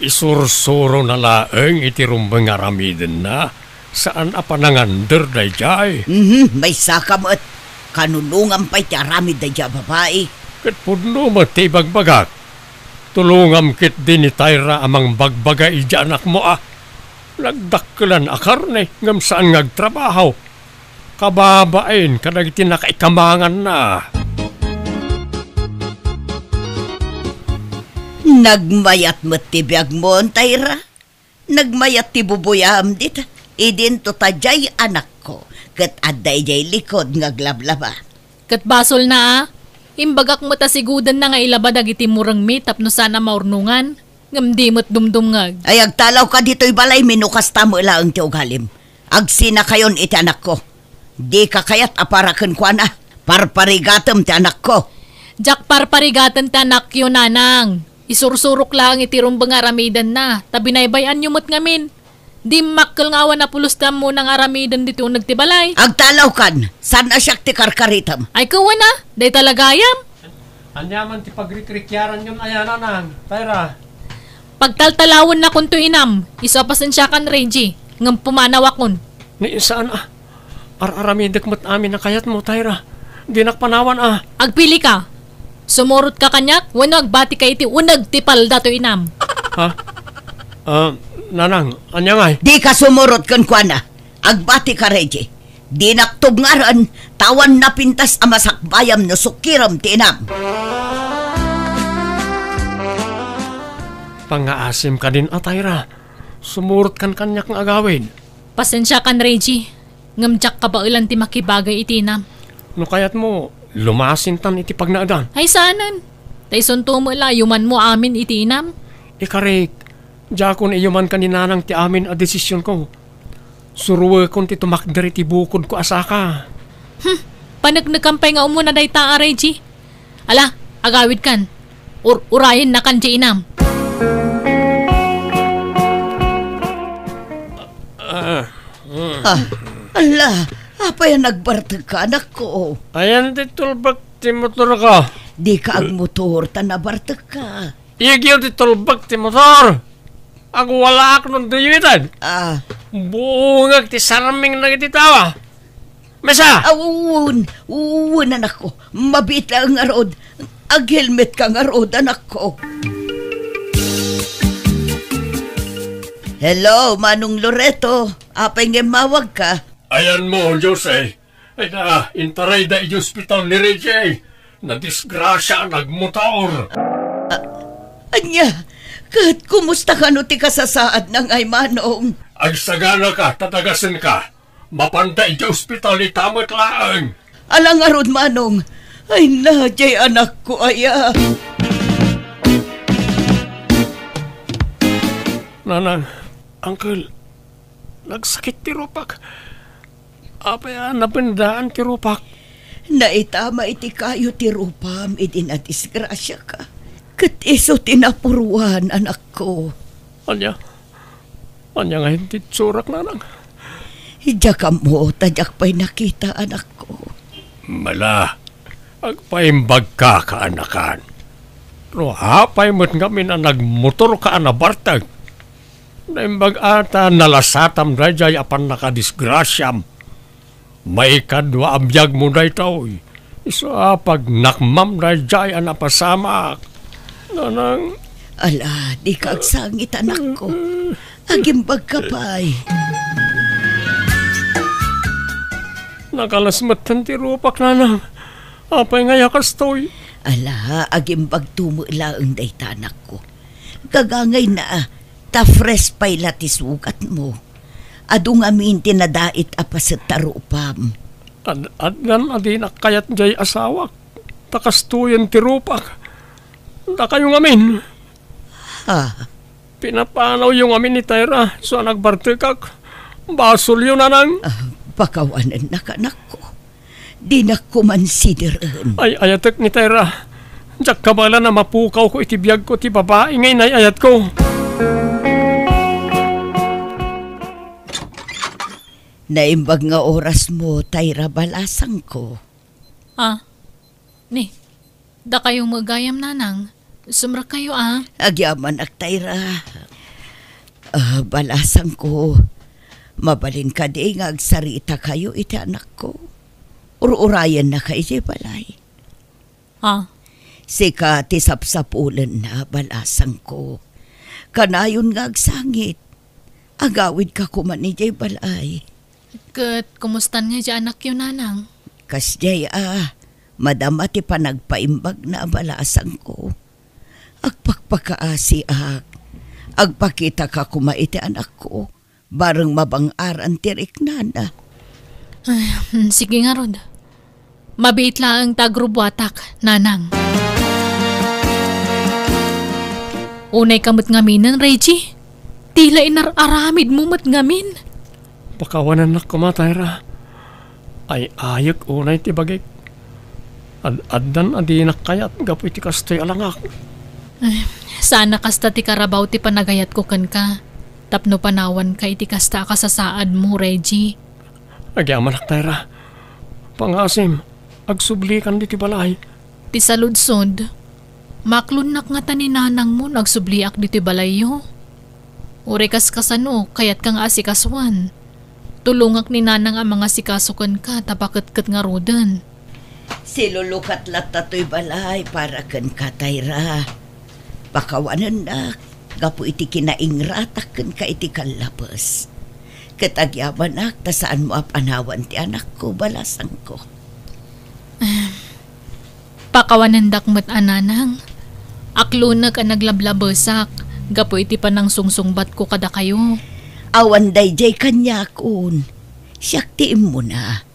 Isursuro na laeng iti rumbang aramiden na. Saan panangander day jay? May saka mo at Kanulungan pa'y ti aramid da dya babae. Kat pudno matibag bagak. Tulungam kit din ni Tyra amang bagbaga ija anak mo Nagdakkelan akar ne ngam saan ngagtrabaho. Kababain kadag tinakaikamangan na. Nagmayat mo't ti biyag mo, Tyra. Nagmayat ti bubuyam dit. Idin to tajay anak ko. Kat aday jay likod ngaglablaba. Kat basol na Imbagak mo ta sigudan na nga ilabadag iti murang meet no sana maurnungan. Ngam di mo't dumdumngag. Ay agtalaw ka dito'y balay minukas tamo lang ti ugalim. Agsina kayon iti anak ko. Di ka kayat aparakan kwa na. Parparigatem ti anak ko. Jak parparigatan ti anak yun nanang. Isursurok lang iti rumbang aramidan na. Tabinaybayan nyo mo't ngamin. Di makkel nga awan na pulustam mo ng aramidan dito nagtibalay. Agtalaw kan. San asyak ti karkaritam? Ay kawan na. Day talagayam. Anyaman ti pagrikrikyaran yun ayananang. Tyra. Pagtaltalawon na kun to inam. Isapasan siya kan Reggie. Ngam pumanaw akon. Ni saan Araramidak mat amin na kayat mo, Tyra. Di nakpanawan Agpili ka. Sumurot ka kanyak. Wano agbati ka iti unag tipal dato inam. Ha? Nanang, anya ngay? Di ka sumurot kan kwa na. Agbati ka, Reggie. Di naktubngaran, tawan na pintas amasakbayam no sukiram tinam. Pangaasim ka din, Tyra. Sumurot kan kanyak ng agawin. Pasensya kan, Reggie. Ngamjak ka ba ilan ti makibagay itinam? No kayat mo, lumasin tan iti pagnaadan. Ay sanan. Tayson tumula, yuman mo amin itinam. Ikarik, jakon iyuman kaninanang ti amin a desisyon ko. Suruwe kon ti tumakdari ti bukod ko asaka. Panagnagkampay nga umuna day ta, Reggie. Ala, agawid kan. Urayin na kan di inam. Ala, apa yan nagbartag ka, anak ko? Ayan ti tulbak ti motor ka. Di ka ag motor, tanabartag ka. Igiw ti tulbak ti motor. Ang wala ako nung duyuitan. Buungag ti saraming na iti tawa. Mesa! Uun, anak ko. Mabit lang nga rod. Ag-helmet ka nga rod, anak ko. Hello, Manong Loreto. Apay nga mawag ka. Ayan mo, Jose. Ay na, intaray da i-hospital ni Reggie. Na-disgrasya, nagmotor. Anya, kahit kumusta ka no ti kasasaad ng ay Manong? Agsagana ka, tatagasin ka. Mapanda i-hospital ni Tamat Laang. Alang arod, Manong. Ay na, jay anak ko, aya. Nanang, Uncle, nagsakit ti Rupak. Apaya napindaan ti Rupak. Naitama iti kayo ti Rupam, idin at isgrasya ka. Kat iso tinapuruan, anak ko. Anya nga hindi tsurak, Nanang. Hidya ka mo, tadyak pa'y nakita, anak ko. Mala, agpaimbag ka kaanakan. Pero hapay mo't kami na nagmotor ka na bartag. Naimbag ata nalasatam dayjay apan nakadisgrasyam. May kadwa abiyag mo day tao. Isa pag nakmam dayjay anapasamak. Nanang... Ala, di ka agsangit, anak ko. Agimbag ka pa'y. Nakalasmatan ti Rupak, Nanang. Apay nga yakas to'y. Ala, agimbag tumula ang dayta, anak ko. Gagangay na ta-fresh pa'y latisugat mo. Adung amin tinadait apas sa tarupam. Adnan adinak kayat jay asawak. Takastuyan ti Rupak. Da kayong amin. Pinapanaw yung amin ni Tyra. So nagbartikak. Basol yun, Nanang. Pakawanan na ka, anak ko. Di na kumansideran. Ay, ayatek ni Tyra. Diyak kabala na mapukaw ko itibiyag ko ti babae ngayon ay ayat ko. Naimbag nga oras mo, Tyra, balasang ko. Ni, da kayong magayam, Nanang. Sumra kayo, Agyaman ak, Tyra. Balasang ko. Mabalin ka di nga agsarita kayo, iti anak ko. Urayan na kay di balay. Ah, Sika ti sapsapulan na balasang ko. Kanayon nga agsangit. Agawid ka kuman ni jay balay. Kat, kumustan nga dyan anak yun, nanang? Kas jay madama ti panagpaimbag na balasang ko. Agpakpakaasi agpakita ka kumaiti anak ko. Barang mabangaran tirik nana. Sige nga, Rod. Mabait lang ang tagrubuatak, nanang. Unay kamot ngaminan, Reggie. Tila inararamid mo mat ngamin. Pakawanan na kumatay ra. Ay ayag unay ti bagay. Addan adinak kayat gapu iti kastoy alangak. Sana kasta ti karabaw ti panagayat ko kan ka. Tapno panawan ka iti kasta kasasaad mo, Reggie. Agyaman tayo ra. Pangasim, agsublikan di ti balay. Ti saludsod, maklunak nga ni nanang mo nagsubliak di ti balayo. Urekas kasano, kayat kang asikaswan. Tulungak ni nanang ang mga sikasukan ka, tapakit-kat nga rodan. Silulukat latatoy balay para kan katayra. Pakawanan na, gapu iti kinaingratak kan ka iti kalabas. Katagyaman nak, tasaan mo apanawan ti anak ko, balasang ko. Pakawanandak mo't ananang. Aklunag ang naglablabasak, gapu iti panang sungsungbat ko kada kayo. Awan dayjay kanya kun. Siyaktiin mo na.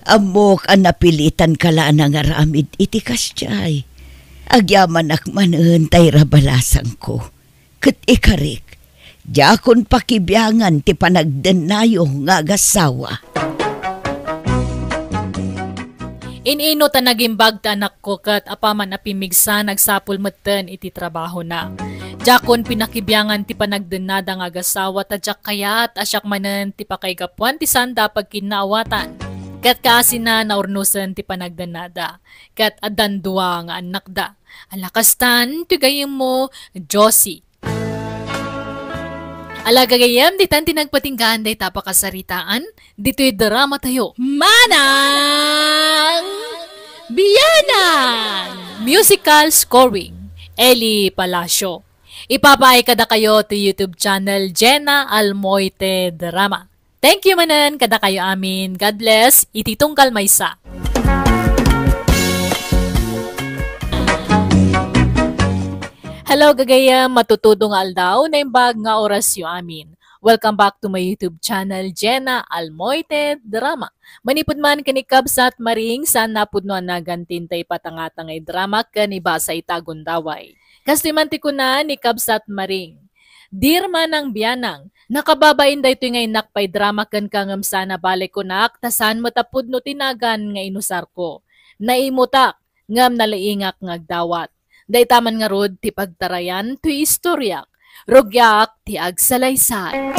Amok ang napilitan kala na nga ramid iti kasyay. Agyaman akmanan tayra balasang ko. Kat ikarik, Jakon pakibyangan ti panagdenayo nga agasawa. Inino ta nagimbag ta anak ko kat apaman apimigsa nagsapul meten iti trabaho na. Jakon pinakibyangan ti panagdenada nga agasawa ta jak kayat asyak manen ti pakaigapuan ti sanda pagkinaawatan. Kat kasi na naurnusan ti panagdenada. Kat adandua nga anak da. Alakastan ti gayem mo Josie. Alagagayam, ditan tinagpatinggaan day tapakasaritaan, dito'y drama tayo. Manang Biyanang! Musical scoring, Eli Palacio. Ipapaay kada kayo to YouTube channel Jenna Almoite Drama. Thank you manan kada kayo amin. God bless. Ititungkal maysa. Hello gagaya, matutudong aldaw na imbag nga orasyo amin. Welcome back to my YouTube channel, Jenna Almoite Drama. Manipod man kanikabsat maring saan napudno nagantintay patangatangay drama kanibasa itagundaway. Kastimanti ko na ni kabsat maring. Dear Manang Biyanang, nakababain da ito ngay nakpay drama kan kangam sana balik ko na aktasan matapudno tinagan nga inusar ko. Naimutak, ngam nalaingak ngagdawat. Day taman nga rod ti pagtarayan to istoryak, rogyak ti agsalaysay.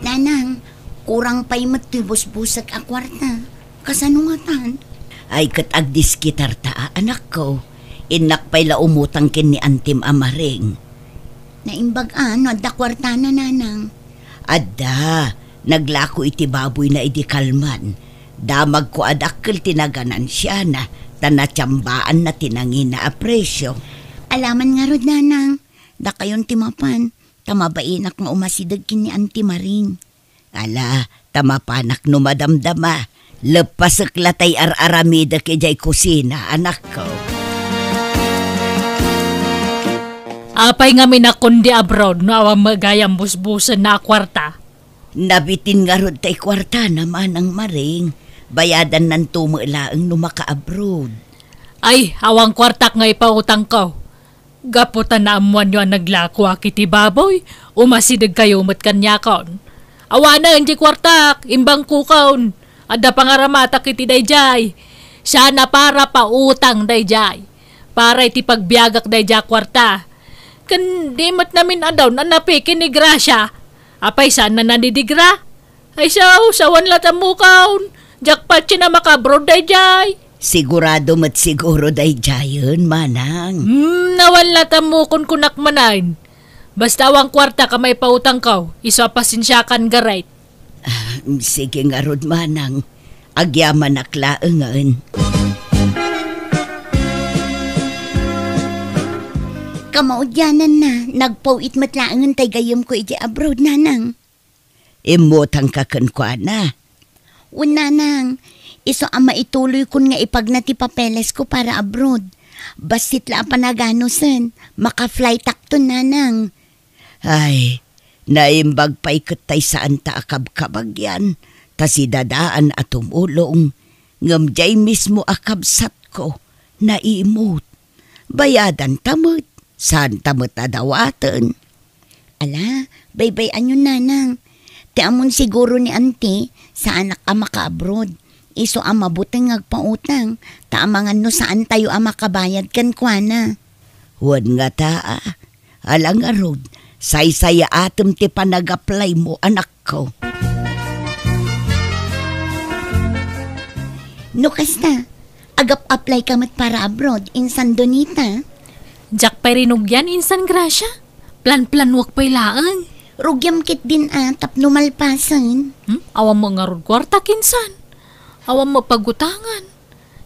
Nanang, kurang pa'y matibos-busak a kwarta. Kasanungatan. Ay kat agdiskitar ta, anak ko. Inak pa'y laumutang kin ni Antim Amaring. Naimbag ano, da kwarta na nanang. Adda, naglako iti baboy na idi kalman. Damag ko adakkel tinaganan siya na. Tanatsambaan na tinangin na apresyo. Alaman nga rod nanang, da kayon timapan, tamabainak nga umasidag kin ni Auntie Maring. Ala, tamapanak no madamdama, lepasak latay ar-aramida kejay kusina, anak ko. Apay nga minakundi abroad no awang magayang busbusan na kwarta. Nabitin nga rod tay kwarta naman ang Maring. Bayadan ng tumulaang numaka-abroad. Ay, awang kwartak nga ipautang ko. Gaputan na amuan nyo ang naglako akiti baboy, umasidag kayo mat kanya kaon. Awana hindi kwartak, imbang kukaon. Ada pangaramata kiti dayjay. Siya na para pautang dayjay. Para iti pagbiagak dayjay kwarta. Kandi mat namin adaw na napikin ni Gracia. Apay saan na nadidigra? Ay sawan latam mukaon. Jakpat siya na makabroad dayjay. Sigurado mat siguro dayjayon, Manang. Nawala tamo kun kunak manain. Basta awang kwarta ka may pautang kaw, iso pasensyakan garait. Sige nga rod manang, agyaman naklaangan. Kamaudyanan na, nagpauit matlaangan tay gayam ko iti abroad, nanang. Imotang kakankwana. Nanang, iso ang maituloy kun nga ipag na ti papeles ko para abroad. Basit la panaganosan, maka-fly takton, nanang. Ay, naimbag pa'y katay saan ta akab-kabagyan, ta si dadaan at tumulong, ngamjay mismo akabsat ko, naimot. Bayadan tamot, saan tamot adawatan. Ala, baybay-an yun, nanang. Ti amon siguro ni auntie, sa anak ka maka-abroad. Iso ang mabuting ngagpautang, taamangan no saan tayo ang makabayad kan kuana. Huwag nga taa, alang arod, say-saya atom ti panag-apply mo, anak ko. No kasta, agap-apply ka mat para abroad, insan Donita. Jak pa'y rinugyan, insan Gracia. Plan-plan wak pa'y laang. Rugyam kit din tapno malpasan. Awam mo nga rod kwarta, kinsan. Awam mo pagutangan.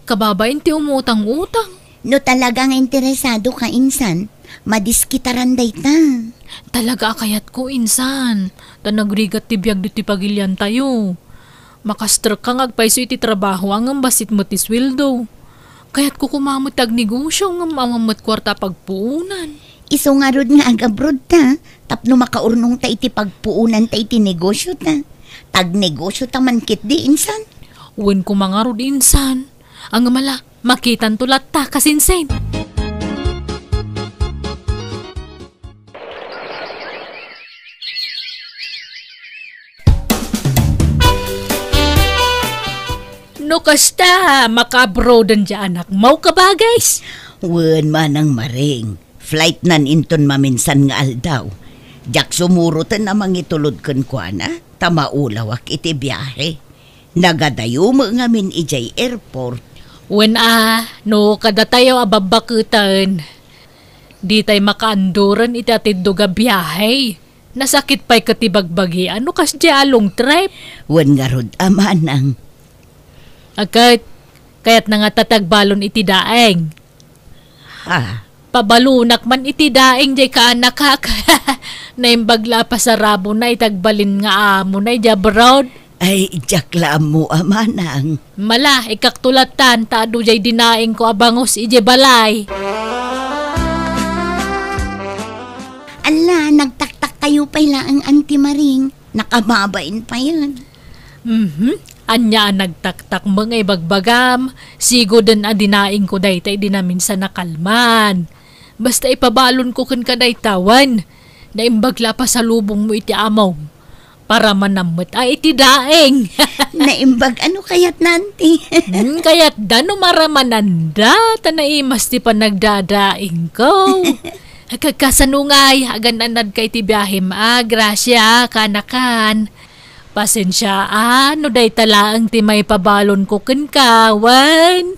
Kababain ti umutang-utang. No talagang interesado ka, insan, madiskitaran day ta. Talaga akayat ko, insan. Ta nagrigat ti biyag ti pagilyan tayo. Makastruk kang agpaiso iti trabaho ang basit mo ti sweldo. Kaya't ko kumamot tag negosyo ng mamamot kwarta pagpuunan. Iso nga rod nga agabroad ta, tapno makaurnong ta iti pagpuunan ta iti negosyo ta. Tag negosyo ta man kit di, insan. Uwin ko mga rod, insan. Ang mala, makitan tulat ta kasinsen. No kasta, makabrodan dyan anak. Mau ka ba, guys? Wen manang maring, flight nan inton maminsan nga aldaw. Jak sumurutan namang itulod kan kuana, tamaulawak iti biyahe. Nagadayo mo nga min ijay airport. Wen no kada tayo ababakutan. Di tayo makaanduran iti atid ga biyahe. Nasakit pa'y katibagbagi. Ano kas dya long trip? Wen nga rod amanang. Kaya't nga tatagbalon iti daeng. Ha? Pabalunak man iti daeng jay kaanak hak. Naimbagla pa sa rabo na itagbalin nga amo na ijabroad. Ay, jakla mo amanang. Mala, ikaktulatan, taado jay dinaing ko abangos ije balay. Ala, nagtaktak kayo pa ang Auntie Maring. Nakababain pa yun. Anya nagtaktak mga ibagbagam. Sigo din dinaing ko daytay di namin sa nakalman. Basta ipabalon ko kan kaday tawan. Naimbagla pa sa lubong mo iti amaw. Para manamot ay iti daeng. Naimbag ano kayat nanti? Kaya't dano maramananda. Tanaimas ti pa nagdadaing ko. Kagkasanungay, agan-anad kay ti biyahim. Gracia, kanakan. Pasensya, no day talaang ti may pabalon ko kawan.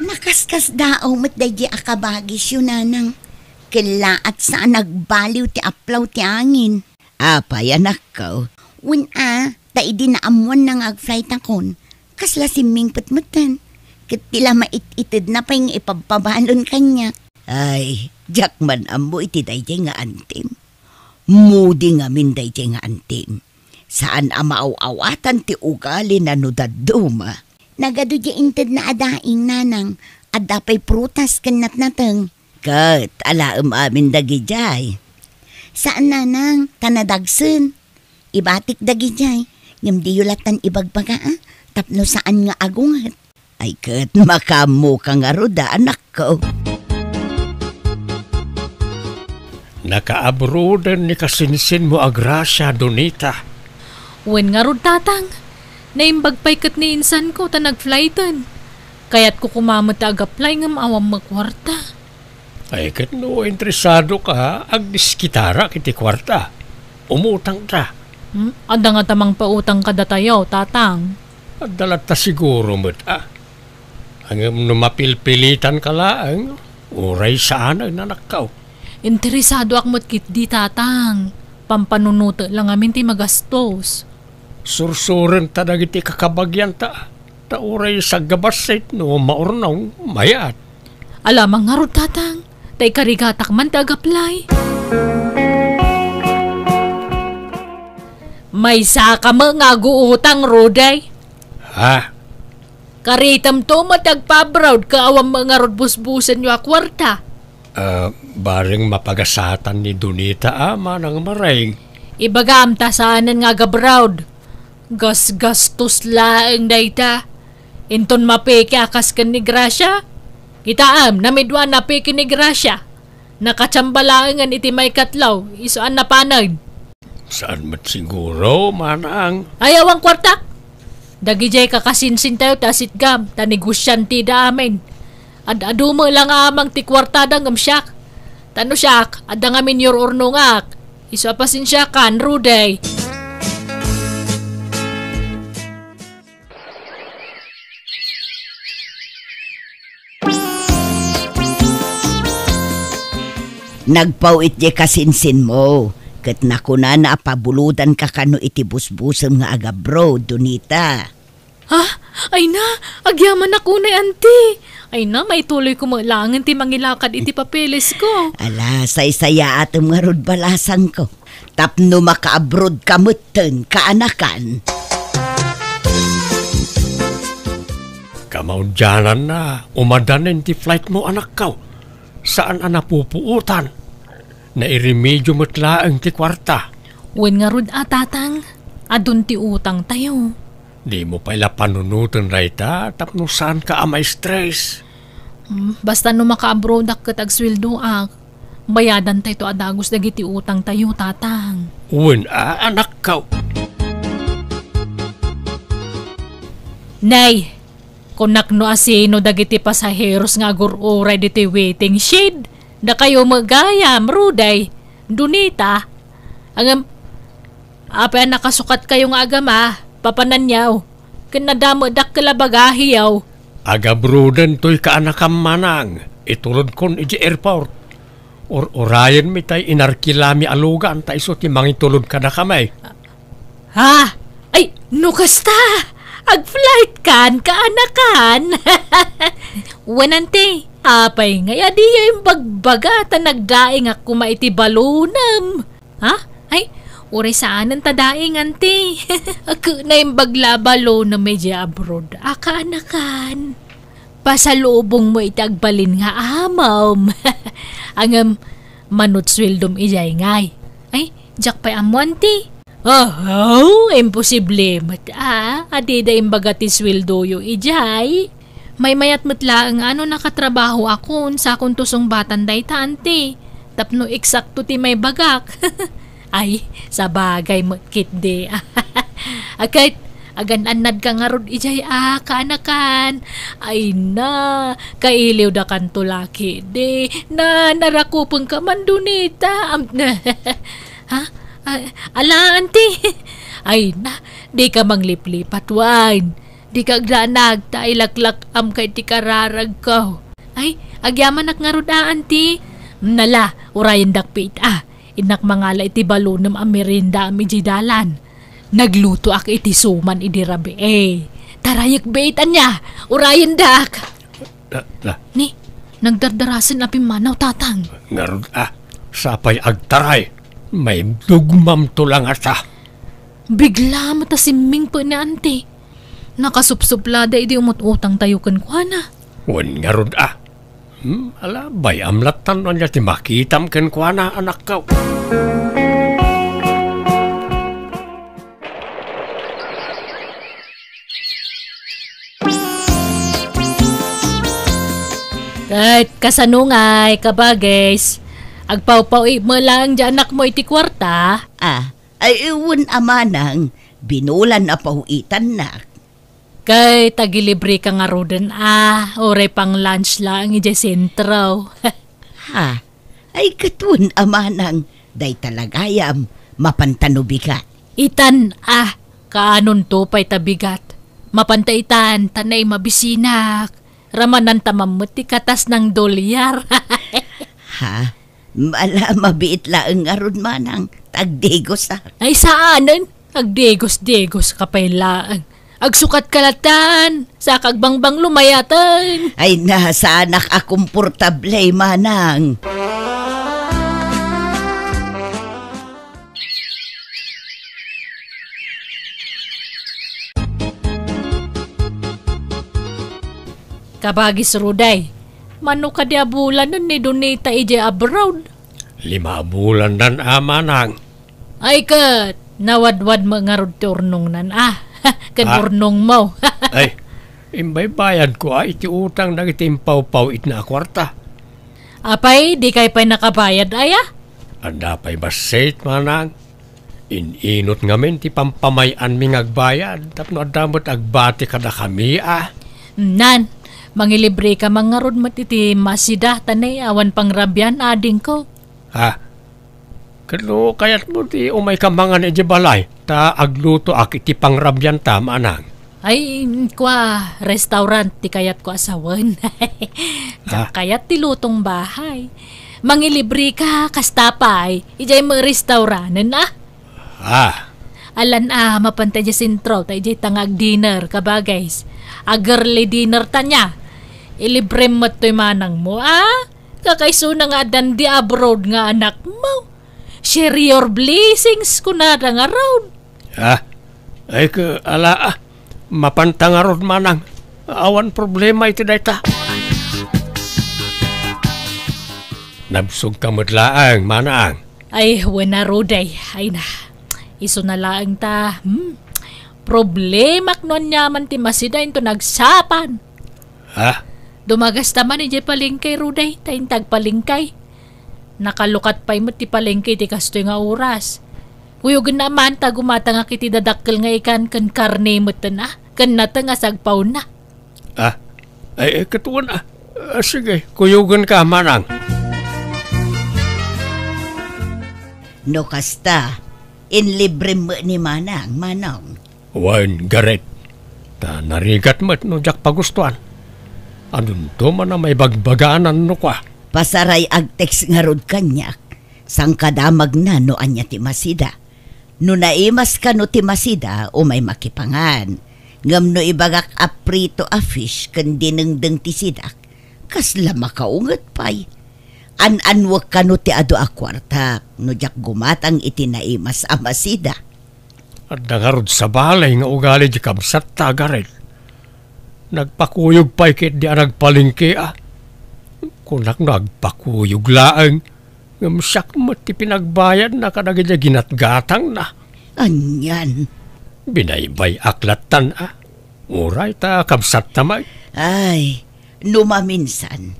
Nakaskas daaw mat day di akabagis yun, nanang. Kila at saan nagbaliw ti aplaw ti angin. Apay anak ko. Ta'i di na amuan nang ag-flight akon. Kasla siming patmutan. Kitila mait-itid na pa yung ipagpabalon kanya. Ay, jakman amo iti dayjay nga antim. Mudi nga min dayjay nga antim. Saan amaaw-awatan ti ugali na nudaduma. Nagado di inted na adaing, nanang. Adapay prutas kanat nateng. Kat, alaam amin dagijay. Saan, nanang? Tanadagsen. Ibatik dagijay. Ngam di yulatan ibagbaga, tapno saan nga agungat. Ay kat, makamu ka nga ruda, anak ko. Nakaabrodan ni kasinsin mo Gracia, Donita. Wen nga rod tatang. Naimbag pa'y kat ni insan ko ta nagflightan. Kaya't ko kumamot ag-apply nga maawang magkwarta. Ay kat no, interesado ka, agdiskitara kiti kwarta. Umutang ta. Anda nga tamang pautang kada tayo, tatang. At dalat ta siguro mo't Ang numapilpilitan ka laang, uray saan ang nanakaw. Interesado ak mo't kit di tatang. pampanunuto lang amin ti magastos. Sursuren ta dagiti kakabagyan ta. Tauray sa gabasit no maurnaw mayat. Alamang nga rod tatang, tay karigatak man tagaplay. May saka mga guutang roday. Ha? Karitam to matagpabrowd ka awang mga rod busbusan nyo akwarta. Baring mapagasatan ni Donita ama ng maring. Ibagam ta saanan nga gabrowd. Gastos laeng dayta. Inton mapeke akas kan ni Gracia. Itaam, namidwan na peke ni Gracia. Nakatsambalaangan iti may katlaw, isuan na panag. Saan mat siguro, manang? Ayaw ang kwartak. Dagijay kakasinsin tayo tasit gam, tanigusyan ti da amin. Adu mo lang amang ti kwartadang gamsyak. Tano syak, adang amin yor urnungak. Isu apasin siya kan, ruday. Nagpawit di kasinsin mo. Kat nakuna na pabuludan ka kano iti busbusam nga aga bro, Donita. Ha? Ay na, agyaman ako na auntie. Ay na, may tuloy ko malangan ti mangilakad iti papeles ko. Ala, say-saya atom nga rod balasan ko. Tapno maka-abroad kamutan, kaanakan. Kamaudyanan na, umadanin ti flight mo anak ka. Saan ang napupuutan? Nairemedyo matlaang ti kwarta. Wen nga rod tatang, adun ti utang tayo. Di mo pala panunutan rayta, tapno saan ka amay stress. Basta no maka-abroad ak kat agsweldo ak, bayadan tayo to adagos dagiti utang tayo tatang. Wen anak ka. Nay, kunak no asino dagiti pasaheros nga agururay diti waiting shed. Da kayo magayam, ruday, Donita. Ang apa nakasukat kayo nga agama, papananyaw. Kinadamodak kalabagahiyaw. Agabrudan to'y kaanakam manang. Iturod kon iji airport. Orayan mi tay inarkilami alugan ta iso ti mangitulod ka na kamay. Ha? Ay, nukasta! Ag-flight kan, kaanakan. Wanante, apay nga di yung bagbaga ta nagdaing ako maiti balunam. Ha? Ay, uri saanan ta daing ante. Ako na yung baglabalo na medya abroad. Akaanakan. Pasalubong mo itagbalin nga amam. Ang manutswildom ijay ngay. Ay, jak pa'y amwanti. Oh, imposible. Adida imbaga ti sweldo yo ijay. May mayat matlaang ano nakatrabaho akon sa akong tusong batan day tante. Tapno eksakto ti may bagak. Ay, sa bagay mo kit de. Akit, agan-anad ka nga rod ijay kaanakan. Ay na, kailiw da kanto laki de. Na, narakupang ka man Donita. Ha? Ala, auntie. Ay na, di ka mangliplipat wine. Di ka glanag, tailaklak am kay ti kararag ko. Ay, agyaman ak nga rod auntie. Nala, urayan dakpit inak mangala iti balunam am merinda am ijidalan. Nagluto ak iti suman idirabi Tarayak baitan niya, urayan dak. Ni, nagdardarasin apim manaw tatang. Nga rod sapay agtaray. May dugmam tulang ata. Bigla matasiming po ni auntie. Nakasupsuplada iti umut-utang tayo kan kuana. Wan nga rod ala, bayam latan niya ti makitam kan kuana anak ka. Kahit kasanungay, kabagays. Agpaw-paw mo lang dyan anak mo iti kwarta. Ay iwan amanang, binulan na pahuitan na. Kay tagilibre ka nga roden oray pang lunch lang iti sentro. Ha? Ay katun amanang, day talagayam, mapantanubigat. Itan kaanon to pa'y tabigat. Mapantaitan, tanay mabisinak. Ramanan tamamot ti katas ng dolyar. Ha? Mala mabiit laeng aron manang tagdegos Ay saanan? Agdegos-degos ka pa'y laang. Agsukat kalatan, sa kagbangbang lumayatan. Ay nasa anak akomportable manang. Kabagis Ruday, mano ka dia bulan nun ni Donita ije abroad? 5 bulan dan amanang. Ay kat, nawadwad mga rod turnong nan kanurnong mo. Ay, imbay bayad ko iti utang na itimpaw-paw it na kwarta. Apay, di kay pa'y nakabayad aya? Anda pa'y basit manang. Ininot ngamin ti pampamayan mi ngagbayad. Tapno adamot agbati kada kami Nan, mangilibre ka mga rod matiti masida tanay awan pangrabyan ading ko. Kalo kayat mo ti umay kamangan iti balay. Ta agluto ak iti pangrabyan ta manang. Ay, kwa, restaurant ti kayat ko asawan. Kayat ti lutong bahay. Mangilibre ka, kastapay. Ijay mo restauranten Alan mapantay dya sintro, tayo dya tangag dinner, kabagays. Agarly dinner tanya. Ilibre mo to'y manang mo, Kakaiso na nga dan di abroad nga anak mo. Share your blessings kunada nga road. Ay ka, mapantangarod manang. Awan problema iti dayta. Nabsog ka matlaang, manang. Ay, wala roday. Ay na, iso na laang ta. Problema knon nyaman ti masida into nagsapan. Dumagas taman ije palengkay roday, taintag palengkay. Nakalukat pa'y mo ti palengkay ti kastoy nga oras. Kuyog naman ta gumata nga kiti dadakkel nga ikan kan karne mo na. Kan nata nga sagpaw na. Ay katuan sige, kuyugan ka manang. No kasta, inlibre mo ni manang. Wan garet. Ta narigat mo't no jak pagustuhan. Anun to man na may bagbaganan no kwa. Pasaray agtext nga rod kanyak. Sang kadamag na no anya ti masida. No naimas ka no ti masida o may makipangan. Ngam no ibagak aprito a fish kan dinengdeng ti sidak. Kasla makaungat pay. Anwag ka no ti ado a kwarta. No jak gumatang iti naimas a masida. At nangarod sa balay nga ugali di kamsat tagaret. Nagpakuyog pa'y kit di nagpalingki Kunak nagpakuyog laang. Ngamsak mo ti pinagbayad na kadagidya ginatgatang na. Anyan. Binaybay aklatan Uray ta kamsat tamay. Ay, numaminsan.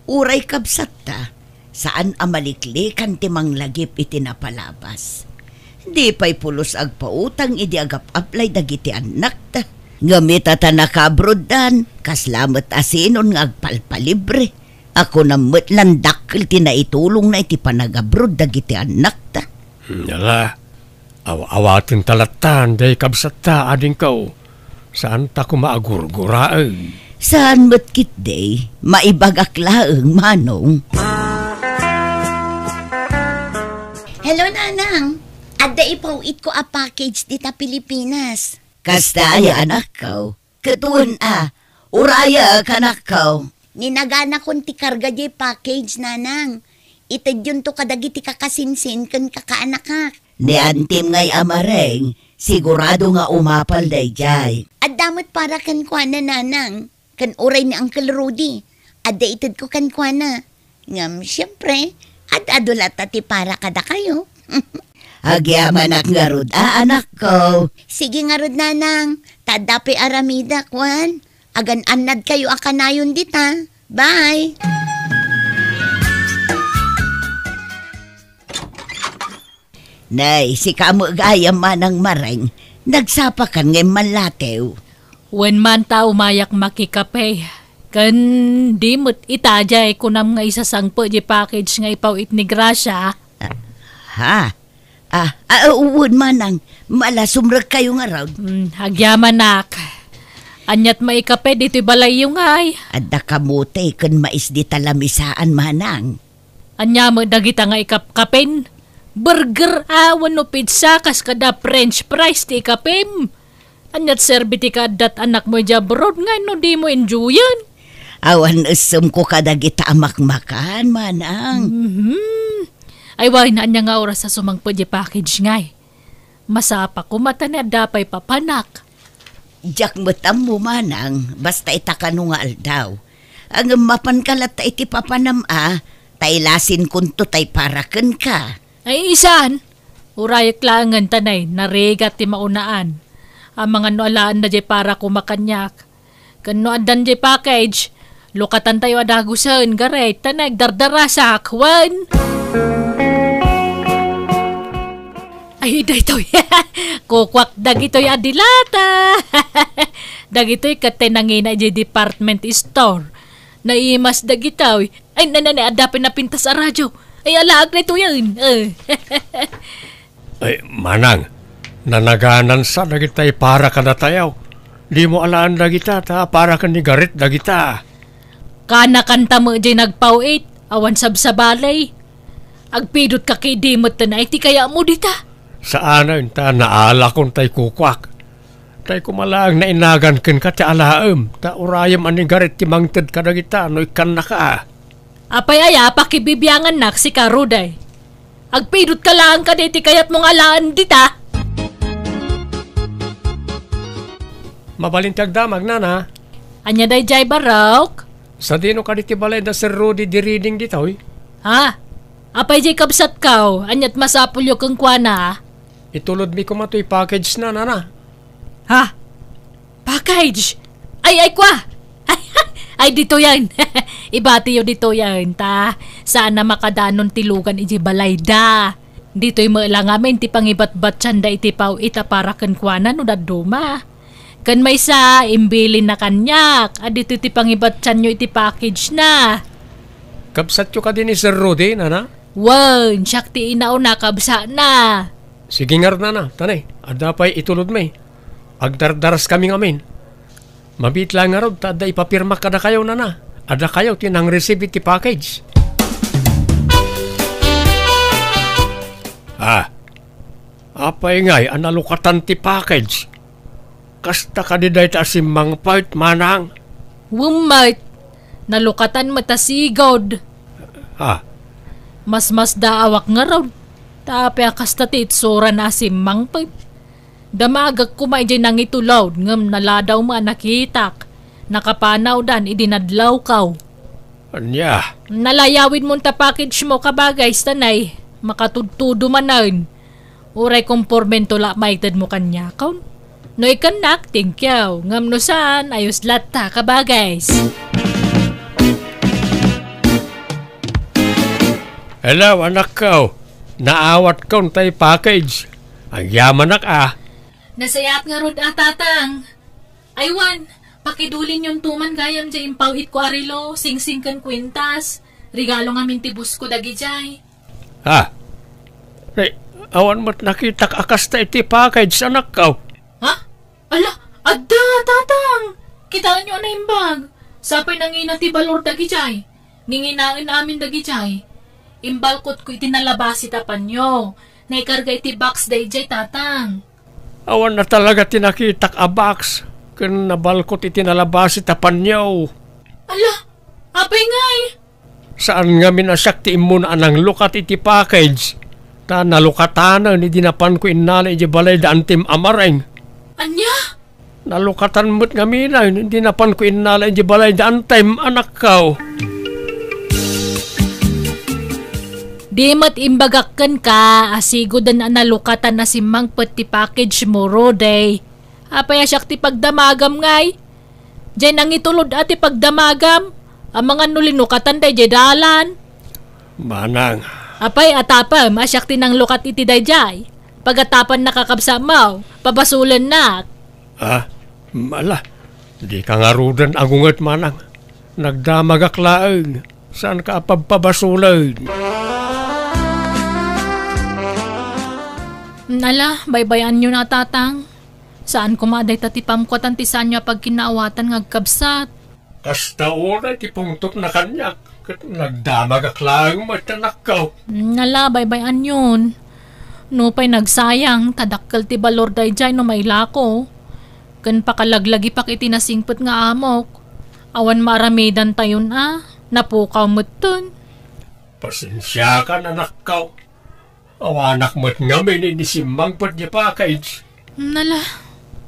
Uray kabsat ta. Saan amaliklikan ti manglagip iti napalabas. Di pa'y pulos agpautang idi agap-aplay dagiti anak ta. Ngamit ta nakabrodan, kaslamat asinon nga agpalpalibre. Ako namit landakil tinaitulong na iti panagabrod dagiti anak ta. Awatin talatan, day kabsat ta ading kau. Saan ta kumaagurguraan? Saan matkit day, maibagak laeng manong. Hello, nanang. Adda ipawit ko a package dita Pilipinas. Kasta ay anak ko. Katuon uraya kanak ko. Ninagana kon ti karga di package, nanang. Itad yun to kadagiti kakasinsin kan kakaanak ka. Ni antim ngay amareng, sigurado nga umapal day jay. At damot para kan kuana, nanang. Kan uray ni Uncle Rudy. Adda itad ko kan kuana. Ngam, siyempre, at adulata ti para kada kayo. Agyaman ak nga rod, anak ko. Sige nga rod, nanang. Tadapi aramida, kwan. Agan anad kayo akanayon dita. Bye! Nay, si kamo gaya manang mareng. Nagsapakan ngay malatew. Wen man ta umayak makikape. Kan di mo't itajay kunam nga isasangpo di package nga ipawit ni Gracia. Uwod manang. Malasumrag kayo nga raw. Agyaman nak. Anyat maikape dito'y balay yung ay. Adda kamote kan mais di talamisaan manang. Anya mo dagita nga ikapkapin. Burger awan no pizza kas kada french fries ti ikapim. Anyat serbiti ka dat anak mo jabrod nga no di mo enjoyan. Awan usum ko kadagita amak-makan, manang. Ay why na anya nga oras sa sumangpod package ngay. Masapa ko mata na dapay papanak. Jak matam mo, manang, basta itakano nga aldaw. Ang mapan kalat iti papanam taylasin kunto tay paraken ka. Ay isan, urayak langan tanay, naregat ti maunaan. Ang mga noalaan na di para kumakanyak. Kano andan di package, lukatan tayo adagusan, garay, tanay, dardara sa akwan. Ay, daytoy, kukwak dagitoy adilata. Dagitoy katenangin na di department store. Naimas dagitoy, ay adapin na pintas sa radyo. Ay, alaag na ito yan. Ay, manang, nanaganan sa dagitay para ka na tayaw. Di mo alaan dagita ta, para ka ni garit dagita. Kana kanta mo di nagpawit, awan sabsabalay. Agpidot ka kay dimot na iti kaya mo dita. Saan na ta naala kong tay kukwak. Tay kumalaang na inagan ken ka ti alaem. Ta urayam ani garit ti mangted ka dagita, no ikan na ka. Apay aya, pakibibiyangan nak si Karuday. Agpidot ka lang ka diti kayat mong alaan dita. Mabalintag damag, nana. Anya day jay barok? Sa dino ka diti balay da Sir Rudy di reading dito, eh? Ha? Apay jay kabsat kaw, anyat masapulyo kang kwana. Itulod mi ko matoy package na, nana. Ha? Package? Ay kwa! Ay, dito yan. Ibati yun dito yan, ta. Sana makadanon tilugan iti balay da. Dito'y maalang amin, ti pangibat-bat sanda iti paw ita para kankwana no daduma. Kan may sa, imbilin na kanyak. Dito ti pangibat nyo iti package na. Kabsat yo ka din ni Sir Rudy, nana? Wan, siyak ti inao na kabsa na. Sige nga, nana. Tanay, adapay itulod may. Agdardaras kami ngamin. Mabitla nga ron, tada ipapirma ka na kayo, nana. Ada kayo, tinang receive iti package. Apay ngay, analukatan ti package. Kasta ka di dahi ta simang part, manang. Wumait, nalukatan matasigod. Mas daawak nga raw. Tapi kasta ti itsura na simang part. Damagag kumay dyan nang itulaw, ngam naladaw mo nakitak. Nakapanaw dan, idinadlaw kaw. Anya? Nalayawin mo ta package mo kabagay, stanay. Makatudtudo manan. Uray kompormento la maitad mo kanya, kaun. No ikanak, tingkyaw. Ngam no saan, ayos lata kabagay. Hello, anak kaw. Naawat kaun tay package. Ang yaman Nasayat nga rod tatang. Aywan, pakidulin yung tuman gayam jay impawit ko arilo, sing-sing kan kwintas. Regalo nga mintibus ko dagi jay. Awan mo't nakita akas ta iti package, anak kaw. Ha? Ala, adda, tatang. Kitaan nyo na yung bag. Sapay nangina ti balor dagi jay. Ninginain amin dagi jay. Imbalkot ko itinalabasi tapan nyo. Naikarga iti box day jay, tatang. Awan na talaga tinakitak a box. Kung nabalkot itinalabasi tapan niyo. Ala, apay ngay. Saan nga minasyak ti imuna anang lukat iti package. Ta nalukatanan ni dinapan ko inala iti balay da antim amareng. Anya? Nalukatan mo't nga mina, hindi napan ko inala iti balay da antim anak kaw. Di mat imbagakan ka, asigo dan analukatan na si mang pati package mo, Roday. Apaya siyak ti pagdamagam ngay. Diyan nang itulod ati pagdamagam. Ang mga nulinukatan day dalan. Manang. Apay atapa, masyak ti nang lukat iti day jay. Pagatapan nakakabsa mo, pabasulan na. Mala. Di ka nga rudan agungat, manang. Nagdamagaklaang. Saan ka pabasulan? Nala, baybayan nyo na tatang. Saan kumaday tatipam ko tantisan nyo pag kinaawatan ngagkabsat? Kasta oray ti pungtot na kanyak. Kat nagdamag aklang matanakaw. Nalabay-bayan yun. No pa'y nagsayang, tadakkel ti balor day jay no may lako. Kan pakalaglagi pak itinasingpot nga amok. Awan maramidan tayon napukaw mo't ton. Pasensya ka nanakaw. Awanak mo't ngamin inisimang pat niya pa kaits. Nala,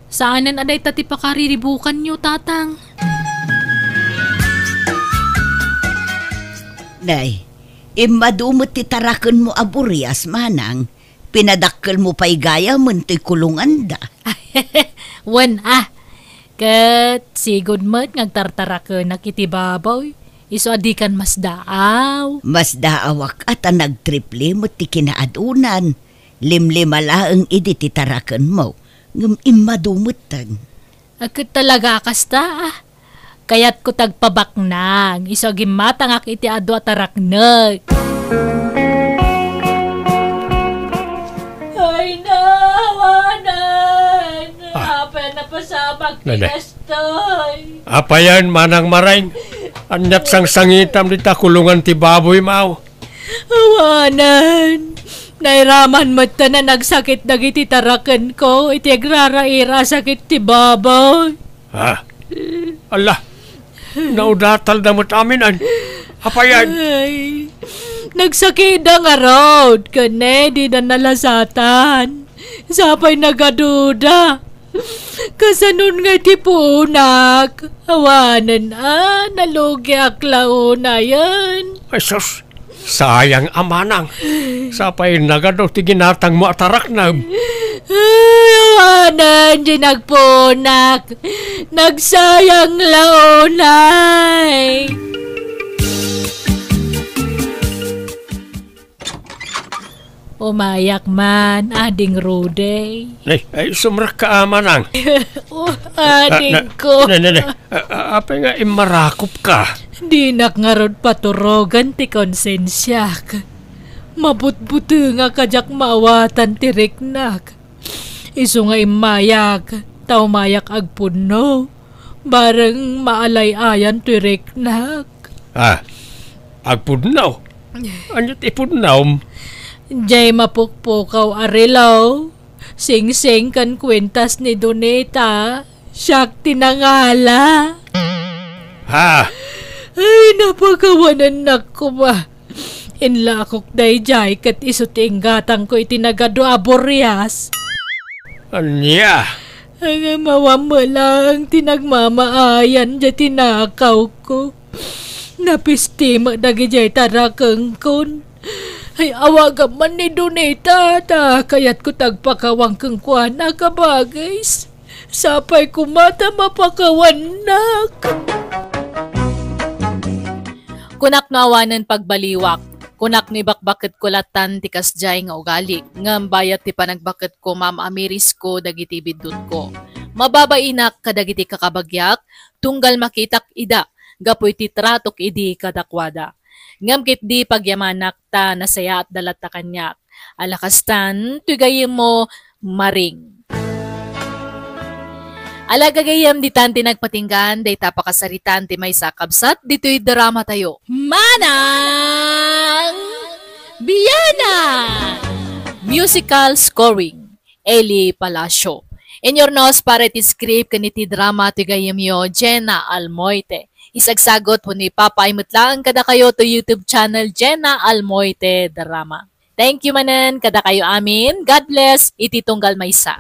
saanan aday tati pakariribukan nyo, tatang? Nay, imadumot ti taraken mo aburias manang, pinadakkel mo pa'y gaya man to'y kulungan da. Wan kat sigod mo't ngagtartarake nakitibabaw. Iso adikan mas daaw. Mas daawak at nagtriple mo ti kinaadunan. Limlima laang idi ti taraken mo, ngam imadumutan. Agkat talaga kasta Kayat ko tagpabaknang, iso gimatangak iti adu at araknag. Ay nawanan, apa na pasabag tinastoy. Apa yan, manang marain? Anyat sang sangitam di kulungan ti baboy mau. Awanan, nairaman mo na nagsakit dagiti tarakan ko, iti agraraira sakit ti baboy. Allah, naudatal damot amin apa yan? Ay, nagsakida nga road, kane di na nalasatan. Sapay nagaduda. Kasanun nga tipunak. Awanan nalugi aklauna yan. Ay sus, sayang amanang. Sapay nagado ti ginatang mo atarak na. Awanan di nagpunak. Nagsayang launay. Umayak man, ading Rude. Ay sumrak ka amanang. Ading ko. Apa nga imarakop ka? Di nakngarod paturogan ti konsensya. Mabutbuto nga kajak maawatan ti riknak. Isu nga imayak, tao mayak agpuno. Bareng maalay-ayan ti riknak. Agpudnaw? Anyot ipudnaw? Jay mapukpukaw arilaw. Sing-sing kan kwentas ni Doneta. Siyak tinangala. Ay, napagawanan na ko ba? Inlakok day jay kat isuting gatang ko itinagado aborias. Anya? Ang mawamalang tinagmamaayan jay tinakaw ko. Napistima dagi jay tarakang kon. Ay awagan man ni Doneta kayat ko tagpakawang kang kuana kabagays. Sapay kumata mapakawanak. Kunak nawanan pagbaliwak. Kunak ni bakbakit ko latan ti kasjay nga ugali. Ngam bayat ti panagbakit ko Ma'am Amiris ko dagiti bidut ko. Mababainak kadagiti kakabagyak. Tunggal makitak ida. Gapoy ti tratok idi kadakwada. Ngam kit di pagyamanak ta nasaya at dalat ta kanyak. Alakastan, tugayim mo maring. Alagagayam di tanti nagpatinggan, day tapakasaritan ti may sakabsat, dito'y drama tayo. Manang Biyana! Musical scoring, Eli Palacio. In your nose para ti script kaniti drama tugayim yo, Jenna Almoite. Isagsagot po ni Papa Imutlang kada kayo to YouTube channel Jenna Almoite Drama. Thank you manan kada kayo amin. God bless. Iti tunggal maysa.